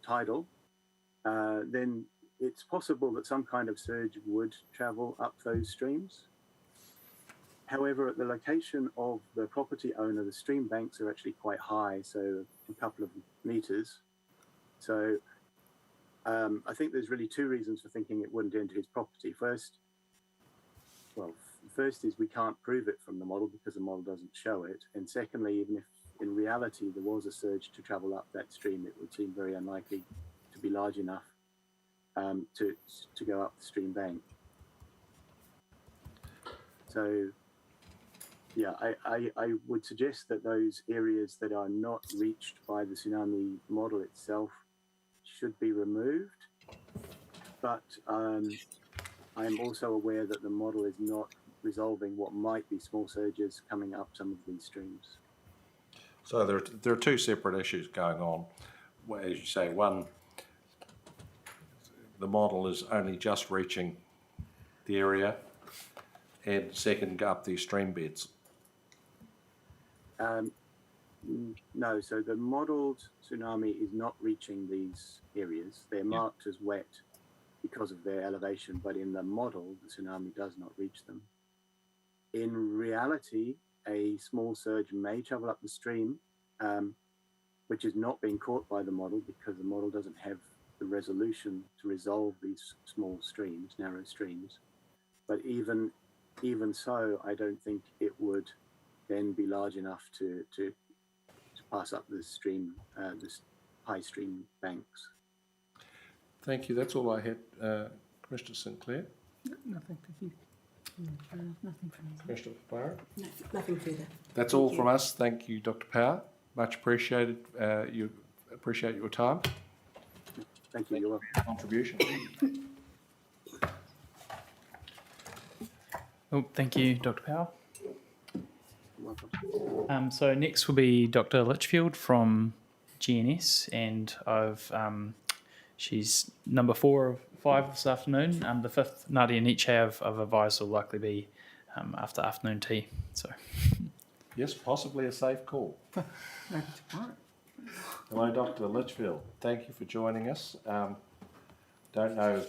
tidal, then it's possible that some kind of surge would travel up those streams. However, at the location of the property owner, the stream banks are actually quite high, so a couple of metres. So I think there's really two reasons for thinking it wouldn't enter his property. First is we can't prove it from the model because the model doesn't show it. And secondly, even if in reality there was a surge to travel up that stream, it would seem very unlikely to be large enough to go up the stream bank. So yeah, I would suggest that those areas that are not reached by the tsunami model itself should be removed. But I'm also aware that the model is not resolving what might be small surges coming up some of these streams. So there are two separate issues going on. As you say, one, the model is only just reaching the area, and second, up these stream beds. No, so the modelled tsunami is not reaching these areas. They're marked as wet because of their elevation, but in the model, the tsunami does not reach them. In reality, a small surge may travel up the stream, which is not being caught by the model because the model doesn't have the resolution to resolve these small streams, narrow streams. But even so, I don't think it would then be large enough to pass up the stream, this high stream banks. Thank you. That's all I had, Commissioner Sinclair. Nothing for you. Nothing from you. Commissioner Power. Nothing further. That's all from us. Thank you, Dr. Power. Much appreciated. You appreciate your time. Thank you. You're welcome. Contribution. Oh, thank you, Dr. Powell. You're welcome. So next will be Dr. Litchfield from GNS, and she's number 4 of 5 this afternoon. The 5th Nadia Nietzsche I've advised will likely be after afternoon tea. So Yes, possibly a safe call. Hello, Dr. Litchfield. Thank you for joining us. Don't know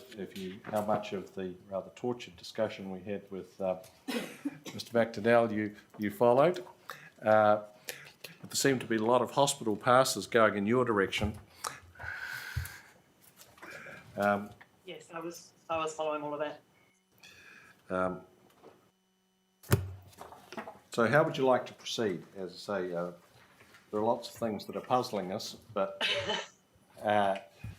how much of the rather tortured discussion we had with Mr. McDonnell you followed. There seemed to be a lot of hospital passes going in your direction. Yes, I was following all of that. So how would you like to proceed? As I say, there are lots of things that are puzzling us, but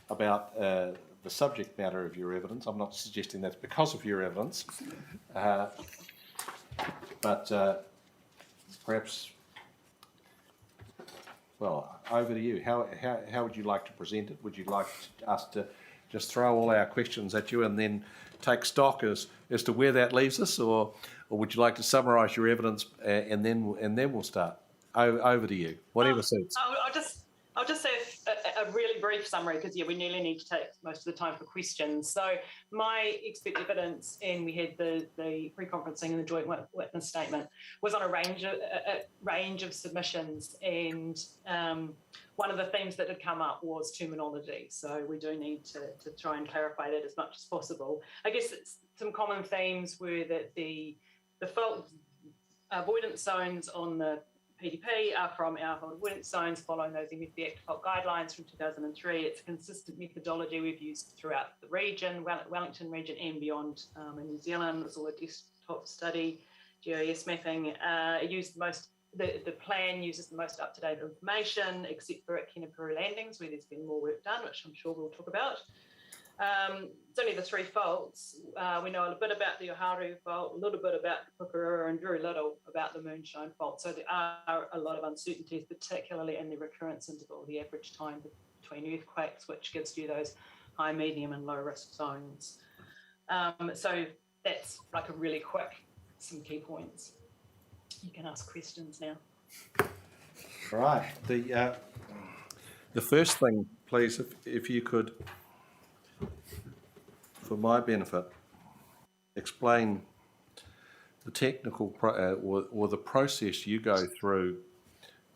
about the subject matter of your evidence. I'm not suggesting that's because of your evidence, but perhaps, well, over to you. How would you like to present it? Would you like us to just throw all our questions at you and then take stock as to where that leaves us, or would you like to summarise your evidence and then we'll start? Over to you. Whatever suits. I'll just say a really brief summary, because we nearly need to take most of the time for questions. So my expert evidence, and we had the pre-conferencing and the joint witness statement, was on a range of submissions, and one of the themes that had come up was terminology. So we do need to try and clarify that as much as possible. I guess some common themes were that the fault avoidance zones on the PDP are from our fault avoidance zones following those MFB Act fault guidelines from 2003. It's a consistent methodology we've used throughout the region, Wellington region and beyond in New Zealand. It's all a desktop study, GIS mapping. The plan uses the most up-to-date information, except for at Kenepuru landings, where there's been more work done, which I'm sure we'll talk about. It's only the 3 faults. We know a bit about the Oharu fault, a little bit about the Porirua, and very little about the Moonshine fault. So there are a lot of uncertainties, particularly in the recurrence interval, the average time between earthquakes, which gives you those high, medium, and low risk zones. So that's like a really quick, some key points. You can ask questions now. Right. The first thing, please, if you could, for my benefit, explain the technical or the process you go through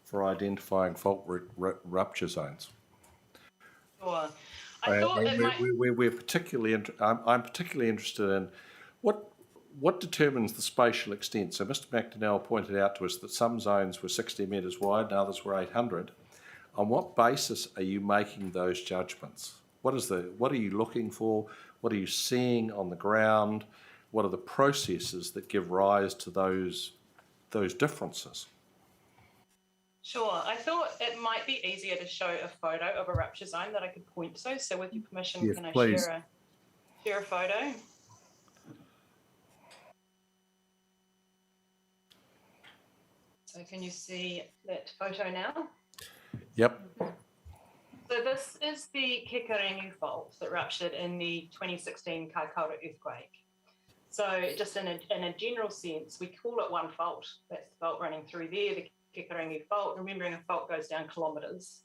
for identifying fault rupture zones. Sure. I thought it might... We're particularly, I'm particularly interested in what determines the spatial extent. So Mr. McDonnell pointed out to us that some zones were 60 metres wide and others were 800. On what basis are you making those judgments? What are you looking for? What are you seeing on the ground? What are the processes that give rise to those differences? Sure. I thought it might be easier to show a photo of a rupture zone that I could point to. So with your permission, yes, can I please. share a photo? So can you see that photo now? Yep. So this is the Kekarengu fault that ruptured in the 2016 Kaikoura earthquake. So just in a general sense, we call it one fault. That's the fault running through there, the Kekarengu fault, remembering a fault goes down kilometres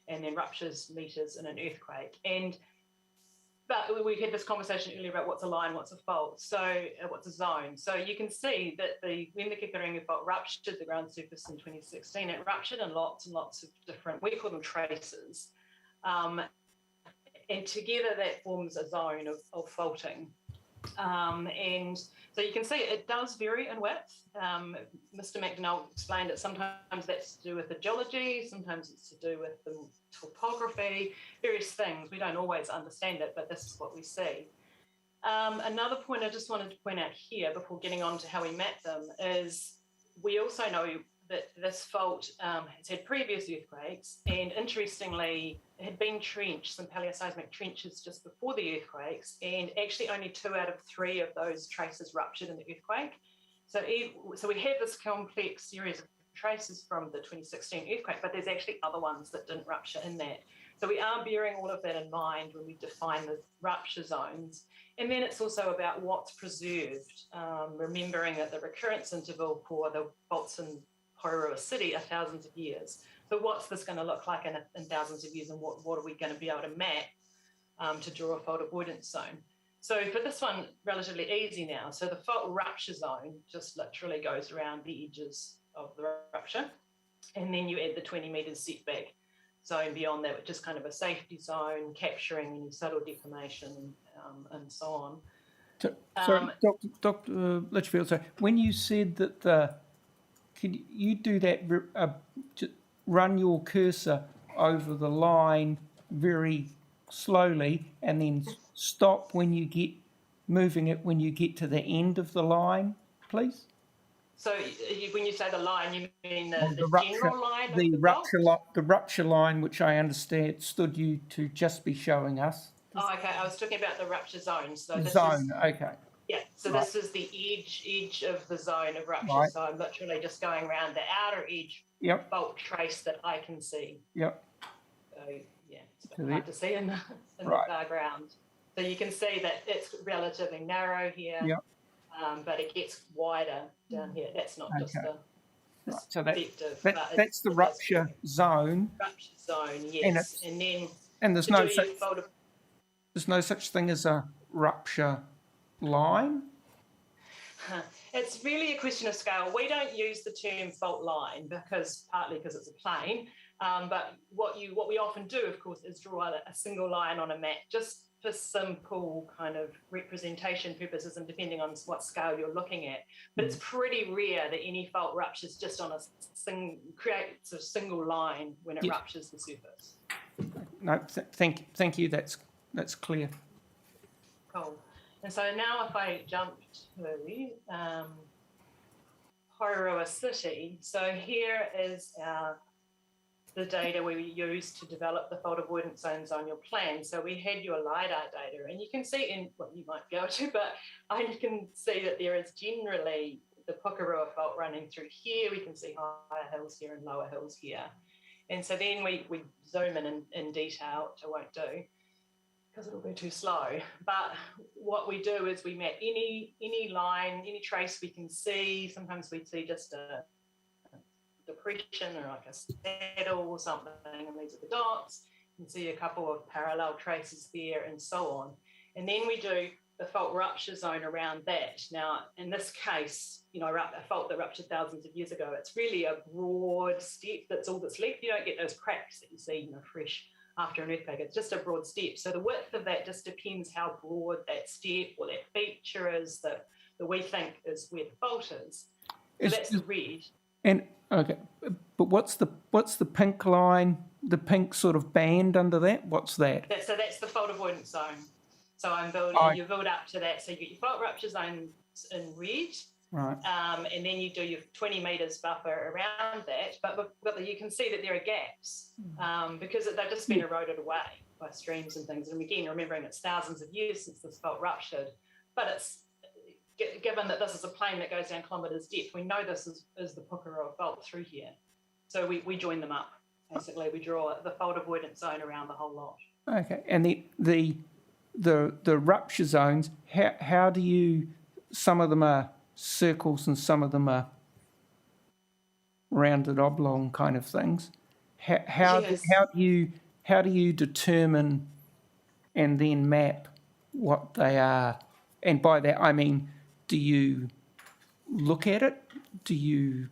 and then ruptures metres in an earthquake. But we had this conversation earlier about what's a line, what's a fault, so what's a zone. So you can see that when the Kekarengu fault ruptured the ground surface in 2016, it ruptured in lots and lots of different, we call them traces. And together that forms a zone of faulting. And so you can see it does vary in width. Mr. McDonnell explained that sometimes that's to do with the geology, sometimes it's to do with the topography, various things. We don't always understand it, but this is what we see. Another point I just wanted to point out here before getting on to how we map them is we also know that this fault has had previous earthquakes, and interestingly, it had been trenched, some paleoseismic trenches just before the earthquakes, and actually only 2 out of 3 of those traces ruptured in the earthquake. So we have this complex series of traces from the 2016 earthquake, but there's actually other ones that didn't rupture in that. So we are bearing all of that in mind when we define the rupture zones. And then it's also about what's preserved, remembering that the recurrence interval for the faults in Porirua City are thousands of years. So what's this going to look like in thousands of years, and what are we going to be able to map to draw a fault avoidance zone? So for this one, relatively easy now. So the fault rupture zone just literally goes around the edges of the rupture, and then you add the 20 metres setback zone beyond that, which is kind of a safety zone, capturing any subtle deformation and so on. Sorry, Dr. Litchfield, so when you said that could you do that, run your cursor over the line very slowly and then stop when you get moving it when you get to the end of the line, please? So when you say the line, you mean the general line? The rupture line, which I understand stood you to just be showing us. Oh, okay. I was talking about the rupture zone. So this zone, is, okay. Yeah, so Right. This is the edge of the zone of rupture. Right. So I'm literally just going around the outer edge fault trace that I can see. Yep. So yeah, it's a bit hard to see in the far ground. So you can see that it's relatively narrow here, yep. But it gets wider down here. That's not just So that, perspective. that but that's the it does rupture zone, rupture zone, and yes. it's, And then and to do your photo. there's no such thing as a rupture line. It's really a question of scale. We don't use the term fault line partly because it's a plane, but what we often do, of course, is draw a single line on a map just for simple kind of representation purposes and depending on what scale you're looking at. But it's pretty rare that any fault ruptures just on creates a single line when it ruptures the surface. No, thank you. That's clear. Cool. And so now if I jump to Porirua City, so here is the data we used to develop the fault avoidance zones on your plan. So we had your LiDAR data, and you can see you might be able to, but I can see that there is generally the Porirua fault running through here. We can see higher hills here and lower hills here. And so then we zoom in detail, which I won't do, because it'll be too slow. But what we do is we map any line, any trace we can see. Sometimes we see just a depression or like a saddle or something, and these are the dots. You can see a couple of parallel traces there and so on. And then we do the fault rupture zone around that. Now, in this case, a fault that ruptured thousands of years ago, it's really a broad step. That's all that's left. You don't get those cracks that you see, fresh after an earthquake. It's just a broad step. So the width of that just depends how broad that step or that feature is that we think is where the fault is. So that's the red. And okay, but what's the pink line? The pink sort of band under that? What's that? So that's the fault avoidance zone. So you build up to that. So you get your fault rupture zone in red. Right. And then you do your 20 metres buffer around that. But you can see that there are gaps because they've just been eroded away by streams and things. And again, remembering it's thousands of years since this fault ruptured. But it's given that this is a plain that goes down kilometres depth, we know this is the Porirua fault through here. So we join them up. Basically, we draw the fault avoidance zone around the whole lot. Okay. And the rupture zones, how do you, some of them are circles and some of them are rounded oblong kind of things. How do you determine and then map what they are? And by that I mean, do you look at it? Do you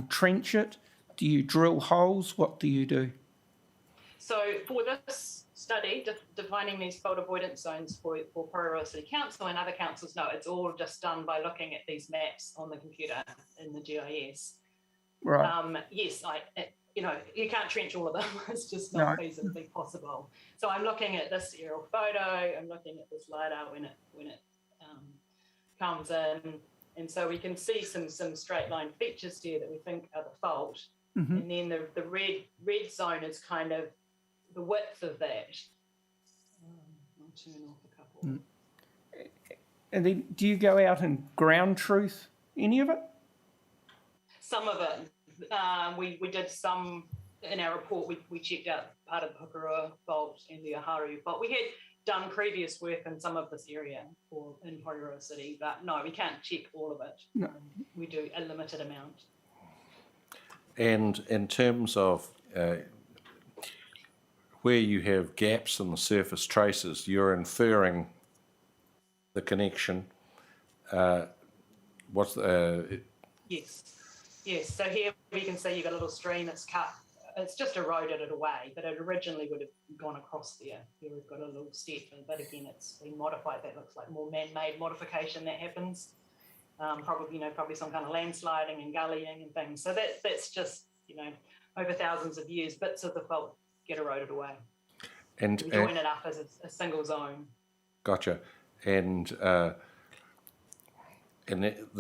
trench it? Do you drill holes? What do you do? So for this study, defining these fault avoidance zones for Porirua City Council and other councils, no, it's all just done by looking at these maps on the computer in the GIS. Right. Yes, you can't trench all of them. It's just not feasibly possible. So I'm looking at this aerial photo. I'm looking at this LiDAR when it comes in, and so we can see some straight line features here that we think are the fault. Mm-hmm. And then the red zone is kind of the width of that. I'll turn off a couple. And then do you go out and ground truth any of it? Some of it. We did some in our report. We checked out part of the Porirua fault and the Oharu fault. We had done previous work in some of this area in Porirua City, but no, we can't check all of it. No. We do a limited amount. And in terms of where you have gaps in the surface traces, you're inferring the connection. Yes. So here we can see you've got a little stream that's cut. It's just eroded it away, but it originally would have gone across there. Here we've got a little step, but again, it's been modified. That looks like more man-made modification that happens. Probably some kind of landsliding and gullying and things. So that's just, over thousands of years, bits of the fault get eroded away. And we join it up as a single zone. Gotcha. And the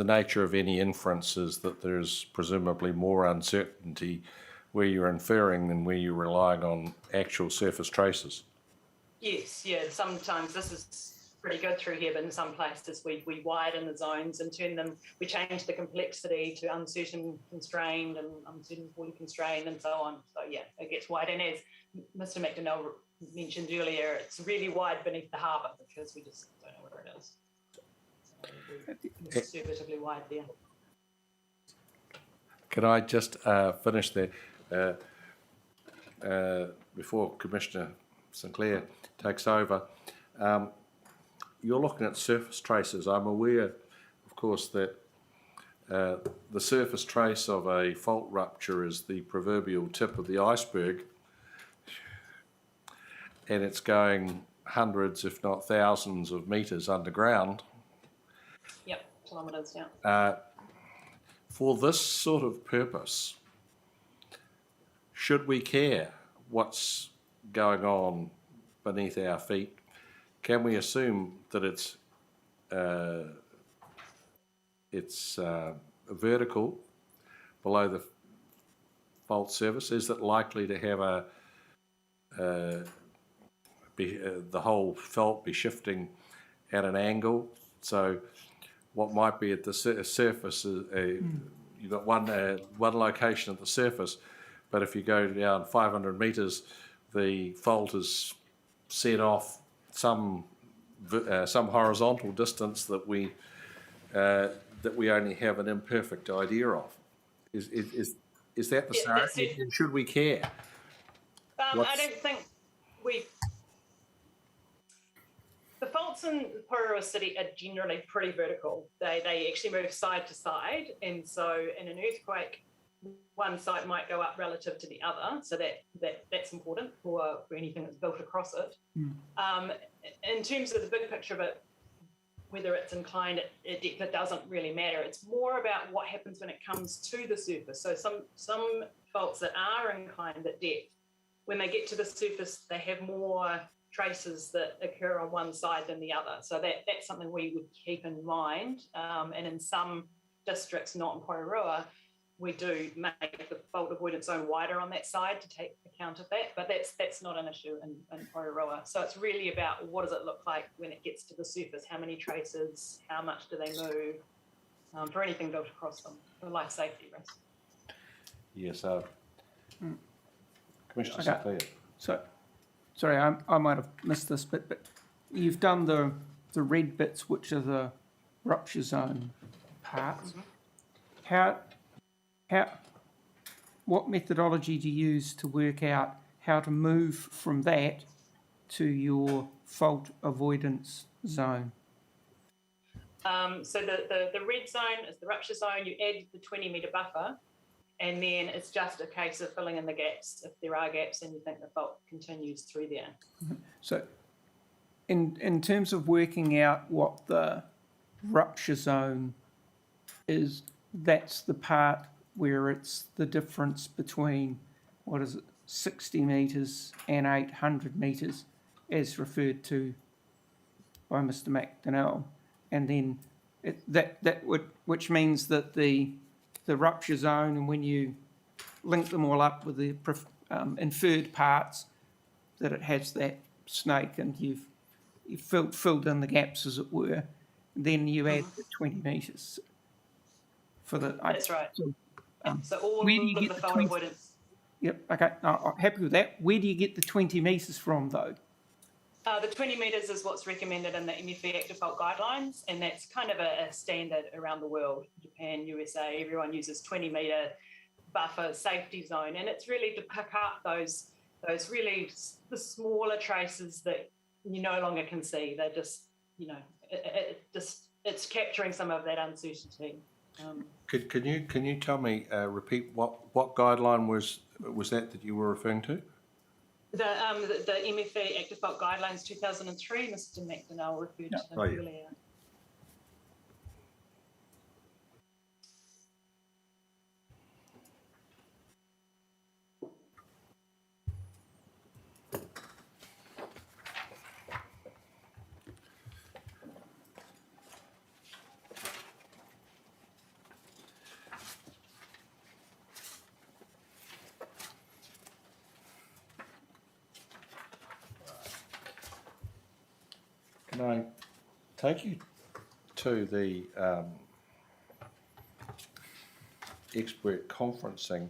nature of any inference is that there's presumably more uncertainty where you're inferring than where you're relying on actual surface traces. Yes, yeah. Sometimes this is pretty good through here, but in some places we widen the zones and we change the complexity to uncertain constrained and uncertain fully constrained and so on. So yeah, it gets wide. And as Mr. McDonnell mentioned earlier, it's really wide beneath the harbour because we just don't know where it is. So we're conservatively wide there. Can I just finish there before Commissioner Sinclair takes over? You're looking at surface traces. I'm aware, of course, that the surface trace of a fault rupture is the proverbial tip of the iceberg, and it's going hundreds, if not thousands, of metres underground. Yep, kilometres, yeah. For this sort of purpose, should we care what's going on beneath our feet? Can we assume that it's vertical below the fault surface? Is it likely to have the whole fault be shifting at an angle? So what might be at the surface, you've got one location at the surface, but if you go down 500 metres, the fault is set off some horizontal distance that we only have an imperfect idea of. Is that the same? Should we care? I don't think the faults in Porirua City are generally pretty vertical. They actually move side to side, and so in an earthquake, one side might go up relative to the other, so that's important for anything that's built across it. In terms of the big picture of it, whether it's inclined at depth, it doesn't really matter. It's more about what happens when it comes to the surface. So some faults that are inclined at depth, when they get to the surface, they have more traces that occur on one side than the other. So that's something we would keep in mind. And in some districts, not in Porirua, we do make the fault avoidance zone wider on that side to take account of that, but that's not an issue in Porirua. So it's really about what does it look like when it gets to the surface, how many traces, how much do they move, for anything built across them, for life safety risk. Yes, Commissioner Sinclair. So, sorry, I might have missed this, but you've done the red bits, which are the rupture zone parts. What methodology do you use to work out how to move from that to your fault avoidance zone? So the red zone is the rupture zone. You add the 20-metre buffer, and then it's just a case of filling in the gaps if there are gaps and you think the fault continues through there. So in terms of working out what the rupture zone is, that's the part where it's the difference between, 60 metres and 800 metres, as referred to by Mr. McDonnell, and then which means that the rupture zone, and when you link them all up with the inferred parts, that it has that snake, and you've filled in the gaps, as it were. Then you add the 20 metres for the. That's right. So all of the fault avoidance. Yep. Okay. I'm happy with that. Where do you get the 20 metres from, though? The 20 metres is what's recommended in the MFE Active Fault Guidelines, and that's kind of a standard around the world. Japan, USA, everyone uses 20-metre buffer safety zone, and it's really to pick up those really the smaller traces that you no longer can see. They're just, it's capturing some of that uncertainty. Can you tell me, repeat what guideline was that you were referring to? The MFE Active Fault Guidelines 2003, Mr. McDonnell referred to them earlier. Can I take you to the expert conferencing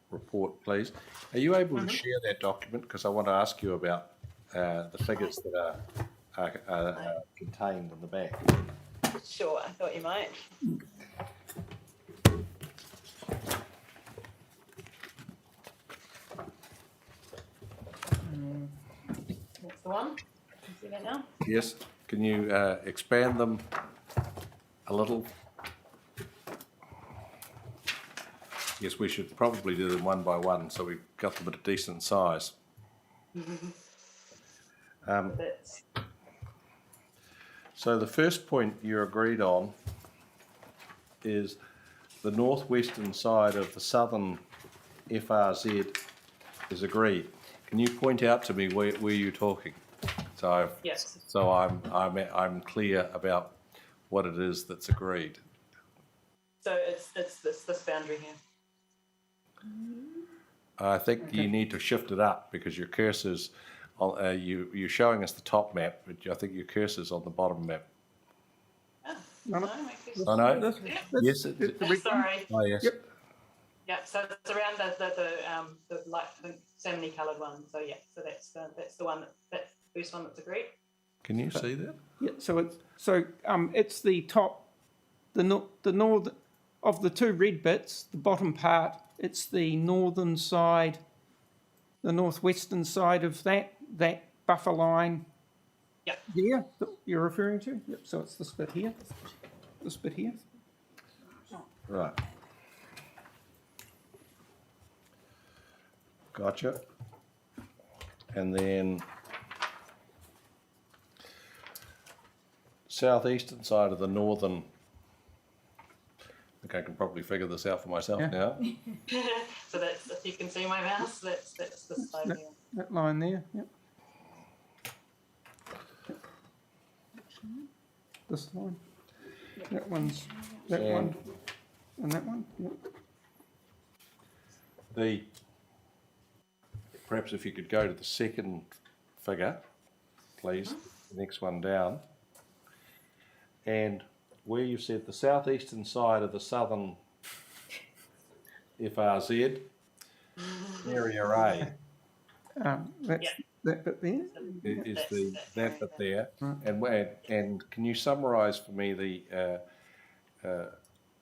report, please? Are you able to share that document? Because I want to ask you about the figures that are contained in the back. Sure, I thought you might. That's the one. Can you see that now? Yes. Can you expand them a little? Yes, we should probably do them one by one so we've got them at a decent size. That's So the first point you agreed on is the northwestern side of the southern FRZ is agreed. Can you point out to me where you're talking? yes. So I'm clear about what it is that's agreed. So it's this boundary here. I think you need to shift it up because your cursor's on, you're showing us the top map, but I think your cursor's on the bottom map. Oh, no, Oh no? Yes. sorry. Oh yes. Yep. Yeah, so it's around the light pink salmony coloured one. So yeah, so that's the one that's the first one that's agreed. Can you see that? Yeah, it's the top, the north of the two red bits, the bottom part. It's the northern side, the northwestern side of that buffer line. Yeah. There that you're referring to. Yep. So it's this bit here. This bit here. Right. Gotcha. And then southeastern side of the northern. I think I can probably figure this out for myself now. So that's, if you can see my mouse, that's this side here. That line there. Yep. This line. That one's that one, and that one. Yep. Perhaps if you could go to the second figure, please, the next one down, and where you've said the southeastern side of the southern FRZ, area A That's that bit there. is that bit there, Right. and can you summarise for me the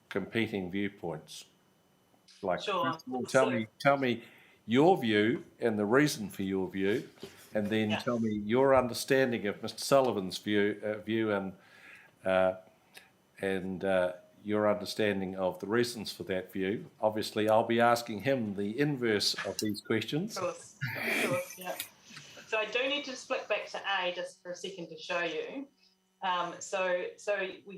competing viewpoints? Like, Sure. tell me your view and the reason for your view, and then tell me your understanding of Mr. Sullivan's view and your understanding of the reasons for that view. Obviously, I'll be asking him the inverse of these questions. Of course, yeah. So I do need to just flick back to A just for a second to show you. So we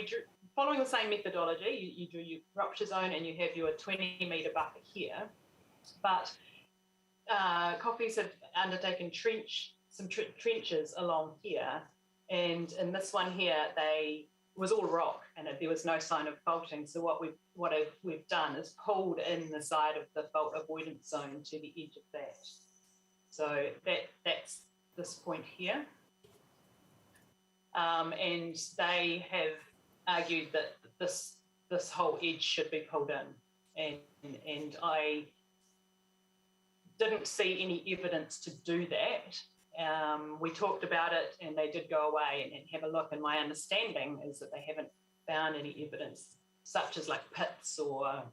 drew, following the same methodology, you drew your rupture zone and you have your 20-metre buffer here, but Coffees have undertaken trenches along here, and in this one here, it was all rock and there was no sign of faulting. So what we've done is pulled in the side of the fault avoidance zone to the edge of that. So that's this point here. And they have argued that this whole edge should be pulled in, and I didn't see any evidence to do that. We talked about it and they did go away and have a look, and my understanding is that they haven't found any evidence such as like pits or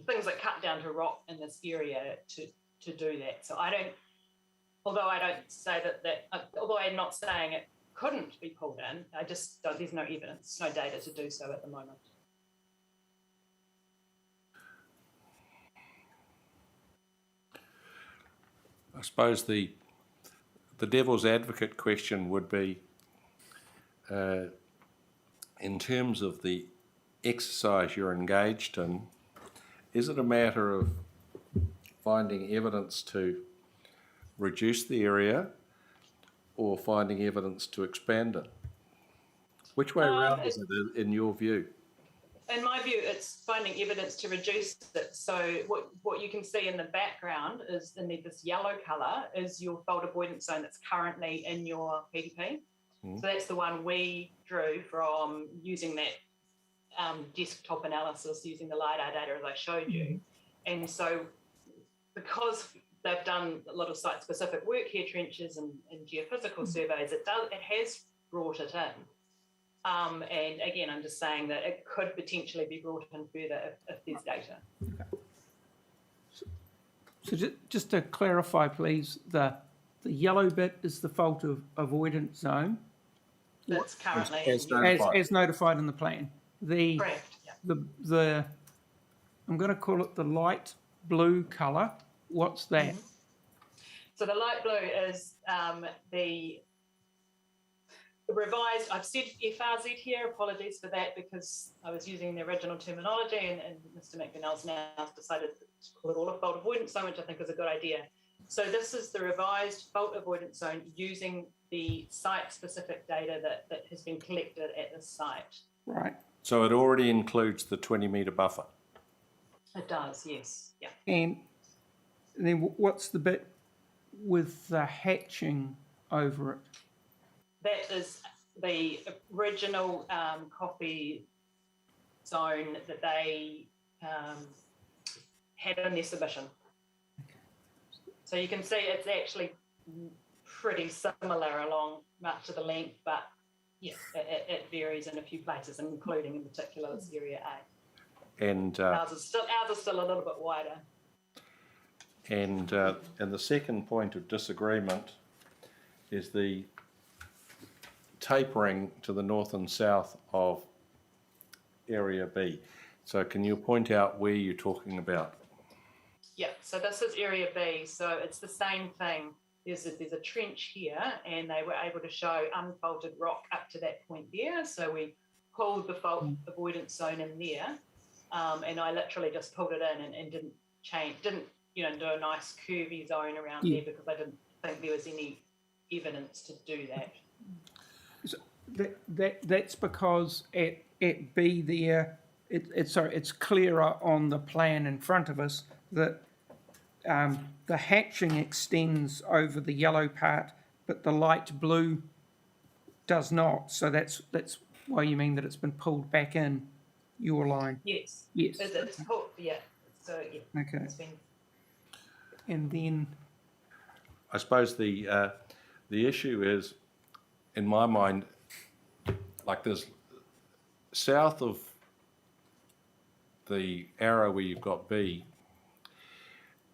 things that cut down to rock in this area to do that. So although I'm not saying it couldn't be pulled in, there's no evidence, no data to do so at the moment. I suppose the devil's advocate question would be, in terms of the exercise you're engaged in, is it a matter of finding evidence to reduce the area or finding evidence to expand it? Which way around is it in your view? In my view, it's finding evidence to reduce it. So what you can see in the background is in this yellow colour is your fault avoidance zone that's currently in your PDP. So that's the one we drew from using that desktop analysis using the LiDAR data as I showed you. And so because they've done a lot of site-specific work here, trenches and geophysical surveys, it has brought it in. And again, I'm just saying that it could potentially be brought in further if there's data. So just to clarify, please, the yellow bit is the fault of avoidance zone That's currently As in notified. as notified in the plan. correct. Yeah. The I'm going to call it the light blue colour. What's that? So the light blue is the revised. I've said FRZ here. Apologies for that because I was using the original terminology, and Mr. McDonnell's now decided to call it all a fault avoidance zone, which I think is a good idea. So this is the revised fault avoidance zone using the site-specific data that has been collected at the site. Right. So it already includes the 20-metre buffer. It does, yes, yeah. And then what's the bit with the hatching over it? That is the original coffee zone that they had in their submission. So you can see it's actually pretty similar along much of the length, but yeah, it varies in a few places, including in particular this area A. And Ours is still a little bit wider. and the second point of disagreement is the tapering to the north and south of Area B. So can you point out where you're talking about? Yeah, so this is Area B, so it's the same thing. There's a trench here, and they were able to show unfaulted rock up to that point there. So we pulled the fault avoidance zone in there, and I literally just pulled it in and didn't do a nice curvy zone around there because I didn't think there was any evidence to do that. So that's because at B there, it's clearer on the plan in front of us that the hatching extends over the yellow part, but the light blue does not. So that's why you mean that it's been pulled back in your line. Yes. Yes. It's pulled, yeah. So yeah. Okay. It's been. And then I suppose the issue is, in my mind, like there's south of the arrow where you've got B,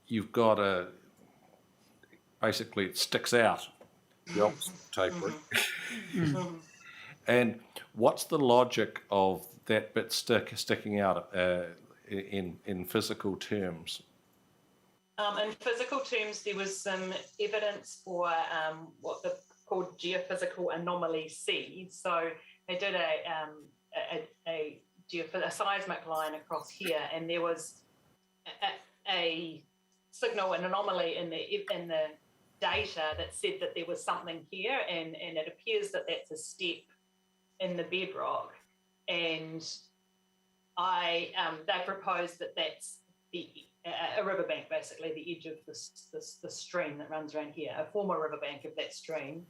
you've got basically it sticks out, the opposite tapering. And what's the logic of that bit sticking out in physical terms? In physical terms, there was some evidence for what they're called geophysical anomaly C. So they did a seismic line across here, and there was a signal, an anomaly in the data that said that there was something here, and it appears that that's a step in the bedrock. And they proposed that that's a riverbank, basically the edge of the stream that runs around here, a former riverbank of that stream.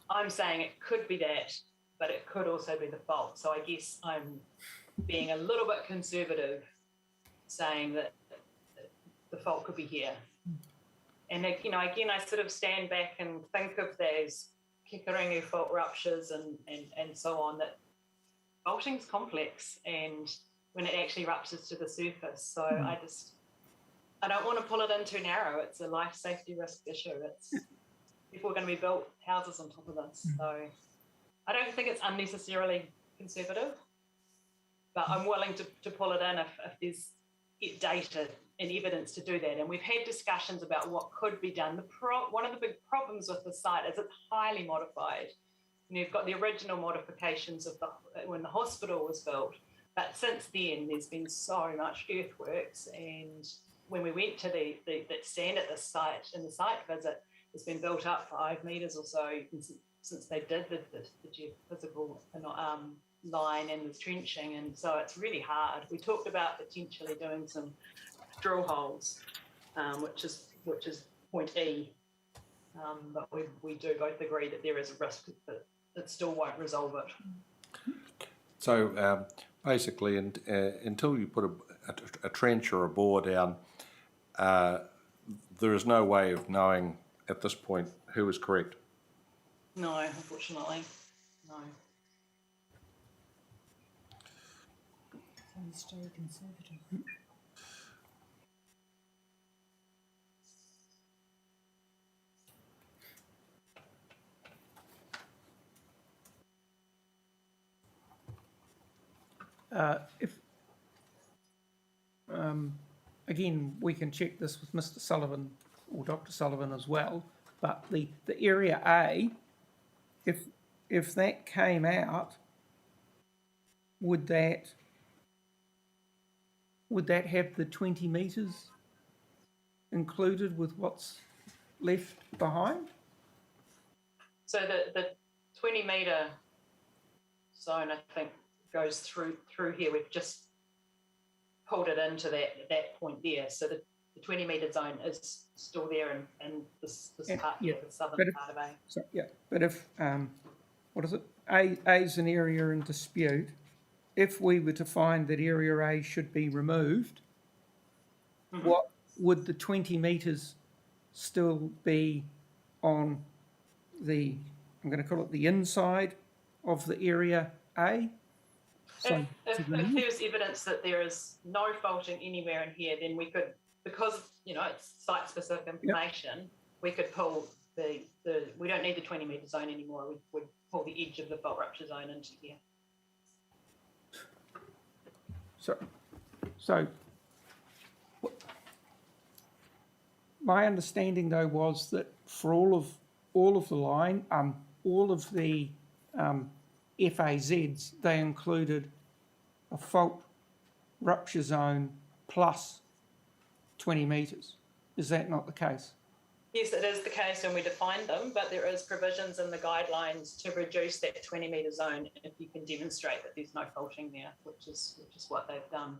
I'm saying it could be that, but it could also be the fault. So I guess I'm being a little bit conservative, saying that the fault could be here. And again, I sort of stand back and think of those Kikaringu fault ruptures and so on, that faulting's complex, and when it actually ruptures to the surface. So I don't want to pull it in too narrow. It's a life safety risk issue. People are going to be built houses on top of this. So I don't think it's unnecessarily conservative, but I'm willing to pull it in if there's data and evidence to do that. And we've had discussions about what could be done. One of the big problems with the site is it's highly modified. You've got the original modifications of when the hospital was built, but since then there's been so much earthworks, and when we went to the stand at the site in the site visit, it's been built up 5 metres or so since they did the geophysical line and the trenching, and so it's really hard. We talked about potentially doing some drill holes, which is point E, but we do both agree that there is a risk that it still won't resolve it. So basically, until you put a trench or a bore down, there is no way of knowing at this point who is correct. No, unfortunately, no. Stay conservative. If again, we can check this with Mr. Sullivan or Dr. Sullivan as well. But the area A, if that came out, would that have the 20 metres included with what's left behind? So the 20 metre zone, I think, goes through here. We've just pulled it into that point there. So the 20 metre zone is still there, and this part here, the southern part of A. So, yeah, but if what is it? A is an area in dispute. If we were to find that area A should be removed, what would the 20 metres still be on the, I'm going to call it the inside of the area A? So If there's evidence that there is no faulting anywhere in here, then we could, because it's site-specific information, we could pull the we don't need the 20 metre zone anymore. We would pull the edge of the fault rupture zone into here. So my understanding though was that for all of the line, all of the FAZs, they included a fault rupture zone plus 20 metres. Is that not the case? Yes, it is the case, and we defined them, but there is provisions in the guidelines to reduce that 20 metre zone if you can demonstrate that there's no faulting there, which is what they've done.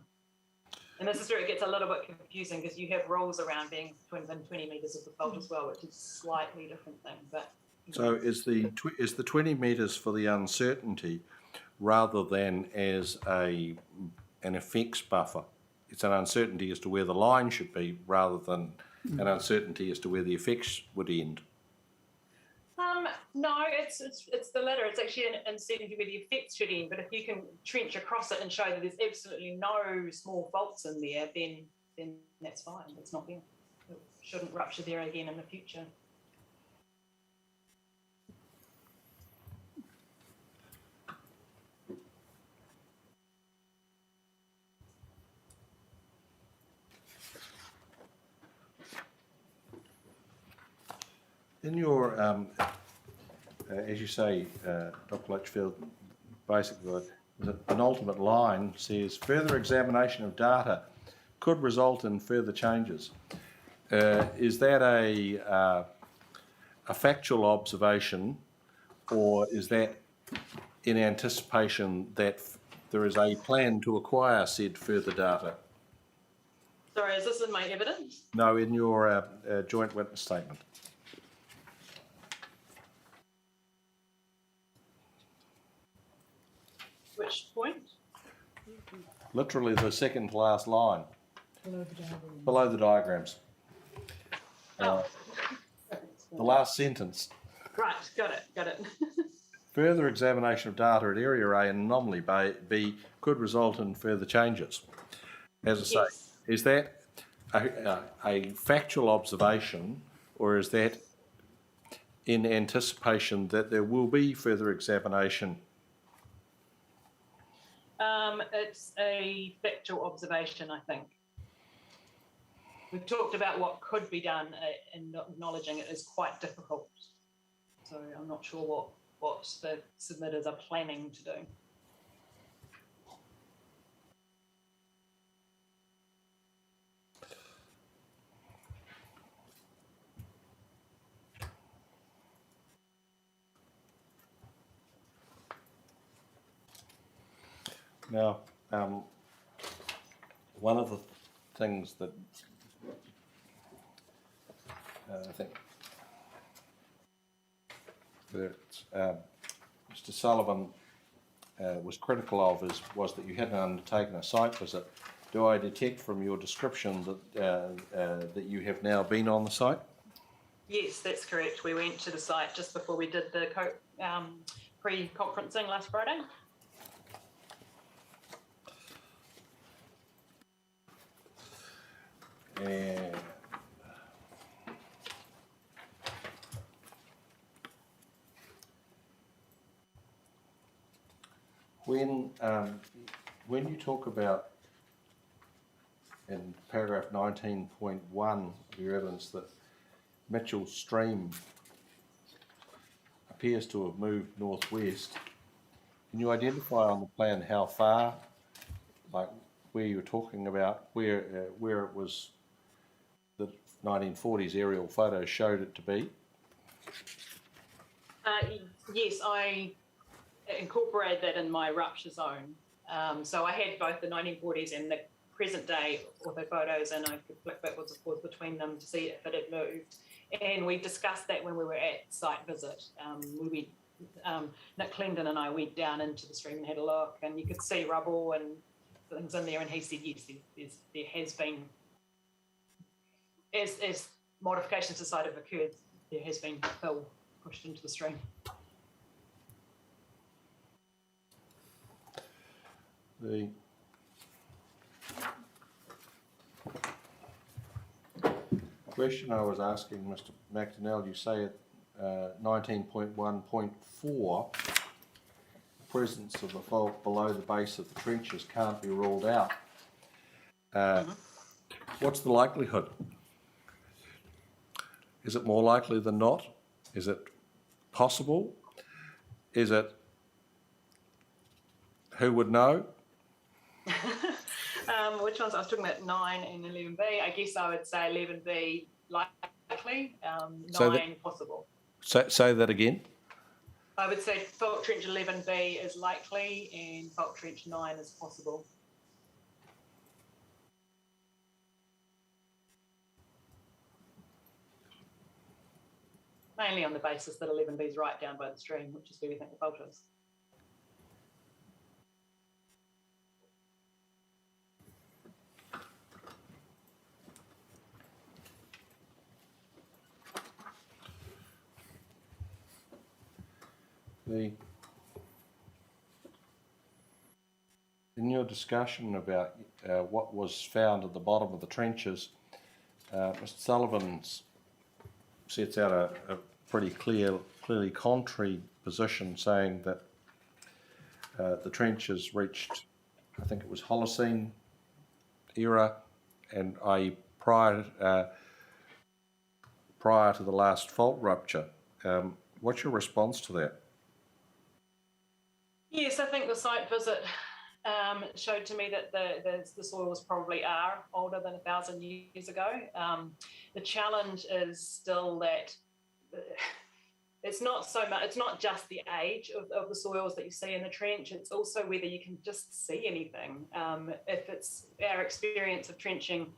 And this is where it gets a little bit confusing, because you have rules around being within 20 metres of the fault as well, which is a slightly different thing. But So is the 20 metres for the uncertainty rather than as an effects buffer? It's an uncertainty as to where the line should be rather than an uncertainty as to where the effects would end. No, it's the latter. It's actually an uncertainty where the effects should end. But if you can trench across it and show that there's absolutely no small faults in there, then that's fine. It's not there. It shouldn't rupture there again in the future. In your, as you say, Dr. Litchfield, basically the penultimate line says further examination of data could result in further changes. Is that a factual observation, or is that in anticipation that there is a plan to acquire said further data? Sorry, is this in my evidence? No, in your joint witness statement. Which point? Literally the second to last line. Below the diagrams. Oh. The last sentence. Right, got it. Further examination of data at Area A and Anomaly B could result in further changes. As I say, Yes. is that a factual observation, or is that in anticipation that there will be further examination? It's a factual observation, I think. We've talked about what could be done, and acknowledging it is quite difficult. So I'm not sure what the submitters are planning to do. Now, one of the things that I think that Mr. Sullivan was critical of was that you hadn't undertaken a site visit. Do I detect from your description that you have now been on the site? Yes, that's correct. We went to the site just before we did the pre-conferencing last Friday. And when when you talk about in paragraph 19.1 of your evidence that Mitchell Stream appears to have moved northwest, can you identify on the plan how far, like where you're talking about, where it was, the 1940s aerial photos showed it to be? Yes, I incorporated that in my rupture zone. So I had both the 1940s and the present day ortho photos, and I could flick backwards and forwards between them to see if it had moved. And we discussed that when we were at site visit. Nick Clendon and I went down into the stream and had a look, and you could see rubble and things in there, and he said, yes, there has been, as modifications to site have occurred, there has been fill pushed into the stream. The question I was asking Mr. McDonnell, you say at 19.1.4, presence of the fault below the base of the trenches can't be ruled out. What's the likelihood? Is it more likely than not? Is it possible? Is it who would know? Which ones? I was talking about 9 and 11B. I guess I would say 11B likely, 9 possible. Say that again. I would say fault trench 11B is likely and fault trench 9 is possible. Mainly on the basis that 11B is right down by the stream, which is where we think the fault is. In your discussion about what was found at the bottom of the trenches, Mr. Sullivan sets out a pretty clearly contrary position, saying that the trenches reached, I think it was Holocene era, and i.e. prior to the last fault rupture. What's your response to that? Yes, I think the site visit showed to me that the soils probably are older than 1,000 years ago. The challenge is still that it's not so much, it's not just the age of the soils that you see in the trench, it's also whether you can just see anything. If it's our experience of trenching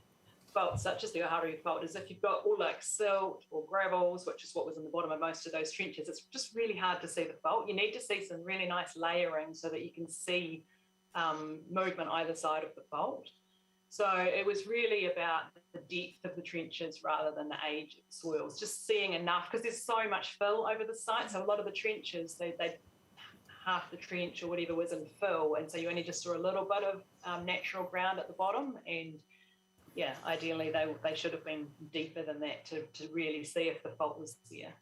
faults such as the Porirua fault, is if you've got all like silt or gravels, which is what was in the bottom of most of those trenches, it's just really hard to see the fault. You need to see some really nice layering so that you can see movement either side of the fault. So it was really about the depth of the trenches rather than the age of the soils, just seeing enough, because there's so much fill over the site. So a lot of the trenches, they half the trench or whatever was in fill, and so you only just saw a little bit of natural ground at the bottom. And yeah, ideally they should have been deeper than that to really see if the fault was there.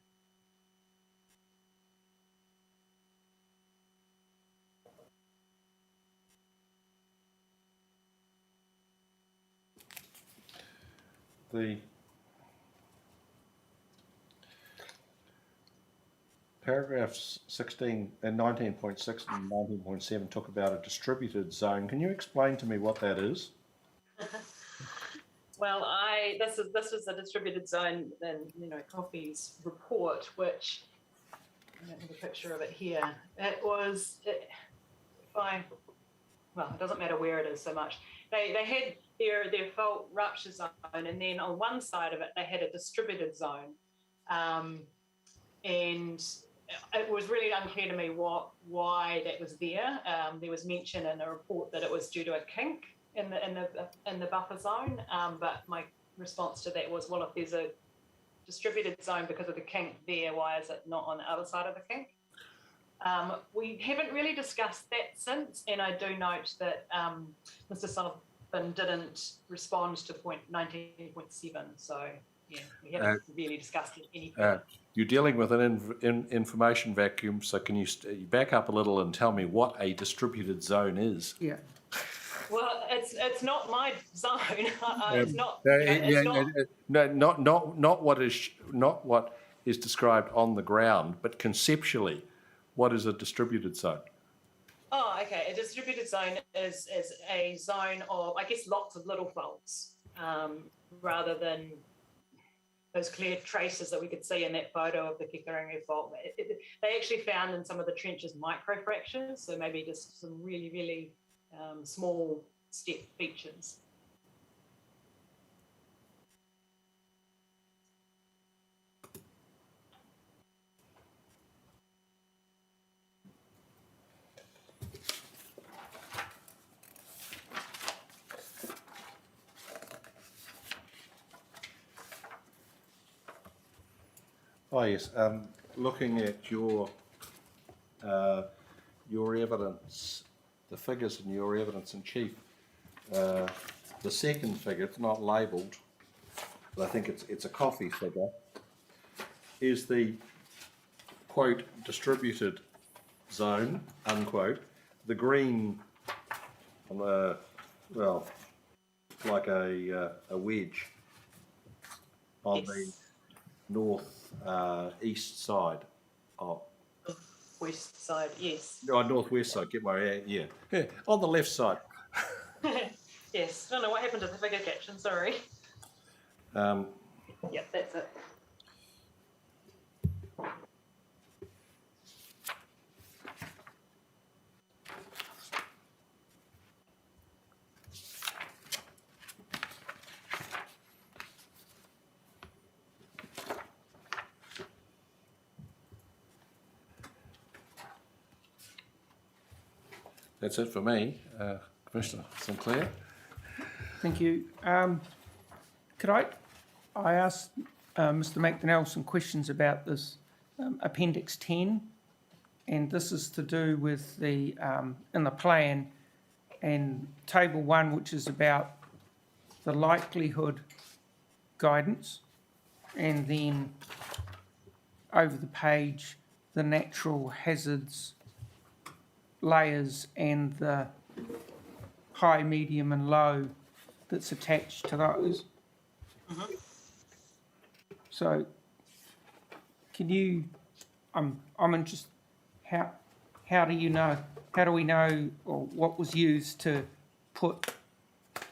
The paragraphs 16 and 19.6 and 19.7 talk about a distributed zone. Can you explain to me what that is? Well, this is a distributed zone in Coffey's report, which I don't have a picture of it here. It doesn't matter where it is so much. They had their fault rupture zone, and then on one side of it they had a distributed zone, and it was really unclear to me why that was there. There was mention in a report that it was due to a kink in the buffer zone, but my response to that was, well, if there's a distributed zone because of the kink there, why is it not on the other side of the kink? We haven't really discussed that since, and I do note that Mr. Sullivan didn't respond to point 19.7, so yeah, we haven't really discussed it any further. You're dealing with an information vacuum, so can you back up a little and tell me what a distributed zone is? Yeah. Well, it's not my zone. It's not. You know, it's not. No, not what is described on the ground, but conceptually, what is a distributed zone? Oh, okay. A distributed zone is a zone of, I guess, lots of little faults, rather than those clear traces that we could see in that photo of the Kikarangu fault. They actually found in some of the trenches microfractures, so maybe just some really, really small step features. Oh yes, looking at your evidence, the figures in your evidence in chief, the second figure, it's not labelled, but I think it's a coffee figure, is the quote distributed zone unquote. The green, well, like a wedge on the north east side of West side, yes. northwest side. Get my yeah on the left side. Yes. I don't know what happened to the figure caption. Sorry. Yep, that's it. That's it for me, Commissioner Sinclair. Thank you. Could I ask Mr. McDonnell some questions about this Appendix 10? And this is to do with the, in the plan, and Table 1, which is about the likelihood guidance, and then over the page, the natural hazards layers and the high, medium and low that's attached to those. Mm-hmm. So can you, I'm interested, how do you know, how do we know, or what was used to put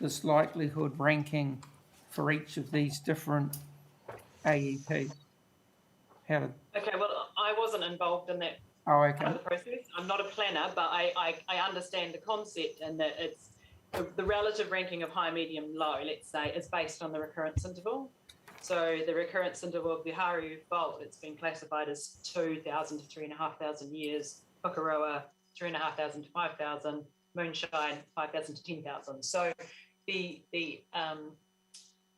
this likelihood ranking for each of these different AEPs? How did, Okay, well, I wasn't involved in that oh, part of okay. the process. I'm not a planner, but I understand the concept, and that it's the relative ranking of high, medium, low, let's say, is based on the recurrence interval. So the recurrence interval of the Haru fault, it's been classified as 2,000 to 3,500 years, Porirua 3,500 to 5,000, Moonshine 5,000 to 10,000. So the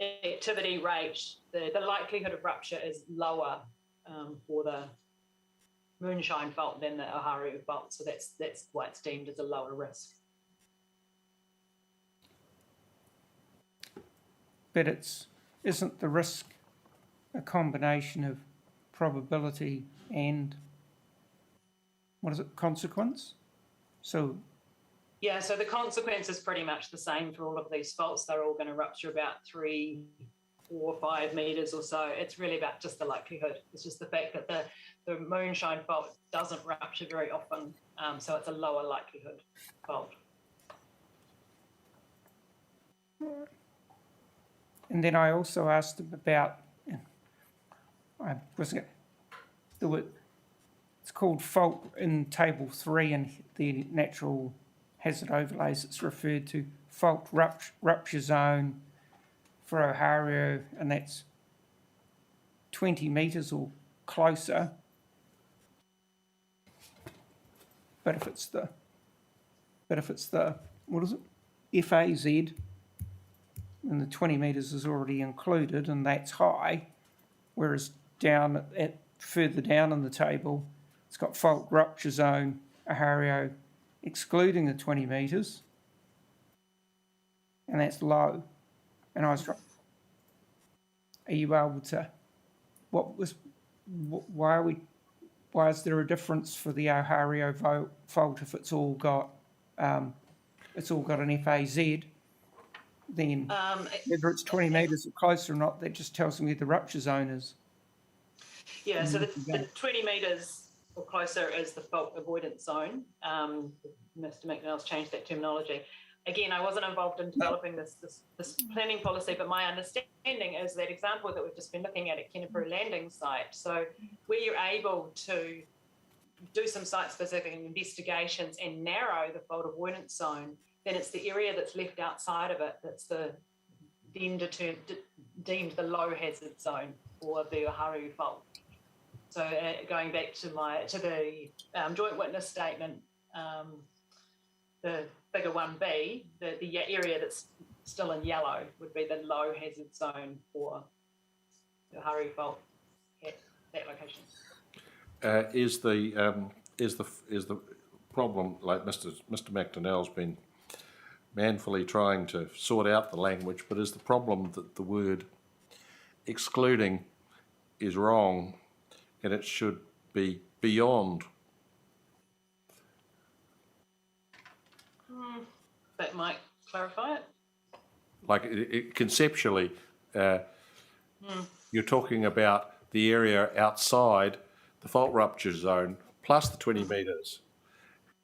activity rate, the likelihood of rupture is lower for the Moonshine fault than the Oharu fault. So that's why it's deemed as a lower risk. But isn't the risk a combination of probability and, what is it, consequence? So Yeah, so the consequence is pretty much the same for all of these faults. They're all going to rupture about 3, 4, 5 metres or so. It's really about just the likelihood. It's just the fact that the Moonshine fault doesn't rupture very often, so it's a lower likelihood fault. and then I also asked him about, it's called fault in Table 3 in the natural hazard overlays. It's referred to fault rupture zone for Oharu, and that's 20 metres or closer. But if it's the, what is it, FAZ, and the 20 metres is already included, and that's high, whereas down further down in the table, it's got fault rupture zone, Oharu, excluding the 20 metres, and that's low. And I was trying, are you able to, why is there a difference for the Oharu fault if it's all got it's all got an FAZ, then whether it's 20 metres or closer or not, that just tells me where the rupture zone is. Yeah, so the 20 metres or closer is the fault avoidance zone. Mr. McNeil's changed that terminology. Again, I wasn't involved in developing this planning policy, but my understanding is that example that we've just been looking at Kenepuru landing site. So where you're able to do some site-specific investigations and narrow the fault avoidance zone, then it's the area that's left outside of it that's deemed the low hazard zone for the Oharu fault. So going back to the joint witness statement, the figure 1B, the area that's still in yellow would be the low hazard zone for the Oharu fault at that location. Is the problem, like Mr. McDonnell's been manfully trying to sort out the language, but is the problem that the word excluding is wrong and it should be beyond? That might clarify it. Like conceptually, you're talking about the area outside the fault rupture zone plus the 20 metres.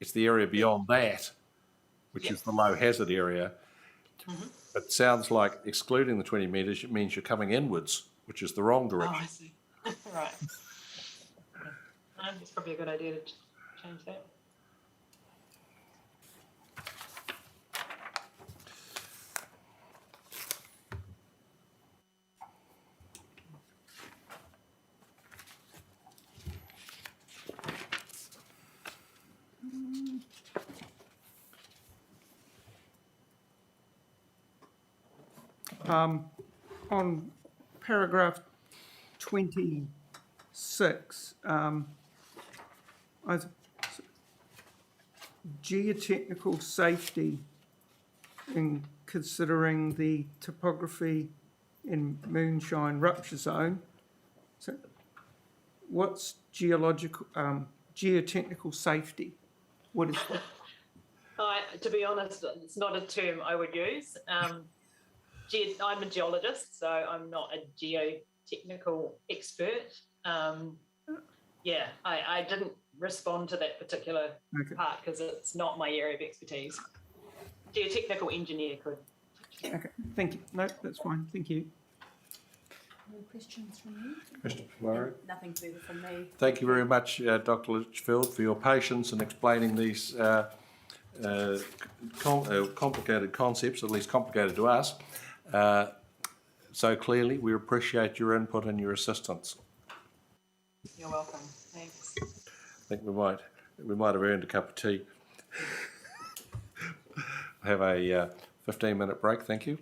It's the area beyond that, which is the low hazard area. It sounds like excluding the 20 metres means you're coming inwards, which is the wrong direction. Oh, I see. Right. It's probably a good idea to change that. On paragraph 26, geotechnical safety in considering the topography in Moonshine rupture zone. So what's geotechnical safety? What is that? To be honest, it's not a term I would use. I'm a geologist, so I'm not a geotechnical expert. I didn't respond to that particular part because it's not my area of expertise. Geotechnical engineer could. Okay, thank you. No, that's fine. Thank you. No questions from you? Mr. Murray? Nothing further from me. Thank you very much, Dr. Litchfield, for your patience in explaining these complicated concepts, at least complicated to us. So clearly, we appreciate your input and your assistance. You're welcome. Thanks. I think we might have earned a cup of tea. Have a 15-minute break, thank you.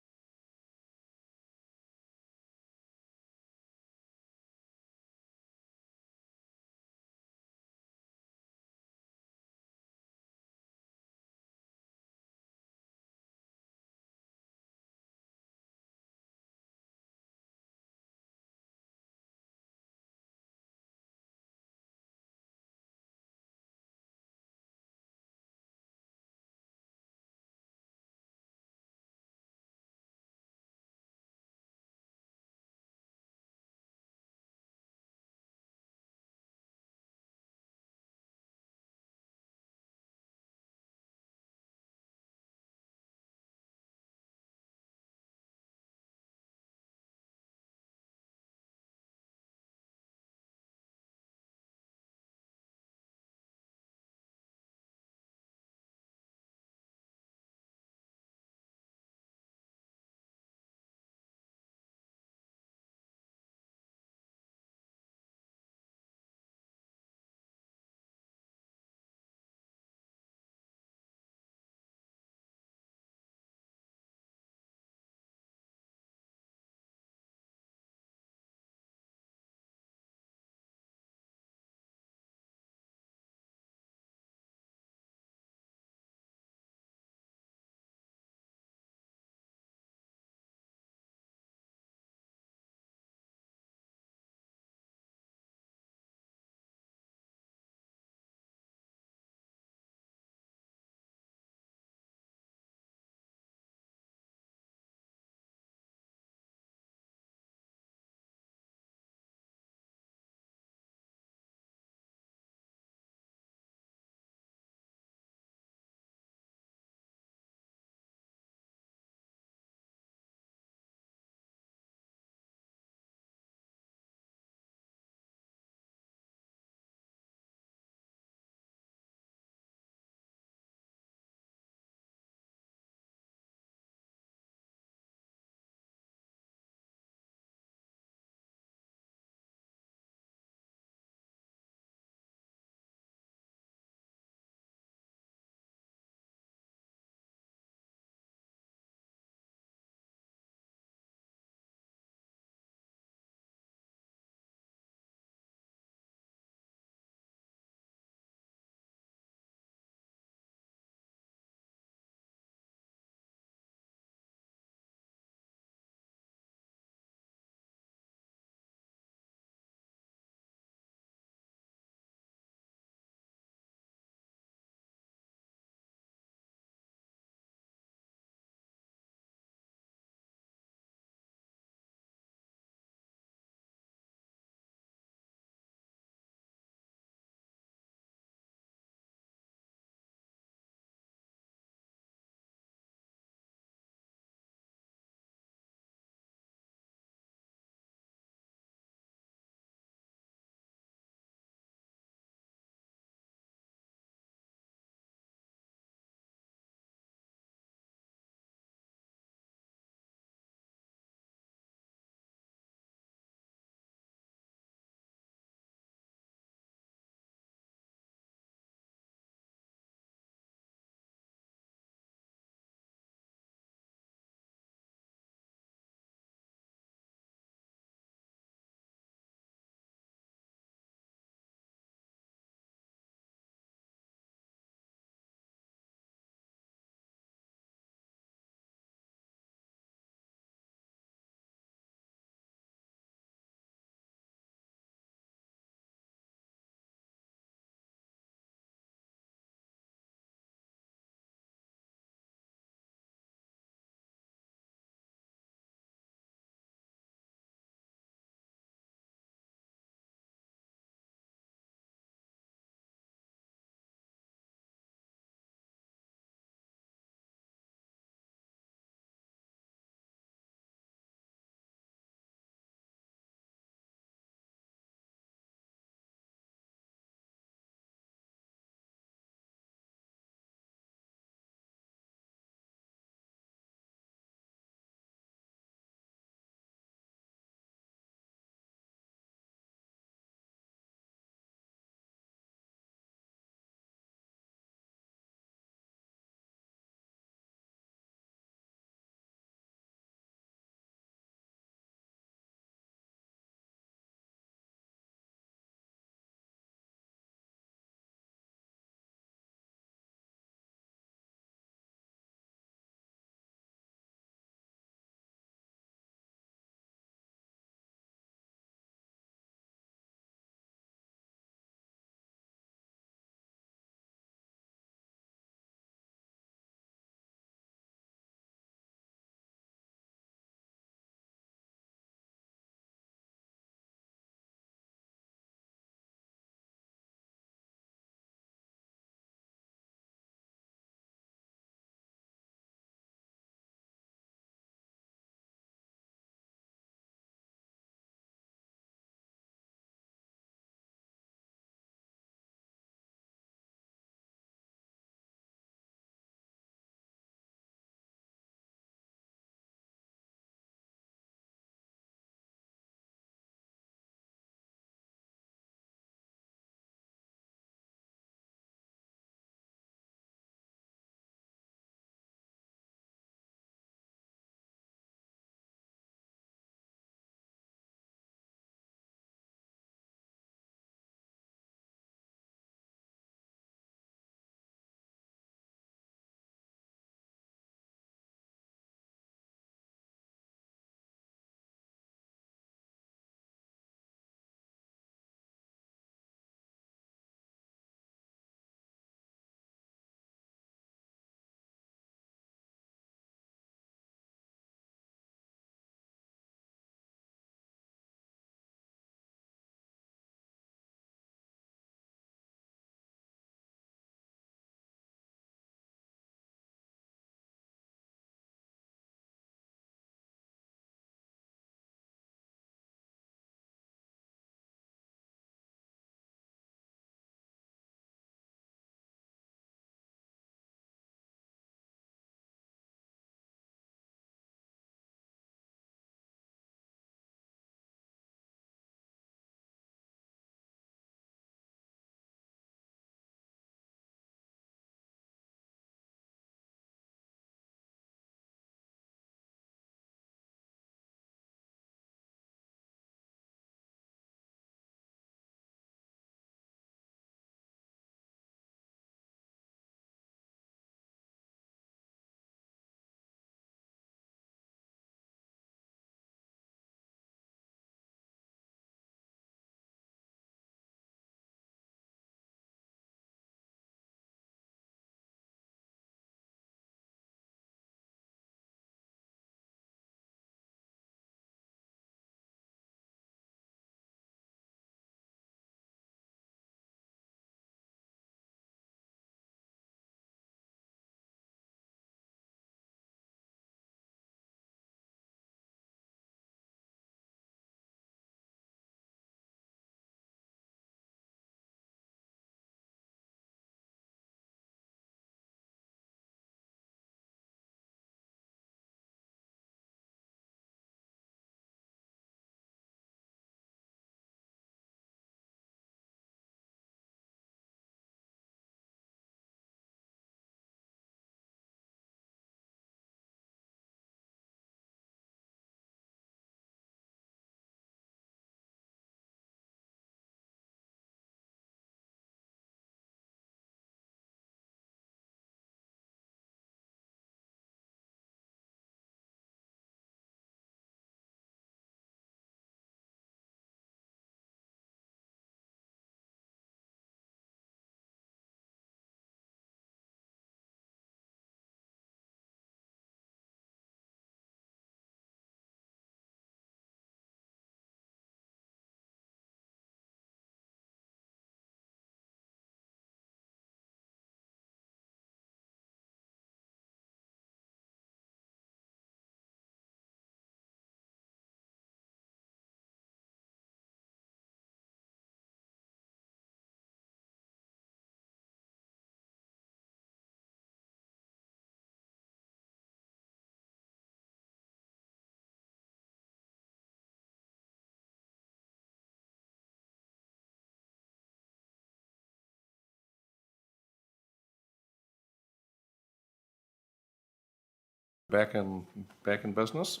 back in business.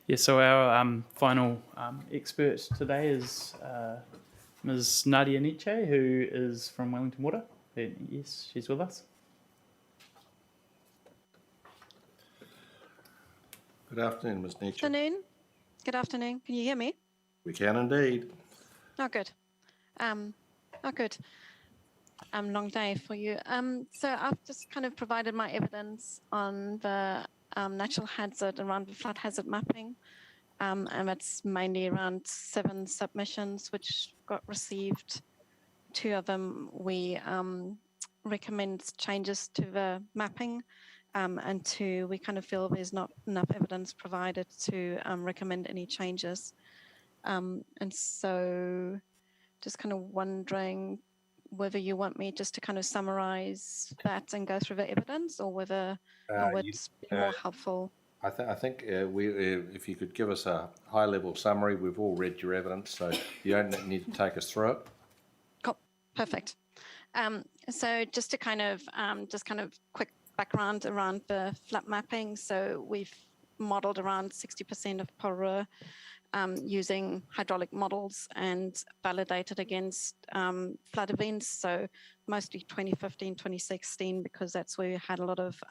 Yeah, so our final expert today is Ms. Nadia Nietzsche, who is from Wellington Water. Yes, she's with us. Good afternoon, Ms. Nietzsche. Afternoon. Good afternoon. Can you hear me? We can indeed. Oh, good. Oh, good. Long day for you. So I've just kind of provided my evidence on the natural hazard around the flood hazard mapping. And that's mainly around 7 submissions which got received. 2 of them we recommend changes to the mapping, and 2 we kind of feel there's not enough evidence provided to recommend any changes. And so just kind of wondering whether you want me just to kind of summarize that and go through the evidence, or whether it would be more helpful. I think if you could give us a high-level summary. We've all read your evidence, so you don't need to take us through it. Cool. Perfect. So just to kind of quick background around the flood mapping. So we've modeled around 60% of Porirua using hydraulic models and validated against flood events. So mostly 2015, 2016, because that's where we had a lot of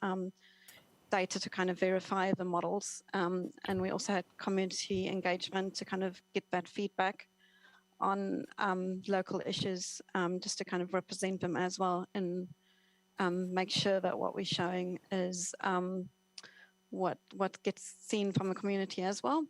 data to kind of verify the models. And we also had community engagement to kind of get that feedback on local issues, just to kind of represent them as well, and make sure that what we're showing is what gets seen from the community as well.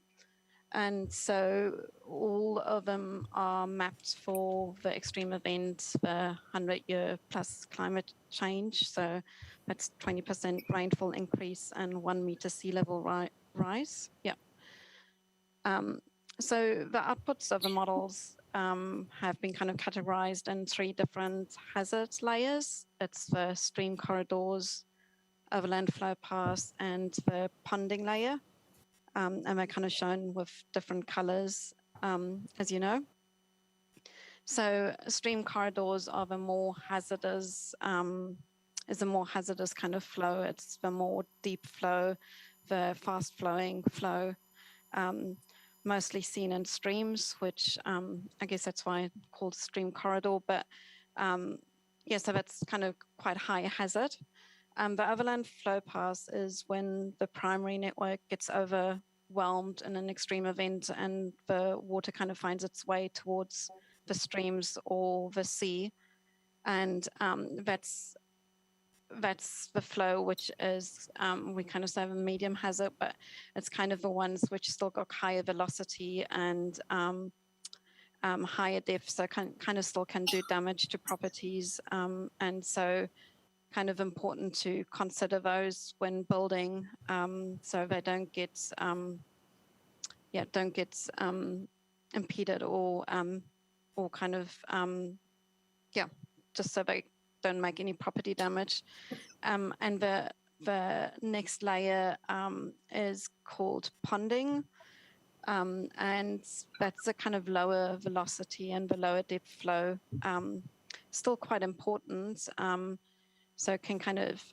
And so all of them are mapped for the extreme event, the 100-year plus climate change. So that's 20% rainfall increase and 1 meter sea level rise. Yeah. So the outputs of the models have been kind of categorized in 3 different hazard layers. It's the stream corridors, overland flow paths, and the ponding layer. And they're kind of shown with different colors, as you know. So stream corridors are the more hazardous, is the more hazardous kind of flow. It's the more deep flow, the fast flowing flow, mostly seen in streams, which I guess that's why it's called stream corridor. But yeah, so that's kind of quite high hazard. The overland flow paths is when the primary network gets overwhelmed in an extreme event and the water kind of finds its way towards the streams or the sea. And that's the flow, which is, we kind of say a medium hazard, but it's kind of the ones which still got higher velocity and higher depth, so kind of still can do damage to properties. And so kind of important to consider those when building, so they don't get impeded or kind of just so they don't make any property damage. And the next layer is called ponding, and that's a kind of lower velocity and the lower depth flow. Still quite important. So can kind of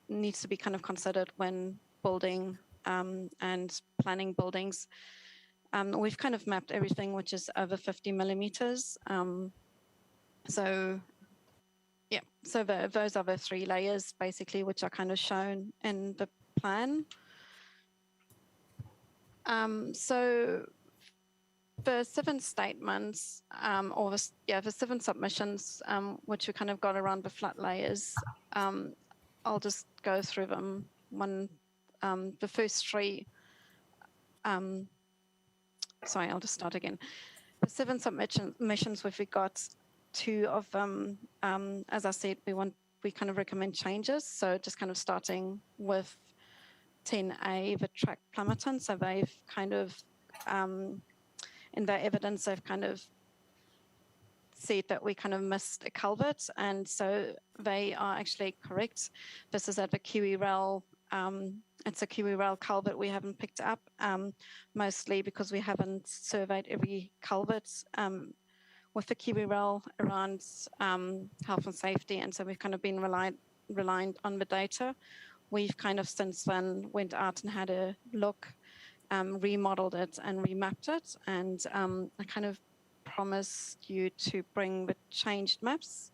needs to be kind of considered when building and planning buildings. We've kind of mapped everything which is over 50 millimeters. So yeah, so those are the 3 layers basically, which are kind of shown in the plan. So the 7 statements, the 7 submissions, which we kind of got around the flood layers, I'll just go through them. The first 3, sorry, I'll just start again. The 7 submissions, we got 2 of them, as I said, we kind of recommend changes. So just kind of starting with 10A, the track plummeton. So they've kind of, in their evidence, they've kind of said that we kind of missed a culvert, and so they are actually correct. This is at the Kiwi Rail. It's a Kiwi Rail culvert we haven't picked up, mostly because we haven't surveyed every culvert with the Kiwi Rail around health and safety, and so we've kind of been reliant on the data. We've kind of since then went out and had a look, remodeled it and remapped it. And I kind of promised you to bring the changed maps.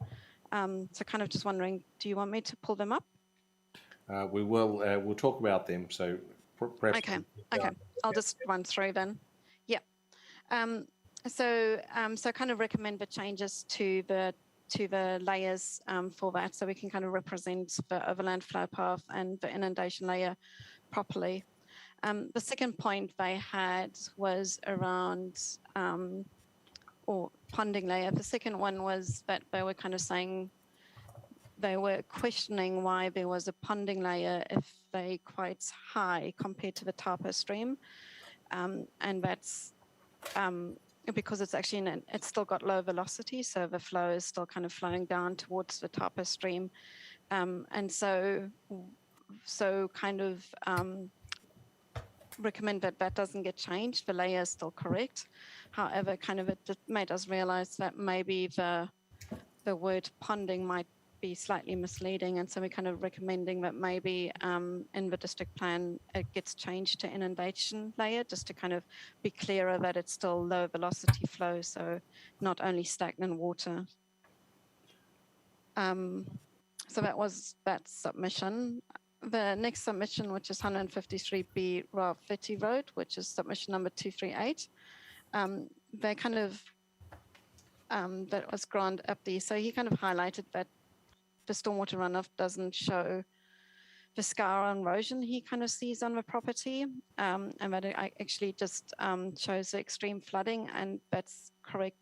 So kind of just wondering, do you want me to pull them up? We will, we'll talk about them, so perhaps. Okay, I'll just run through then. Yeah. So kind of recommend the changes to the layers for that, so we can kind of represent the overland flow path and the inundation layer properly. The second point they had was around or ponding layer. The second one was that they were kind of saying they were questioning why there was a ponding layer if they're quite high compared to the Tapa stream. And that's because it's actually it's still got low velocity, so the flow is still kind of flowing down towards the Tapa stream. And so kind of recommend that that doesn't get changed. The layer is still correct. However, kind of it made us realize that maybe the word ponding might be slightly misleading, and so we're kind of recommending that maybe in the district plan it gets changed to inundation layer, just to kind of be clearer that it's still low velocity flow, so not only stagnant water. So that was that submission. The next submission, which is 153B Route 30 Road, which is submission number 238, they kind of that was Grant Updie. So he kind of highlighted that the stormwater runoff doesn't show the scar and erosion he kind of sees on the property, and that it actually just shows the extreme flooding, and that's correct.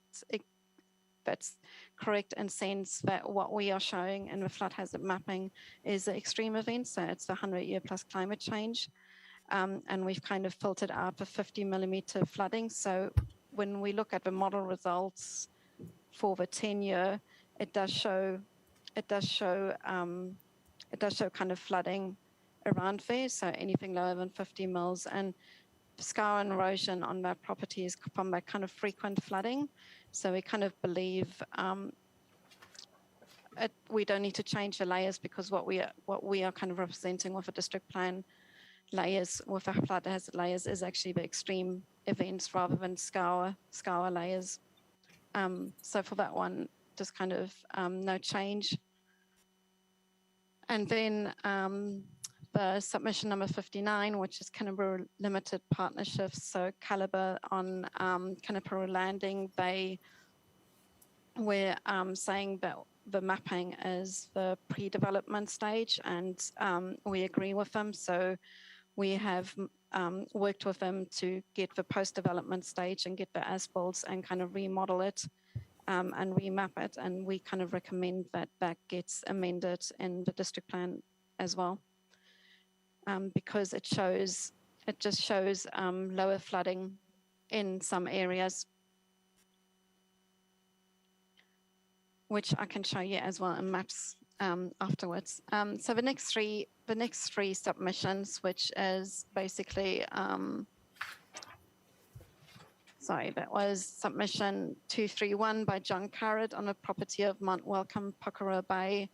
That's correct in sense that what we are showing in the flood hazard mapping is the extreme event, so it's the 100-year plus climate change, and we've kind of filtered out the 50-millimeter flooding. So when we look at the model results for the 10-year, it does show kind of flooding around there, so anything lower than 50 mils, and scar and erosion on that property is from that kind of frequent flooding. So we kind of believe we don't need to change the layers, because what we are kind of representing with a district plan layers, with our flood hazard layers, is actually the extreme events rather than scour layers. So for that one, just kind of no change. And then the submission number 59, which is Canterbury Limited Partnerships, so Calibre on Canterbury Landing, they were saying that the mapping is the pre-development stage, and we agree with them. So we have worked with them to get the post-development stage and get the as-builts and kind of remodel it and remap it, and we kind of recommend that that gets amended in the district plan as well, because it just shows lower flooding in some areas, which I can show you as well in maps afterwards. So the next three submissions, which is basically that was submission 231 by John Carrot on the property of Mount Welcome, Porirua Bay,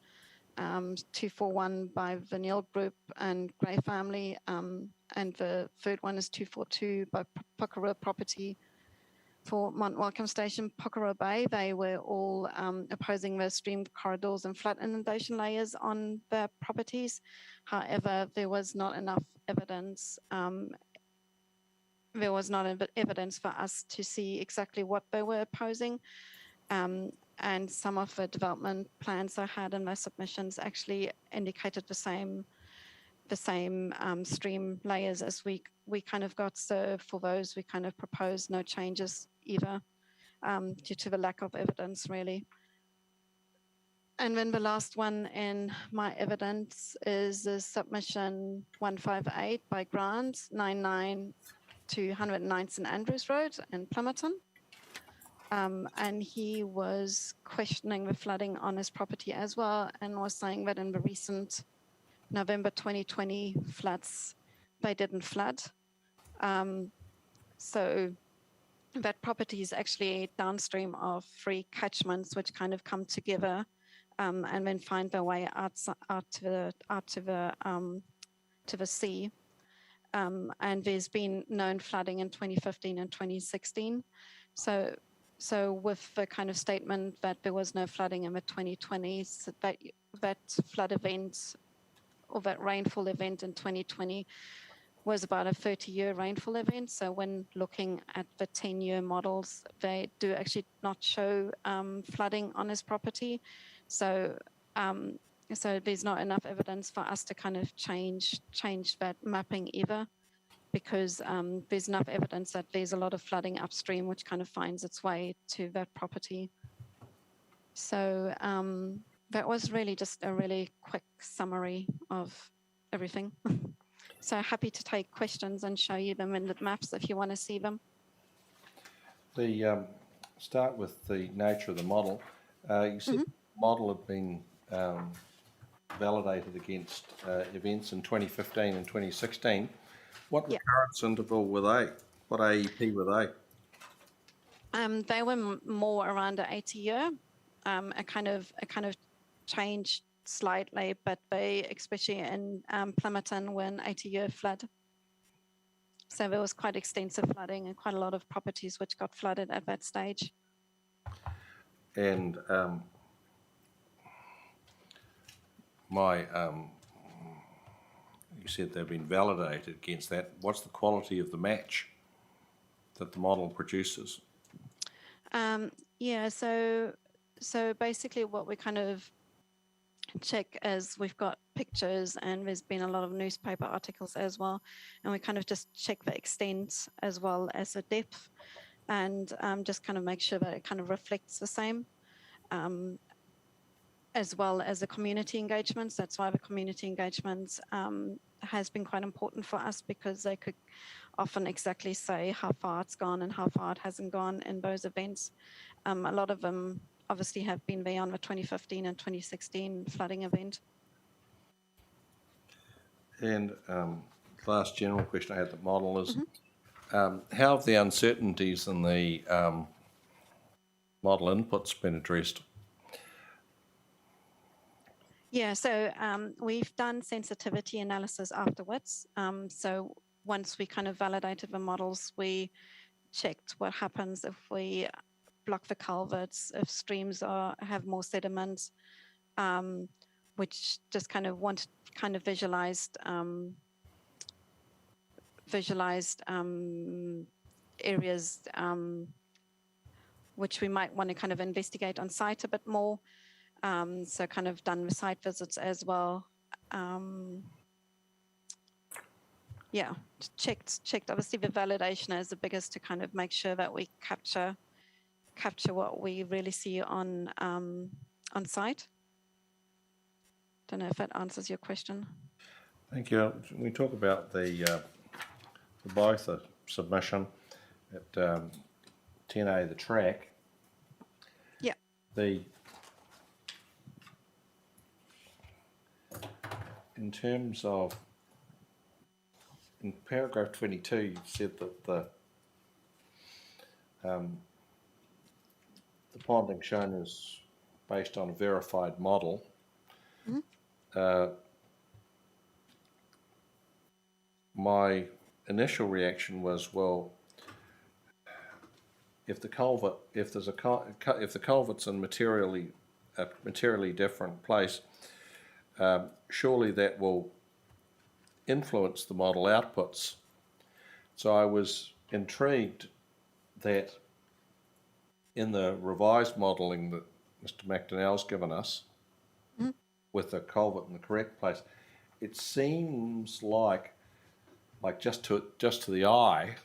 241 by the Neil Group and Gray Family, and the third one is 242 by Porirua Property for Mount Welcome Station, Porirua Bay. They were all opposing the stream corridors and flood inundation layers on their properties. However, there was not enough evidence for us to see exactly what they were opposing. And some of the development plans I had in my submissions actually indicated the same stream layers as we kind of got. So for those, we kind of proposed no changes either, due to the lack of evidence, really. And then the last one in my evidence is the submission 158 by Grant, 99 to 109 St Andrews Road in Plumerton. And he was questioning the flooding on his property as well, and was saying that in the recent November 2020 floods, they didn't flood. So that property is actually downstream of three catchments which kind of come together and then find their way out to the sea. And there's been known flooding in 2015 and 2016. So with the kind of statement that there was no flooding in the 2020s, that flood event or that rainfall event in 2020 was about a 30-year rainfall event. So when looking at the 10-year models, they do actually not show flooding on his property. So so there's not enough evidence for us to kind of change that mapping either, because there's enough evidence that there's a lot of flooding upstream, which kind of finds its way to that property. So that was really just a really quick summary of everything. So happy to take questions and show you them in the maps if you want to see them. The start with the nature of the model. You said the model had been validated against events in 2015 and 2016. What recurrence interval were they? What AEP were they? They were more around the 80-year. It kind of changed slightly, but they, especially in Plymouton, were an 80-year flood. So there was quite extensive flooding and quite a lot of properties which got flooded at that stage. And you said they've been validated against that. What's the quality of the match that the model produces? Yeah, so basically what we kind of check is we've got pictures, and there's been a lot of newspaper articles as well, and we kind of just check the extent as well as the depth, and just kind of make sure that it kind of reflects the same, as well as the community engagements. That's why the community engagements has been quite important for us, because they could often exactly say how far it's gone and how far it hasn't gone in those events. A lot of them obviously have been there on the 2015 and 2016 flooding event. And last general question I had, the model is, how have the uncertainties in the model inputs been addressed? Yeah, so we've done sensitivity analysis afterwards. So once we kind of validated the models, we checked what happens if we block the culverts, if streams have more sediment, which just kind of visualized areas which we might want to kind of investigate on site a bit more. So kind of done the site visits as well. Yeah, checked. Obviously, the validation is the biggest, to kind of make sure that we capture what we really see on site. Don't know if that answers your question. Thank you. When we talk about the both the submission at 10A, the track. Yeah. In terms of, in paragraph 22, you said that the ponding shown is based on a verified model. My initial reaction was, well, if the culvert's in a materially different place, surely that will influence the model outputs. So I was intrigued that in the revised modelling that Mr. McDonnell's given us, with the culvert in the correct place, it seems like just to the eye,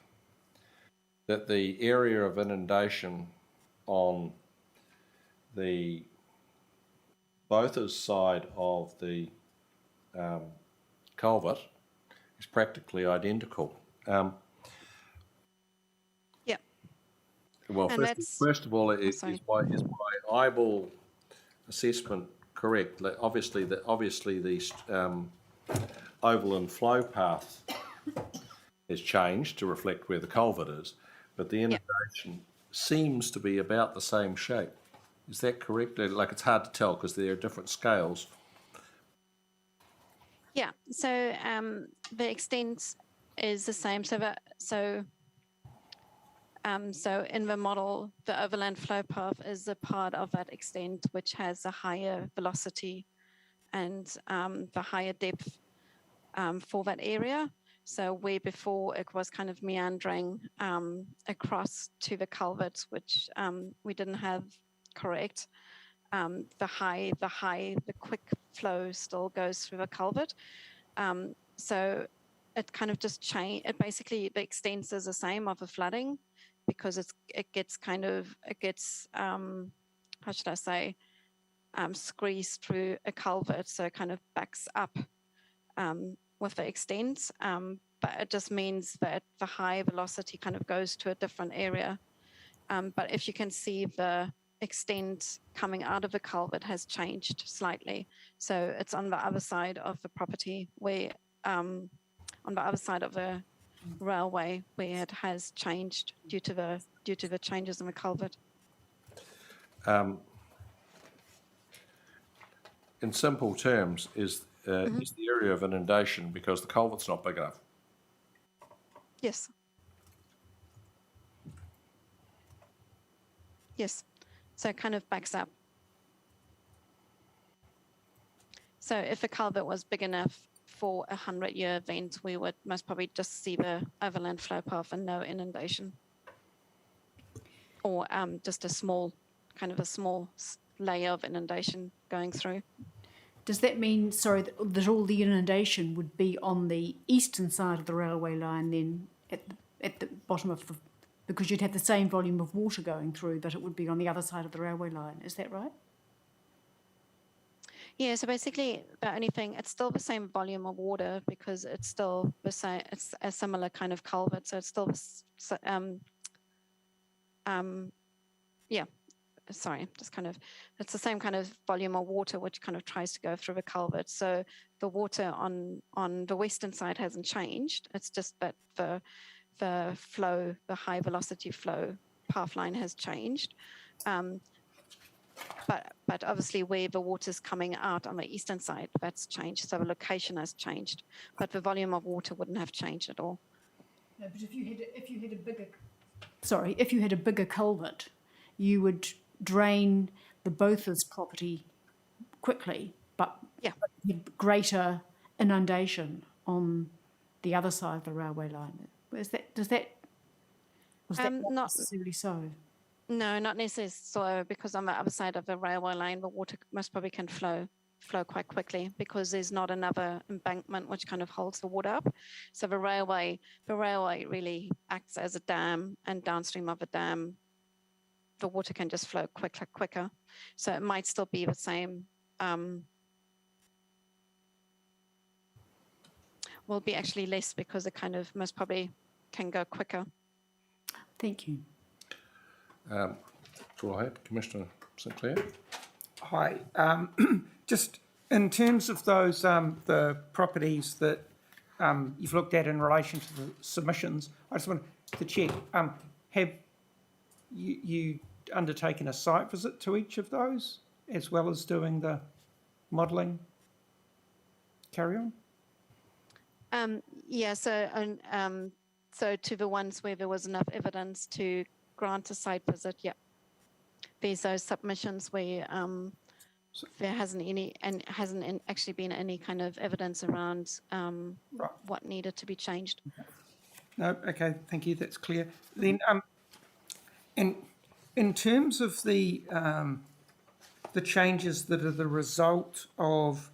that the area of inundation on the both side of the culvert is practically identical. Yeah. Well, first of all, is my eyeball assessment correct? Obviously, the overland flow path has changed to reflect where the culvert is, but the inundation seems to be about the same shape. Is that correct? Like, it's hard to tell because there are different scales. Yeah, so the extent is the same. So in the model, the overland flow path is a part of that extent which has a higher velocity and the higher depth for that area. So where before it was kind of meandering across to the culverts, which we didn't have correct. The quick flow still goes through the culvert. So it kind of just changed. It basically, the extent is the same of the flooding because it gets how should I say, squeezed through a culvert. So it kind of backs up with the extent. But it just means that the high velocity kind of goes to a different area. But if you can see, the extent coming out of the culvert has changed slightly. So it's on the other side of the property where, on the other side of the railway where it has changed due to the changes in the culvert. In simple terms, is the area of inundation because the culvert's not big enough? Yes. Yes. So it kind of backs up. So if a culvert was big enough for a 100-year event, we would most probably just see the overland flow path and no inundation. Or just a small layer of inundation going through. Does that mean, sorry, that all the inundation would be on the eastern side of the railway line then at the bottom of the, because you'd have the same volume of water going through, but it would be on the other side of the railway line. Is that right? Yeah, so basically the only thing, it's still the same volume of water because it's still the same, it's a similar kind of culvert. So it's still, it's the same kind of volume of water which kind of tries to go through the culvert. So the water on the western side hasn't changed. It's just that the flow, the high velocity flow path line has changed. But obviously where the water's coming out on the eastern side, that's changed. So the location has changed, but the volume of water wouldn't have changed at all. No, but if you had a bigger culvert, you would drain the Bothas property quickly, but greater inundation on the other side of the railway line. Was that not necessarily so? No, not necessarily so, because on the other side of the railway line, the water most probably can flow quite quickly because there's not another embankment which kind of holds the water up. So the railway really acts as a dam, and downstream of a dam, the water can just flow quicker. So it might still be the same. Will be actually less because it kind of most probably can go quicker. Thank you. Go ahead, Commissioner Sinclair. Hi. Just in terms of those, the properties that you've looked at in relation to the submissions, I just wanted to check, have you undertaken a site visit to each of those as well as doing the modelling? Carry on. Yeah, so to the ones where there was enough evidence to grant a site visit, yeah. There's those submissions where there hasn't actually been any kind of evidence around what needed to be changed. No, okay, thank you. That's clear. Then, in terms of the changes that are the result of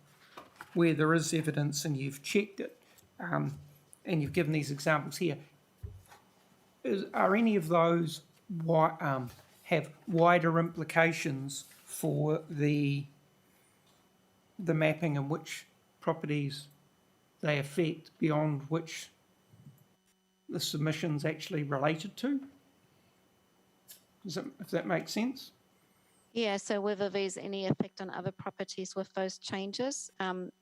where there is evidence and you've checked it, and you've given these examples here, are any of those have wider implications for the mapping and which properties they affect beyond which the submission's actually related to? If that makes sense? Yeah, so whether there's any effect on other properties with those changes, no,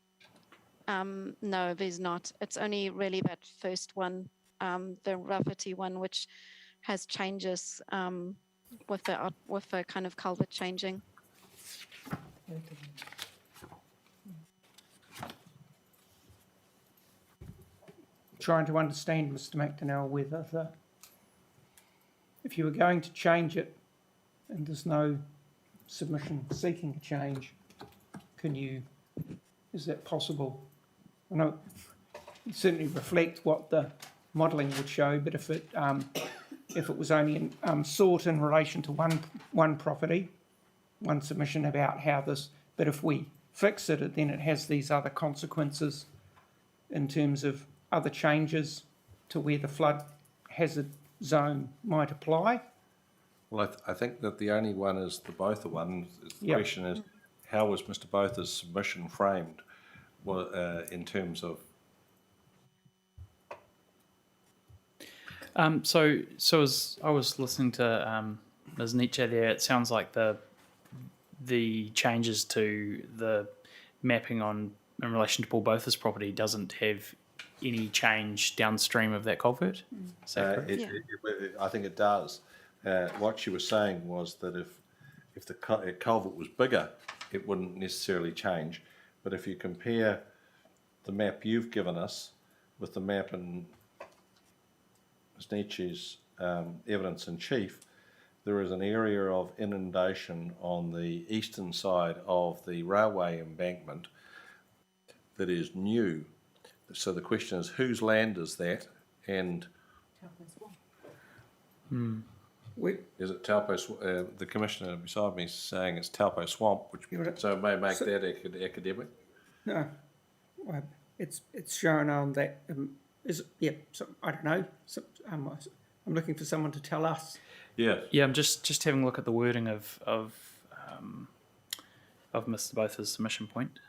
there's not. It's only really that first one, the Rafferty one, which has changes with the kind of culvert changing. Trying to understand, Mr. McDonnell, whether if you were going to change it and there's no submission seeking a change, is that possible? I know it certainly reflect what the modelling would show, but if it was only sought in relation to one property, one submission about how this, but if we fix it, then it has these other consequences in terms of other changes to where the flood hazard zone might apply. Well, I think that the only one is the Botha one. The Yep. question is, how was Mr. Botha's submission framed in terms of... So as I was listening to Ms. Nietzsche there, it sounds like the changes to the mapping in relation to Paul Botha's property doesn't have any change downstream of that culvert. Is that correct? I think it does. What she was saying was that if the culvert was bigger, it wouldn't necessarily change. But if you compare the map you've given us with the map in Ms. Nietzsche's evidence in chief, there is an area of inundation on the eastern side of the railway embankment that is new. So the question is, whose land is that? And is it Taupo? The commissioner beside me is saying it's Taupo Swamp, so it may make that academic. No, well, it's shown on that. I don't know. I'm looking for someone to tell us. Yeah. Yeah, I'm just having a look at the wording of Mr. Botha's submission point.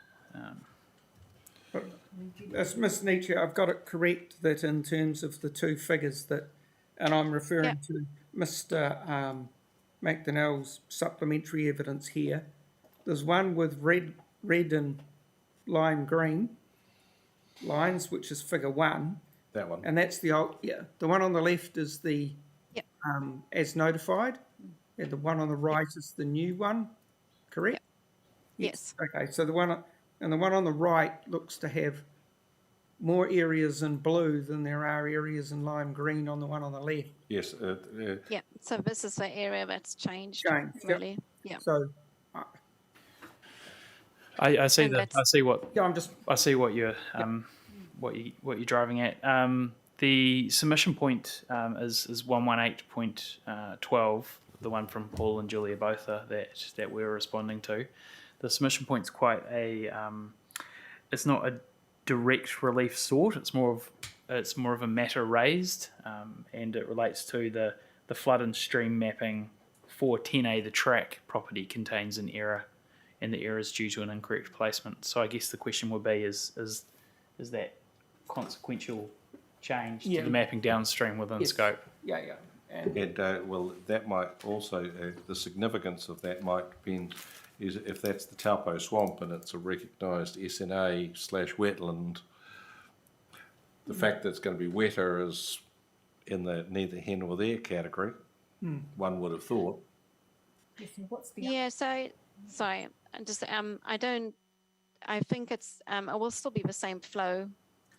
As Ms. Nietzsche, I've got it correct that in terms of the two figures that, and I'm referring to Mr. McDonnell's supplementary evidence here. There's one with red and lime green lines, which is figure 1. That one. And that's the old, the one on the left is the as notified, and the one on the right is the new one, correct? Yes. Okay, so the one on the right looks to have more areas in blue than there are areas in lime green on the one on the left. Yes. Yeah, so this is the area that's changed, really. Yep. So I see And that. I see what. yeah, I see what you're what you're driving at. The submission point is 118.12, the one from Paul and Julia Botha that we're responding to. The submission point's quite a. It's not a direct relief sought. It's more of a matter raised, and it relates to the flood and stream mapping for 10A. The track property contains an error, and the error is due to an incorrect placement. So I guess the question would be: is that consequential change to the mapping downstream within scope? Yeah. And well, that might also, the significance of that might depend, is if that's the Taupo Swamp and it's a recognised SNA/wetland, the fact that it's going to be wetter is in the neither here nor there category, one would have thought. Yeah, so, sorry, I think it will still be the same flow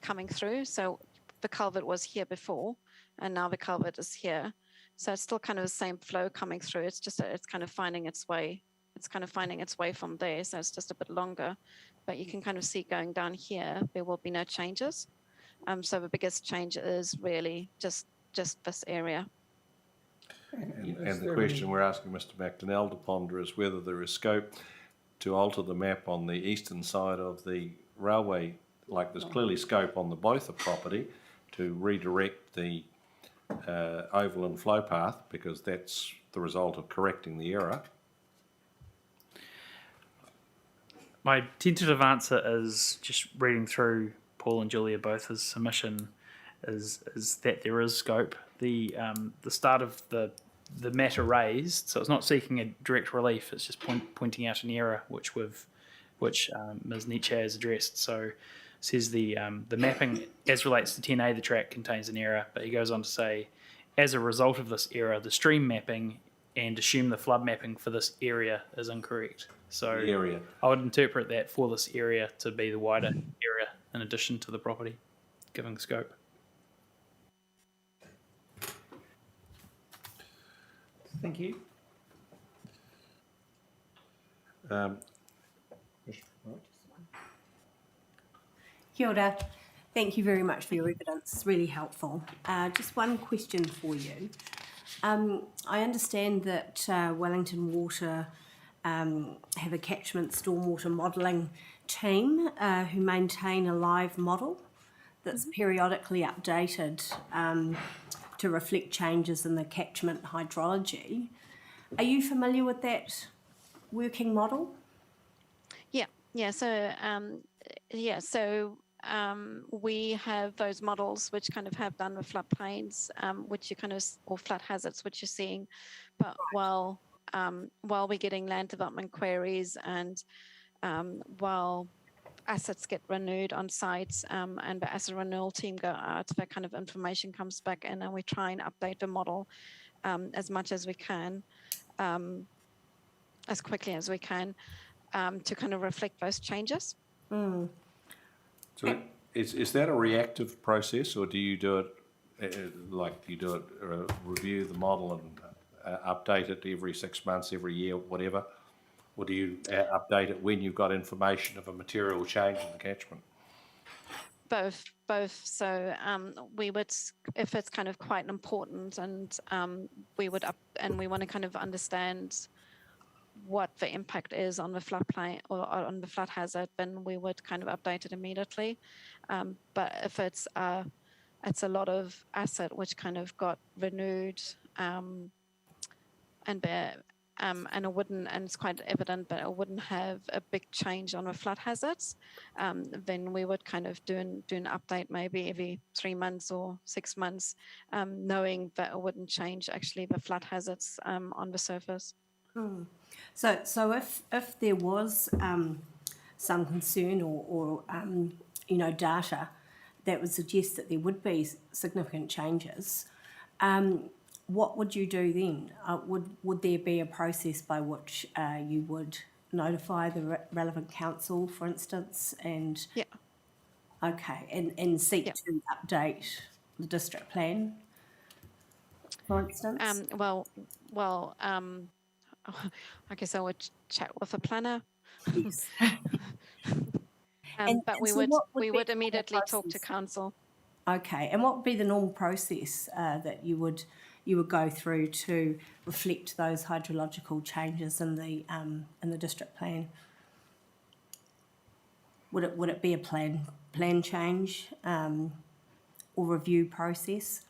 coming through. So the culvert was here before, and now the culvert is here. So it's still kind of the same flow coming through. It's just, it's kind of finding its way. It's kind of finding its way from there. So it's just a bit longer, but you can kind of see going down here, there will be no changes. So the biggest change is really just this area. And the question we're asking Mr. McDonnell to ponder is whether there is scope to alter the map on the eastern side of the railway, like there's clearly scope on the Botha property to redirect the overland flow path, because that's the result of correcting the error. My tentative answer is, just reading through Paul and Julia Botha's submission, is that there is scope. The start of the matter raised, so it's not seeking a direct relief. It's just pointing out an error which Ms. Nietzsche has addressed. So it says the mapping as relates to 10A, the track contains an error, but he goes on to say, as a result of this error, the stream mapping and assume the flood mapping for this area is incorrect. So The area. I would interpret that for this area to be the wider area in addition to the property, giving scope. Thank you. Kia ora. Thank you very much for your evidence. It's really helpful. Just one question for you. I understand that Wellington Water have a catchment stormwater modelling team who maintain a live model that's periodically updated to reflect changes in the catchment hydrology. Are you familiar with that working model? We have those models which kind of have done with floodplains, which you kind of, or flood hazards, which you're seeing. But while we're getting land development queries and while assets get renewed on sites and the asset renewal team go out, that kind of information comes back in, and we try and update the model as much as we can, as quickly as we can, to kind of reflect those changes. Mm. So is that a reactive process, or do you do it review the model and update it every 6 months, every year, whatever? Or do you update it when you've got information of a material change in the catchment? Both. So we would, if it's kind of quite important, and we would we want to kind of understand what the impact is on the floodplain or on the flood hazard, then we would kind of update it immediately. But if it's a lot of asset which kind of got renewed, and it wouldn't, and it's quite evident that it wouldn't have a big change on the flood hazards, then we would kind of do an update maybe every 3 months or 6 months, knowing that it wouldn't change actually the flood hazards on the surface. Hmm. So if there was some concern or data that would suggest that there would be significant changes, what would you do then? Would there be a process by which you would notify the relevant council, for instance, and and seek to update the district plan, for instance? I guess I would chat with a planner. Yes. But we would immediately talk to council. Okay, and what would be the normal process that you would go through to reflect those hydrological changes in the district plan? Would it be a plan change or review process?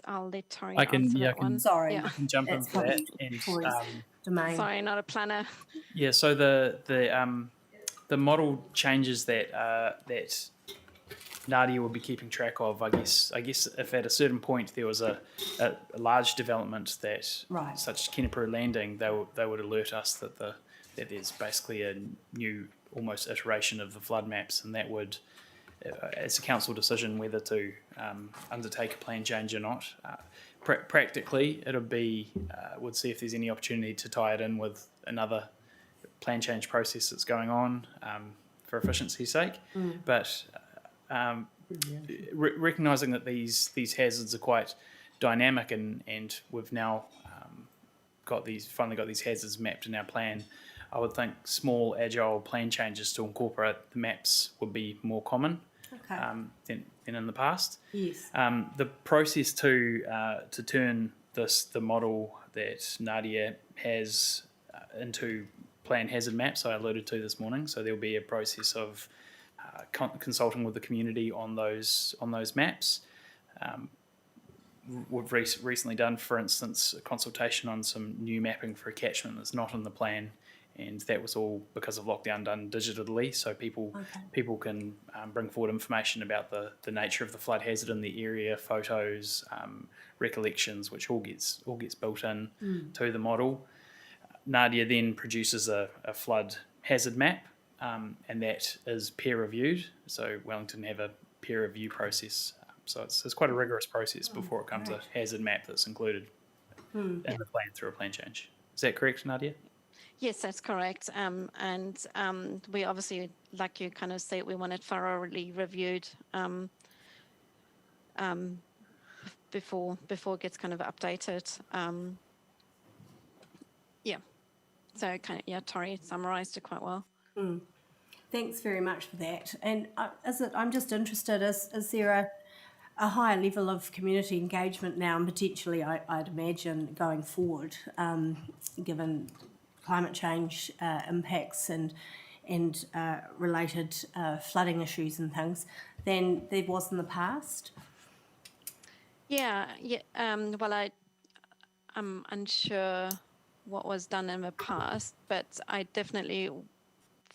I'll let Tori I can, answer yeah, that one. Sorry, I can jump into that. And domain. Sorry, not a planner. yeah, so the model changes that Nadia will be keeping track of. I guess if at a certain point there was a large development that, such as Kenepuru Landing, they would alert us that there's basically a new almost iteration of the flood maps, and that would, it's a council decision whether to undertake a plan change or not. Practically, it'll be would see if there's any opportunity to tie it in with another plan change process that's going on for efficiency's sake. But recognising that these hazards are quite dynamic, and we've now finally got these hazards mapped in our plan, I would think small agile plan changes to incorporate the maps would be more common than in the past. Yes. The process to turn the model that Nadia has into plan hazard maps I alluded to this morning. So there'll be a process of consulting with the community on those maps. We've recently done, for instance, a consultation on some new mapping for a catchment that's not in the plan, and that was all because of lockdown done digitally. So people can bring forward information about the nature of the flood hazard in the area, photos, recollections, which all gets built in to the model. Nadia then produces a flood hazard map, and that is peer reviewed. So Wellington have a peer review process So it's quite a rigorous process before it comes a hazard map that's included in the plan through a plan change. Is that correct, Nadia? Yes, that's correct. We obviously, like you kind of say, we want it thoroughly reviewed before it gets kind of updated. So kind of, Tori summarised it quite well. Thanks very much for that. And I'm just interested, is there a higher level of community engagement now, and potentially I'd imagine going forward, given climate change impacts and related flooding issues and things, than there was in the past? Well, I'm unsure what was done in the past, but I definitely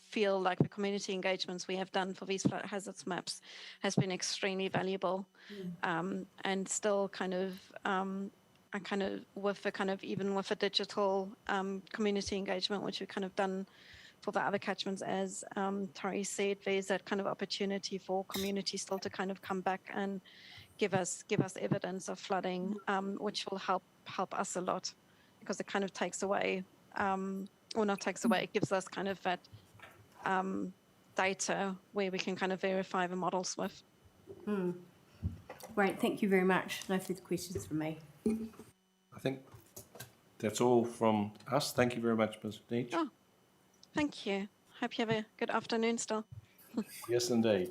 feel like the community engagements we have done for these flood hazards maps has been extremely valuable, and still kind of with the kind of, even with the digital community engagement, which we've kind of done for the other catchments, as Tori said, there's that kind of opportunity for community still to kind of come back and give us evidence of flooding, which will help us a lot, because it kind of takes away, or not takes away, it gives us kind of that data where we can kind of verify the models with. Great, thank you very much. No further questions from me. I think that's all from us. Thank you very much, Ms. Neach. Oh, thank you. Hope you have a good afternoon still. Yes, indeed.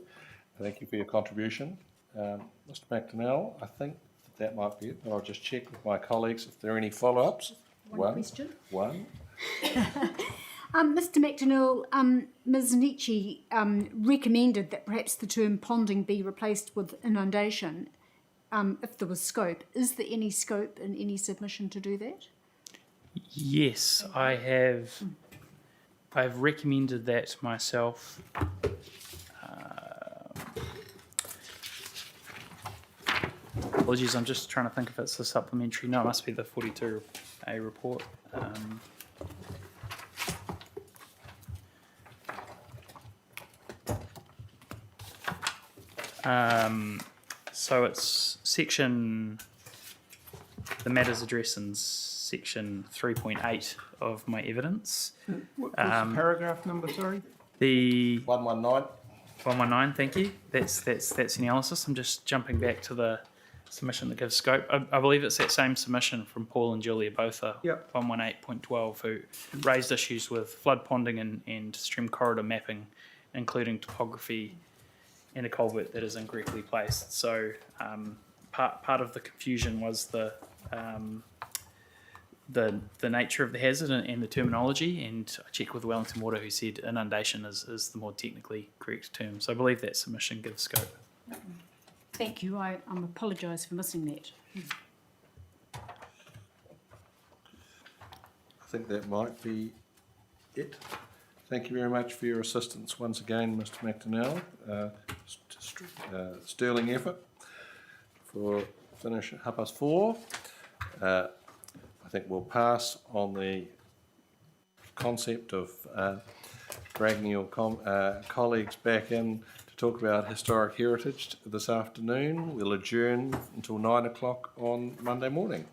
Thank you for your contribution. Mr. McDonnell, I think that might be it, but I'll just check with my colleagues if there are any follow-ups. One question. One. Mr. McDonnell, Ms. Nietzsche recommended that perhaps the term ponding be replaced with inundation if there was scope. Is there any scope in any submission to do that? Yes, I have. I've recommended that myself. Apologies, I'm just trying to think if it's the supplementary. No, it must be the 42A report. So it's section, the matters addressed in section 3.8 of my evidence. What's the paragraph number, sorry? The 119. 119, thank you. That's analysis. I'm just jumping back to the submission that gives scope. I believe it's that same submission from Paul and Julia Botha, 118.12, who raised issues with flood ponding and stream corridor mapping, including topography and a culvert that is incorrectly placed. So part of the confusion was the nature of the hazard and the terminology, and I checked with Wellington Water, who said inundation is the more technically correct term. So I believe that submission gives scope. Thank you. I apologise for missing that. I think that might be it. Thank you very much for your assistance once again, Mr. McDonnell. Sterling effort for finish at 4:30. I think we'll pass on the concept of dragging your colleagues back in to talk about historic heritage this afternoon. We'll adjourn until 9 o'clock on Monday morning.